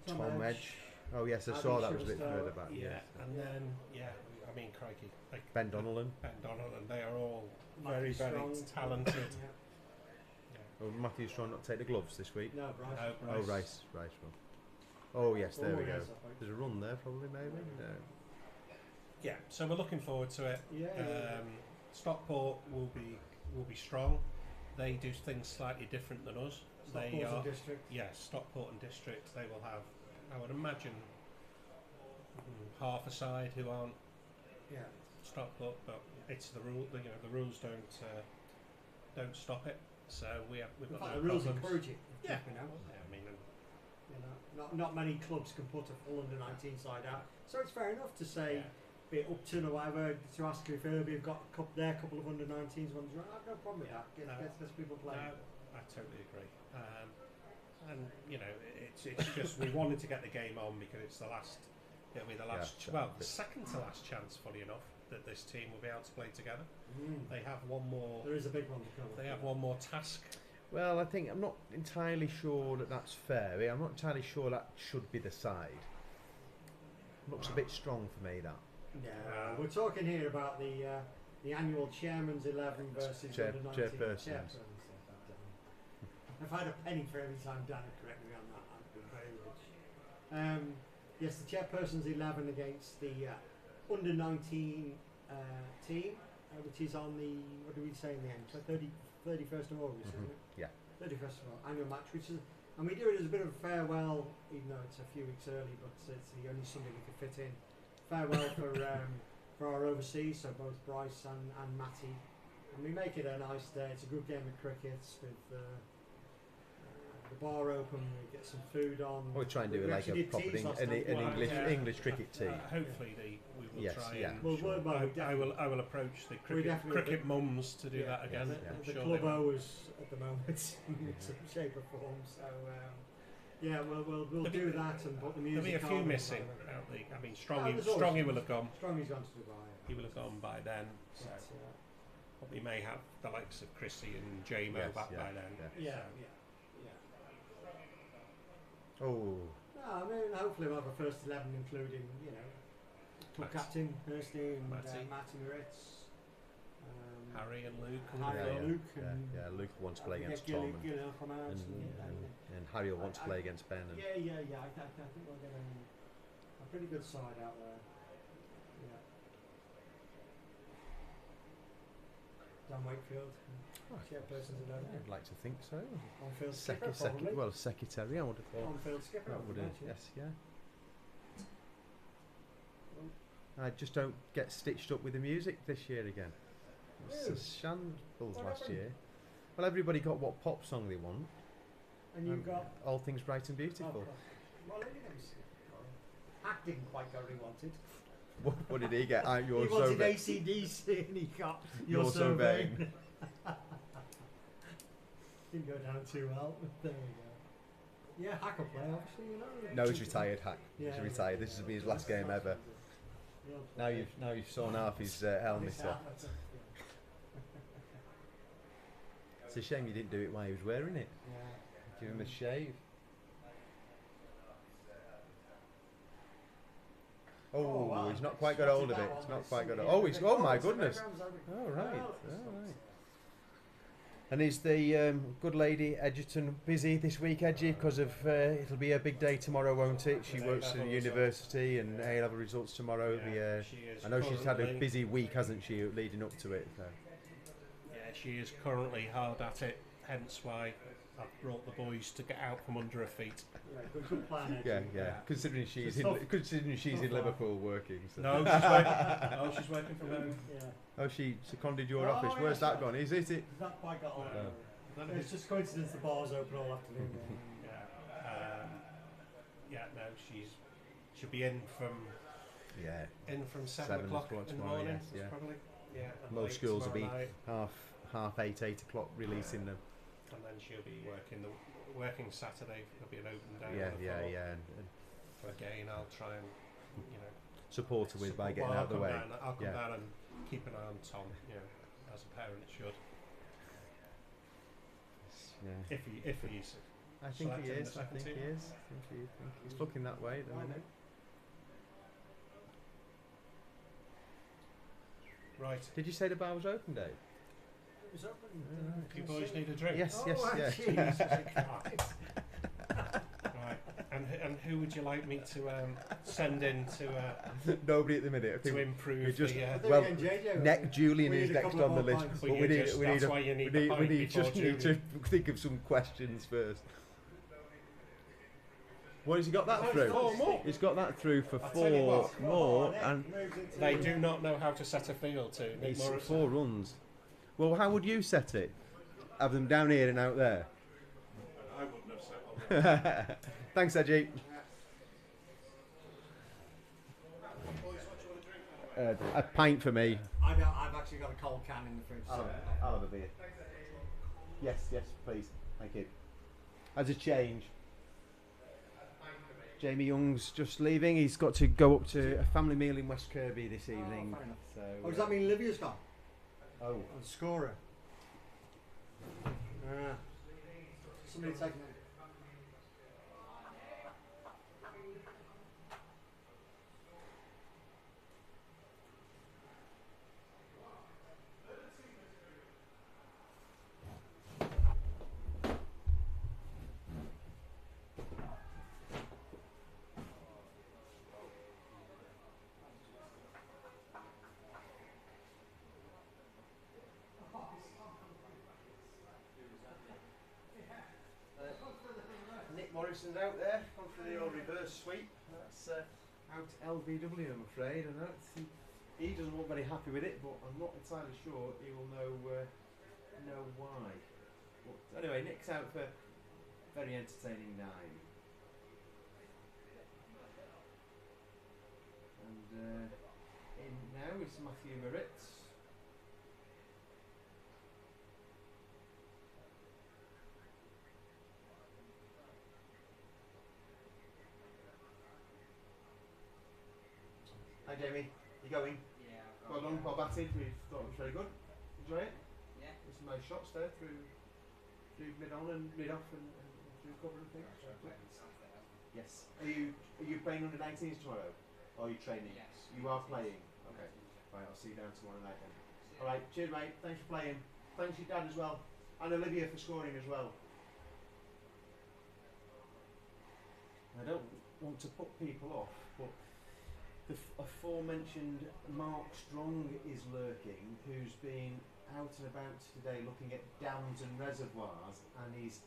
and Tom Edge. Edge. Oh yes, I saw that was a bit further back. Yeah, Yes. and then I mean, crikey, like Ben Donnellan. They are all very, Matthew very Strong. talented. Oh, Matthew's trying not to take the gloves this week. No, Bryce. No, Oh, Rice. Oh yes, there we go. yes, I think. There's a run there, probably maybe. No. Yeah, so we're looking forward to it. Yeah. Stockport will be strong. They do things slightly different than us. They are District. Stockport and District. They will have, I would imagine, half a side who aren't Yeah. stock up, but it's the rule. The rules don't stop it. So we've In got fact, no the rules problems. encourage it. Yeah. You know. Yeah, I mean, Not many clubs can put a full under 19 side out, so it's fair enough to say, be it Upton or whatever, to ask if Irby have got their couple of under 19s ones. I've no problem with that. Gets people playing. No, I totally agree. And it's just we wanted to get the game on because it's the last. It'll be the last. The second to last chance, funny enough, that this team will be able to play together. They have one more. There is a big one to come. They have one more task. Well, I think I'm not entirely sure that that's fair. I'm not entirely sure that should be the side. Looks a bit strong for me, that. Yeah, we're talking here about the annual Chairman's 11 versus under 19 chairpersons. If I had a penny for every time Dan had corrected me on that, I'd be very rich. Yes, the Chairperson's 11 against the under 19 team, which is on the, what do we say in the end? 31st of August, isn't it? Yeah. 31st of August, annual match, which is, and we do it as a bit of a farewell, even though it's a few weeks early, but it's the only Sunday we could fit in. Farewell for our overseas, so both Bryce and Matty. And we make it a nice day. It's a good game of cricket with the bar open, we get some food on. We'll try and do like a proper English cricket tea. Hopefully we will try and I will approach the cricket mums to do that again. The club owers at the moment in some shape or form, so we'll do that and put the music on. There'll be a few missing. I mean, Strongy will have gone. Strongy's gone to Dubai. He will have gone by then. So we may have the likes of Chrissy and JMO back by then. Yeah. Oh. No, I mean, hopefully we'll have a first 11 including, club captain, Neston, Matty Moritz, Harry and Luke. Luke wants to play against Tom. And Harry will want to play against Ben. I think we'll get a pretty good side out there. Yeah. Dan Wakefield. Chairperson's 11. I'd like to think so. On-field skipper, probably. Well, secretary, I would have thought. On-field skipper, I just don't get stitched up with the music this year again. It's a shambles last year. Well, everybody got what pop song they want. And you got... All Things Bright and Beautiful. Hack didn't quite get what he wanted. What did he get? He wanted AC/DC and he got You're So Vain. Didn't go down too well, but there we go. Yeah, Hack will play, obviously, No, he's retired, Hack. He's retired. This will be his last game ever. Now you've sawn off his helmet off. It's a shame you didn't do it while he was wearing it. Give him a shave. Oh, he's not quite got hold of it. It's not quite got hold. Oh my goodness. Oh right. And is the good lady Edgerton busy this week, Edgy? Because of it'll be a big day tomorrow, won't it? She works at the university, and A-level results tomorrow. I know she's had a busy week, hasn't she, leading up to it? So. Yeah, she is currently hard at it. Hence why I've brought the boys to get out from under her feet. Good plan. Yeah. Considering she's in Liverpool working. So. No, she's working from home. Yeah. Oh, she seconded your office. Where's that gone? Is it? That quite got on. It's just coincidence the bar's open all afternoon. No, she'll be in from 7 o'clock in the morning. Probably. Yeah. Most schools will be half 8 o'clock releasing them. And then she'll be working Saturday. There'll be an open day. Yeah. And again, I'll try and support her with by getting out of the way. I'll come down and keep an eye on Tom. As a parent should. Yeah. If he's. I think he is. It's looking that way at the minute. Right. Did you say the bar was open, Dave? It was open. You boys need a drink. Yes. Jesus Christ. Right. And who would you like me to send in to? Nobody at the minute. To improve. Julian is next on the list, but we need to think of some questions first. What has he got that through? 4 more. He's got that through for I'll tell you 4 what. more, and They do not know how to set a field to Nick it's Morrison. 4 runs. Well, how would you set it? Have them down here and out there? I wouldn't have set on that. Thanks, Ajit. A pint for me. I've actually got a cold can in the fridge. So. I'll have a beer. Yes, please. Thank you. As a change, Jamie Young's just leaving. He's got to go up to a family meal in West Kirby this evening. Fair enough. So, Does that mean Livia's gone? Oh. The scorer. Somebody taking it. Nick Morrison's out there, gone for the old reverse sweep. That's out LVW, I'm afraid. I know he doesn't look very happy with it, but I'm not entirely sure he will know why. But anyway, Nick's out for a very entertaining 9. And in now is Matthew Moritz. Hi Jamie, you going? Yeah. Well done, well batted. We thought it was very good. Enjoy it? Yeah. There's some nice shots there through mid on and mid off and through cover and things. Yes. Are you playing under 19s tomorrow? Or are you training? Yes. You are playing. Okay. Right, I'll see you down tomorrow night then. Alright, cheers mate. Thanks for playing. Thanks your dad as well. And Olivia for scoring as well. I don't want to put people off, but the aforementioned Mark Strong is lurking, who's been out and about today looking at dams and reservoirs, and he's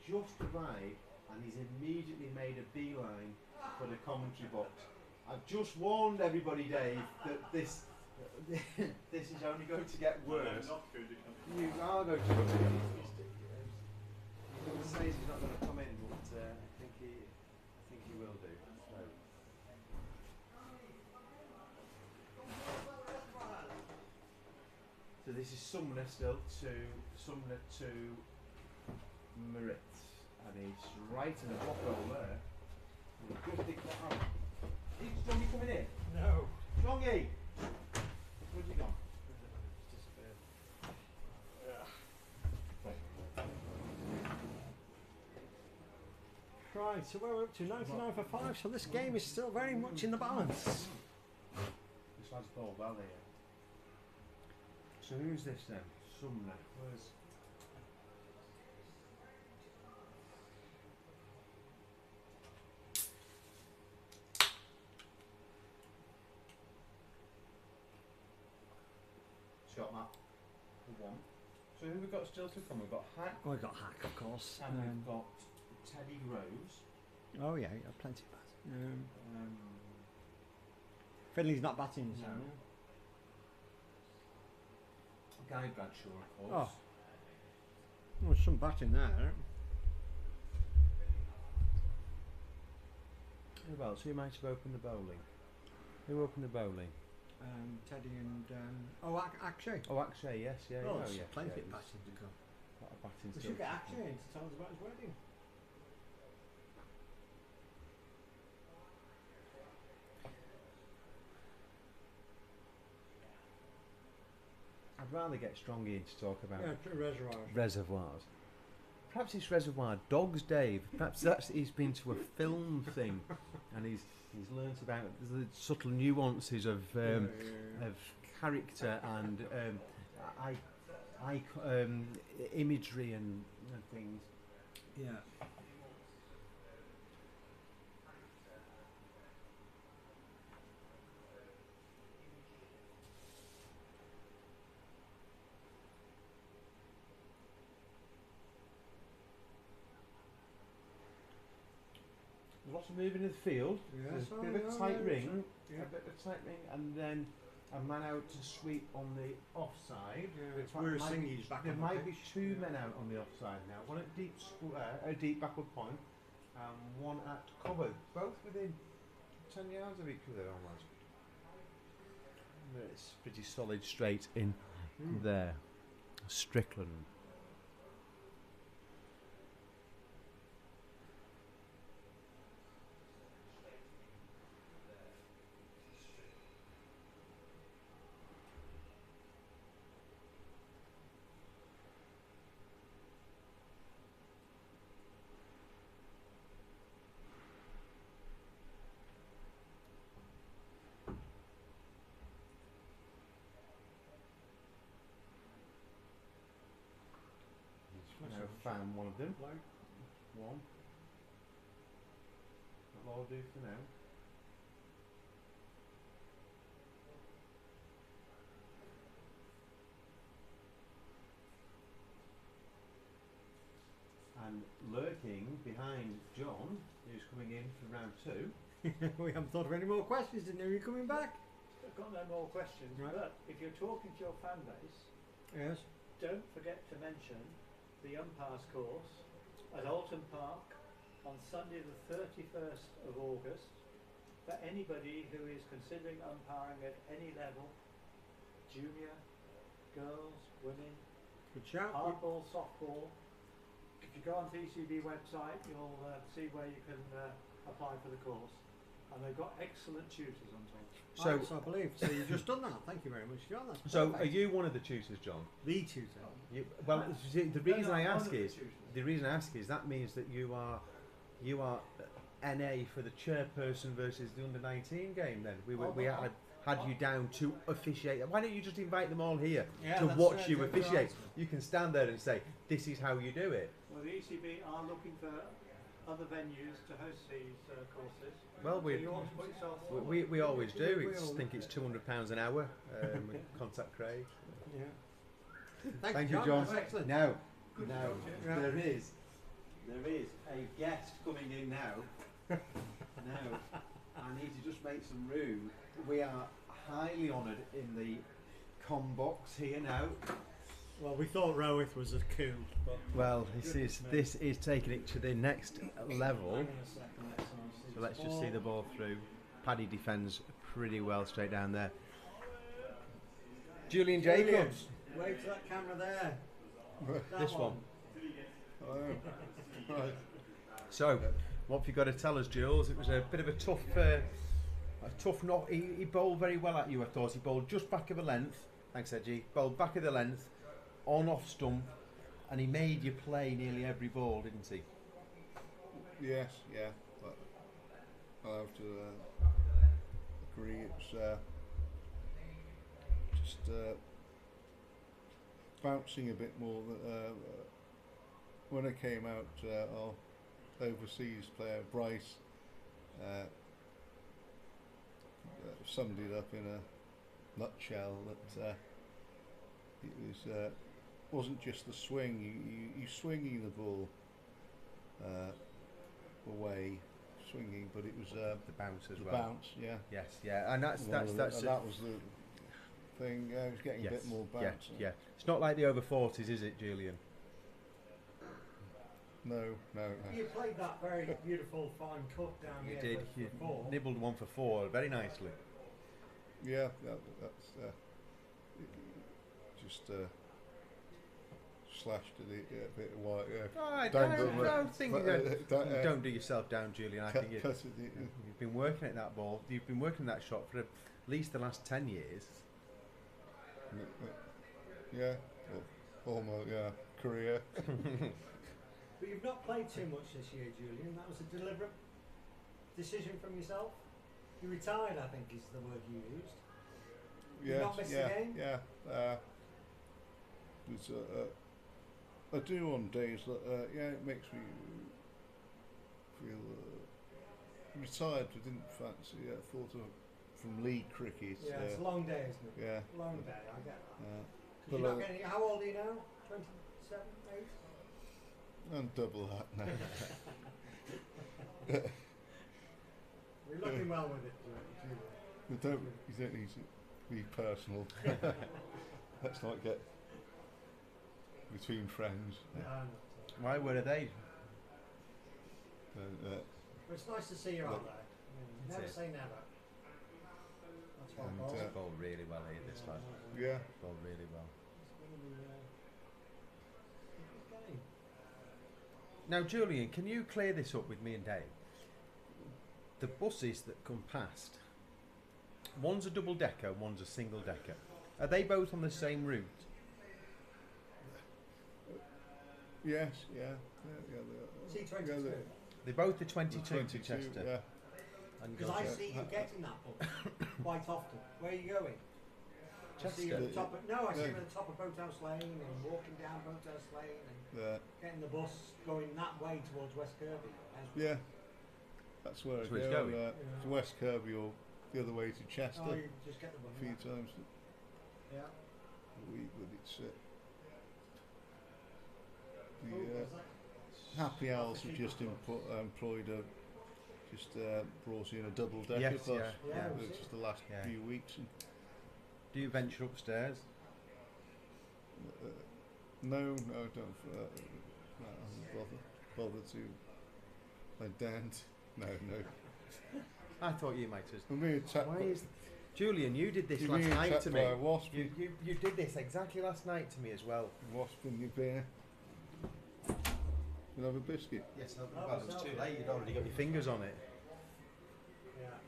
just arrived and he's immediately made a beeline for the commentary box. I've just warned everybody, Dave, that this this is only going to get worse. You are going to come in. He says he's not going to come in, but I think he will do. So this is Sumner still to Moritz, and he's right in the block hole there. And he just digs that out. Is Strongy coming in? No. Strongy! Where's he gone? Right, so we're up to 99 for 5, so this game is still very much in the balance. This lad's ball well here. So who's this then? Sumner. Where's... Shot Matt. For 1. So who have we got still to come? We've got Hack. Oh, we've got Hack, of course. And we've got Teddy Rose. Oh yeah, you got plenty of bat. Finley's not batting this time. Guy Bradshaw, of course. Oh. Well, there's some batting there. Who else? Who might have opened the bowling? Who opened the bowling? Teddy and Akshay. Oh, Akshay, yes, yeah. Oh, yeah, plenty yeah, of batting to go. A lot of batting We still should get to Akshay come. in to tell us about his wedding. I'd rather get Strongy in to talk about Reservoirs. reservoirs. Perhaps it's Reservoir Dogs, Dave. Perhaps he's been to a film thing and he's learnt about the subtle nuances of character and imagery and things. Yeah. lots of moving in the field. Yes, There's a bit of a tight ring, and then a man out to sweep on the offside. There might be two men out on the offside now. One at deep deep backward point, and one at cover. Both within 10 yards of each other almost. It's pretty solid straight in there. Strickland. Found one of them. One. That'll all do for now. And lurking behind John, who's coming in for round 2. We haven't thought of any more questions, didn't you? Are you coming back? I've got no more questions, right. But if you're talking to your fan base, yes, don't forget to mention the umpires course at Alton Park on Sunday the 31st of August for anybody who is considering umpiring at any level, junior, girls, women, good shout. Hardball, softball. If you go on the ECB website, you'll see where you can apply for the course. And they've got excellent tutors on top. So I believe. So you've just done that. Thank you very much, John. That's so perfect. are you one of the tutors, John? The tutor. Well, the reason I ask is that means that you are NA for the chairperson versus the under-19 game. Then we had you down to officiate. Why don't you just invite them all here to watch you officiate? You can stand there and say, "This is how you do it." Well, the ECB are looking for other venues to host these courses. Well, we always do. We think it's £200 an hour. Contact Craig. Yeah. Thank you, John. Now, there is a guest coming in now. Now, I need to just make some room. We are highly honoured in the com box here now. Well, we thought Rowith was a coup, but well, this is taking it to the next level. So let's just see the ball through. Paddy defends pretty well straight down there. Julian Jacobs. Wave to that camera there. This one. So, what have you got to tell us, Jules? It was a bit of a tough knock. He bowled very well at you, I thought. He bowled just back of a length. Thanks, Edgy. Bowled back of the length, on off stump, and he made you play nearly every ball, didn't he? Yes, yeah. But I'll have to agree. It's just bouncing a bit more. When I came out, our overseas player Bryce summed it up in a nutshell that it wasn't just the swing. You swinging the ball away, swinging, but it was the bounce as well. Bounce, yeah. Yes, yeah, and that's that was the thing. I was getting a bit more bounce. Yeah. It's not like the over 40s, is it, Julian? No. You played that very beautiful fine cut down here. You did. You nibbled one for 4 very nicely. Yeah, that's just slashed it a bit wide. Don't do yourself down, Julian. I think you've been working at that ball. You've been working that shot for at least the last 10 years. Yeah, almost. Yeah, career. But you've not played too much this year, Julian. That was a deliberate decision from yourself. You retired, I think, is the word you used. You've not missed a game? Yeah. I do on days that, it makes me feel retired. I didn't fancy it. I thought of from league cricket. Yeah, it's a long day, isn't it? Yeah. Long day, I get that. How old are you now? 27, 8? I'm double that now. You're looking well with it, Julie. You don't need to be personal. Let's not get between friends. Why? Where are they? But it's nice to see you out there. Never say never. That's what And bowled really well here, this lad. Yeah. Bowled really well. Now, Julian, can you clear this up with me and Dave? The buses that come past, one's a double decker, one's a single decker. Are they both on the same route? Yes, yeah. C22. They're both the 22 to Chester. Yeah. Because I see you getting that bus quite often. Where are you going? I see you at the top of, I see you at the top of Boathouse Lane and walking down Boathouse Lane and getting the bus going that way towards West Kirby. Yeah. That's where That's I where it's go. going. To West Kirby or the other way to Chester. Oh, you just get the bus. A few times Yeah. a week, but it's Happy Owls have just employed brought in a double decker bus. It's just the last few weeks. And do you venture upstairs? No, don't. I haven't bothered to. I daren't. No. I thought you might just. Why is Julian? You did this last night to me. You did this exactly last night to me as well. Wasp in your beer. You have a biscuit? Yes, well, it was too late. You'd already got your fingers on it. Yeah.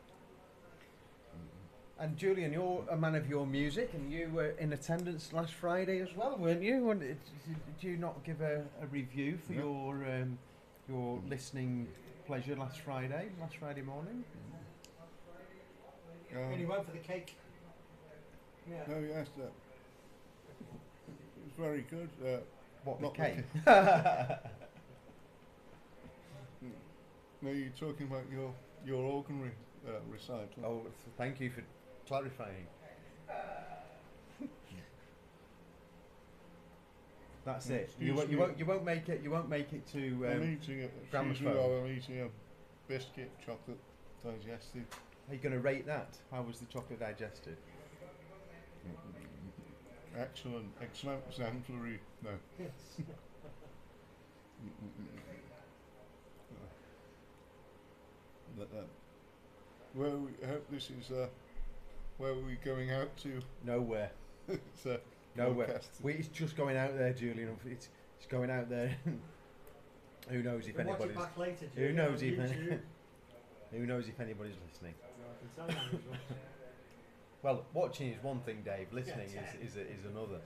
And Julian, you're a man of your music, and you were in attendance last Friday as well, weren't you? Did you not give a review for your listening pleasure last Friday morning? And you went for the cake. Yeah. No, yes, it was very good. What, the cake? No, you're talking about your organ recital. Oh, thank you for clarifying. That's it. You won't make it. You won't make it to I'm eating gramophone. I'm eating a biscuit, chocolate digested. Are you going to rate that? How was the chocolate digested? Excellent, exemplary. No. Where we hope this is where are we going out to? Nowhere. Nowhere. It's just going out there, Julian. It's going out there. Who knows if anybody's? Watch it back later, Who knows if who knows if anybody's listening? I can tell you. Well, watching is one thing, Dave. Listening is another.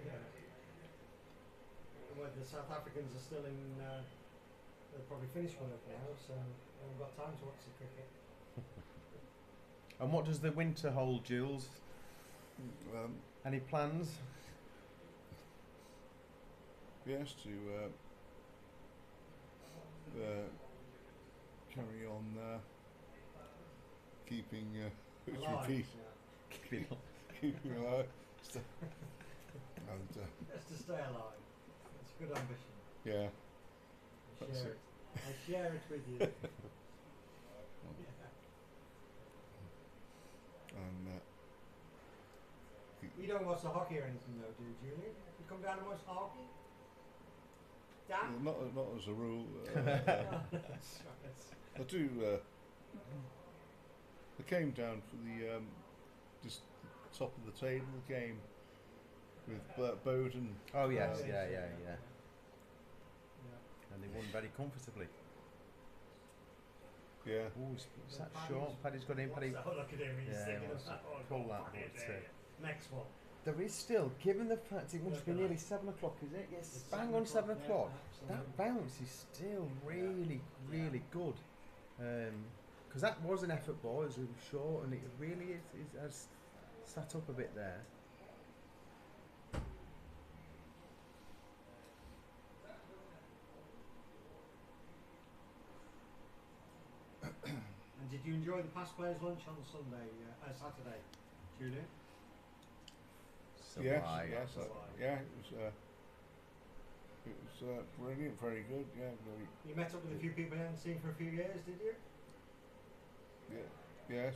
Yeah. Well, the South Africans are still in. They'll probably finish work now, so they haven't got time to watch the cricket. And what does the winter hold, Jules? Any plans? Yes, to carry on keeping keeping alive. And, just to stay alive. It's a good ambition. Yeah. I share it with you. And you don't watch the hockey or anything though, do you, Julian? You come down and watch the hockey? Dan? not as a rule. I do. I came down for the just top of the table game with Bowden. Oh yes, yeah. And they won very comfortably. Yeah. Oh, is that short? Paddy's got in. Paddy. Oh, look at him. He's thinking of that one. Pull that one. Next one. There is still, given the fact it must be nearly 7 o'clock, is it? Yes, it's bang on 7 o'clock. That bounce is still really, really good. Because that was an effort ball, it was short, and it really has sat up a bit there. And did you enjoy the past players' lunch on Saturday, Julian? Yes, it was brilliant, very good. Yeah, very. You met up with a few people you hadn't seen for a few years, did you? Yes.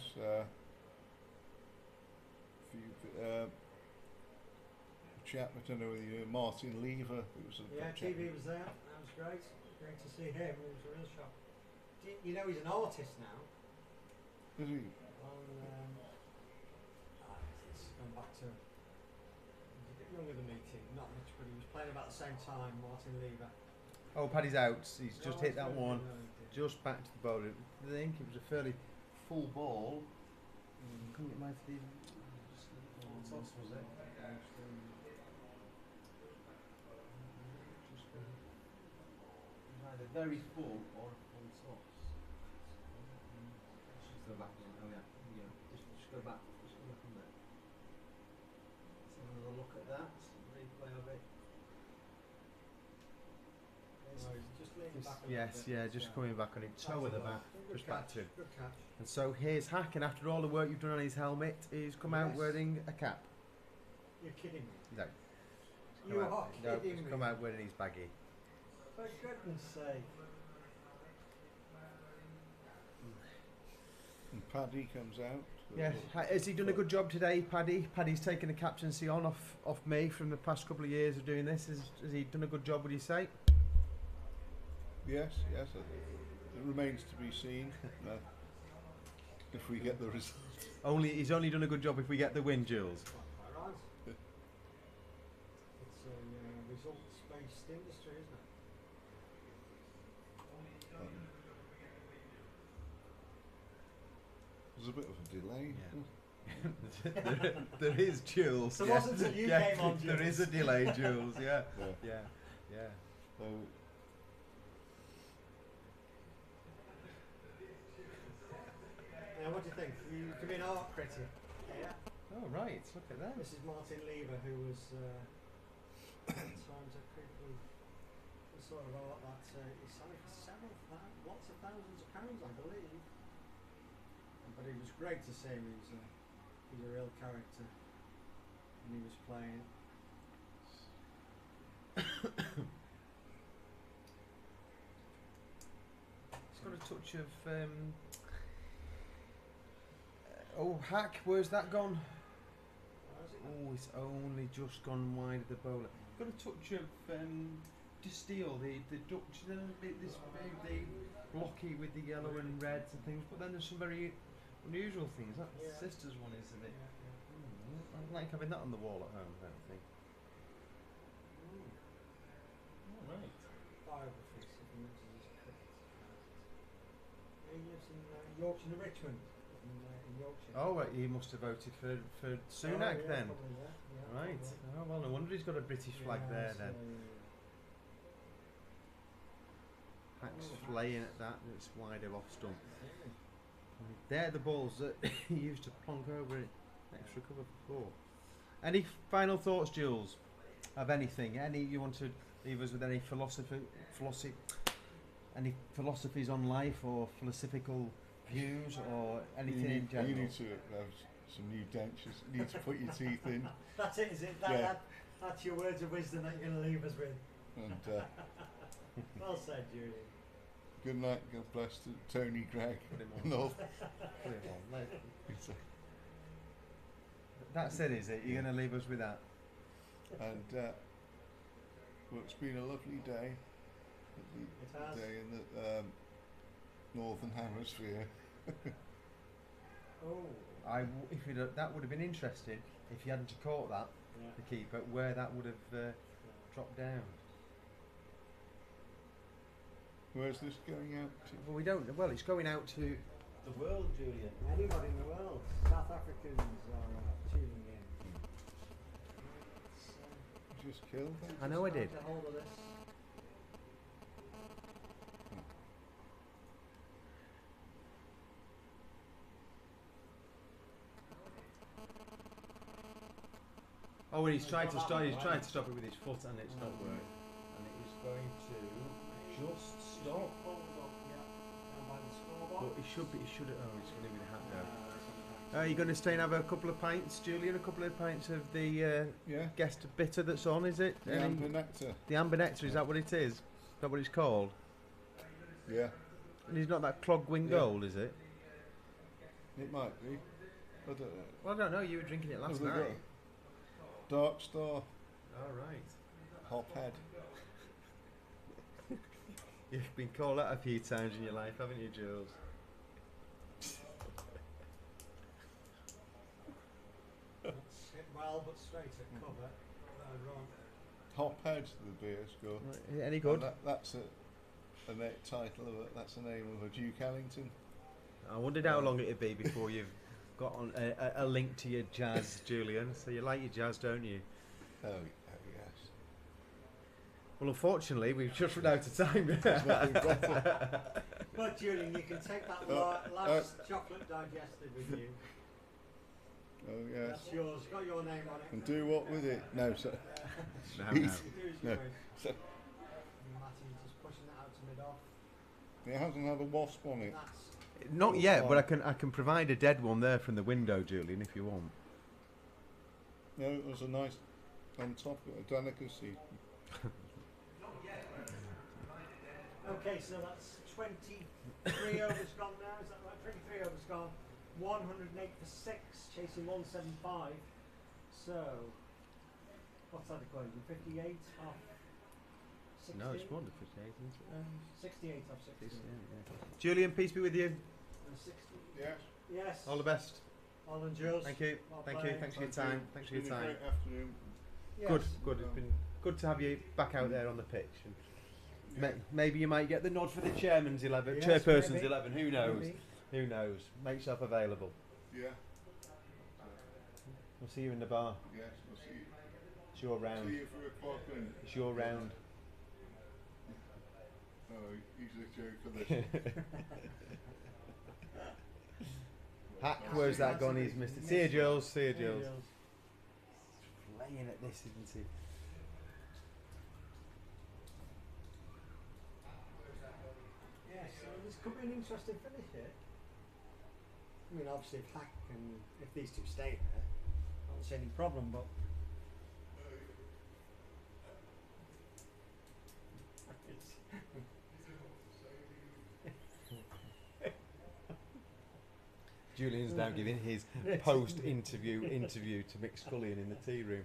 Chap, I don't know whether you know Martin Lever, who was a TV was there. That was great. Great to see him. It was a real shock. You know he's an artist now. Is he? This is going back to. He's a bit younger than me, Tim. Not much, but he was playing about the same time. Martin Lever. Oh, Paddy's out. He's just hit that one. Just back to the bowler. I think it was a fairly full ball. Couldn't it might have been. Toss was it? Either very full or a full toss. Just go back again. Oh yeah. Just go back. Just go back on there. Let's have another look at that. Replay of it. Just leaning back a Yes, little bit. yeah, just coming back on it. Toe of the bat. Just back to. Good catch. And so here's Hack, and after all the work you've done on his helmet, he's come out wearing a cap. You're kidding me. No. You are kidding He's me. come out wearing his baggy. For goodness sake. And Paddy comes out. Yeah, has he done a good job today, Paddy? Paddy's taken the captaincy on off me from the past couple of years of doing this. Has he done a good job, would you say? Yes. It remains to be seen if we get the result. He's only done a good job if we get the win, Jules. Quite right. It's a results-based industry, isn't it? There's a bit of a delay. Yeah. there is, Jules. So it wasn't until you came on, Jules. There is a delay, Jules. Yeah. So what do you think? You come in art critic. Yeah. Oh right, look at that. This is Martin Lever, who was times a people the sort of art that is selling for lots of thousands of pounds, I believe. But it was great to see him. He's a real character, and he was playing. It's got a touch of. Hack, where's that gone? Oh, it's only just gone wide of the bowler. Got a touch of Distill, the Dutch, the blocky with the yellow and reds and things, but then there's some very unusual things. That Sisters one is a bit. I like having that on the wall at home, I don't think. Alright. Biographies of him into his cricket. He lives in Yorkshire and Richmond. In Yorkshire. Oh, right, he must have voted for Sunak then. Probably, yeah, Right. probably. Oh, well, no wonder he's got a British flag there then. Hack's flaying at that, and it's wide of off stump. They're the balls that he used to plonk over it. Extra cover for 4. Any final thoughts, Jules? Of anything? You want to leave us with any any philosophies on life or philosophical views or anything in general? You need to have some new dentures. You need to put your teeth in. That's it, is it? That's your words of wisdom that you're going to leave us with. And well said, Julian. Good night. God bless to Tony, Greg, and all. That's it, is it? You're going to leave us with that? And well, it's been a lovely day. It has. Day in the Northern Hemisphere. That would have been interesting if you hadn't caught that, the keeper, where that would have dropped down. Where's this going out to? Well, we don't. Well, it's going out to the world, Julian. Anybody in the world. South Africans are tuning in. Just killed them. I know I did. Get hold of this. Oh, and he's trying to stop. He's trying to stop it with his foot, and it's not working. And it is going to just stop. But it should be. It should. Oh, it's going to be the hat now. Are you going to stay and have a couple of pints, Julian? A couple of pints of the guest bitter that's on, is it? The Amber Nectar. The Amber Nectar, is that what it is? Is that what it's called? Yeah. And he's not that Clogwing Gold, is it? It might be. I don't know. Well, I don't know. You were drinking it last Have they night. got Dark Star, All right. Hophead. You've been called that a few times in your life, haven't you, Jules? That's hit well, but straight at cover. Wrong. Hophead's the beer score. Is it any good? And that's a title of it. That's the name of a Duke Ellington. I wondered how long it'd be before you've got on a link to your jazz, Julian. So you like your jazz, don't you? Oh yes. Well, unfortunately, we've just run out of time. But Julian, you can take that last chocolate digested with you. Oh yes. That's yours. Got your name on it. And do what with it? No, sir. No. Do as you No. wish. Matty just pushing that out to mid off. It hasn't had a wasp on it. That's Not yet, but I can provide a dead one there from the window, Julian, if you want. No, it was a nice on top of it, a delicacy. okay, so that's 23 overs gone now. Is that right? 23 overs gone. 108 for 6, chasing 175. So, what's that equation? 58 off 60? No, it's more than 58, isn't it? 68 off 60. Julian, peace be with you. 60. Yes. Yes. All the best. All and Jules. Thank you. Well Thank you. played. Thanks for your time. Thanks for your It's been a time. great afternoon. Yes. Good, good. It's been good to have you back out there on the pitch. And maybe you might get the nod for the chairman's 11, Yes, chairperson's maybe. 11. Who knows? Maybe. Who knows? Make yourself available. Yeah. We'll see you in the bar. Yes, we'll see you. It's your round. See you for a clock and It's your round. oh, he's a joke of this. Hack, where's that gone? He's missed it. See you, Jules. See you, Jules. Playing at this, isn't he? Yes, so this could be an interesting finish here. I mean, obviously, if Hack and if these two stay there, I don't see any problem. But Julian's now giving his post-interview to Mick Scullion in the tea room.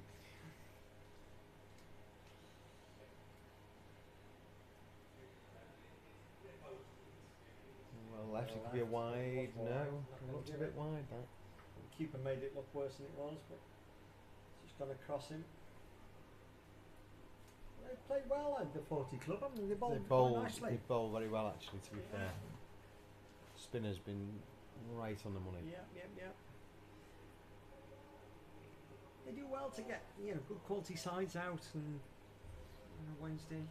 Well, left it could be a wide. No, it looked a bit wide. That. the keeper made it look worse than it was, but it's just gone across him. They played well at the 40 club. I mean, they bowled quite nicely. They bowled very well, actually. To be fair, spinner's been right on the money. Yeah. They do well to get good quality sides out and on a Wednesday.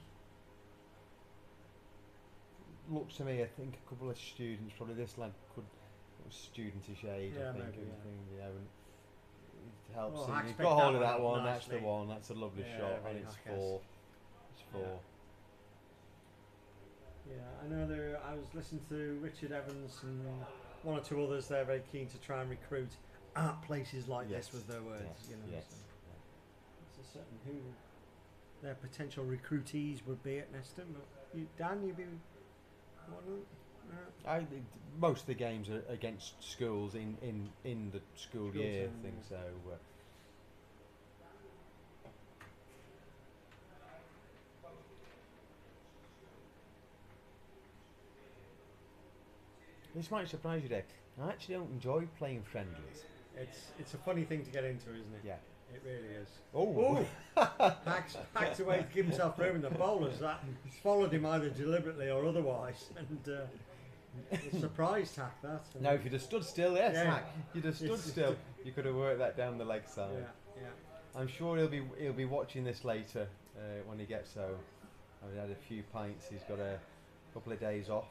Looks to me, I think a couple of students, probably this lad could, studentish age, Yeah, I think, maybe, and it helps. Well, him. Hack's He's picked got hold of that that one one. up That's the nicely. one. That's a lovely Yeah, shot, very and it's Hack-esque. 4. It's 4. Yeah, I know I was listening to Richard Evans and one or two others. They're very keen to try and recruit at places like Yes, this with their words. yes, You know, yes. so it's a certain who their potential recruitees would be at Neston. But Dan, you'd be one of them? Most of the games are against schools in the school year term, thing, yeah. so. This might surprise you, Dave. I actually don't enjoy playing friendlies. It's a funny thing to get into, isn't it? Yeah. It really is. Oh! Hacked away to give himself room in the bowlers. That followed him either deliberately or otherwise, and it surprised Hack that. No, if you'd have stood still, yes, Yeah. Hack. You'd have stood still. You could have worked that down the leg side. Yeah. I'm sure he'll be watching this later when he gets home. I've had a few pints. He's got a couple of days off.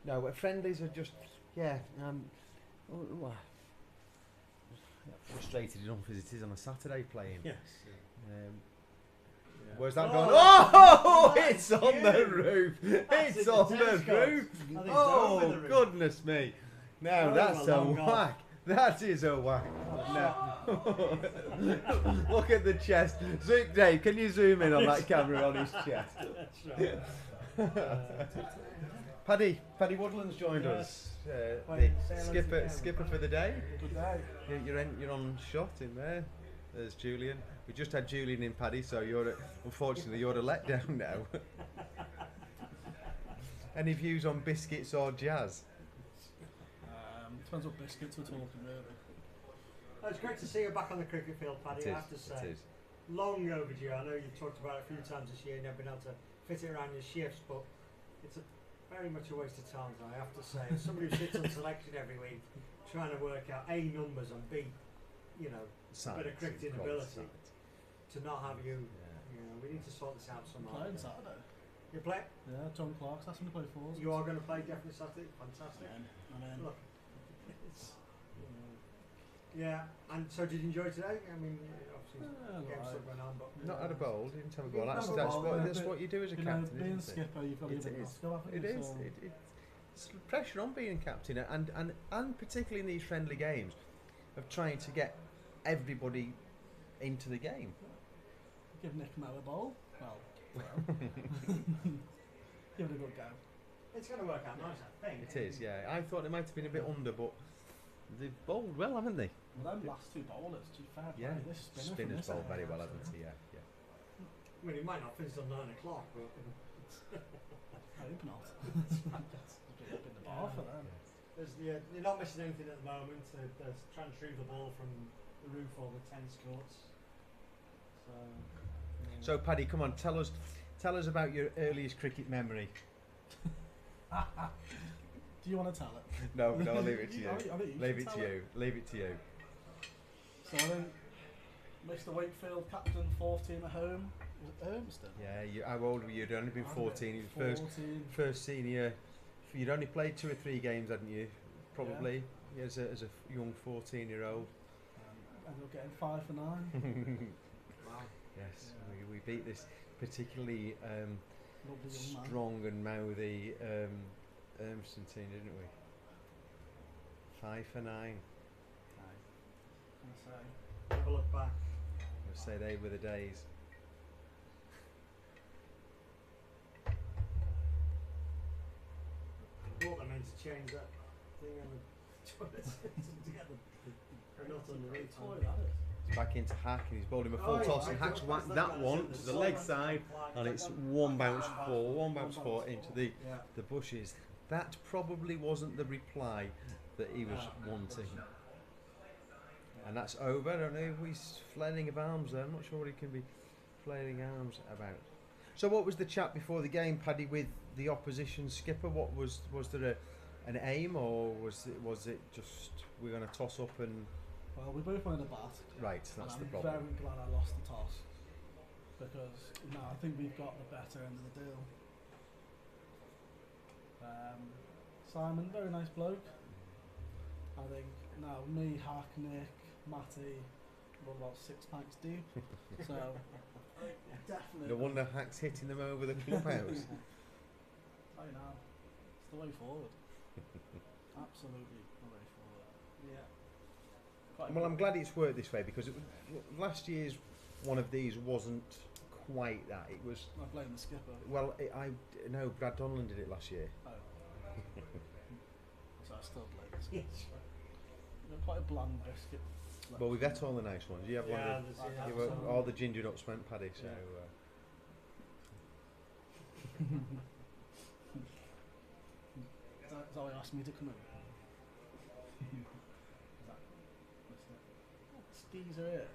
No, but friendlies are just frustrated enough as it is on a Saturday playing. Yes. Where's that gone? Oh, it's on the roof! That's It's it, on the the tennis court. roof! I think it's over Oh, the roof. goodness me! Now Oh, that's a a long golf. whack. That is a whack. No. Look at the chest. Dave, can you zoom in on that camera on his chest? Paddy Woodland's joined us. The skipper for the day. Good day. You're on shot in there. There's Julian. We just had Julian in, Paddy, so unfortunately you're a letdown now. Any views on biscuits or jazz? Depends what biscuits we're talking, really. It's great to see you back on the cricket field, Paddy. I have to say, it is. Long overdue. I know you've talked about it a few times this year. You've never been able to fit it around your shifts, but it's very much a waste of time. I have to say, as somebody who sits on selection every week, trying to work out A, numbers, and B, a bit of cricketing ability, to not have you. We need to sort this out somehow. Playing Saturday. You play? Yeah, John Clark's asked me to play fours. You are going to play definitely Saturday. Fantastic. Yeah, Look, yeah. And so, did you enjoy today? I mean, obviously, game's still going on, but not had a bowl. Didn't have a Didn't bowl. have a That's what you do as a captain. Being isn't it? skipper, you've got to give it a go, haven't you? It is. It's pressure on being captain, and particularly in these friendly games, of trying to get everybody into the game. Give Nick Moe a bowl. Well, give it a good go. It's going to work out nice, I think. It is, yeah. I thought it might have been a bit under, but they've bowled well, haven't they? Well, them last two bowlers, to be fair, Yeah, this Spinner's bowled very well, hasn't he? Yeah. I mean, he might not finish till 9 o'clock, but I hope not. That's up in the bar for them. You're not missing anything at the moment. They're trying to retrieve the ball from the roof or the tennis courts. So, Paddy, come on, tell us about your earliest cricket memory. Do you want to tell it? No, I'll leave it to you. Leave it to you. So I think Mr. Wakefield, captain, 4th team at home. Was it Urmston? Yeah, how old were you? You'd only been 14. You were first senior. You'd only played 2 or 3 games, hadn't you? Probably, as a young 14-year-old. Ended up getting 5 for 9. Wow. Yes, we beat this particularly strong and mouthy Urmston team, didn't we? 5 for 9. Have a look back. I'll say they were the days. Brought them in to change that thing on the toilet to get the nut underneath. It's back into Hack, and he's bowled him a full toss, and Hack's whacked that one to the leg side, and it's one bounce four into the bushes. That probably wasn't the reply that he was wanting. And that's over. I don't know if he's flailing of arms there. I'm not sure what he can be flailing arms about. So what was the chat before the game, Paddy, with the opposition skipper? What was there an aim, or was it just we're going to toss up and? Well, we both wanted a bat. Right, that's the problem. I'm very glad I lost the toss, because I think we've got the better end of the deal. Simon, very nice bloke. I think now me, Hack, Nick, Matty, we're about 6 pints deep. So definitely. No wonder Hack's hitting them over the clubhouse. I know. It's the way forward. Absolutely the way forward. Yeah. Well, I'm glad it's worked this way, because last year's one of these wasn't quite that. It was. I blame the skipper. Well, no, Brad Donlan did it last year. Oh. So I still blame the skipper. Quite a bland biscuit. Well, we've got all the nice ones. You have one. All the ginger nuts went, Paddy. So. Is that why you asked me to come in? Steve's are here.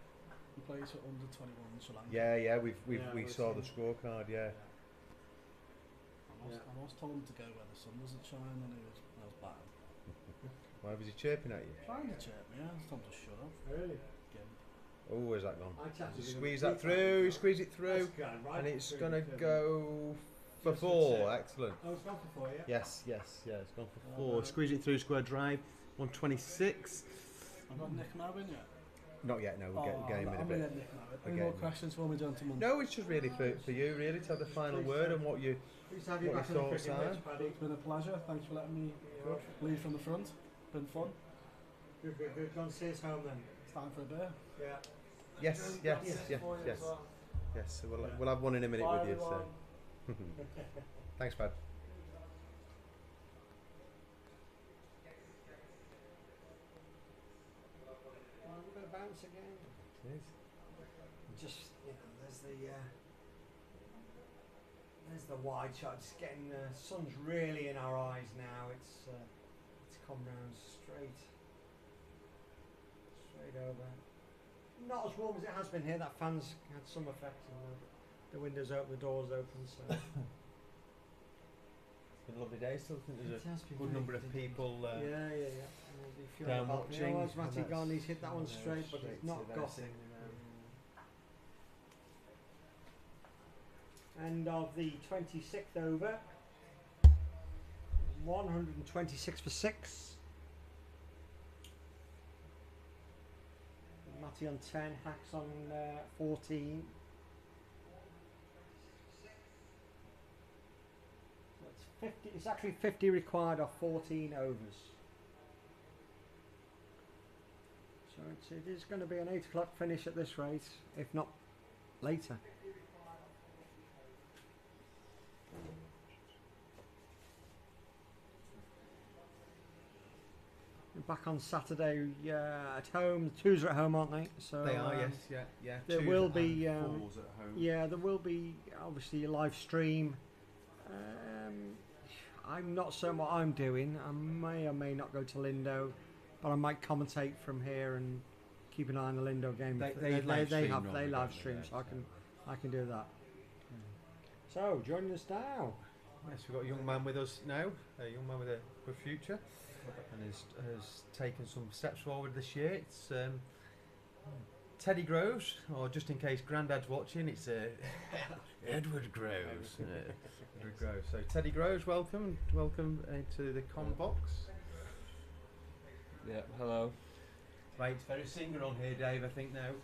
He plays for under 21 Sri Lanka. Yeah. We saw the scorecard. Yeah. I was told him to go where the sun wasn't shining, and I was battered. Why was he chirping at you? Trying to chirp me, yeah. I just told him to shut up. Really? Oh, where's that gone? Squeeze that through, squeeze it through, and it's going to go for 4. Excellent. Oh, it's gone for 4, yeah? Yes, it's gone for 4. Squeeze it through, square drive, 126. I've got Nick Moe in yet? Not yet, no, we'll get game in a bit. Any more questions for me, gentlemen? No, it's just really for you, really, to have the final word on what your thoughts are. It's been a pleasure. Thanks for letting me lead from the front. Been fun. Good. Go and see us home then. It's time for a beer. Yeah. Yes. Yes. So we'll have one in a minute Bye, with you. everyone. So. Thanks, Brad. A bit of bounce again. It is. Just there's the wide shot. It's getting sun's really in our eyes now. It's come round straight over. Not as warm as it has been here. That fan's had some effect. And the windows open, the doors open. So It's been a lovely day. Still think there's a good number of people. yeah. Down watching. Has Matty gone? He's hit that one straight, but he's not got it. End of the 26th over. 126 for 6. Matty on 10, Hacks on 14. So it's 50. It's actually 50 required off 14 overs. So it is going to be an 8 o'clock finish at this rate, if not later. Back on Saturday at home. The twos are at home, aren't they? So They are, yes, yeah. There Twos will and be fours at home. yeah, there will be obviously a live stream. I'm not certain what I'm doing. I may or may not go to Lindo, but I might commentate from here and keep an eye on the Lindo game. They live stream, so I can do that. So joining us now. Yes, we've got a young man with us now, a young man with a good future, and has taken some steps forward this year. It's Teddy Groves, or just in case Grandad's watching, it's Edward Groves. Edward Groves. So Teddy Groves, welcome into the con box. Yeah, hello. Right, it's very singer on here, Dave. I think now.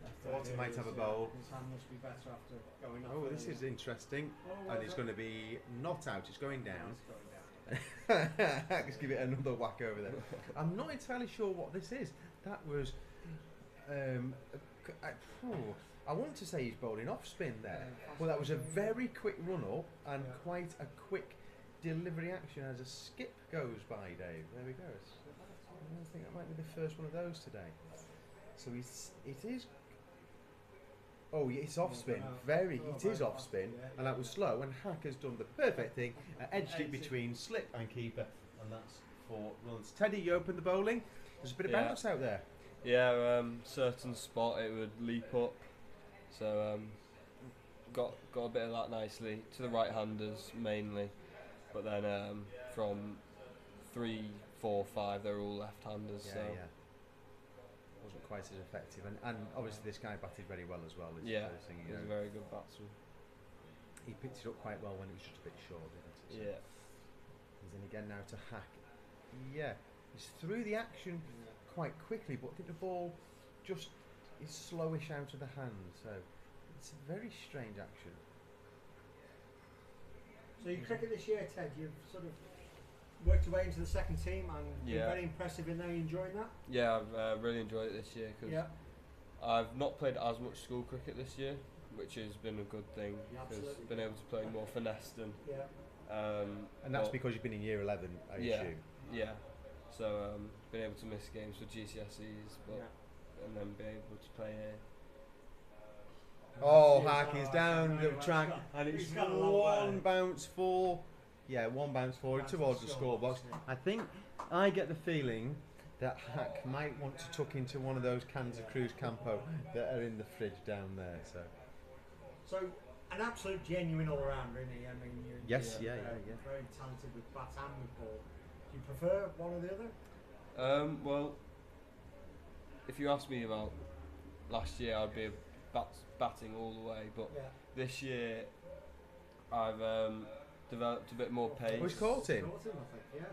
I thought he might have a bowl. His hand must be better after going off. Oh, this is interesting. And it's going to be not out, it's going down. Let's give it another whack over there. I'm not entirely sure what this is. That was... I want to say he's bowling off spin there. Well, that was a very quick run up and quite a quick delivery action as a skip goes by, Dave. There we go. I think that might be the first one of those today. So it is... Oh, yeah, it's off spin. It is off spin, and that was slow. And Hack has done the perfect thing, edged it between slip and keeper, and that's 4 runs. Teddy, you opened the bowling. There's a bit of bounce out there. Yeah, certain spot it would leap up, so got a bit of that nicely to the right-handers mainly, but then from 3, 4, 5 they're all left-handers. Yeah, so. Yeah. Wasn't quite as effective, and obviously this guy batted very well as well. He's a very good batsman. He picked it up quite well when it was just a bit short, didn't it? So yeah. And then again now to Hack. Yeah, he's through the action quite quickly, but I think the ball just is slowish out of the hand. So it's a very strange action. So you cricket this year, Ted, you've sort of worked your way into the second team and been very impressive in there. You enjoying that? Yeah, I've really enjoyed it this year because I've not played as much school cricket this year, which has been a good thing because I've been able to play more for Neston. And that's because you've been in year 11, I assume. Yeah. So been able to miss games for GCSEs, and then be able to play here. Oh, Hack is down the track, and it's one bounce forward towards the scorebox. I think I get the feeling that Hack might want to tuck into one of those cans of Cruz Campo that are in the fridge down there. So an absolute genuine all-rounder, isn't he? I mean, you're very talented with bat and with ball. Do you prefer one or the other? Well, if you ask me about last year, I'd be batting all the way, but this year I've developed a bit more pace. Oh, he's caught him. Yes.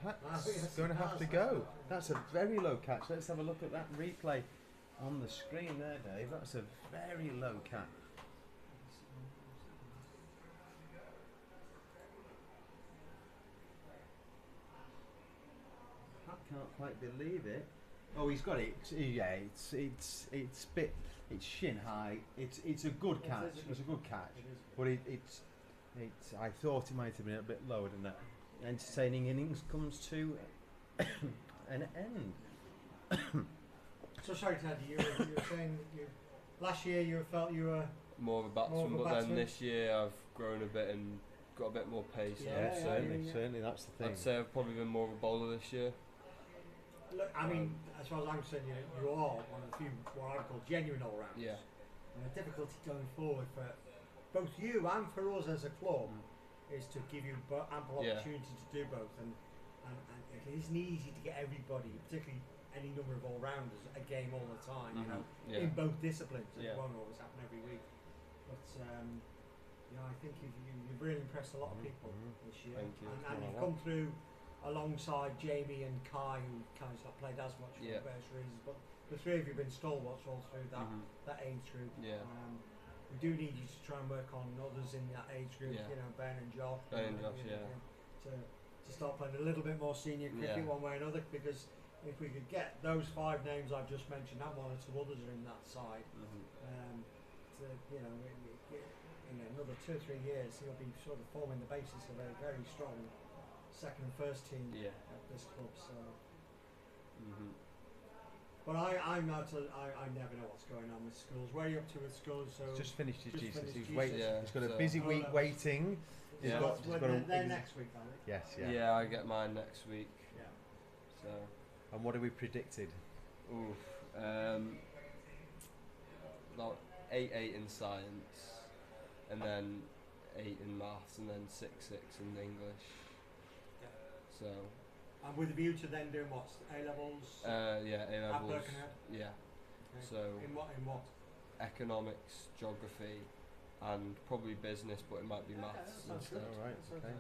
Hack's going to have to go. That's a very low catch. Let's have a look at that replay on the screen there, Dave. That's a very low catch. can't quite believe it. Oh, he's got it. Yeah, it's shin high. It's a good catch. It's a good catch. But it's I thought it might have been a bit lower than that. Entertaining innings comes to an end. So sorry, Ted. You were saying last year you felt you were more of a batsman, but then this year I've grown a bit and got a bit more pace. Yeah, certainly that's the thing. I'd say I've probably been more of a bowler this year. Look, I mean, as far as I'm concerned, you are one of the few what I would call genuine all-rounders. Yeah. And the difficulty going forward for both you and for us as a club is to give you ample opportunity to do both. And it isn't easy to get everybody, particularly any number of all-rounders, a game all the time, in both disciplines. It won't always happen every week. But, I think you've really impressed a lot of people this year. Thank you. And you've come through alongside Jamie and Kai, who kind of not played as much for various reasons, but the three of you have been stalwarts all through that age group. Yeah. We do need you to try and work on others in that age group, Ben and Josh. To start playing a little bit more senior cricket one way or another, because if we could get those 5 names I've just mentioned and 1 or 2 others are in that side, in another 2 or 3 years, he'll be sort of forming the basis of a very strong second and first team at this club. So, but I never know what's going on with schools. Where are you up to with schools? So he's just finished his GCSEs. He's got a busy week waiting. They're next week, aren't they? Yes, Yeah, I get mine next week. Yeah. So, and what have we predicted? About 8 in science, and then 8 in maths, and then 6 in English. Yeah. So. And with a view to then doing what? A levels. A levels. At Birkenhead? Yeah. Okay. So. In what? Economics, geography, and probably business, but it might be maths and stuff. All right. Okay.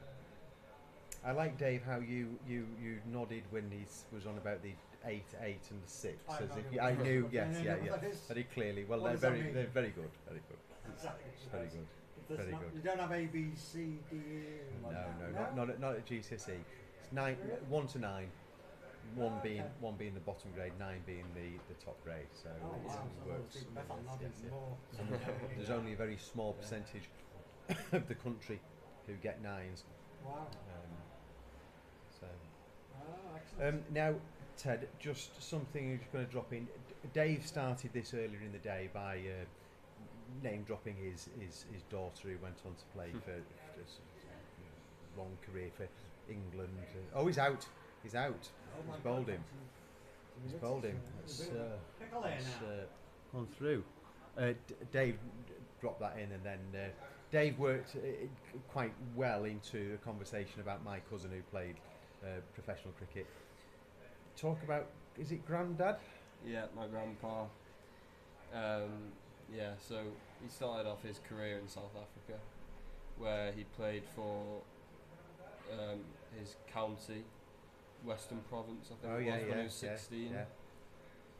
I like, Dave, how you nodded when he was on about the 8, and the 6. I knew, very clearly. Well, they're very good, very good. Very good. Very good. You don't have A, B, C, D, E. No, not at GCSE. It's 1 to 9. One being the bottom grade, 9 being the top grade. So it works. There's only a very small percentage of the country who get 9s. Wow. Now, Ted, just something you're just going to drop in. Dave started this earlier in the day by name dropping his daughter, who went on to play for a long career for England. He's out. He's bowled him. It's gone through. Dave dropped that in, and then Dave worked quite well into a conversation about my cousin who played professional cricket. Talk about, is it Grandad? Yeah, my grandpa. So he started off his career in South Africa, where he played for his county, Western Province, I think when he was 16. Yeah.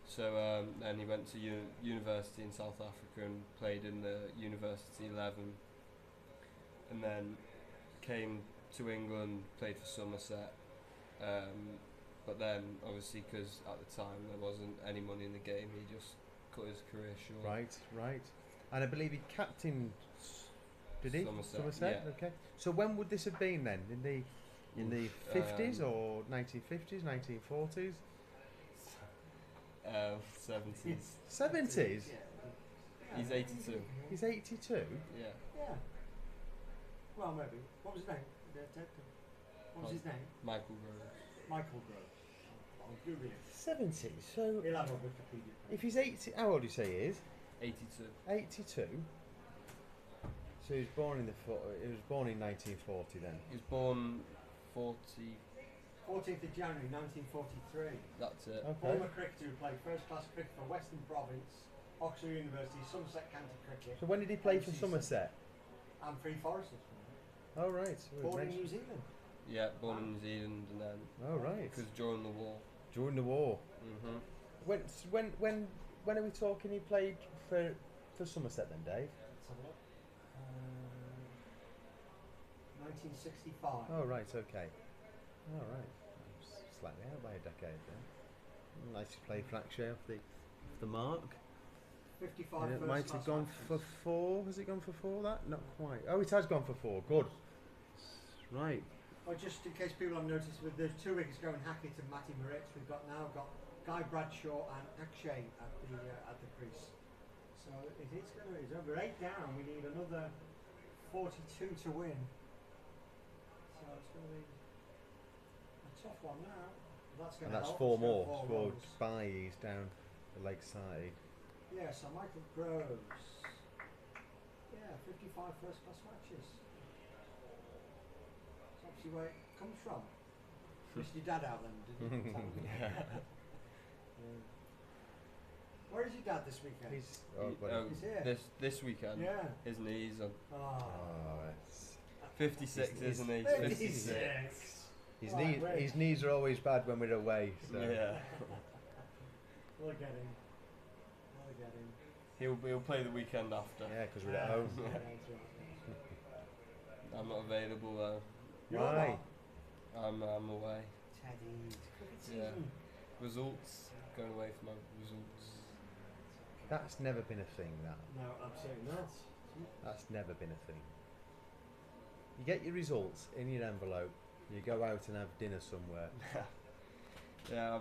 So then he went to university in South Africa and played in the University 11, and then came to England, played for Somerset. But then, obviously, because at the time there wasn't any money in the game, he just cut his career short. Right. And I believe he captained. Did he? Somerset. Yeah. Okay. So when would this have been then? In the 50s or 1950s, 1940s? 70s. 70s? He's 82. He's 82? Yeah. Well, maybe. What was his name? What was his name? Michael Grove. Michael Grove. I'll Google it. 70s. So he'll have a Wikipedia. If he's 80, how old do you say he is? 82. 82. So he was born in 1940 then. He was born 14th of January 1943. That's it. Okay. Former cricketer who played first class cricket for Western Province, Oxford University, Somerset County Cricket. So when did he play for Somerset? And Free Foresters. Oh right. Born in New Zealand. Yeah, born in New Zealand, and then. Oh right. Because during the war. During the war. Mhm. When are we talking? He played for Somerset then, Dave. Let's have a look. 1965. Oh right. Okay. All right. slightly out by a decade then. Nice to play Flaxshay off the mark. 55 And it first might class have gone for matches. 4. Has it gone for 4? That? Not quite. Oh, it has gone for 4. Good. Right. Well, just in case people have noticed, with the 2 wickets going Hackett and Matty Moritz, we've got Guy Bradshaw and Akshay at the crease. So it's over 8 down. We need another 42 to win. So it's going to be a tough one now. And that's 4 more. 4 buys down the leg side. Yeah, so Michael Groves. Yeah, 55 first class matches. That's obviously where it comes from. Missed your dad out then, didn't you? Where is your dad this weekend? He's here. This weekend. Yeah. His knees on. Oh, it's 56, isn't he? 56. His knees are always bad when we're away. So. Yeah. We'll get him. He'll play the weekend after. Yeah, because we're at home. I'm not available though. Why? I'm away. Teddy. Yeah. Results. Going away for my results. That's never been a thing, that. No, absolutely not. That's never been a thing. You get your results in your envelope, you go out and have dinner somewhere. Yeah,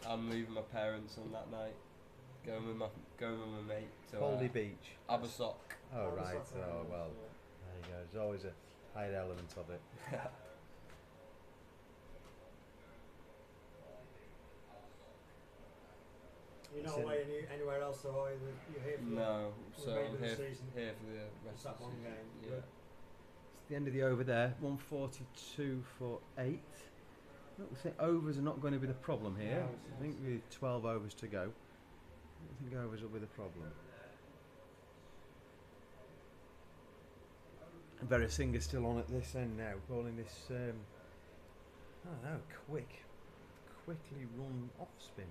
I'm leaving my parents on that night. Going with my mate to Baldy Beach. Abersock. Oh right, oh well. There you go, there's always a higher element of it. You're not away anywhere else though, are you? You're here for No, so I'm here for the rest of the one season. game. Yeah. Good. It's the end of the over there, 142 for 8. I think overs are not going to be the problem here. No, I think with 12 overs to go, I think overs will be the problem. Verisinga's still on at this end now, bowling this, I don't know, quickly run off spin.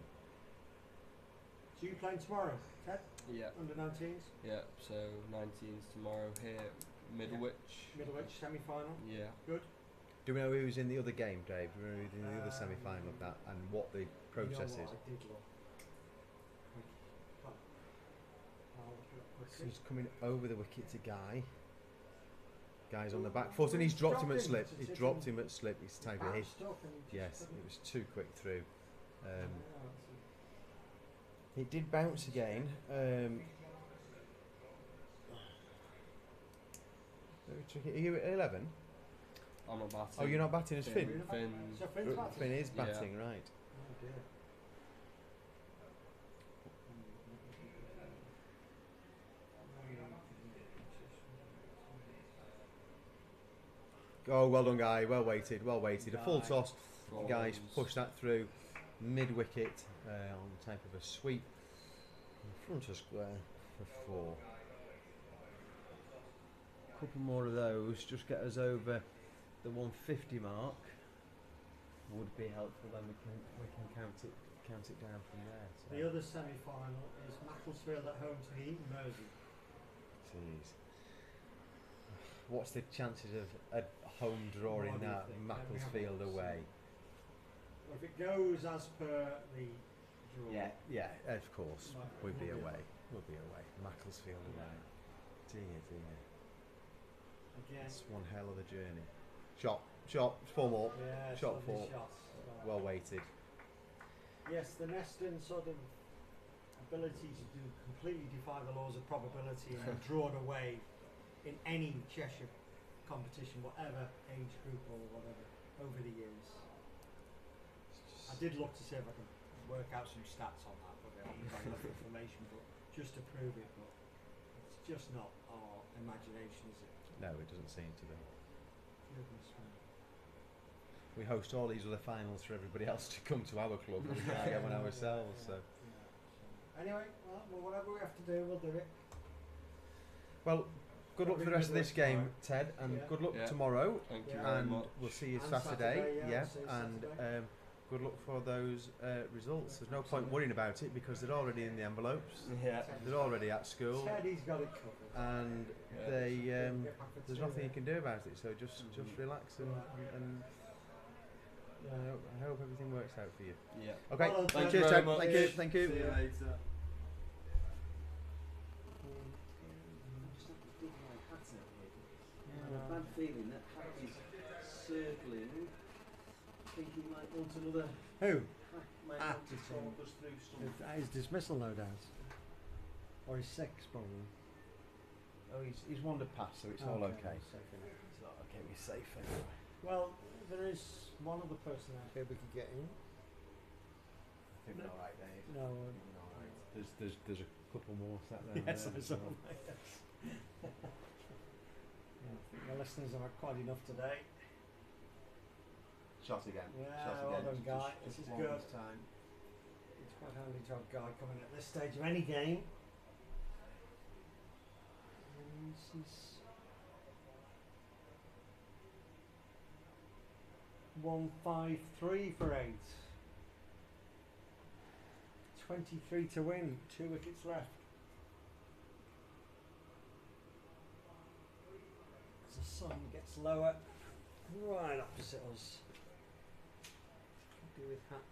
So you playing tomorrow, Ted? Yeah. Under 19s? Yeah, so 19s tomorrow here, Midwich. Midwich semi-final? Yeah. Good. Do we know who's in the other game, Dave? Do we know who's in the other semi-final of that and what the process You know is? what, I did look. So he's coming over the wicket to Guy. Guy's on the back foot and he's dropped him at slip. He's dropped him at slip. He's time to hit. Yes, it was too quick through. It did bounce again. Very tricky. Are you at 11? I'm not batting. Oh, you're not batting as Finn? Finn is batting, right. Oh dear. Oh, well done, Guy. Well weighted, well weighted. A full toss. Guy's pushed that through mid-wicket on the type of a sweep. In front of square for 4. A couple more of those just get us over the 150 mark. Would be helpful. Then we can count it down from there. So. The other semi-final is Macclesfield at home to Eton Mersey. Jeez. What's the chances of a home draw in that? Macclesfield away. Well, if it goes as per the draw. Yeah, of course. We'll be away. Macclesfield away. Dear. Again. It's one hell of a journey. Shot, 4 more. Yeah, shot 4. Well weighted. Yes, the Neston sort of ability to completely defy the laws of probability and drawn away in any Cheshire competition, whatever age group or whatever, over the years. I did look to see if I could work out some stats on that, but I haven't got enough information, but just to prove it, but it's just not our imagination, is it? No, it doesn't seem to be. Goodness me. We host all these other finals for everybody else to come to our club, and we can't get one ourselves. So. Anyway, well, whatever we have to do, we'll do it. Well, good luck for the rest of this game, Ted, and good luck tomorrow. Thank you very and much. We'll see you And Saturday. Saturday, and good luck for those results. There's no point worrying about it because they're already in the envelopes. Yeah. They're already at school. Teddy's got it covered. And there's nothing you can do about it. So just relax and I hope everything works out for you. Yeah. Okay. Well, Thank you you, very Ted. much. Thank you. Thank you. See you later. I have a bad feeling that Happy's circling, thinking he might want another. Who? Might want to talk us through something. His dismissal, no doubt. Or his six, probably. Oh, he's wandered past, so it's all okay. Safe enough. It's all okay. We're safe anyway. Well, there is one other person out here we could get in. I think we're all right, Dave. No. I think we're all right. There's a couple more sat there. Yes, there I as saw. well. Yes. I think the listeners have had quite enough today. Shot again. Yeah, Shot well again. done, Guy. Just This is one good. this time. It's quite a handy job, Guy, coming at this stage of any game. And this is 153 for 8. 23 to win. 2 wickets left. As the sun gets lower, right opposite us. Could be with hats.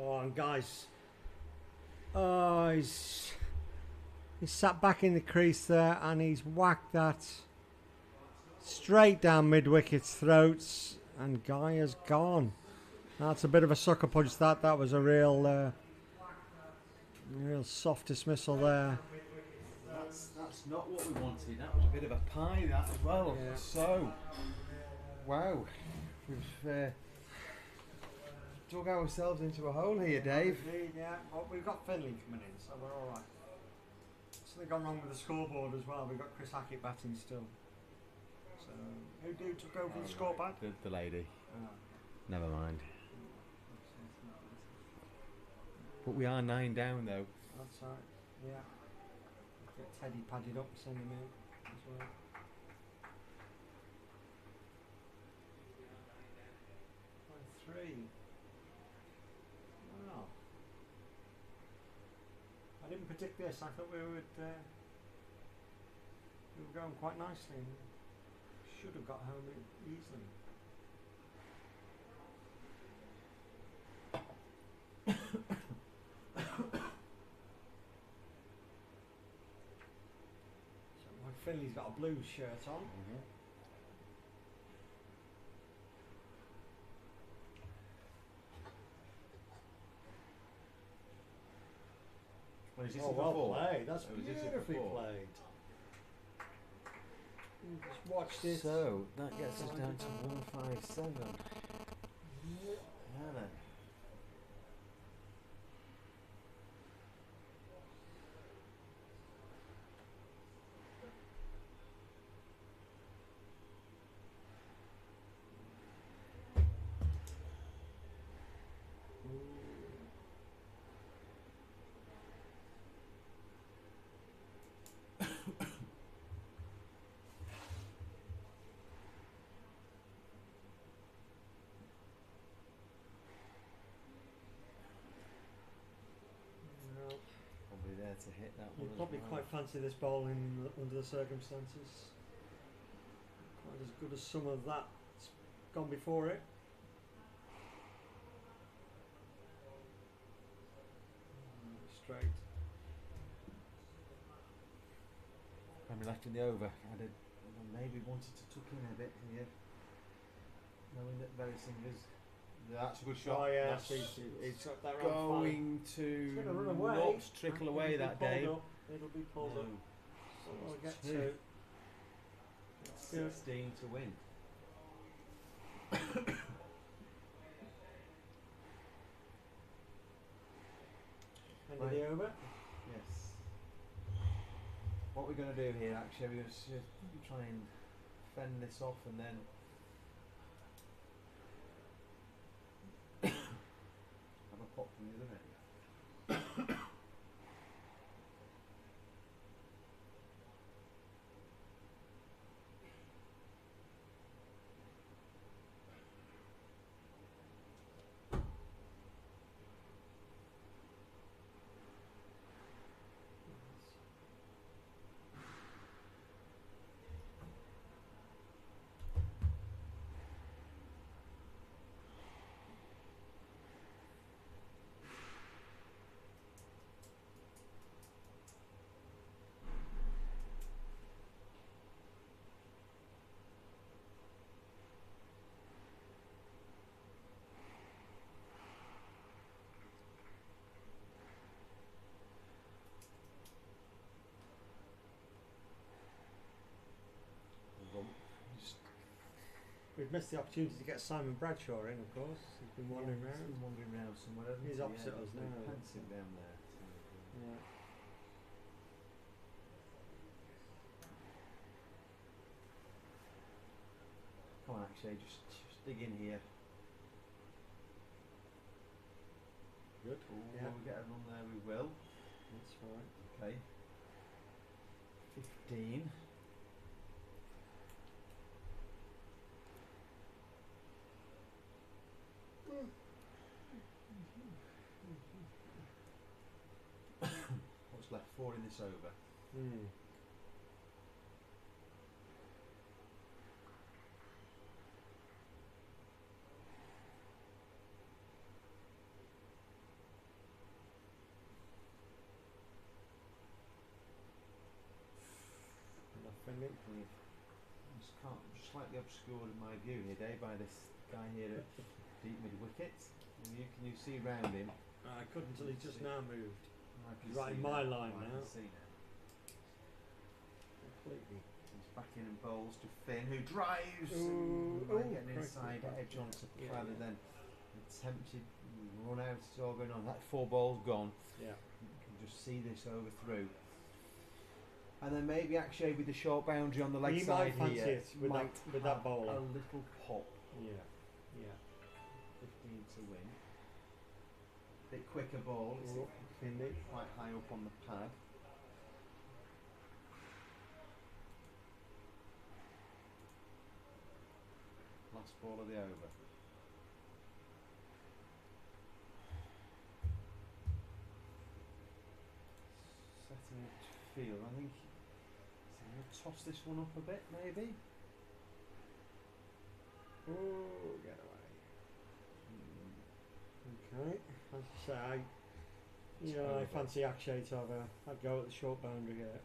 Oh, and guys, he's sat back in the crease there, and he's whacked that straight down mid-wicket's throats, and Guy has gone. That's a bit of a sucker punch. That was a real soft dismissal there. That's not what we wanted. That was a bit of a pie, that as well. Yeah. So, wow, we've dug ourselves into a hole here, Dave. Indeed, yeah. Well, we've got Finley coming in, so we're all right. Something gone wrong with the scoreboard as well. We've got Chris Hackett batting still. So, who took over the scoreboard? The lady. Oh. Never mind. But we are 9 down, though. That's right. Yeah. Get Teddy padded up, send him in as well. Three. Wow. I didn't predict this. I thought we were going quite nicely. And should have got home easily. Finley's got a blue shirt on. Mm-hmm. Well, is this well before? played. That's Oh, is this beautifully before? played. Just watched it. So that gets us down to 157. Yeah, then. Probably there to hit that one. You'd probably as well. quite fancy this bowling under the circumstances. Quite as good as some of that's gone before it. Straight. When we left in the over, I maybe wanted to tuck in a bit here, knowing that Berry Singer's. That's a good shot. Oh yeah, That's it's got that going to It's gonna run away. not trickle away that day. It'll be pulled up. So we'll get to 16 to win. End of the over. Yes. What we're going to do here, actually, we're going to try and fend this off and then have a pop from the other end. We've missed the opportunity to get Simon Bradshaw in, of course. He's been wandering He's around. been wandering around somewhere, hasn't He's he? opposite us now. Fencing down there. Yeah. Come on, actually, just dig in here. Good. Ooh, Yeah. Will we get a run there? We will. That's right. Okay. 15. What's left? 4 in this over. Just can't, just slightly obscured in my view here, Dave, by this guy here at deep mid wicket. Can you see round him? I couldn't until he just now moved. He's Right in my line I now. can see now. Completely. He's back in and bowls to Finn, who drives Ooh, and ooh, getting inside crikey. edge onto Yeah, rather yeah. than attempted run out. It's all going on. That 4 balls gone. Yeah. You can just see this overthrough. And then maybe actually with the short boundary on the leg He side might fancy here, it with might that have bowler. a little pop. Yeah. Yeah. 15 to win. Bit quicker ball. It's quite high up on the pad. Last ball of the over. Setting it to field. I think so I'm going to toss this one up a bit, maybe. Oh, get away. Okay. As I say, I fancy Akshay to have I'd go at the short boundary here.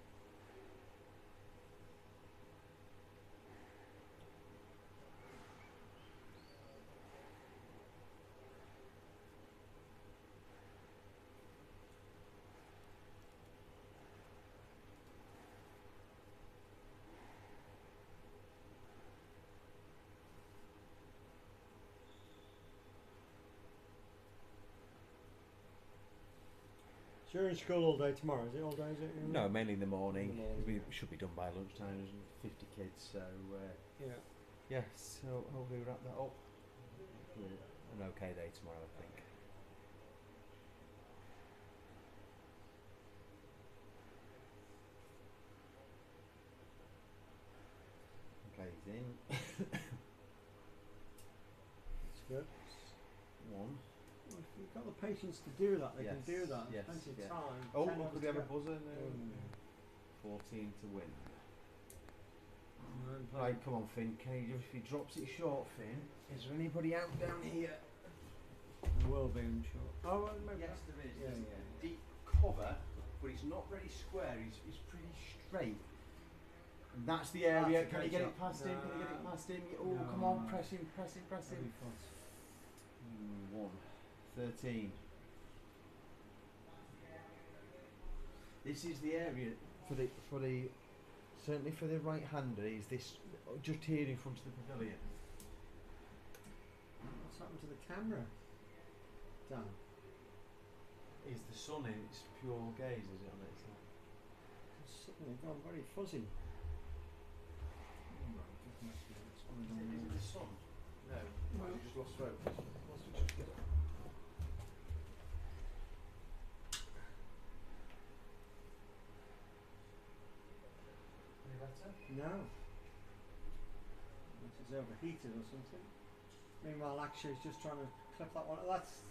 So you're in school all day tomorrow, is it? All day, is it? No, mainly in the morning. In the morning, We yeah. should be done by lunchtime. There's 50 kids, so Yeah. yes. So hopefully we wrap that up. An okay day tomorrow, I think. Okay, he's in. That's good. 1. Well, if you've got the patience to do that, they can Yes, do that. yes, Plenty of yeah. time. Oh, 10 could overs we have to a go. buzzer? No. 14 to win. Nine Right, come on, Finn. Can you if he drops it short, Finn? Is there anybody out down here? There will be, I'm sure. Oh, maybe. Yes, there is. Yeah, There's yeah. deep cover, but it's not very square. It's pretty straight. And that's the area. That's a Can you great get it shot. past him? Can you get it past him? Oh, No. come on, press him, press him, press him. That'll be fun. 1. 13. This is the area for the certainly for the right-hander. Is this just here in front of the pavilion? What's happened to the camera? Dan. Is the sun in its pure gaze? Is it on it? It's suddenly gone very fuzzy. Is it the sun? No. No. You just lost focus. Any better? No. This is overheated or something. Meanwhile, Akshay is just trying to clip that one. That's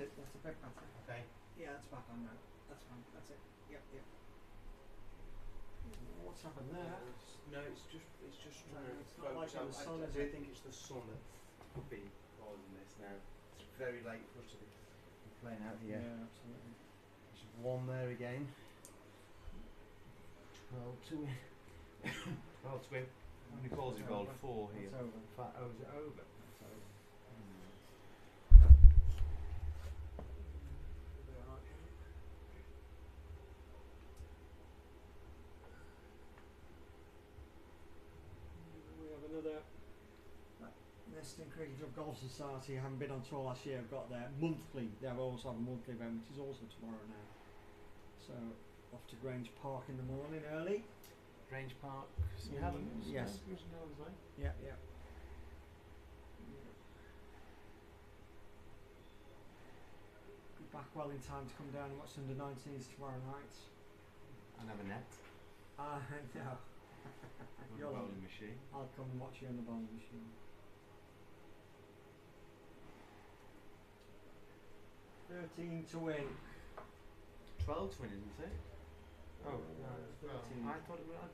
it. That's a bit better. Okay. Yeah, it's back on now. That's fine. That's it. Yep. What's happened there? No, it's just trying to It's not like focus. the sun, I is do it? think it's the sun that could be causing this now. It's very late for us to be playing out here. Yeah, absolutely. There's one there again. 12 to win. 12 to win. How many balls he bowled? 4 here. It's over. Oh, is it over? It's over. We have another Neston Cricket Club Golf Society. Haven't been on tour last year. I've got their monthly. They also have a monthly event, which is also tomorrow now. So off to Grange Park in the morning early. Grange Park. Yes. Yeah. Be back well in time to come down and watch under 19s tomorrow night. And have a net. No. You're a bowling machine. I'll come and watch you on the bowling machine. 13 to win. 12 to win, isn't it? Oh, no. 13. I thought it was. I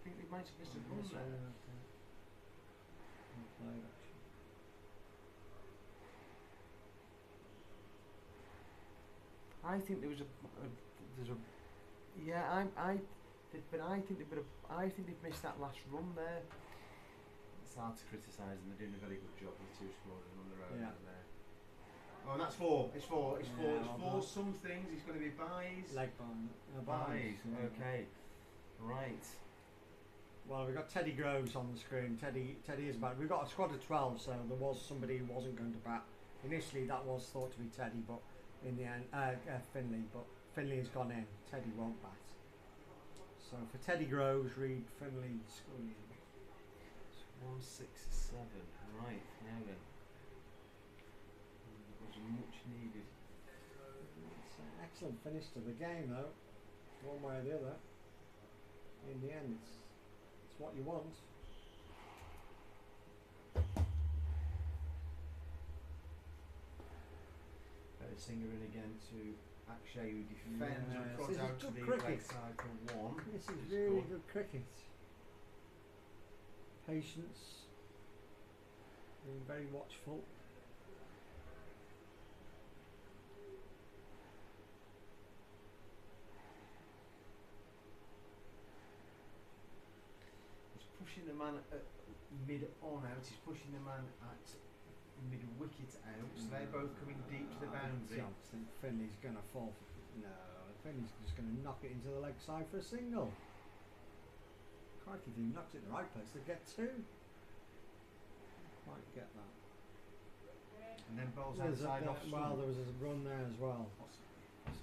think we might have missed a run there. Well played, actually. I think there was I think they've missed that last run there. It's hard to criticise them. They're doing a very good job with 2 scorers on their own. Yeah. There. Oh, and that's 4. It's 4. It's 4. Yeah, It's 4. Some things. He's going to be buys. Leg bone. Buys. Yeah. Okay. Right. Well, we've got Teddy Groves on the screen. Teddy is back. We've got a squad of 12, so there was somebody who wasn't going to bat. Initially, that was thought to be Teddy, but in the end, Finley. But Finley has gone in. Teddy won't bat. So for Teddy Groves, Reed, Finley, Scully. 1, 6, 7. Right. Now then. Was much needed. It's an excellent finish to the game, though. One way or the other. In the end, it's what you want. Singer in again to Akshay, who defends Yes, and cut this is out to good the cricket. leg side for 1. This is It's really good. good cricket. Patience. Being very watchful. He's pushing the man at mid-on out. He's pushing the man at mid-wicket out. So they're both coming deep to the boundary. I think Finley's going to fall. No, Finley's just going to knock it into the leg side for a single. Crikey, if he knocks it in the right place, they get 2. Might get that. And then bowls There's outside off well, stump. there was a run there as well. He's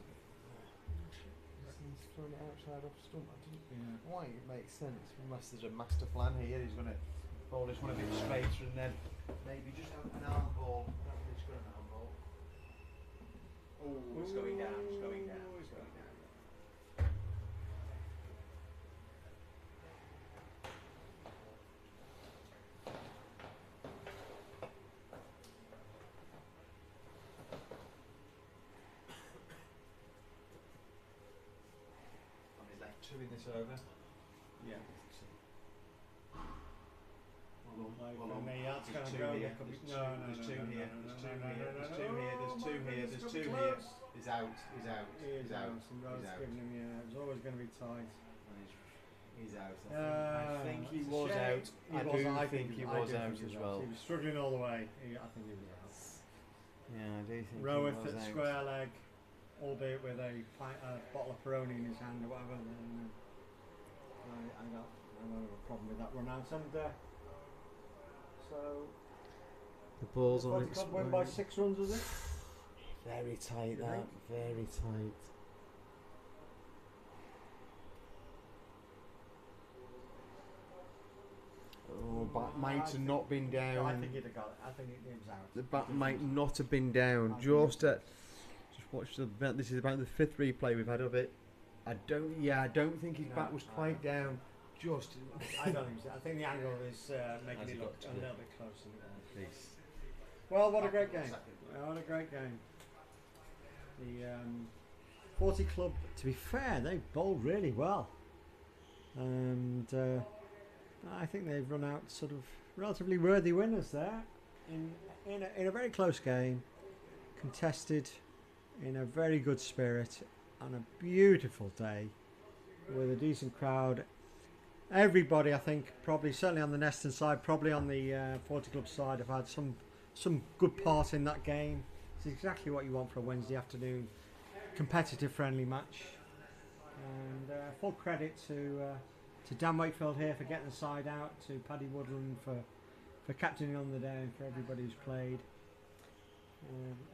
throwing it outside off stump. I didn't. Yeah. Why? It makes sense. Unless there's a master plan here. He's going to bowl this one a bit straighter and then maybe just have an arm ball. I don't think it's got an arm ball. Oh, it's going down. It's going down. It's going down. On his left 2 in this over. Yeah. There's 2 here. There's 2 here. There's 2 here. There's 2 here. There's 2 here. There's 2 here. He's out. He's out. He's out. Some roads giving him, yeah, it was always going to be tight. He's out. I think he was out. I think he was out as well. He was struggling all the way. I think he was out. Yeah, I do think Roweth he was at out. square leg. albeit with a bottle of Peroni in his hand or whatever. And, I don't have a problem with that run out. And so The ball's the on 40 its Club win by way. 6 runs, was it? Very tight, You that. think? Very tight. Oh, bat might have not been down. I think he'd have got it. I think it was out. The bat might not have been down. Just watch the. This is about the 5th replay we've had of it. I don't think his bat was quite down. Just. I don't think so. I think the angle is making Has it he look got a to little bit closer. Peace. Well, what a great game. What a great game. The 40 Club, to be fair, they bowled really well. And I think they've run out sort of relatively worthy winners there in a very close game, contested in a very good spirit on a beautiful day with a decent crowd. Everybody, I think, probably certainly on the Neston side, probably on the 40 Club side, have had some good part in that game. It's exactly what you want for a Wednesday afternoon competitive friendly match. And full credit to Dan Wakefield here for getting the side out, to Paddy Woodland for captaining on the day, and for everybody who's played.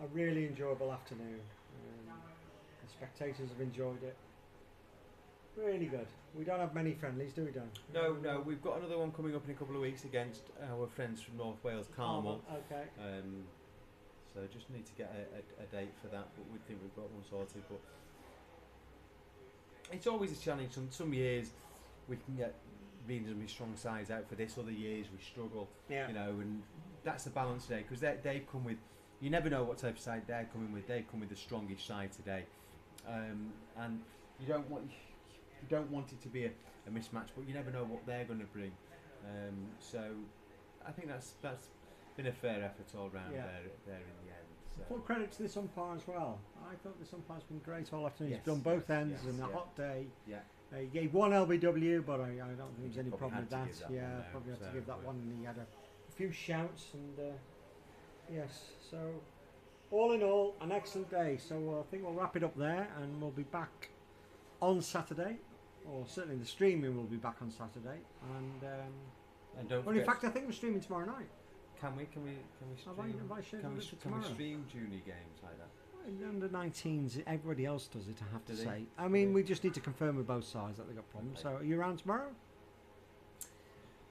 A really enjoyable afternoon. The spectators have enjoyed it. Really good. We don't have many friendlies, do we, Dan? No, we've got another one coming up in a couple of weeks against our friends from North Wales, Carmel. Okay. So just need to get a date for that, but we think we've got one sorted. But it's always a challenge. Some years we can get reasonably strong sides out for this. Other years we struggle. Yeah. You know, and that's the balance today, because they've come with. You never know what type of side they're coming with. They've come with the strongest side today, and you don't want it to be a mismatch, but you never know what they're going to bring. So I think that's been a fair effort all round there in the end. So. Full credit to this umpire as well. I thought this umpire's been great all afternoon. Yes, He's done both ends yes, in a hot day. Yeah. He gave one LBW, but I don't think there's any Probably problem with had that. to give that one now, Probably had to so, give that but- one, and he had a few shouts. And yes, so all in all, an excellent day. So I think we'll wrap it up there, and we'll be back on Saturday, or certainly the streaming will be back on Saturday. And don't well, in forget- fact, I think we're streaming tomorrow night. Can we stream? Have I scheduled Can we it for tomorrow? stream junior games like that? In the under 19s, everybody else does it, I have to Do they? say. I mean, they? we just need to confirm with both sides that they've got problems. Okay. So, are you around tomorrow?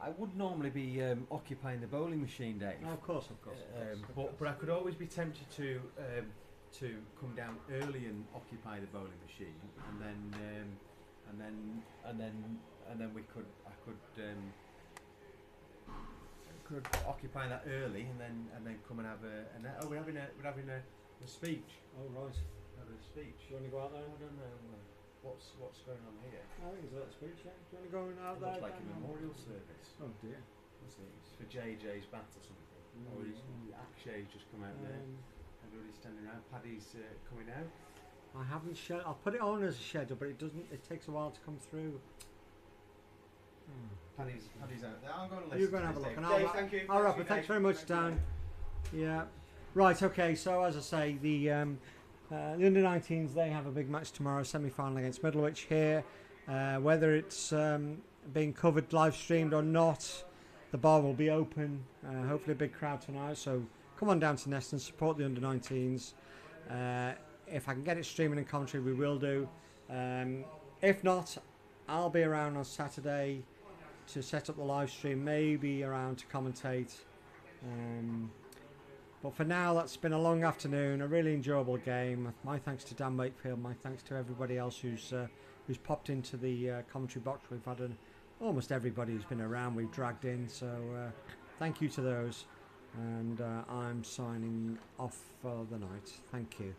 I would normally be occupying the bowling machine, Dave. Oh, of course. But I could always be tempted to come down early and occupy the bowling machine, and then could occupy that early, and then come and have we're having a speech. Oh, right. Having a speech. Do you want to go out there? I don't know what's going on here. I think it's a little speech, yeah. Do you want to go out It there? looks like a Dan? memorial service. Oh, dear. It's for JJ's bat or something. Or is Akshay's just come out there. Everybody's standing around. Paddy's coming out. I haven't I'll put it on as a schedule, but it takes a while to come through. Paddy's out there. I'm going to listen. You're going to have a look. And Dave, thank you. All right, but thanks very much, Dan. Yeah. Right, okay, so as I say, the under 19s, they have a big match tomorrow, semi-final against Middlewich here. Whether it's being covered, live streamed or not, the bar will be open. Hopefully a big crowd tonight, so come on down to Neston, support the under 19s. If I can get it streaming and commentary, we will do. If not, I'll be around on Saturday to set up the live stream, maybe around to commentate. But for now, that's been a long afternoon, a really enjoyable game. My thanks to Dan Wakefield, my thanks to everybody else who's popped into the commentary box. We've had almost everybody who's been around, we've dragged in, so thank you to those. And I'm signing off for the night. Thank you.